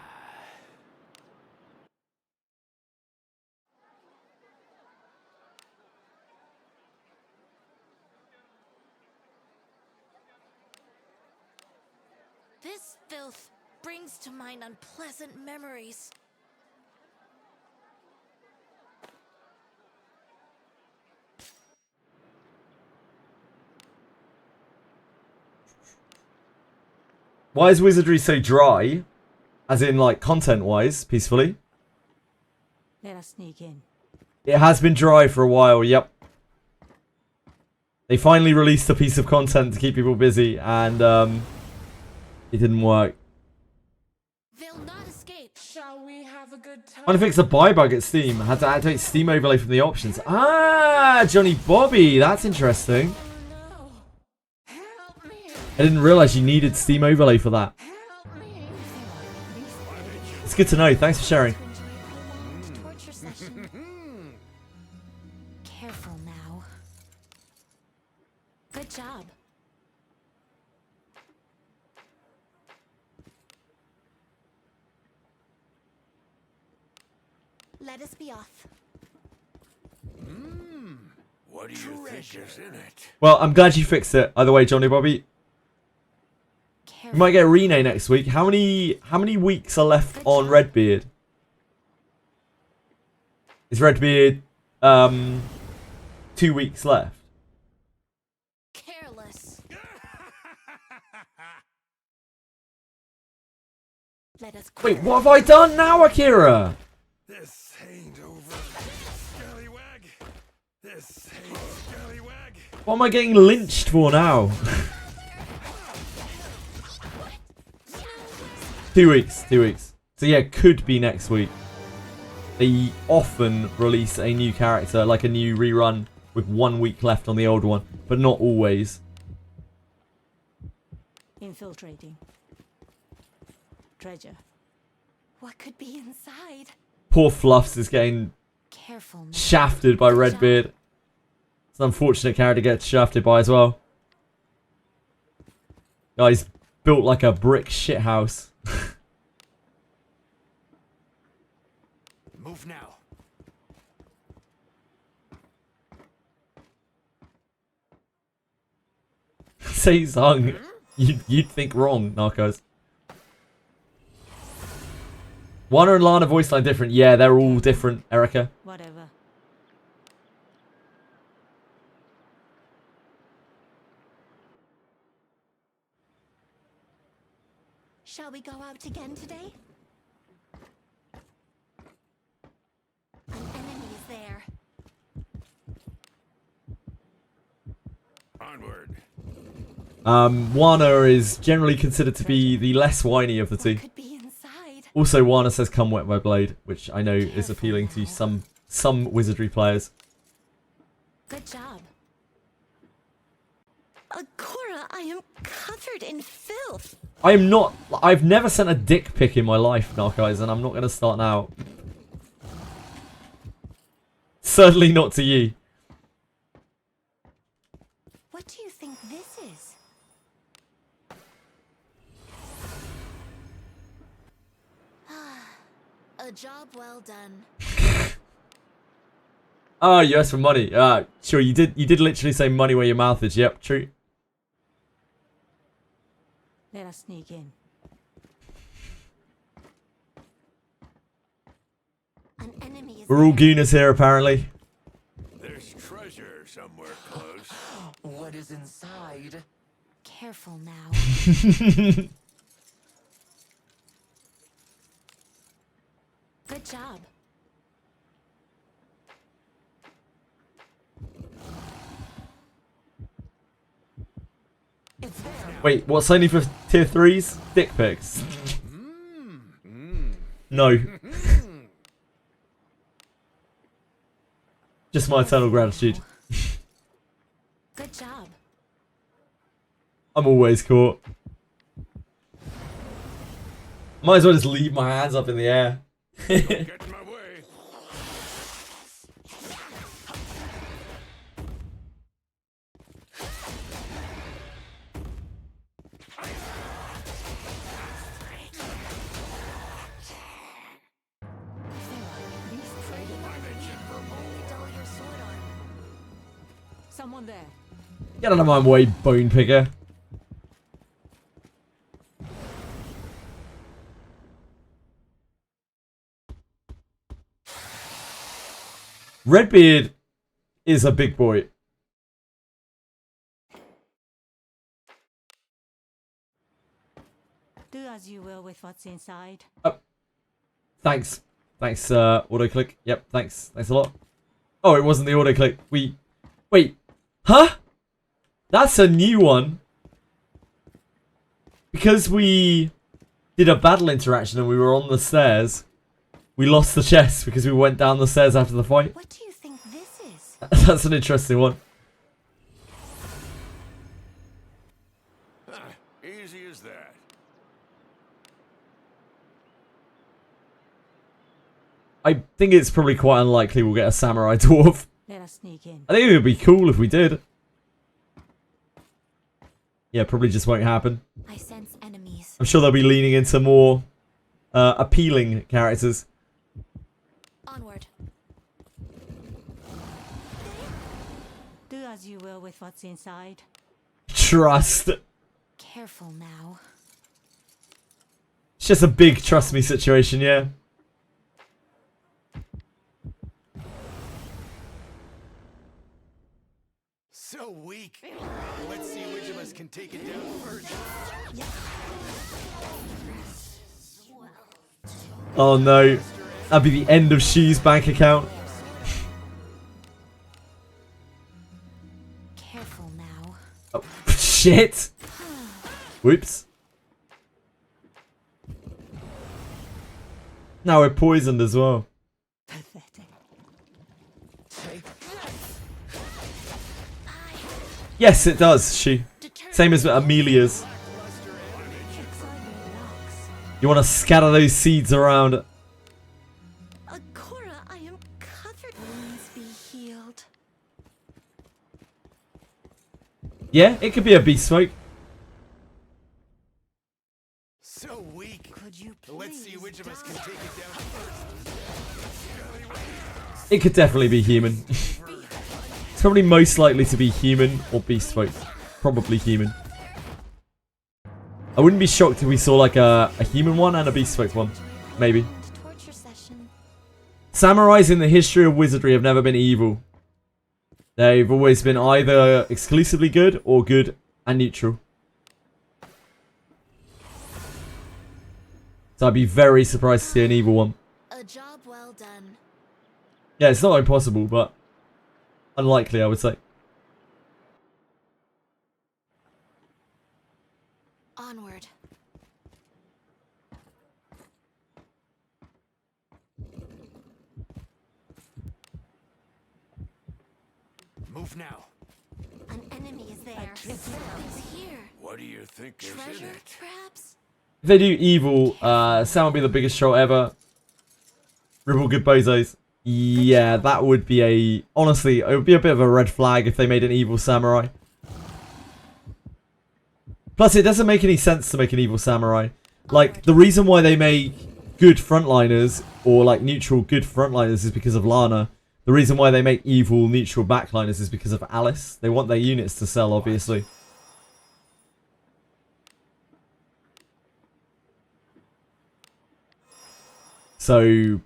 B: This filth brings to mind unpleasant memories.
A: Why is Wizardry so dry? As in, like, content-wise, peacefully.
H: Let us sneak in.
A: It has been dry for a while, yep. They finally released a piece of content to keep people busy, and, it didn't work.
B: They'll not escape.
F: Shall we have a good time.
A: Trying to fix a buy bug at Steam. I had to activate Steam overlay from the options. Ah, Johnny Bobby. That's interesting.
F: Oh no. Help me.
A: I didn't realize you needed Steam overlay for that.
F: Help me.
A: It's good to know. Thanks for sharing.
B: To enjoy a prolonged torture session. Careful now. Good job. Let us be off.
C: What do you think is in it?
A: Well, I'm glad you fixed it. Either way, Johnny Bobby. We
B: Careful.
A: might get a rename next week. How many weeks are left on Redbeard? Is Redbeard 2 weeks left?
B: Careless. Let us
A: Wait,
B: quit.
A: what have I done now, Akira?
C: This ain't over. Scallywag. This ain't scallywag.
A: What am I getting lynched for now? 2 weeks, 2 weeks. So yeah, could be next week. They often release a new character, like a new rerun, with 1 week left on the old one, but not always.
H: Infiltrating. Treasure.
B: What could be inside?
A: Poor Fluffs is getting
B: Careful now.
A: shafted by Redbeard. It's an unfortunate character to get shafted by as well. Guy's built like a brick shithouse.
C: Move now.
A: Say Zung. You'd think wrong, Narcos. Wana and Lana voice line different. Yeah, they're all different, Erica.
H: Whatever.
B: Shall we go out again today? An enemy is there.
C: Onward.
A: Wana is generally considered to be the less whiny of the two.
B: What could be inside?
A: Also, Wana says "Come wet my blade," which I know is appealing to some Wizardry players.
B: Good job. Cora, I am covered in filth.
A: I am not. I've never sent a dick pic in my life, Narcos, and I'm not going to start now. Certainly not to you.
B: What do you think this is? A job well done.
A: Oh, you asked for money. Sure, you did literally say money where your mouth is. Yep, true.
H: Let us sneak in.
B: An enemy is
A: We're all
B: there.
A: gooners here, apparently.
C: There's treasure somewhere close.
F: What is inside?
B: Careful now. Good job.
F: It's there.
A: Wait, what's only for tier 3s? Dick pics. No. Just my eternal gratitude.
B: Good job.
A: I'm always caught. Might as well just leave my hands up in the air.
C: Get in my way.
B: Dull your sword arm.
H: Someone there.
A: Get out of my way, bone picker. Redbeard is a big boy.
H: Do as you will with what's inside.
A: Thanks. Thanks, autoclick. Yep, thanks. Thanks a lot. Oh, it wasn't the autoclick. Wait. Huh? That's a new one. Because we did a battle interaction and we were on the stairs, We lost the chest because we went down the stairs after the fight.
B: What do you think this is?
A: That's an interesting one.
C: Easy as that.
A: I think it's probably quite unlikely we'll get a samurai dwarf.
H: Let us sneak in.
A: I think it would be cool if we did. Yeah, probably just won't happen.
B: I sense enemies.
A: I'm sure they'll be leaning into more appealing characters.
B: Onward.
H: Do as you will with what's inside.
A: Trust.
B: Careful now.
A: It's just a big trust me situation, yeah.
C: So weak. Let's see which of us can take it down first.
A: Oh no. That'd be the end of Shu's bank account.
B: Careful now.
A: Oh, shit. Whoops. Now we're poisoned as well.
H: Pathetic.
A: Yes, it does, Shu. Same as Amelia's. You want to scatter those seeds around.
B: Cora, I am covered. Wounds be healed.
A: Yeah, it could be a beast smoke.
C: So weak.
B: Could you
C: Let's see
B: please
C: which of us
B: die?
C: can take it down first.
A: It could definitely be human. It's probably most likely to be human or beast smoke. Probably human. I wouldn't be shocked if we saw like a human one and a beast smoke one. Maybe.
B: Torture session.
A: Samurais in the history of wizardry have never been evil. They've always been either exclusively good or good and neutral. So I'd be very surprised to see an evil one.
B: A job well done.
A: Yeah, it's not impossible, but unlikely, I would say.
B: Onward.
C: Move now.
B: An enemy is there. Something's here.
C: What do you think is in
B: Treasure,
C: it?
B: perhaps?
A: If they do evil, Sam would be the biggest troll ever. Ribble good bozos. Yeah, that would be a... Honestly, it would be a bit of a red flag if they made an evil samurai. Plus, it doesn't make any sense to make an evil samurai. Like, the reason why they make good frontliners, or like neutral good frontliners, is because of Lana. The reason why they make evil neutral backliners is because of Alice. They want their units to sell, obviously. So,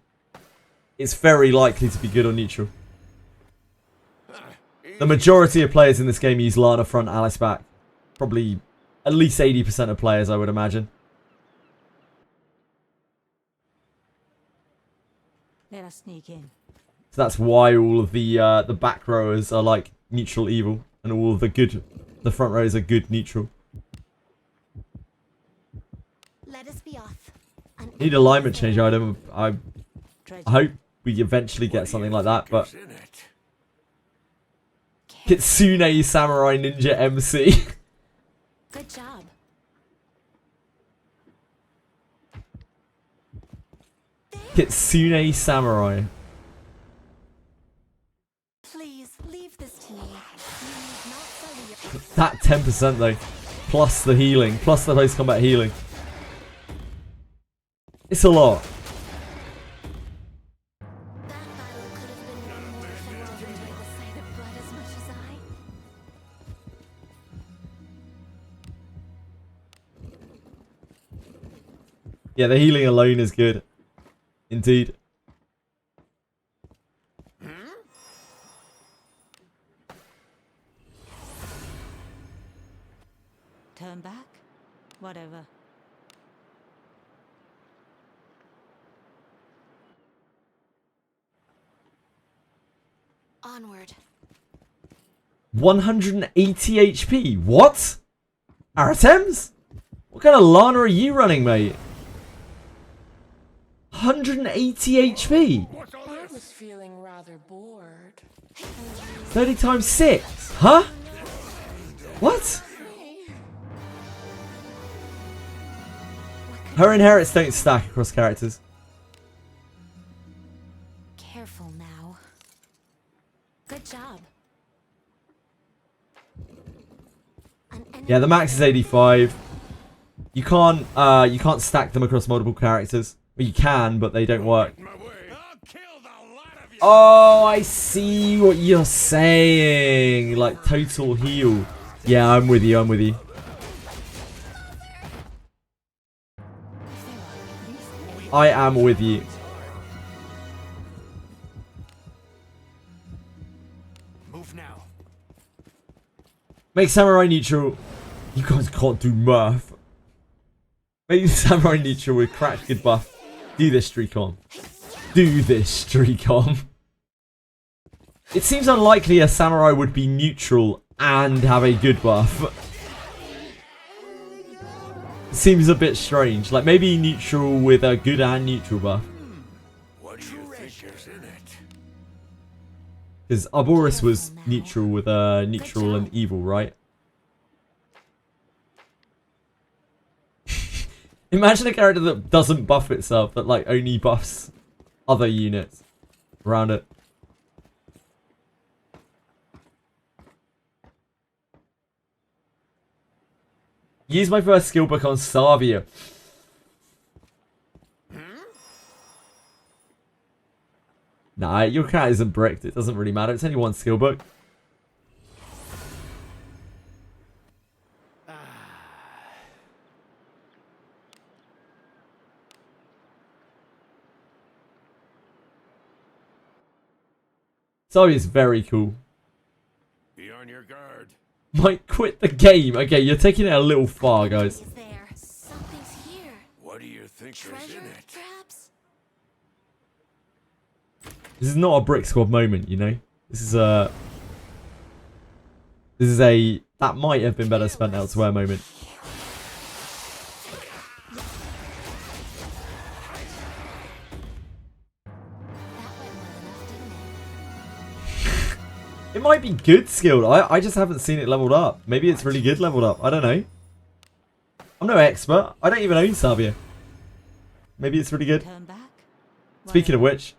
A: it's very likely to be good or neutral. The majority of players in this game use Lana front, Alice back. Probably at least 80% of players, I would imagine.
H: Let us sneak in.
A: So that's why all of the back rowers are like neutral evil, and all of the front rows are good neutral.
B: Let us be off. An
A: Need alignment change item. I
H: Treasure.
A: hope we eventually get something like that, but
C: Is in it?
A: Kitsune Samurai Ninja MC.
B: Good job.
A: Kitsune Samurai.
B: Please leave this to me. You need not sully your...
A: That 10% though, plus the healing, plus the post-combat healing. It's a lot.
B: That battle could have been won more if you all enjoyed the sight of blood as much as I.
A: Yeah, the healing alone is good. Indeed.
H: Turn back? Whatever.
B: Onward.
A: 180 HP. What? Aratems? What kind of Lana are you running, mate? 180 HP.
F: I was feeling rather bored.
A: 30 times 6. Huh? What? Her inherits don't stack across characters.
B: Careful now. Good job.
A: Yeah, the max is 85. You can't stack them across multiple characters. Well, you can, but they don't work. Oh, I see what you're saying. Like total heal. Yeah, I'm with you. I'm with you. I am with you.
C: Move now.
A: Make Samurai neutral. You guys can't do Murph. Make Samurai neutral with cracked good buff. Do this streak on. Do this streak on. It seems unlikely a Samurai would be neutral and have a good buff. Seems a bit strange. Like maybe neutral with a good and neutral buff.
C: What do you think is in it?
A: Because Arboris was neutral with neutral and evil, right? Imagine a character that doesn't buff itself, that like only buffs other units around it. Use my first skill book on Savia. Nah, your cat isn't bricked. It doesn't really matter. It's only one skill book. Savia is very cool.
C: Be on your guard.
A: Might quit the game. Okay, you're taking it a little far, guys.
B: Is there? Something's here.
C: What do you think is
B: Treasure,
C: in it?
B: perhaps?
A: This is not a brick squad moment, you know. This is a that might have been better spent elsewhere moment. It might be good skilled. I just haven't seen it leveled up. Maybe it's really good leveled up. I don't know. I'm no expert. I don't even own Savia. Maybe it's really good.
H: Turn back.
A: Speaking of which,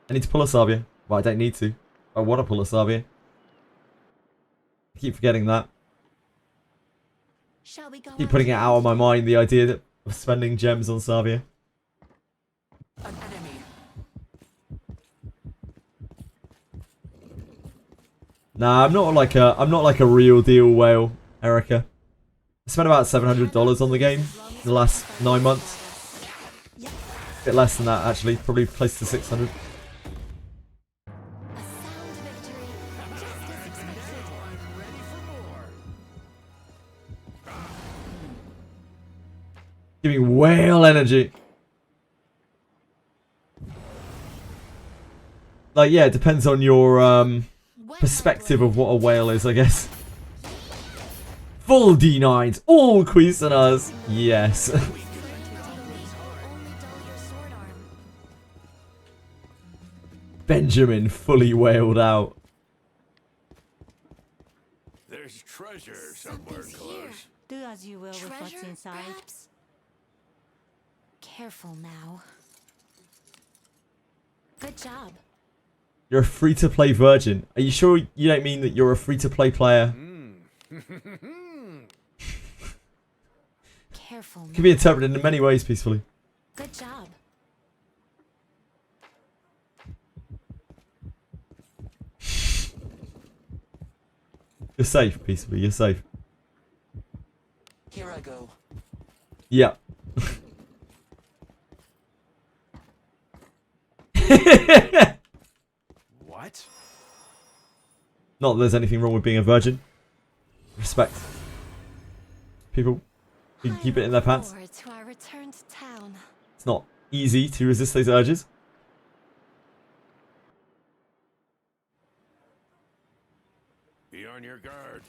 A: I need to pull a Savia. Well, I don't need to. I want to pull a Savia. I keep forgetting that.
B: Shall we go
A: Keep putting it out of my mind, the idea of spending gems on Savia.
F: An enemy.
A: Nah, I'm not like a real deal whale, Erica. I spent about $700 on the game in the last 9 months. A bit less than that actually, probably close to 600.
B: A sound victory, just as expected.
C: Ready for more.
A: Giving whale energy. Like yeah, it depends on your perspective of what a whale is, I guess. Full D9s, all Cuisinards. Yes.
B: Only dull your sword arm.
A: Benjamin fully whaled out.
C: There's treasure somewhere
B: Something's here.
C: close.
H: Do as you will with what's
B: Treasure,
H: inside.
B: perhaps? Careful now. Good job.
A: You're a free-to-play virgin. Are you sure you don't mean that you're a free-to-play player?
B: Careful now.
A: Can be interpreted in many ways peacefully.
B: Good job.
A: You're safe, peacefully. You're safe.
F: Here I go.
A: Yeah.
C: What?
A: Not that there's anything wrong with being a virgin. Respect. People who keep it in their pants.
B: Forward to our return to town.
A: It's not easy to resist those urges.
C: Be on your guard.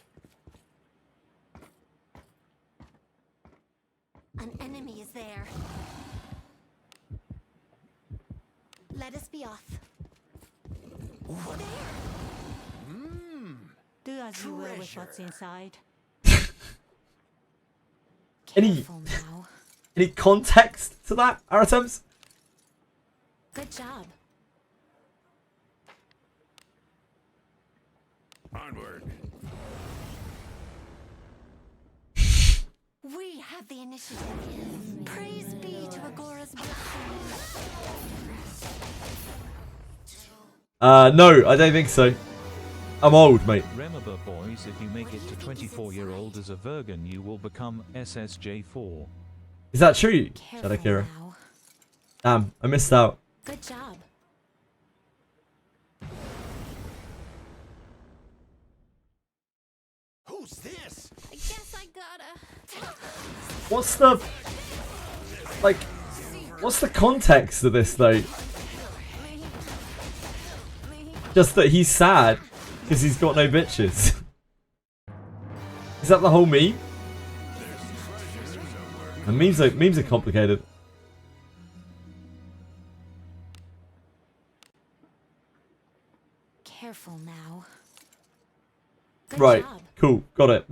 B: An enemy is there. Let us be off.
H: Do as you will with what's inside.
A: Any
B: Careful now.
A: any context to that, Aratems?
B: Good job.
C: Onward.
B: We have the initiative. Praise be to Agora's blessing.
A: No, I don't think so. I'm old, mate.
G: Remember, boys, if you make it to 24-year-old as a Virgin, you will become SSJ4.
A: Is that true,
B: Careful
A: Shadowkira?
B: now.
A: Damn, I missed out.
B: Good job.
C: Who's this?
B: I guess I gotta.
A: What's the... Like... What's the context of this, though? Just that he's sad because he's got no bitches. Is that the whole meme? And memes are complicated.
B: Careful now. Good
A: Right,
B: job.
A: cool, got it.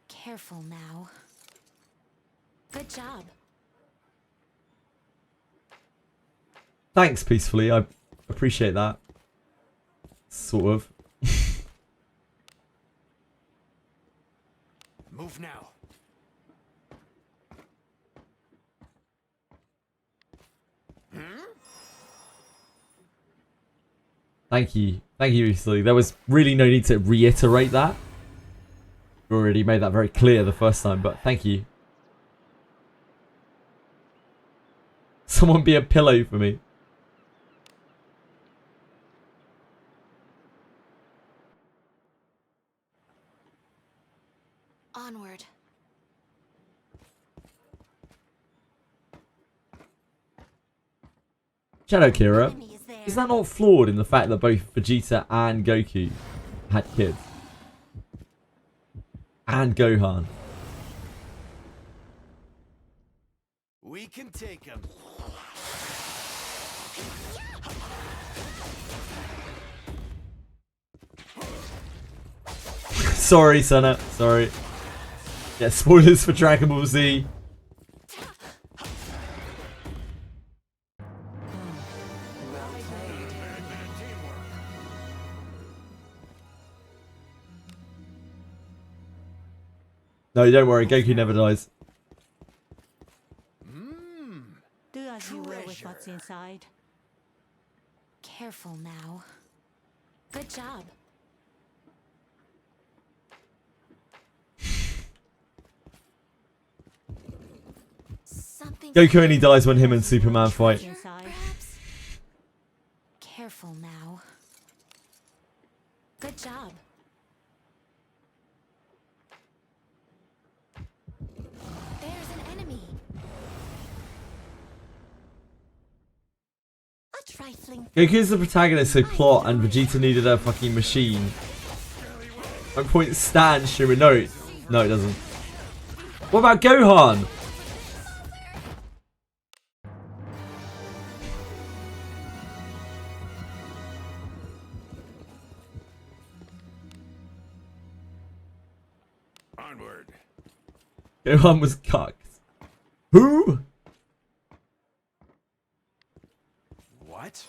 B: Careful now. Good job.
A: Thanks, Peacefully, I appreciate that. Sort of.
C: Move now.
A: Thank you, Peacefully. There was really no need to reiterate that. We already made that very clear the first time, but thank you. Someone be a pillow for me.
B: Onward.
A: Shadowkira,
B: Enemy is there.
A: is that not flawed in the fact that both Vegeta and Goku had kids? And Gohan.
C: We can take him.
A: Sorry, Senna. Sorry. Yeah, spoilers for Dragon Ball Z. No, don't worry. Goku never dies.
H: Do as you will with what's inside.
B: Careful now. Good job. Something.
A: Goku only dies when him and Superman fight.
H: Inside.
B: Perhaps. Careful now. Good job. There's an enemy. A trifling.
A: Goku's the protagonist, so plot, and Vegeta needed a fucking machine. My point stands, Shima. No, it doesn't. What about Gohan?
C: Onward.
A: Gohan was cucked. Who?
C: What?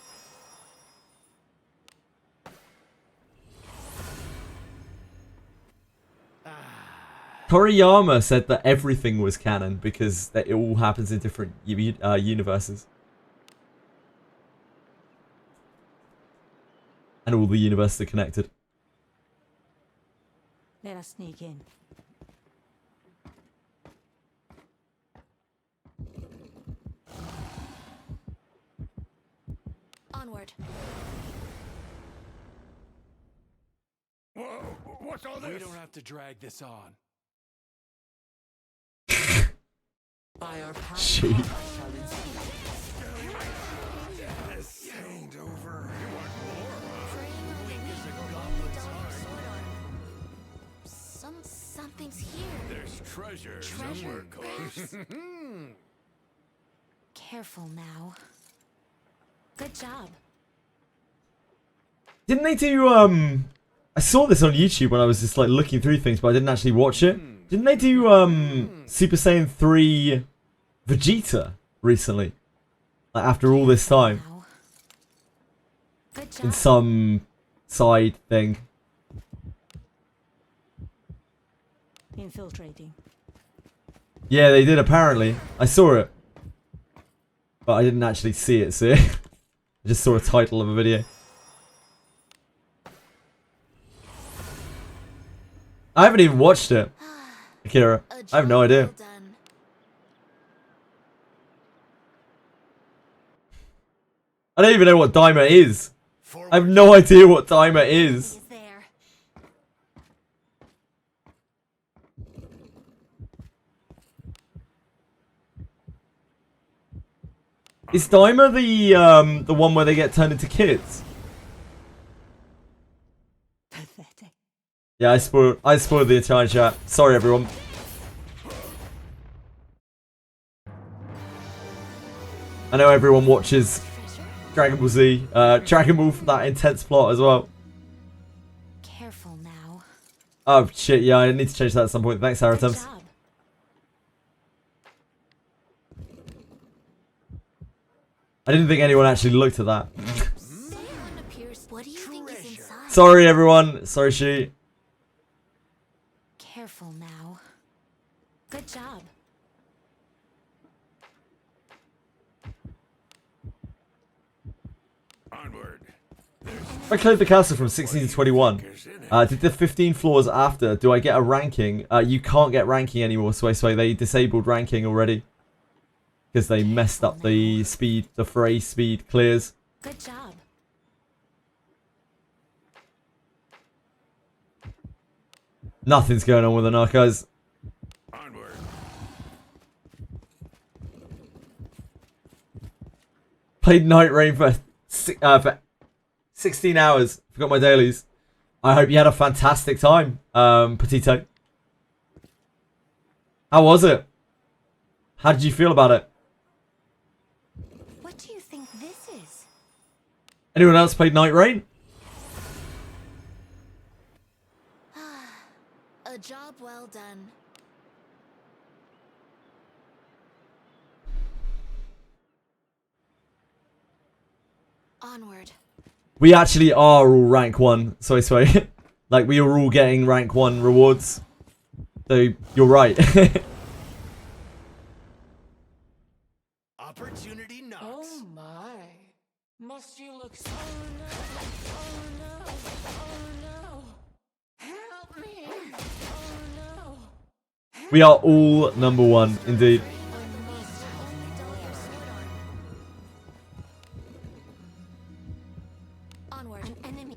A: Toriyama said that everything was canon because it all happens in different universes. And all the universes are connected.
H: Let us sneak in.
B: Onward.
C: Whoa, what's all this?
I: We don't have to drag this on.
F: By our power,
A: Shoot.
F: I shall ensue.
C: This ain't over. You want more?
B: Praying on the
C: Weak as a
B: weak will
C: goblet's
B: dull your
C: heart.
B: sword arm. Careful now. Good job.
A: Didn't they do, I saw this on YouTube when I was just like looking through things, but I didn't actually watch it. Didn't they do, Super Saiyan 3 Vegeta recently? Like after all this time.
B: Now. Good
A: In
B: job.
A: some side thing.
H: Infiltrating.
A: Yeah, they did apparently. I saw it. But I didn't actually see it, see? I just saw a title of a video. I haven't even watched it, Akira. I have no idea.
B: Well done.
A: I don't even know what Daima is. I have no idea what Daima is.
B: Is there.
A: Is Daima the one where they get turned into kids?
H: Pathetic.
A: Yeah, I spoiled the entire chat. Sorry, everyone. I know everyone watches
B: Treasure?
A: Dragon Ball Z, Dragon Ball for that intense plot as well.
B: Careful now.
A: Oh shit, yeah, I need to change that at some point. Thanks,
B: Good
A: Haratums.
B: job.
A: I didn't think anyone actually looked at that.
B: Someone appears. What do you think is inside?
A: Sorry, everyone. Sorry, she.
B: Careful now. Good job.
C: Onward.
A: If I cleared the castle from 16 to 21, did the 15 floors after, do I get a ranking? You can't get ranking anymore, Sway Sway. They disabled ranking already. Because they messed up the speed, the fray speed clears.
B: Good job.
A: Nothing's going on with the narcos.
C: Onward.
A: Played Night Rain for 16 hours. Forgot my dailies. I hope you had a fantastic time, Petito. How was it? How did you feel about it?
B: What do you think this is?
A: Anyone else played Night Rain?
B: A job well done. Onward.
A: We actually are all rank 1, so I swear. Like, we are all getting rank 1 rewards. So, you're right.
C: Opportunity knocks.
F: Oh my. Must you look so no. Help me. Oh no.
A: We are all number 1, indeed.
B: Only dull your sword arm. Onward. An enemy.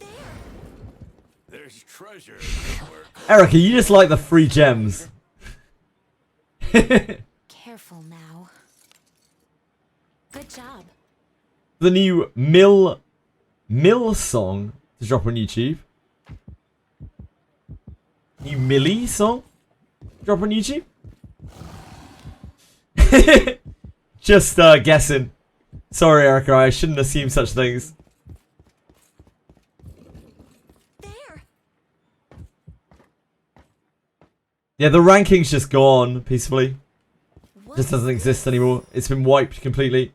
B: There.
C: There's treasure.
A: Erica, you just like the free gems.
B: Careful now. Good job.
A: The new Mill song to drop on YouTube. New Millie song? Drop on YouTube? Just guessing. Sorry, Erica, I shouldn't assume such things.
B: There.
A: Yeah, the ranking's just gone peacefully.
B: What
A: Just doesn't exist anymore. It's been wiped completely.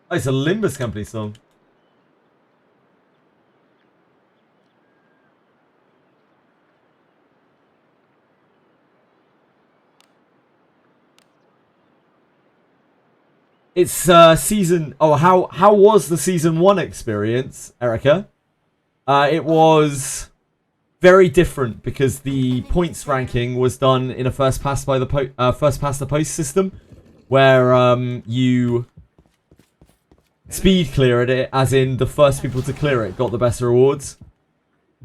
A: Oh, it's a Limbus Company song. It's season. Oh, how was the season 1 experience, Erica? It was very different because the points ranking was done in a first past the post system, where you speed cleared it, as in the first people to clear it got the best rewards.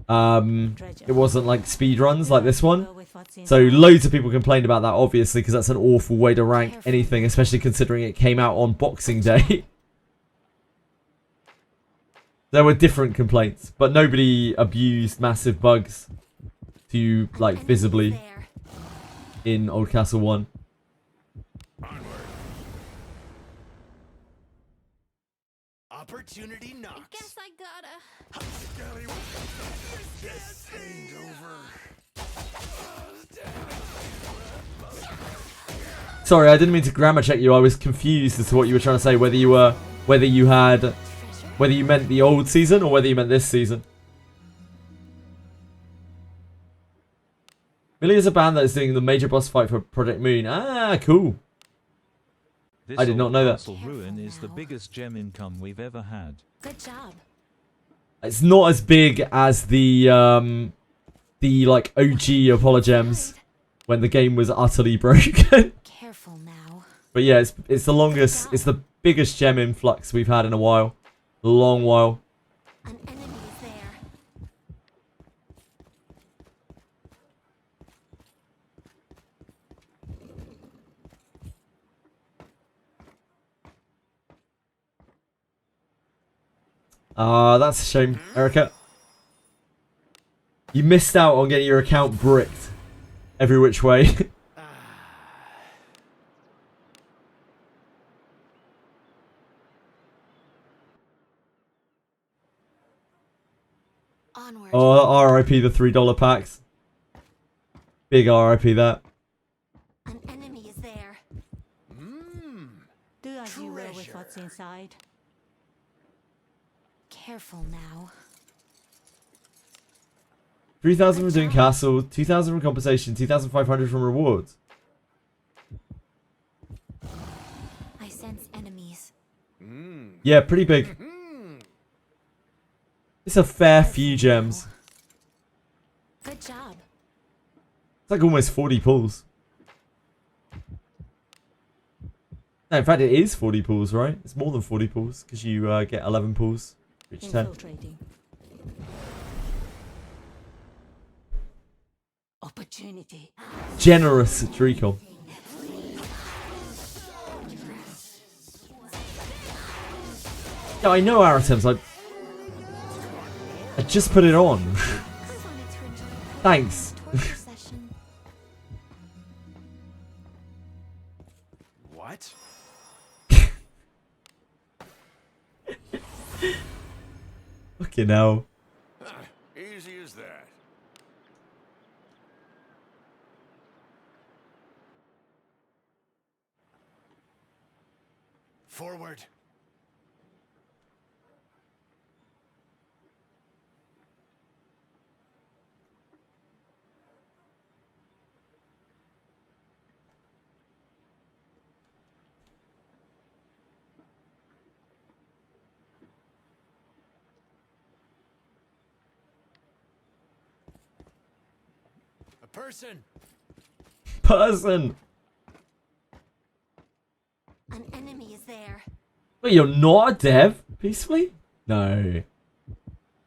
A: It wasn't like speed runs like this one. So loads of people complained about that, obviously, because that's an awful way to rank anything, especially considering it came out on Boxing Day. There were different complaints, but nobody abused massive bugs to, like, visibly in Old Castle 1.
C: Onward. Opportunity knocks.
B: Guess I gotta.
C: Scallywag. This ain't over.
A: Sorry, I didn't mean to grammar check you. I was confused as to what you were trying to say. Whether you meant the old season or whether you meant this season. Millie is a band that is doing the major boss fight for Project Moon. Ah, cool.
G: This
A: I did not know that.
G: Castle ruin is the biggest gem income we've ever had.
B: Good job.
A: It's not as big as the like OG Apologems when the game was utterly broken.
B: Careful now.
A: But yeah, it's the longest, it's the biggest gem influx we've had in a while. A long while.
B: An enemy is there.
A: That's a shame, Erica. You missed out on getting your account bricked every which way.
B: Onward.
A: Oh, RIP the $3 packs. Big RIP that.
B: An enemy is there.
H: Do as you will with what's inside.
B: Careful now.
A: 3,000 from doing castle, 2,000 from compensation, 2,500 from rewards.
B: I sense enemies.
A: Yeah, pretty big. It's a fair few gems.
B: Good job.
A: It's like almost 40 pulls. No, in fact, it is 40 pulls, right? It's more than 40 pulls because you get 11 pulls for each 10.
H: Infiltrating. Opportunity.
A: Generous recon. Yeah, I know Aratem's. I just put it on.
B: I wanted to enjoy a
A: Thanks.
B: torture session.
C: What?
A: Fucking hell.
C: Easy as that. Forward. A person.
A: Person.
B: An enemy is there.
A: Wait, you're not a dev? Peacefully? No.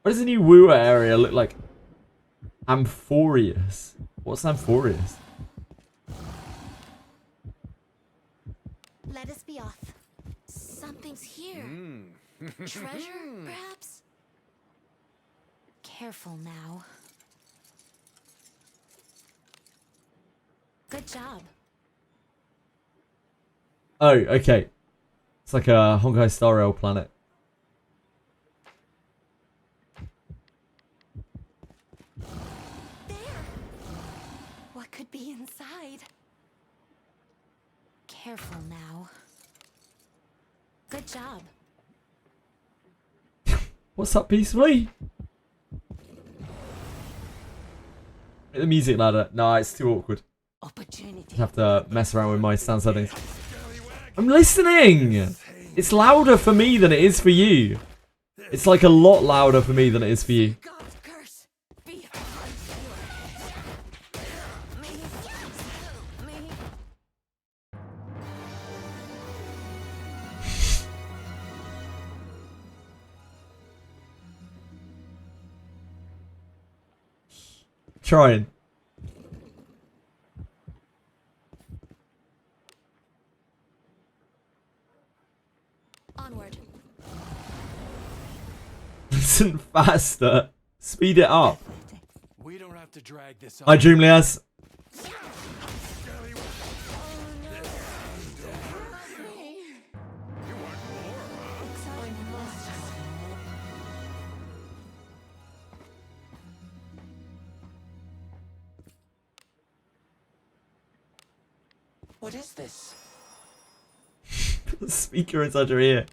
A: What does the new Woo area look like? Amphorious. What's Amphorious?
B: Let us be off. Something's here. Treasure, perhaps? Careful now. Good job.
A: Oh, okay. It's like a Honkai Star Rail planet.
B: There! What could be inside? Careful now. Good job.
A: What's up, Peacefully? The music ladder. Nah, it's too awkward.
H: Opportunity.
A: I have to mess around with my sound settings. I'm listening! It's louder for me than it is for you. It's like a lot louder for me than it is for you.
B: God's curse be upon you. Help me. Help me.
A: Trying.
B: Onward.
A: Listen faster. Speed it up.
C: We don't have to drag this on.
A: Hi, Dreamlias.
C: You want more, huh?
F: What is this?
A: Put the speaker inside your ear.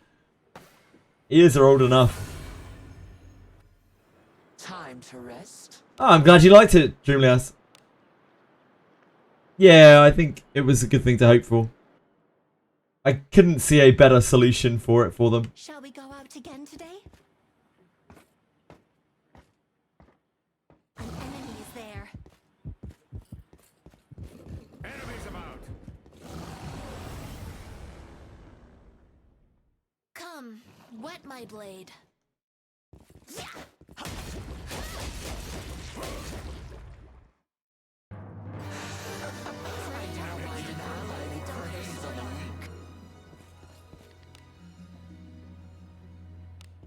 A: Ears are old enough.
F: Time to rest?
A: Oh, I'm glad you liked it, Dreamlias. Yeah, I think it was a good thing to hope for. I couldn't see a better solution for it for them.
B: Shall we go out again today? An enemy is there.
C: Enemies about.
B: Come, wet my blade.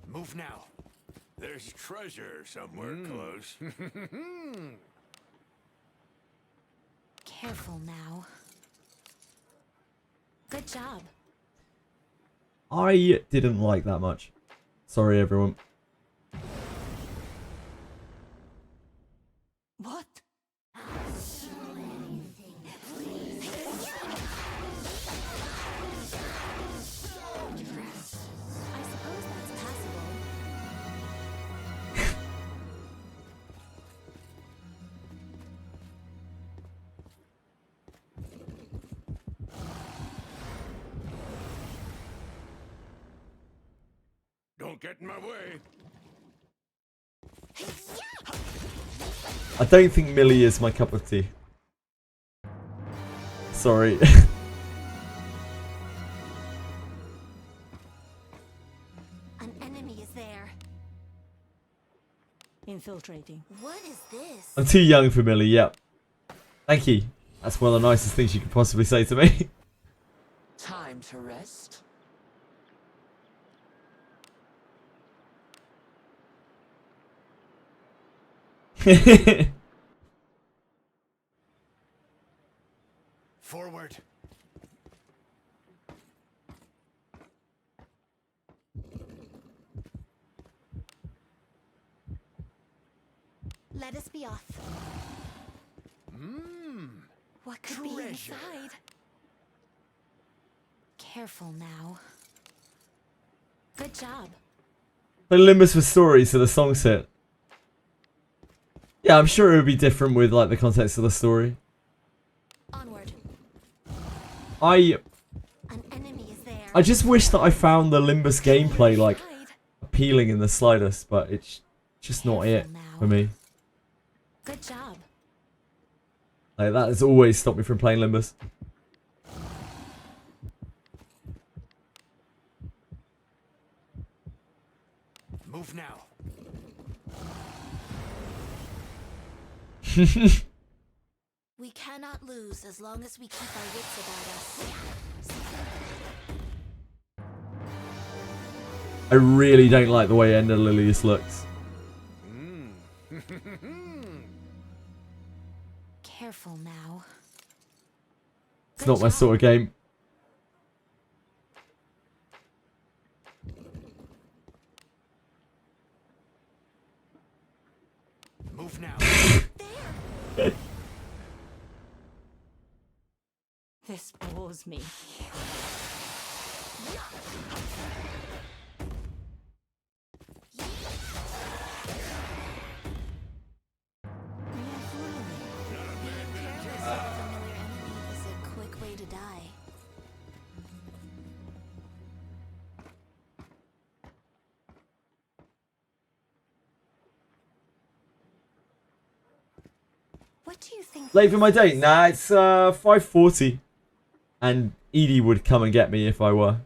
C: Move now. There's treasure somewhere close.
B: Careful now. Good job.
A: I didn't like that much. Sorry, everyone.
B: What? I suppose that's passable.
C: Don't get in my way.
A: I don't think Millie is my cup of tea. Sorry.
B: An enemy is there.
H: Infiltrating.
B: What is this?
A: I'm too young for Millie, yep. Thank you. That's one of the nicest things you could possibly say to me.
F: Time to rest?
C: Forward.
B: Let us be off. What could be
C: Treasure.
B: inside? Careful now. Good job.
A: But Limbus was story, so the song's hit. Yeah, I'm sure it would be different with like the context of the story.
B: Onward.
A: I
B: An enemy is there.
A: just wish that I found the Limbus gameplay like appealing in the slightest, but it's just not it for me.
B: Good job.
A: Like that has always stopped me from playing Limbus.
C: Move now.
B: We cannot lose as long as we keep our wits about us.
A: I really don't like the way Ender Lilius looks.
B: Careful now.
A: It's not my sort of game.
C: Move now.
H: This bores me.
B: Careless with a familiar enemy is a quick way to die. What do you think?
A: Late for my date? Nah, it's 5:40. And Edie would come and get me if I were.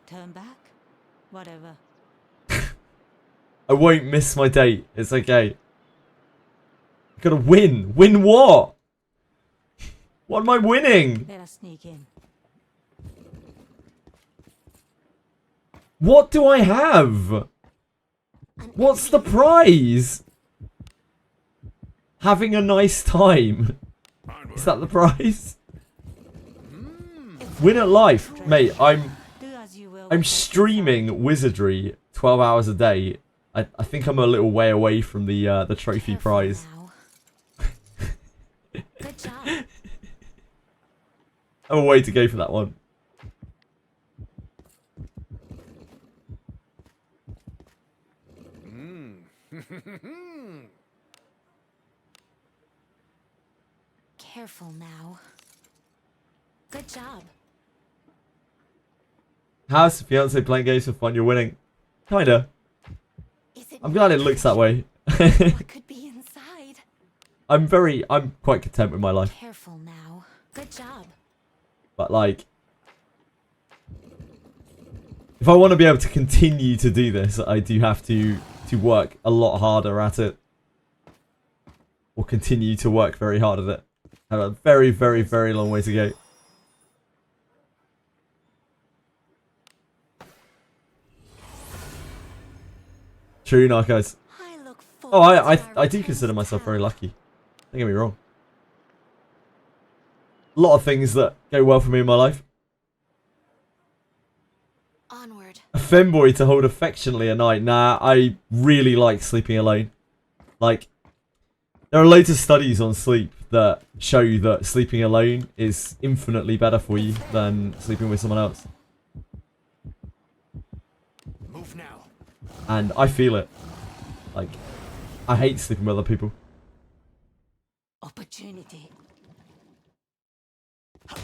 H: Turn back? Whatever.
A: I won't miss my date. It's okay. I gotta win. Win what? What am I winning?
H: Let us sneak in.
A: What do I have? What's the prize? Having a nice time. Is that the prize? Win at life. Mate, I'm
H: Do as you will.
A: I'm streaming Wizardry 12 hours a day. I think I'm a little way away from the trophy
B: Careful
A: prize.
B: now. Good job.
A: I'm a way to go for that one.
B: Careful now. Good job.
A: How's the fiance playing games for fun? You're winning. Kinda.
B: Is it
A: I'm glad it looks that way.
B: what could be inside?
A: I'm quite content with my life.
B: Careful now. Good job.
A: But like, if I want to be able to continue to do this, I do have to work a lot harder at it. Or continue to work very hard at it. I have a very, very, very long way to go. True, Narcos.
B: I look
A: Oh,
B: forward to
A: I
B: our
A: do
B: return
A: consider
B: to
A: myself very
B: town.
A: lucky. Don't get me wrong. A lot of things that go well for me in my life.
B: Onward.
A: A femboy to hold affectionately at night. Nah, I really like sleeping alone. Like, there are loads of studies on sleep that show that sleeping alone is infinitely better for you than sleeping with someone else.
C: Move now.
A: And I feel it. Like, I hate sleeping with other people.
H: Opportunity.
B: That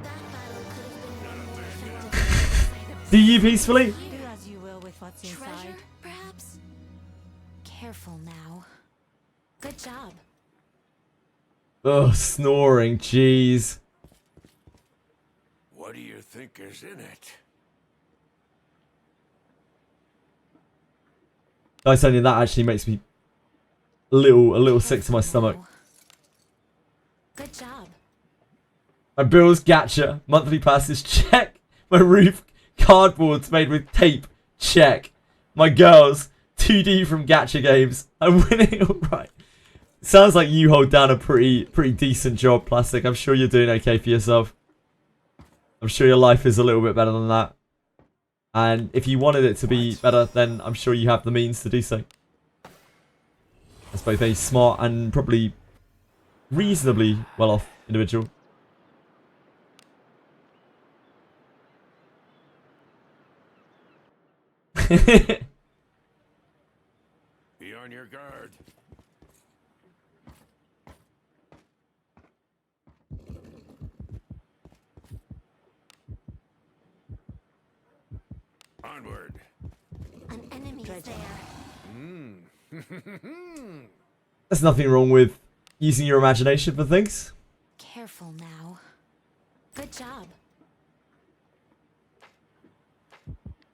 B: battle could have been won more effectively.
A: Do you peacefully?
H: Do as you will with what's inside.
B: Treasure, perhaps? Careful now. Good job.
A: Ugh, snoring, jeez.
C: What do you think is in it?
A: Guys, only that actually makes me a little sick to my stomach.
B: Now. Good job.
A: My bills, gacha. Monthly passes, check. My roof, cardboards made with tape, check. My girls, 2D from gacha games. I'm winning alright. Sounds like you hold down a pretty decent job, Plastic. I'm sure you're doing okay for yourself. I'm sure your life is a little bit better than that. And if you wanted it to be better, then I'm sure you have the means to do so. As both a smart and probably reasonably well-off individual.
C: Be on your guard. Onward.
B: An enemy is there.
A: There's nothing wrong with using your imagination for things.
B: Careful now. Good job.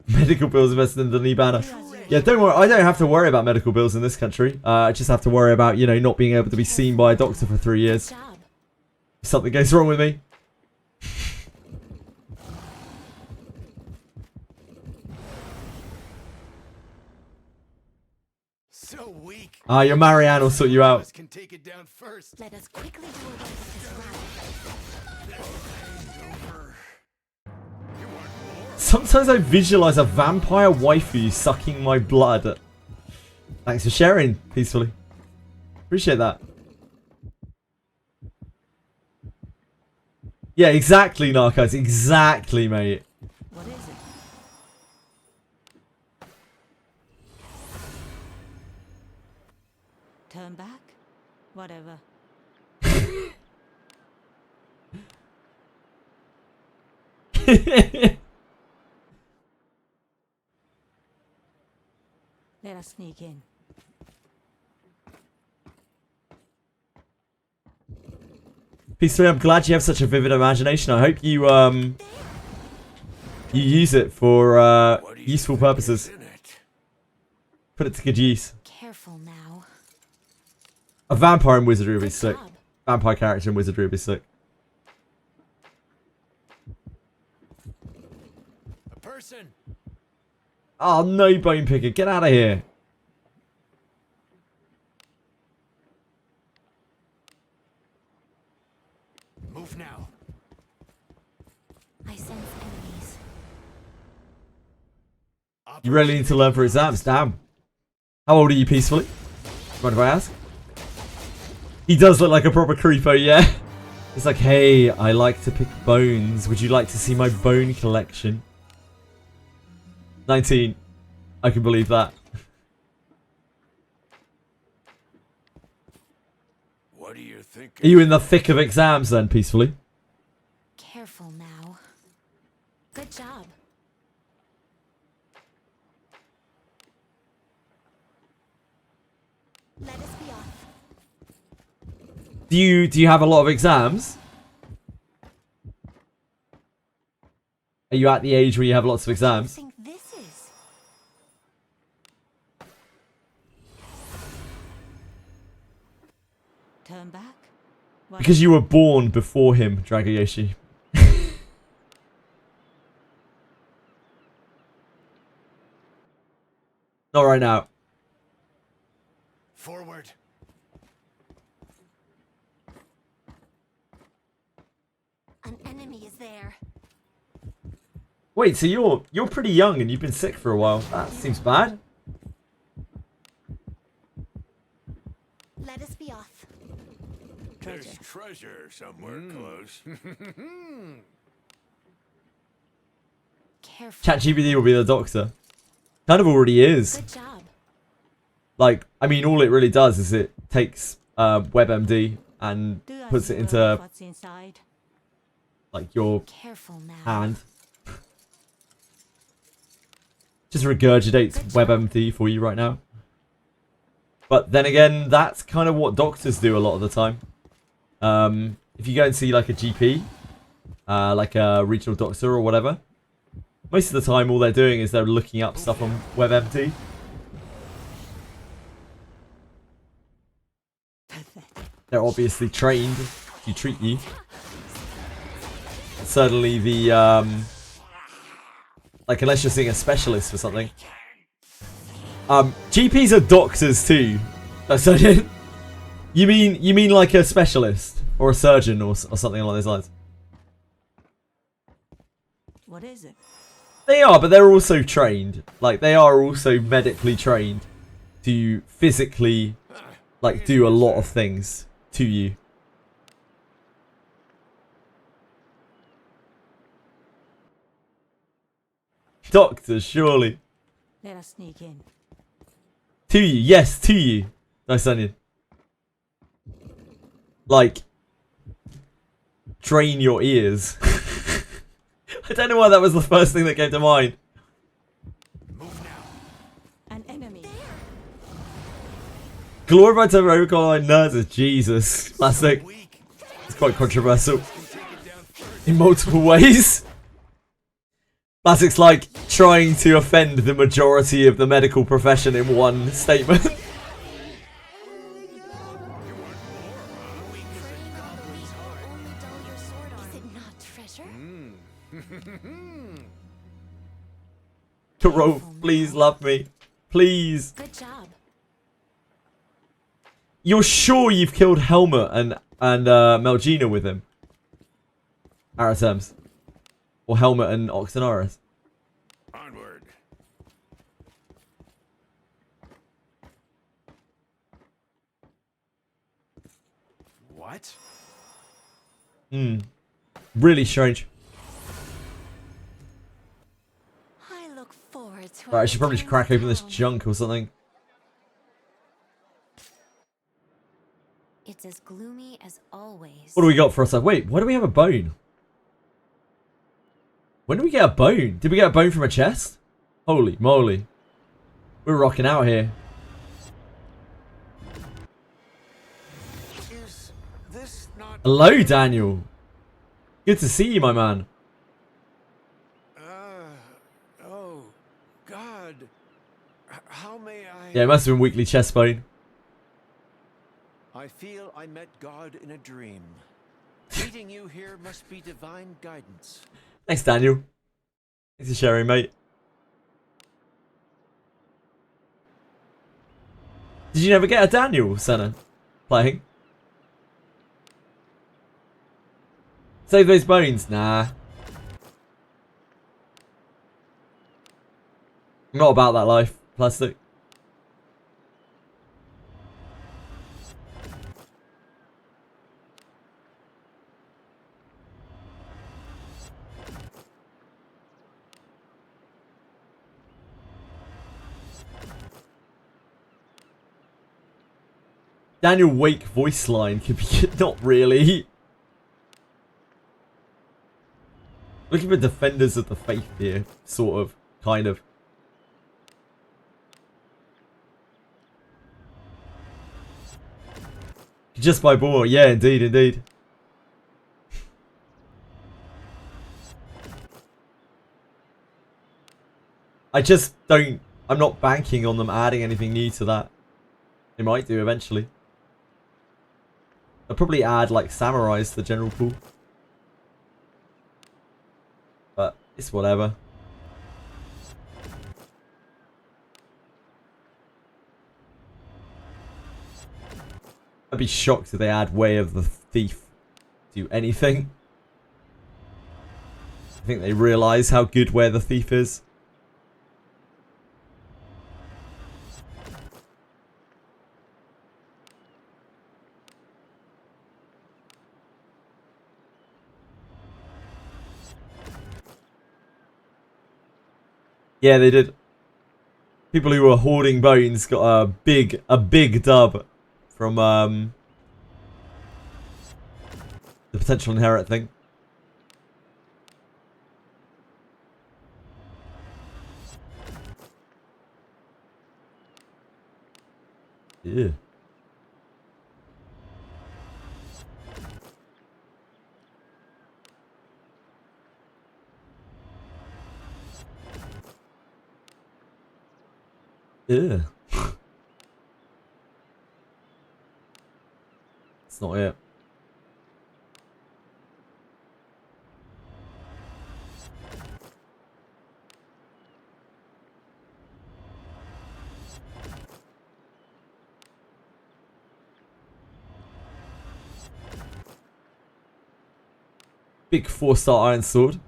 A: Medical bills invested in the knee banner. Yeah, don't worry. I don't have to worry about medical bills in this country. I just have to worry about, you know, not being able to be seen by a doctor for 3
B: Good
A: years.
B: job.
A: If something goes wrong with me.
C: So weak.
A: Your Marianne will sort you out.
C: Can take it down first.
B: Let us quickly do away with this round.
C: Over. You want more?
A: Sometimes I visualize a vampire waifu sucking my blood. Thanks for sharing peacefully. Appreciate that. Yeah, exactly, Narcos. Exactly, mate.
H: What is it? Turn back? Whatever. Let us sneak in.
A: Piece 3, I'm glad you have such a vivid imagination. I hope you you use it for useful purposes. Put it to good use.
B: Careful now.
A: A vampire in Wizardry would be
B: Good
A: sick.
B: job.
A: Vampire character in Wizardry would be sick.
C: A person.
A: Oh no, Bone Picker, get out of here.
C: Move now.
B: I sense enemies.
A: You really need to learn for exams, damn. How old are you, peacefully? Mind if I ask? He does look like a proper creepo, yeah. It's like, hey, I like to pick bones. Would you like to see my bone collection? 19. I can believe that.
C: What do you think?
A: Are you in the thick of exams then, peacefully?
B: Careful now. Good job. Let us be off.
A: Do you have a lot of exams? Are you at the age where you have lots of
B: I
A: exams?
B: think this is.
H: Turn back. What?
A: Because you were born before him, Dragoyoshi. Not right now.
C: Forward.
B: An enemy is there.
A: Wait, so you're pretty young and you've been sick for a while. That seems bad.
B: Let us be off.
C: There's treasure somewhere close.
B: Careful.
A: ChatGPT will be the doctor. Kind of already is.
B: Good job.
A: Like, I mean, all it really does is it takes WebMD and
H: Do as
A: puts it
H: you will with
A: into
H: what's inside.
A: like your
B: Careful now.
A: hand. Just regurgitates
B: Good job.
A: WebMD for you right now. But then again, that's kind of what doctors do a lot of the time. If you go and see like a GP, like a regional doctor or whatever, most of the time all they're doing is they're looking up stuff on WebMD. They're obviously trained to treat you. Certainly the, like unless you're seeing a specialist for something. GPs are doctors too. So you mean like a specialist or a surgeon or something along those lines?
H: What is it?
A: They are, but they're also trained. Like they are also medically trained to physically like do a lot of things to you. Doctors, surely.
H: Let us sneak in.
A: To you, yes, to you. Nice onion. Like, drain your ears. I don't know why that was the first thing that came to mind.
C: Move now.
H: An enemy.
A: Glorified to Robocall nurses, Jesus. Classic.
C: Weak.
A: It's quite controversial
C: Can take it down first.
A: in multiple ways. Classic's like trying to offend the majority of the medical profession in one statement.
B: Is it not treasure?
A: Karo, please love me. Please.
B: Good job.
A: You're sure you've killed Helmut and Melgina with him? Aratems. Or Helmut and Oxenaris.
C: Onward. What?
A: Really strange.
B: I look forward to.
A: Right, I should probably just crack open this junk or something.
B: It's as gloomy as always.
A: What do we got for us? Wait, why do we have a bone? When did we get a bone? Did we get a bone from a chest? Holy moly. We're rocking out here.
C: Is this not...
A: Hello, Daniel. Good to see you, my man.
C: Oh, God. How may I...
A: Yeah, it must have been weekly chest bone.
C: I feel I met God in a dream. Meeting you here must be divine guidance.
A: Thanks, Daniel. Thanks for sharing, mate. Did you never get a Daniel, Senna, playing? Save those bones? Nah. I'm not about that life, plastic. Daniel Wake voice line could be not really. Looking for defenders of the faith here, sort of, kind of. Just by ball, yeah, indeed, indeed. I just don't. I'm not banking on them adding anything new to that. They might do eventually. I'll probably add like samurais to the general pool. But it's whatever. I'd be shocked if they add Way of the Thief to anything. I think they realise how good Way of the Thief is. Yeah, they did. People who were hoarding bones got a big dub from the potential inherit thing. Yeah. Yeah. It's not it. Big 4-star iron sword.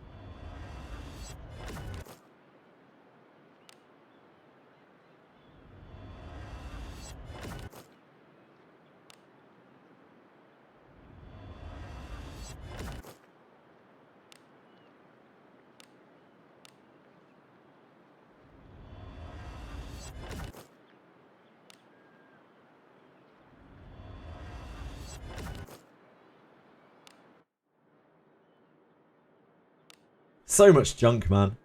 A: So much junk, man.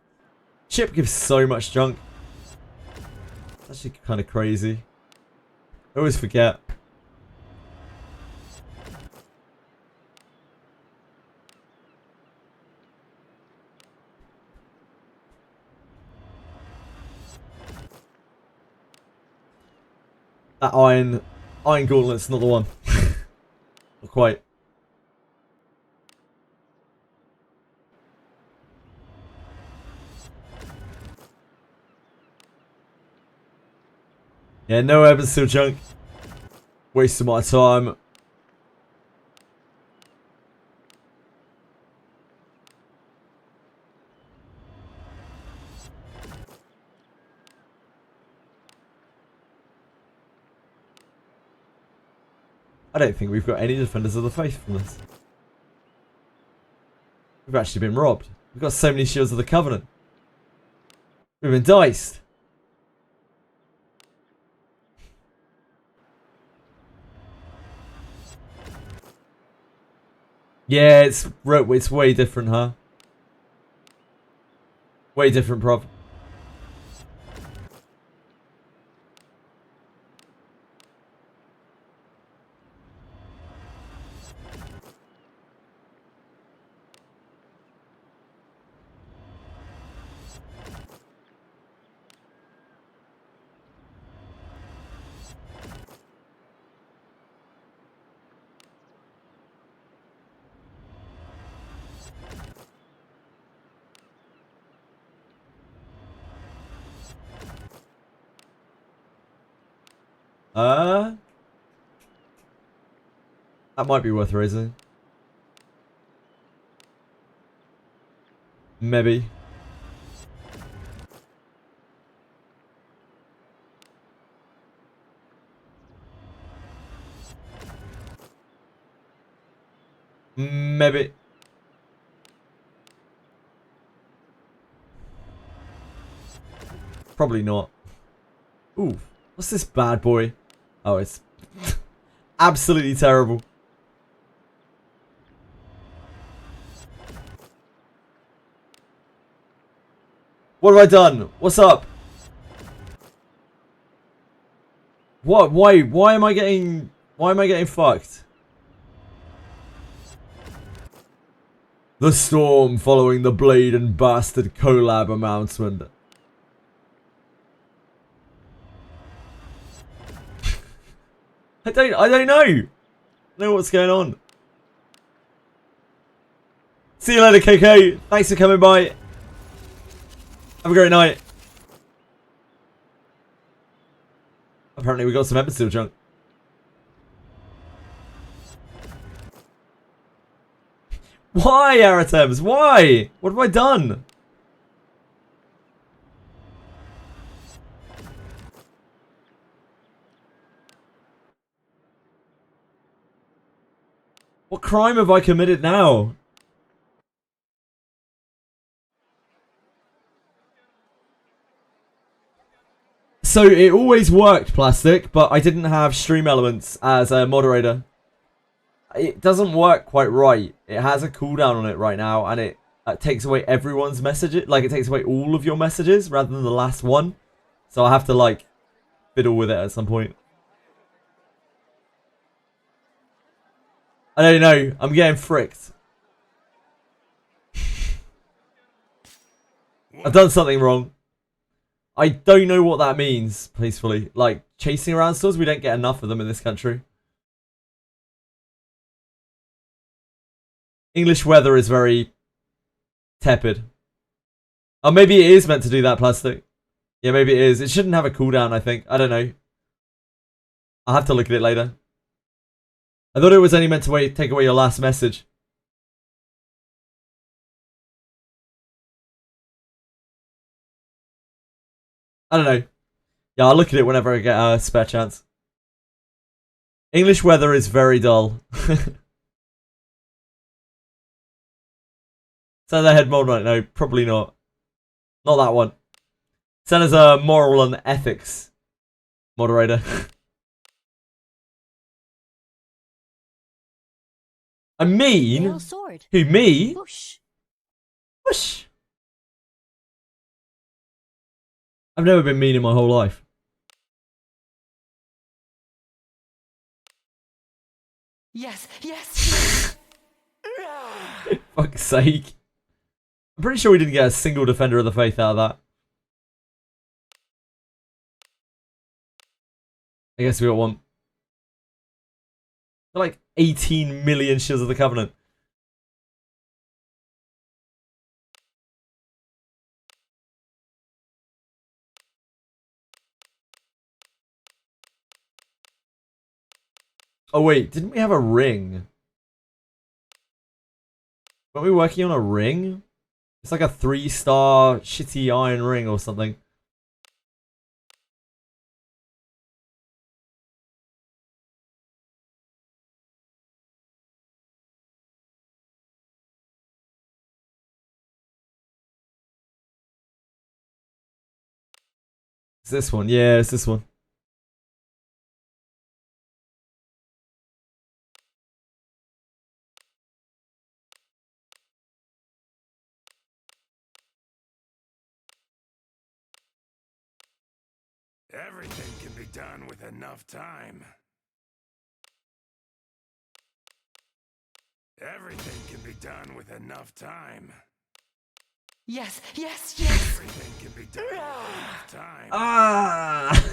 A: Chip gives so much junk. It's actually kind of crazy. I always forget. That iron gauntlet's not the one. Not quite. Yeah, no Evans still junk. Wasting my time. I don't think we've got any defenders of the faith from this. We've actually been robbed. We've got so many shields of the covenant. We've been diced. Yeah, it's way different, huh? Way different, prov. That might be worth raising. Maybe. Maybe. Probably not. Ooh, what's this bad boy? Oh, it's absolutely terrible. What have I done? What's up? What? Why am I getting fucked? The storm following the Blade and Bastard collab announcement. I don't know. I don't know what's going on. See you later, KK. Thanks for coming by. Have a great night. Apparently we got some Episteel junk. Why, Aratems? Why? What have I done? What crime have I committed now? So it always worked, Plastic, but I didn't have stream elements as a moderator. It doesn't work quite right. It has a cooldown on it right now, and it takes away everyone's messages. Like, it takes away all of your messages rather than the last one. So I have to, like, fiddle with it at some point. I don't know. I'm getting fricked. I've done something wrong. I don't know what that means, peacefully. Like, chasing around stores, we don't get enough of them in this country. English weather is very tepid. Oh, maybe it is meant to do that, Plastic. Yeah, maybe it is. It shouldn't have a cooldown, I think. I don't know. I'll have to look at it later. I thought it was only meant to take away your last message. I don't know. Yeah, I'll look at it whenever I get a spare chance. English weather is very dull. Send the head mod right? No, probably not. Not that one. Send as a moral and ethics moderator. I mean,
H: Pale sword.
A: who, me?
H: Whoosh.
A: Whoosh. I've never been mean in my whole life.
F: Yes, yes, yes.
A: Fuck's sake. I'm pretty sure we didn't get a single Defender of the Faith out of that. I guess we got one. Like 18 million Shields of the Covenant. Oh wait, didn't we have a ring? Weren't we working on a ring? It's like a 3-star shitty iron ring or something. It's this one. Yeah, it's this one.
C: Everything can be done with enough time. Everything can be done with enough time.
F: Yes, yes, yes.
C: Everything can be done with enough time.
A: Ah!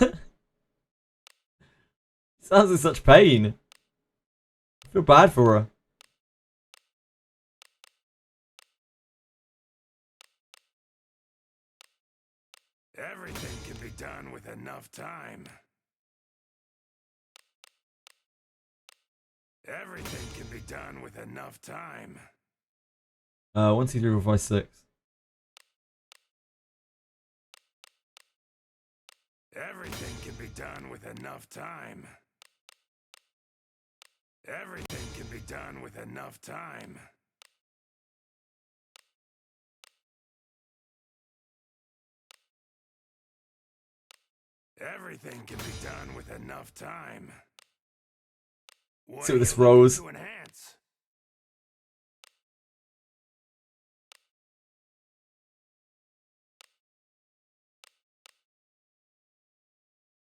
A: Sounds in such pain. I feel bad for her.
C: Everything can be done with enough time. Everything can be done with enough time.
A: 1, 2, 3, 4, 5, 6.
C: Everything can be done with enough time. Everything can be done with enough time. Everything can be done with enough time.
A: See what this
C: are you looking
A: rolls.
C: to enhance?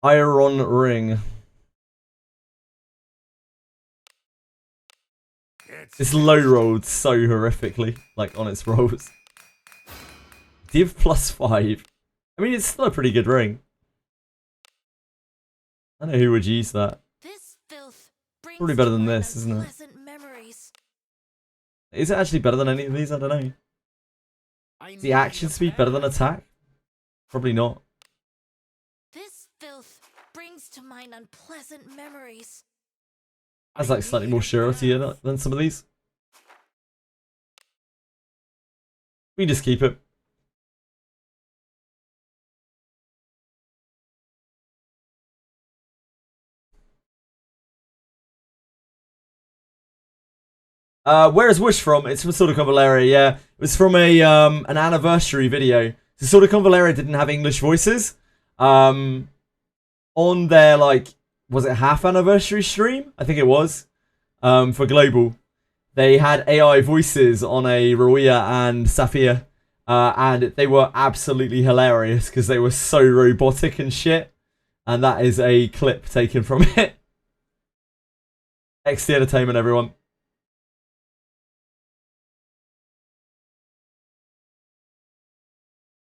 A: Iron ring. It's low rolled so horrifically, like on its rolls. Div +5. I mean, it's still a pretty good ring. I don't know who would use that.
B: This filth brings
A: Probably better
B: to
A: than
B: mind
A: this, isn't it?
B: unpleasant memories.
A: Is it actually better than any of these? I don't know. Is the action speed better than attack? Probably not.
B: This filth brings to mind unpleasant memories.
A: Has like slightly more surety in it than some of these. We just keep it. Where is Wish from? It's from Sorta Convalera, yeah. It was from a an anniversary video. So Sorta Convalera didn't have English voices. On their like, was it half anniversary stream? I think it was. For Global. They had AI voices on a Ruia and Safia. And they were absolutely hilarious because they were so robotic and shit. And that is a clip taken from it. XD Entertainment, everyone.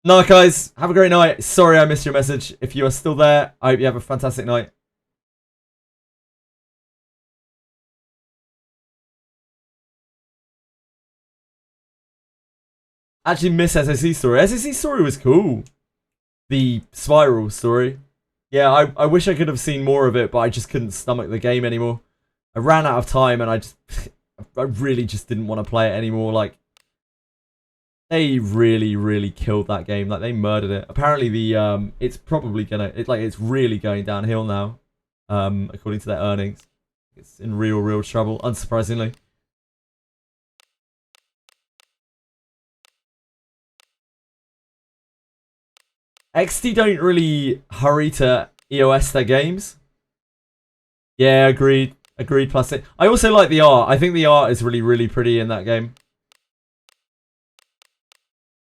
A: No, guys, have a great night. Sorry I missed your message. If you are still there, I hope you have a fantastic night. Actually, miss SSC story. SSC story was cool. The spiral story. Yeah, I wish I could have seen more of it, but I just couldn't stomach the game anymore. I ran out of time and I really just didn't want to play it anymore. Like, they really killed that game. Like, they murdered it. Apparently it's probably gonna, it's really going downhill now. According to their earnings. It's in real trouble, unsurprisingly. XD don't really hurry to EOS their games. Yeah, agreed. Agreed, plus it. I also like the art. I think the art is really pretty in that game.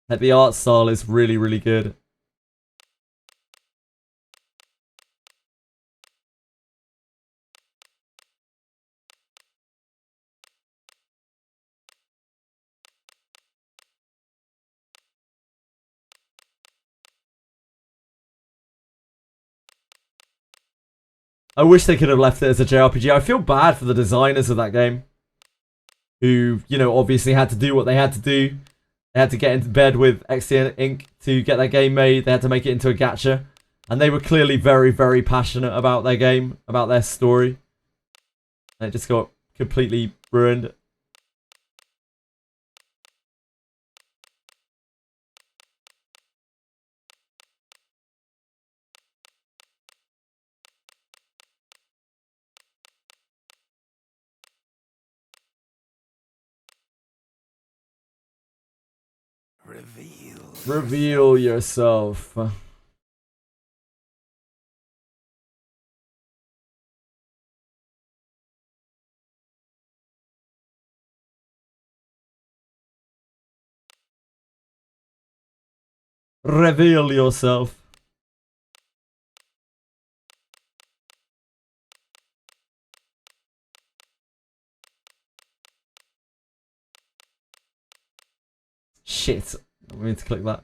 A: Like, the art style is really good. I wish they could have left it as a JRPG. I feel bad for the designers of that game. Who, you know, obviously had to do what they had to do. They had to get into bed with XD Inc. to get their game made. They had to make it into a gacha. And they were clearly very passionate about their game, about their story. And it just got completely ruined. Reveal yourself. Reveal yourself. Shit. I meant to click that.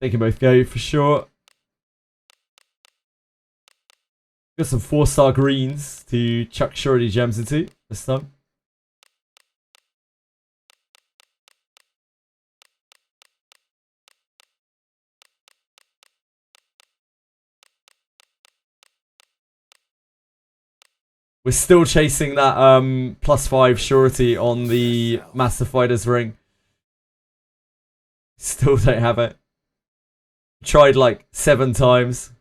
A: They can both go for sure. Got some 4-star greens to chuck surety gems into this time. We're still chasing that +5 surety on the Master Fighter's ring. Still don't have it. Tried like 7 times.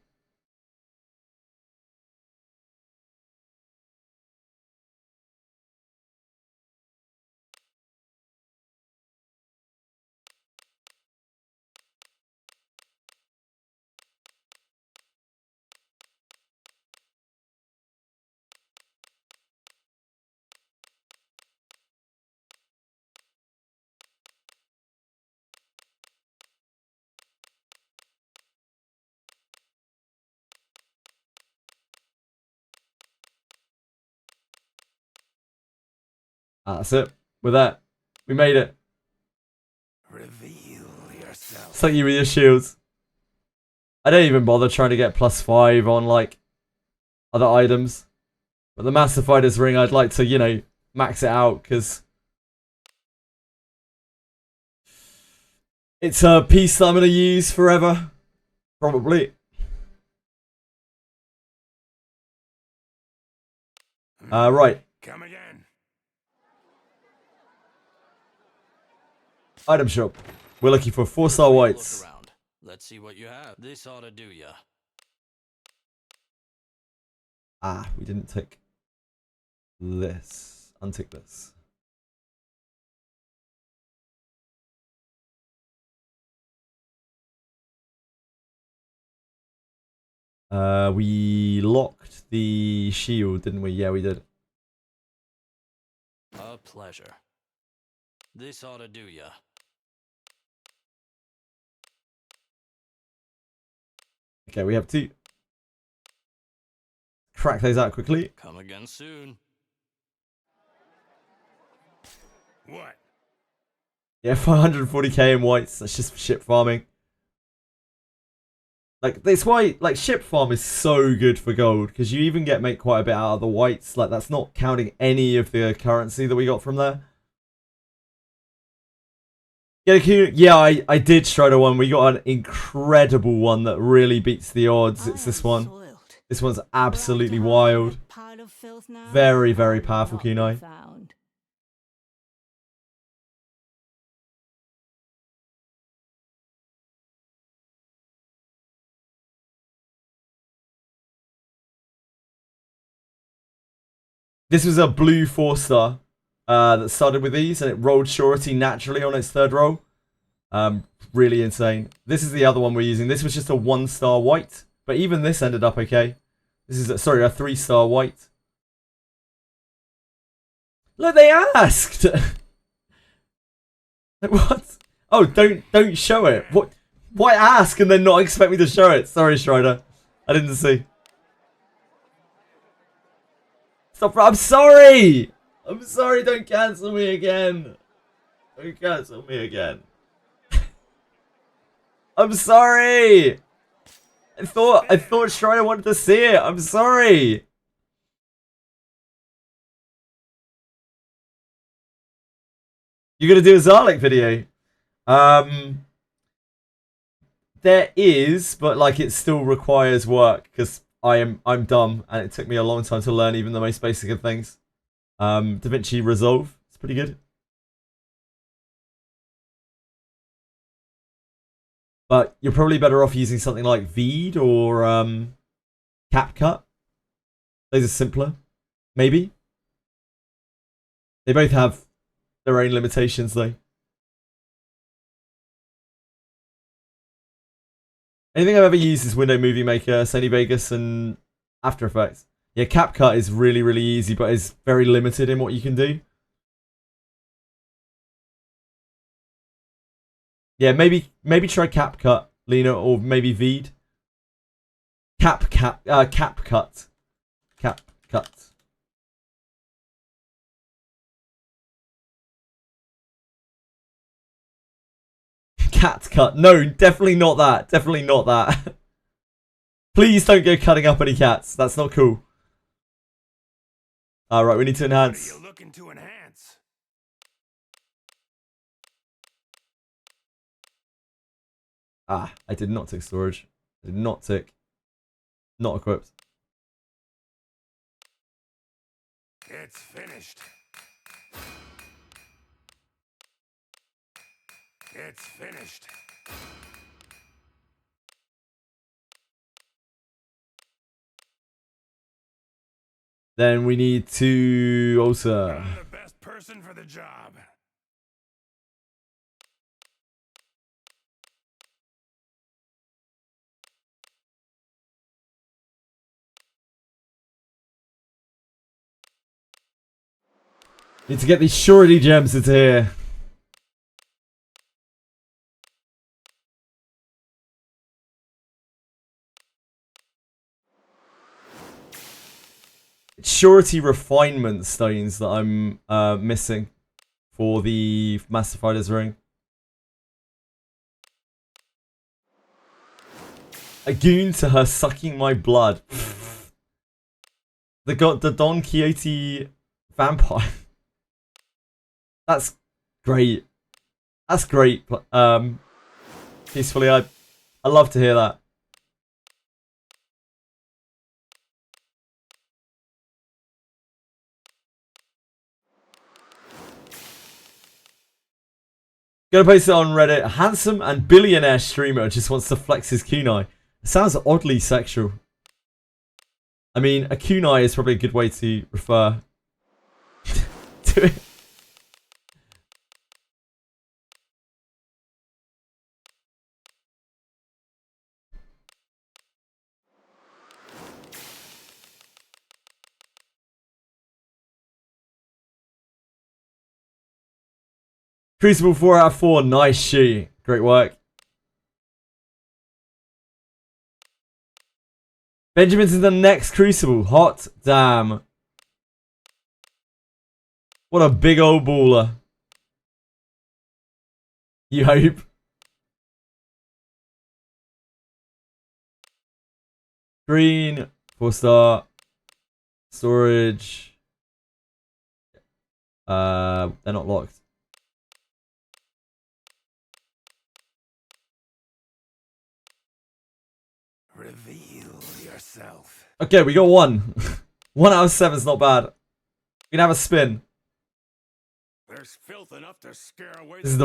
A: That's it. With that, we made it.
C: Reveal yourself.
A: It's like you with your shields. I don't even bother trying to get +5 on like other items. But the Master Fighter's ring, I'd like to, you know, max it out because it's a piece that I'm going to use forever. Probably. Right.
C: Come again.
A: Item shop. We're looking for 4-star whites.
I: Look around. Let's see what you have. This ought to do ya.
A: Ah, we didn't tick this. Untick this. We locked the shield, didn't we? Yeah, we did.
I: A pleasure. This ought to do ya.
A: Okay, we have 2. Crack those out quickly.
I: Come again soon.
C: What?
A: Yeah, 540k in whites. That's just for ship farming. Like, that's why, like, ship farm is so good for gold, because you even make quite a bit out of the whites. Like, that's not counting any of the currency that we got from there. Yeah, I did Strider one. We got an incredible one that really beats the odds. It's this one. This one's absolutely wild. Very, very powerful kunai. This was a blue 4-star that started with these, and it rolled surety naturally on its 3rd roll. Really insane. This is the other one we're using. This was just a 1-star white, but even this ended up okay. This is a 3-star white. Look, they asked. What? Oh, don't show it. What? Why ask and then not expect me to show it? Sorry, Strider. I didn't see. Stop! I'm sorry. I'm sorry. Don't cancel me again. Don't cancel me again. I'm sorry. I thought Strider wanted to see it. I'm sorry. You're gonna do a Zarlik video? There is, but like it still requires work because I'm dumb and it took me a long time to learn even the most basic of things. DaVinci Resolve. It's pretty good. But you're probably better off using something like Veed or CapCut. Those are simpler. Maybe. They both have their own limitations though. Anything I've ever used is Window Movie Maker, Sony Vegas, and After Effects. Yeah, CapCut is really, really easy, but is very limited in what you can do. Yeah, maybe try CapCut, Lena, or maybe Veed. CapCut. CapCut. cat cut. No, definitely not that. Definitely not that. Please don't go cutting up any cats. That's not cool. Alright, we need to enhance.
C: What are you looking to enhance?
A: Ah, I did not tick storage. I did not tick. Not equipped.
C: It's finished. It's finished.
A: Then we need to also.
C: I'm the best person for the job.
A: Need to get these surety gems into here. It's surety refinement stones that I'm missing for the Master Fighter's ring. A goon to her sucking my blood. the Don Quixote vampire. That's great. That's great. Peacefully, I love to hear that. Gonna post it on Reddit. A handsome and billionaire streamer just wants to flex his kunai. It sounds oddly sexual. I mean, a kunai is probably a good way to refer to it. Crucible 4 out of 4. Nice shoe. Great work. Benjamin's in the next Crucible. Hot damn. What a big old baller. You hope. Green. 4-star. Storage. They're not locked.
C: Reveal yourself.
A: Okay, we got 1. 1 out of 7 is not bad. We can have a spin.
C: There's filth enough to scare away.
A: This is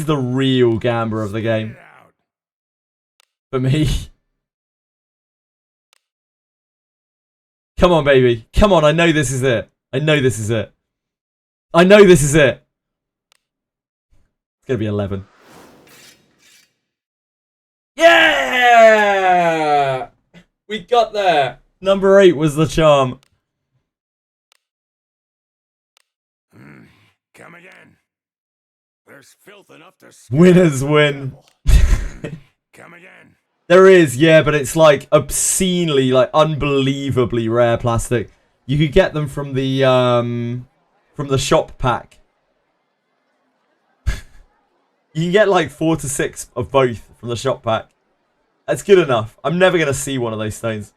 A: the real gambler of the game. For me. Come on, baby. Come on, I know this is it. I know this is it. I know this is it. It's gonna be 11. Yeah! We got there. Number 8 was the charm.
C: Come again. There's filth enough to
A: Winners win.
C: Come again.
A: There is, yeah, but it's like obscenely, like unbelievably rare plastic. You could get them from the shop pack. You can get like 4 to 6 of both from the shop pack. That's good enough. I'm never going to see one of those stones.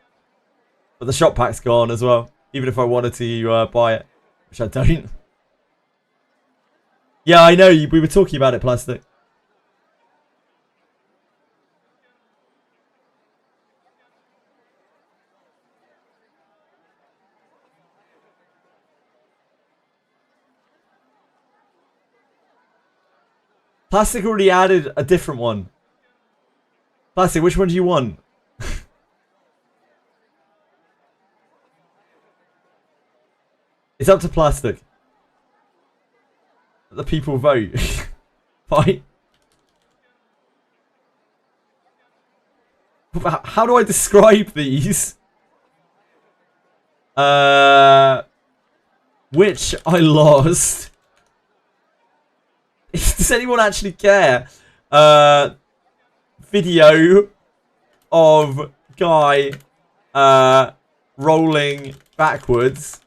A: But the shop pack's gone as well. Even if I wanted to buy it. Which I don't. Yeah, I know. We were talking about it, Plastic. Plastic already added a different one. Plastic, which one do you want? It's up to Plastic. The people vote. Fine. How do I describe these? Which I lost. Does anyone actually care? Video of guy rolling backwards.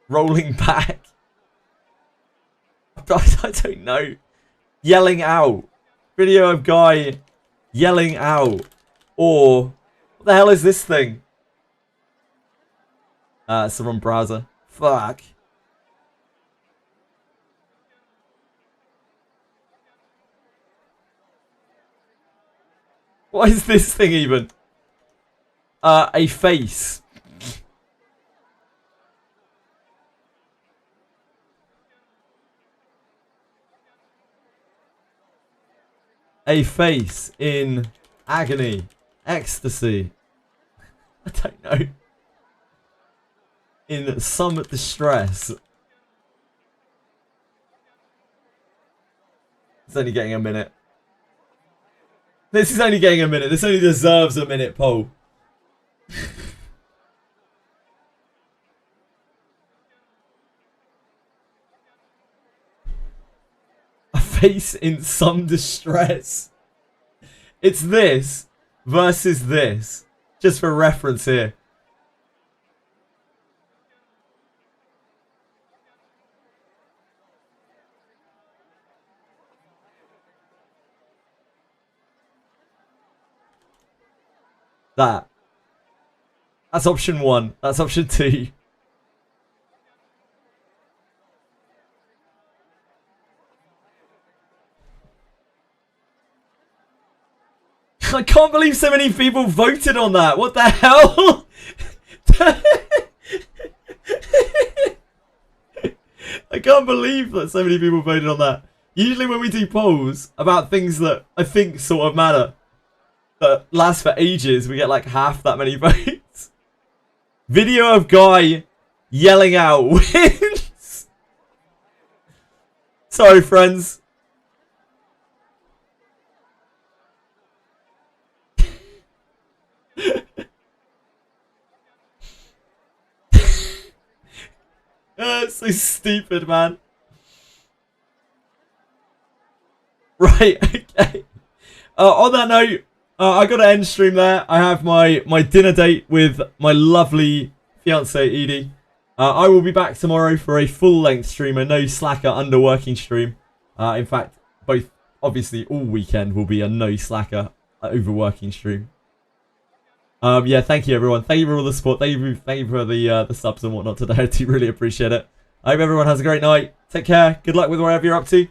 A: Rolling back. I don't know. Yelling out. Video of guy yelling out. Or, what the hell is this thing? It's the wrong browser. Fuck. What is this thing even? A face. A face in agony, ecstasy. I don't know. In some distress. It's only getting a minute. This is only getting a minute. This only deserves a minute, poll. A face in some distress. It's this versus this. Just for reference here. That's option 1. That's option 2. I can't believe so many people voted on that. What the hell? I can't believe that so many people voted on that. Usually when we do polls about things that I think sort of matter, that last for ages, we get like half that many votes. Video of guy yelling out wins. Sorry, friends. It's so stupid, man. Right, okay. On that note, I got to end stream there. I have my dinner date with my lovely fiance Edie. I will be back tomorrow for a full-length stream, a no slacker underworking stream. In fact, both obviously all weekend will be a no slacker overworking stream. Yeah, thank you everyone. Thank you for all the support. Thank you for the subs and whatnot today. I do really appreciate it. I hope everyone has a great night. Take care. Good luck with wherever you're up to. Do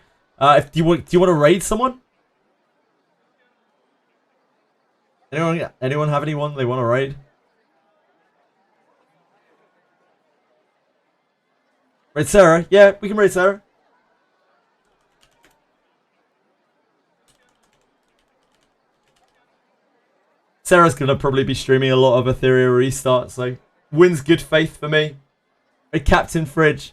A: you want to raid someone? Anyone have anyone they want to raid? Raid Sarah? Yeah, we can raid Sarah. Sarah's going to probably be streaming a lot of Ethereal Restart, so wins good faith for me. A Captain Fridge.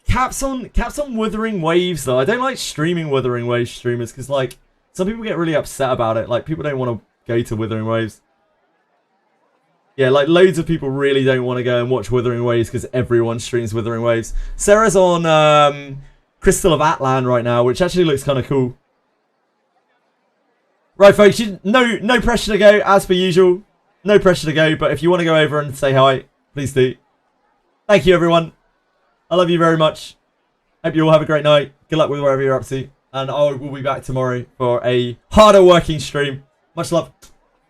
A: Caps on Wuthering Waves, though. I don't like streaming Wuthering Waves streamers, because, like, some people get really upset about it. Like, people don't want to go to Wuthering Waves. Yeah, like, loads of people really don't want to go and watch Wuthering Waves, because everyone streams Wuthering Waves. Sarah's on Crystal of Atlan right now, which actually looks kind of cool. Right, folks, no pressure to go, as per usual. No pressure to go, but if you want to go over and say hi, please do. Thank you, everyone. I love you very much. Hope you all have a great night. Good luck with wherever you're up to. And I will be back tomorrow for a harder working stream. Much love.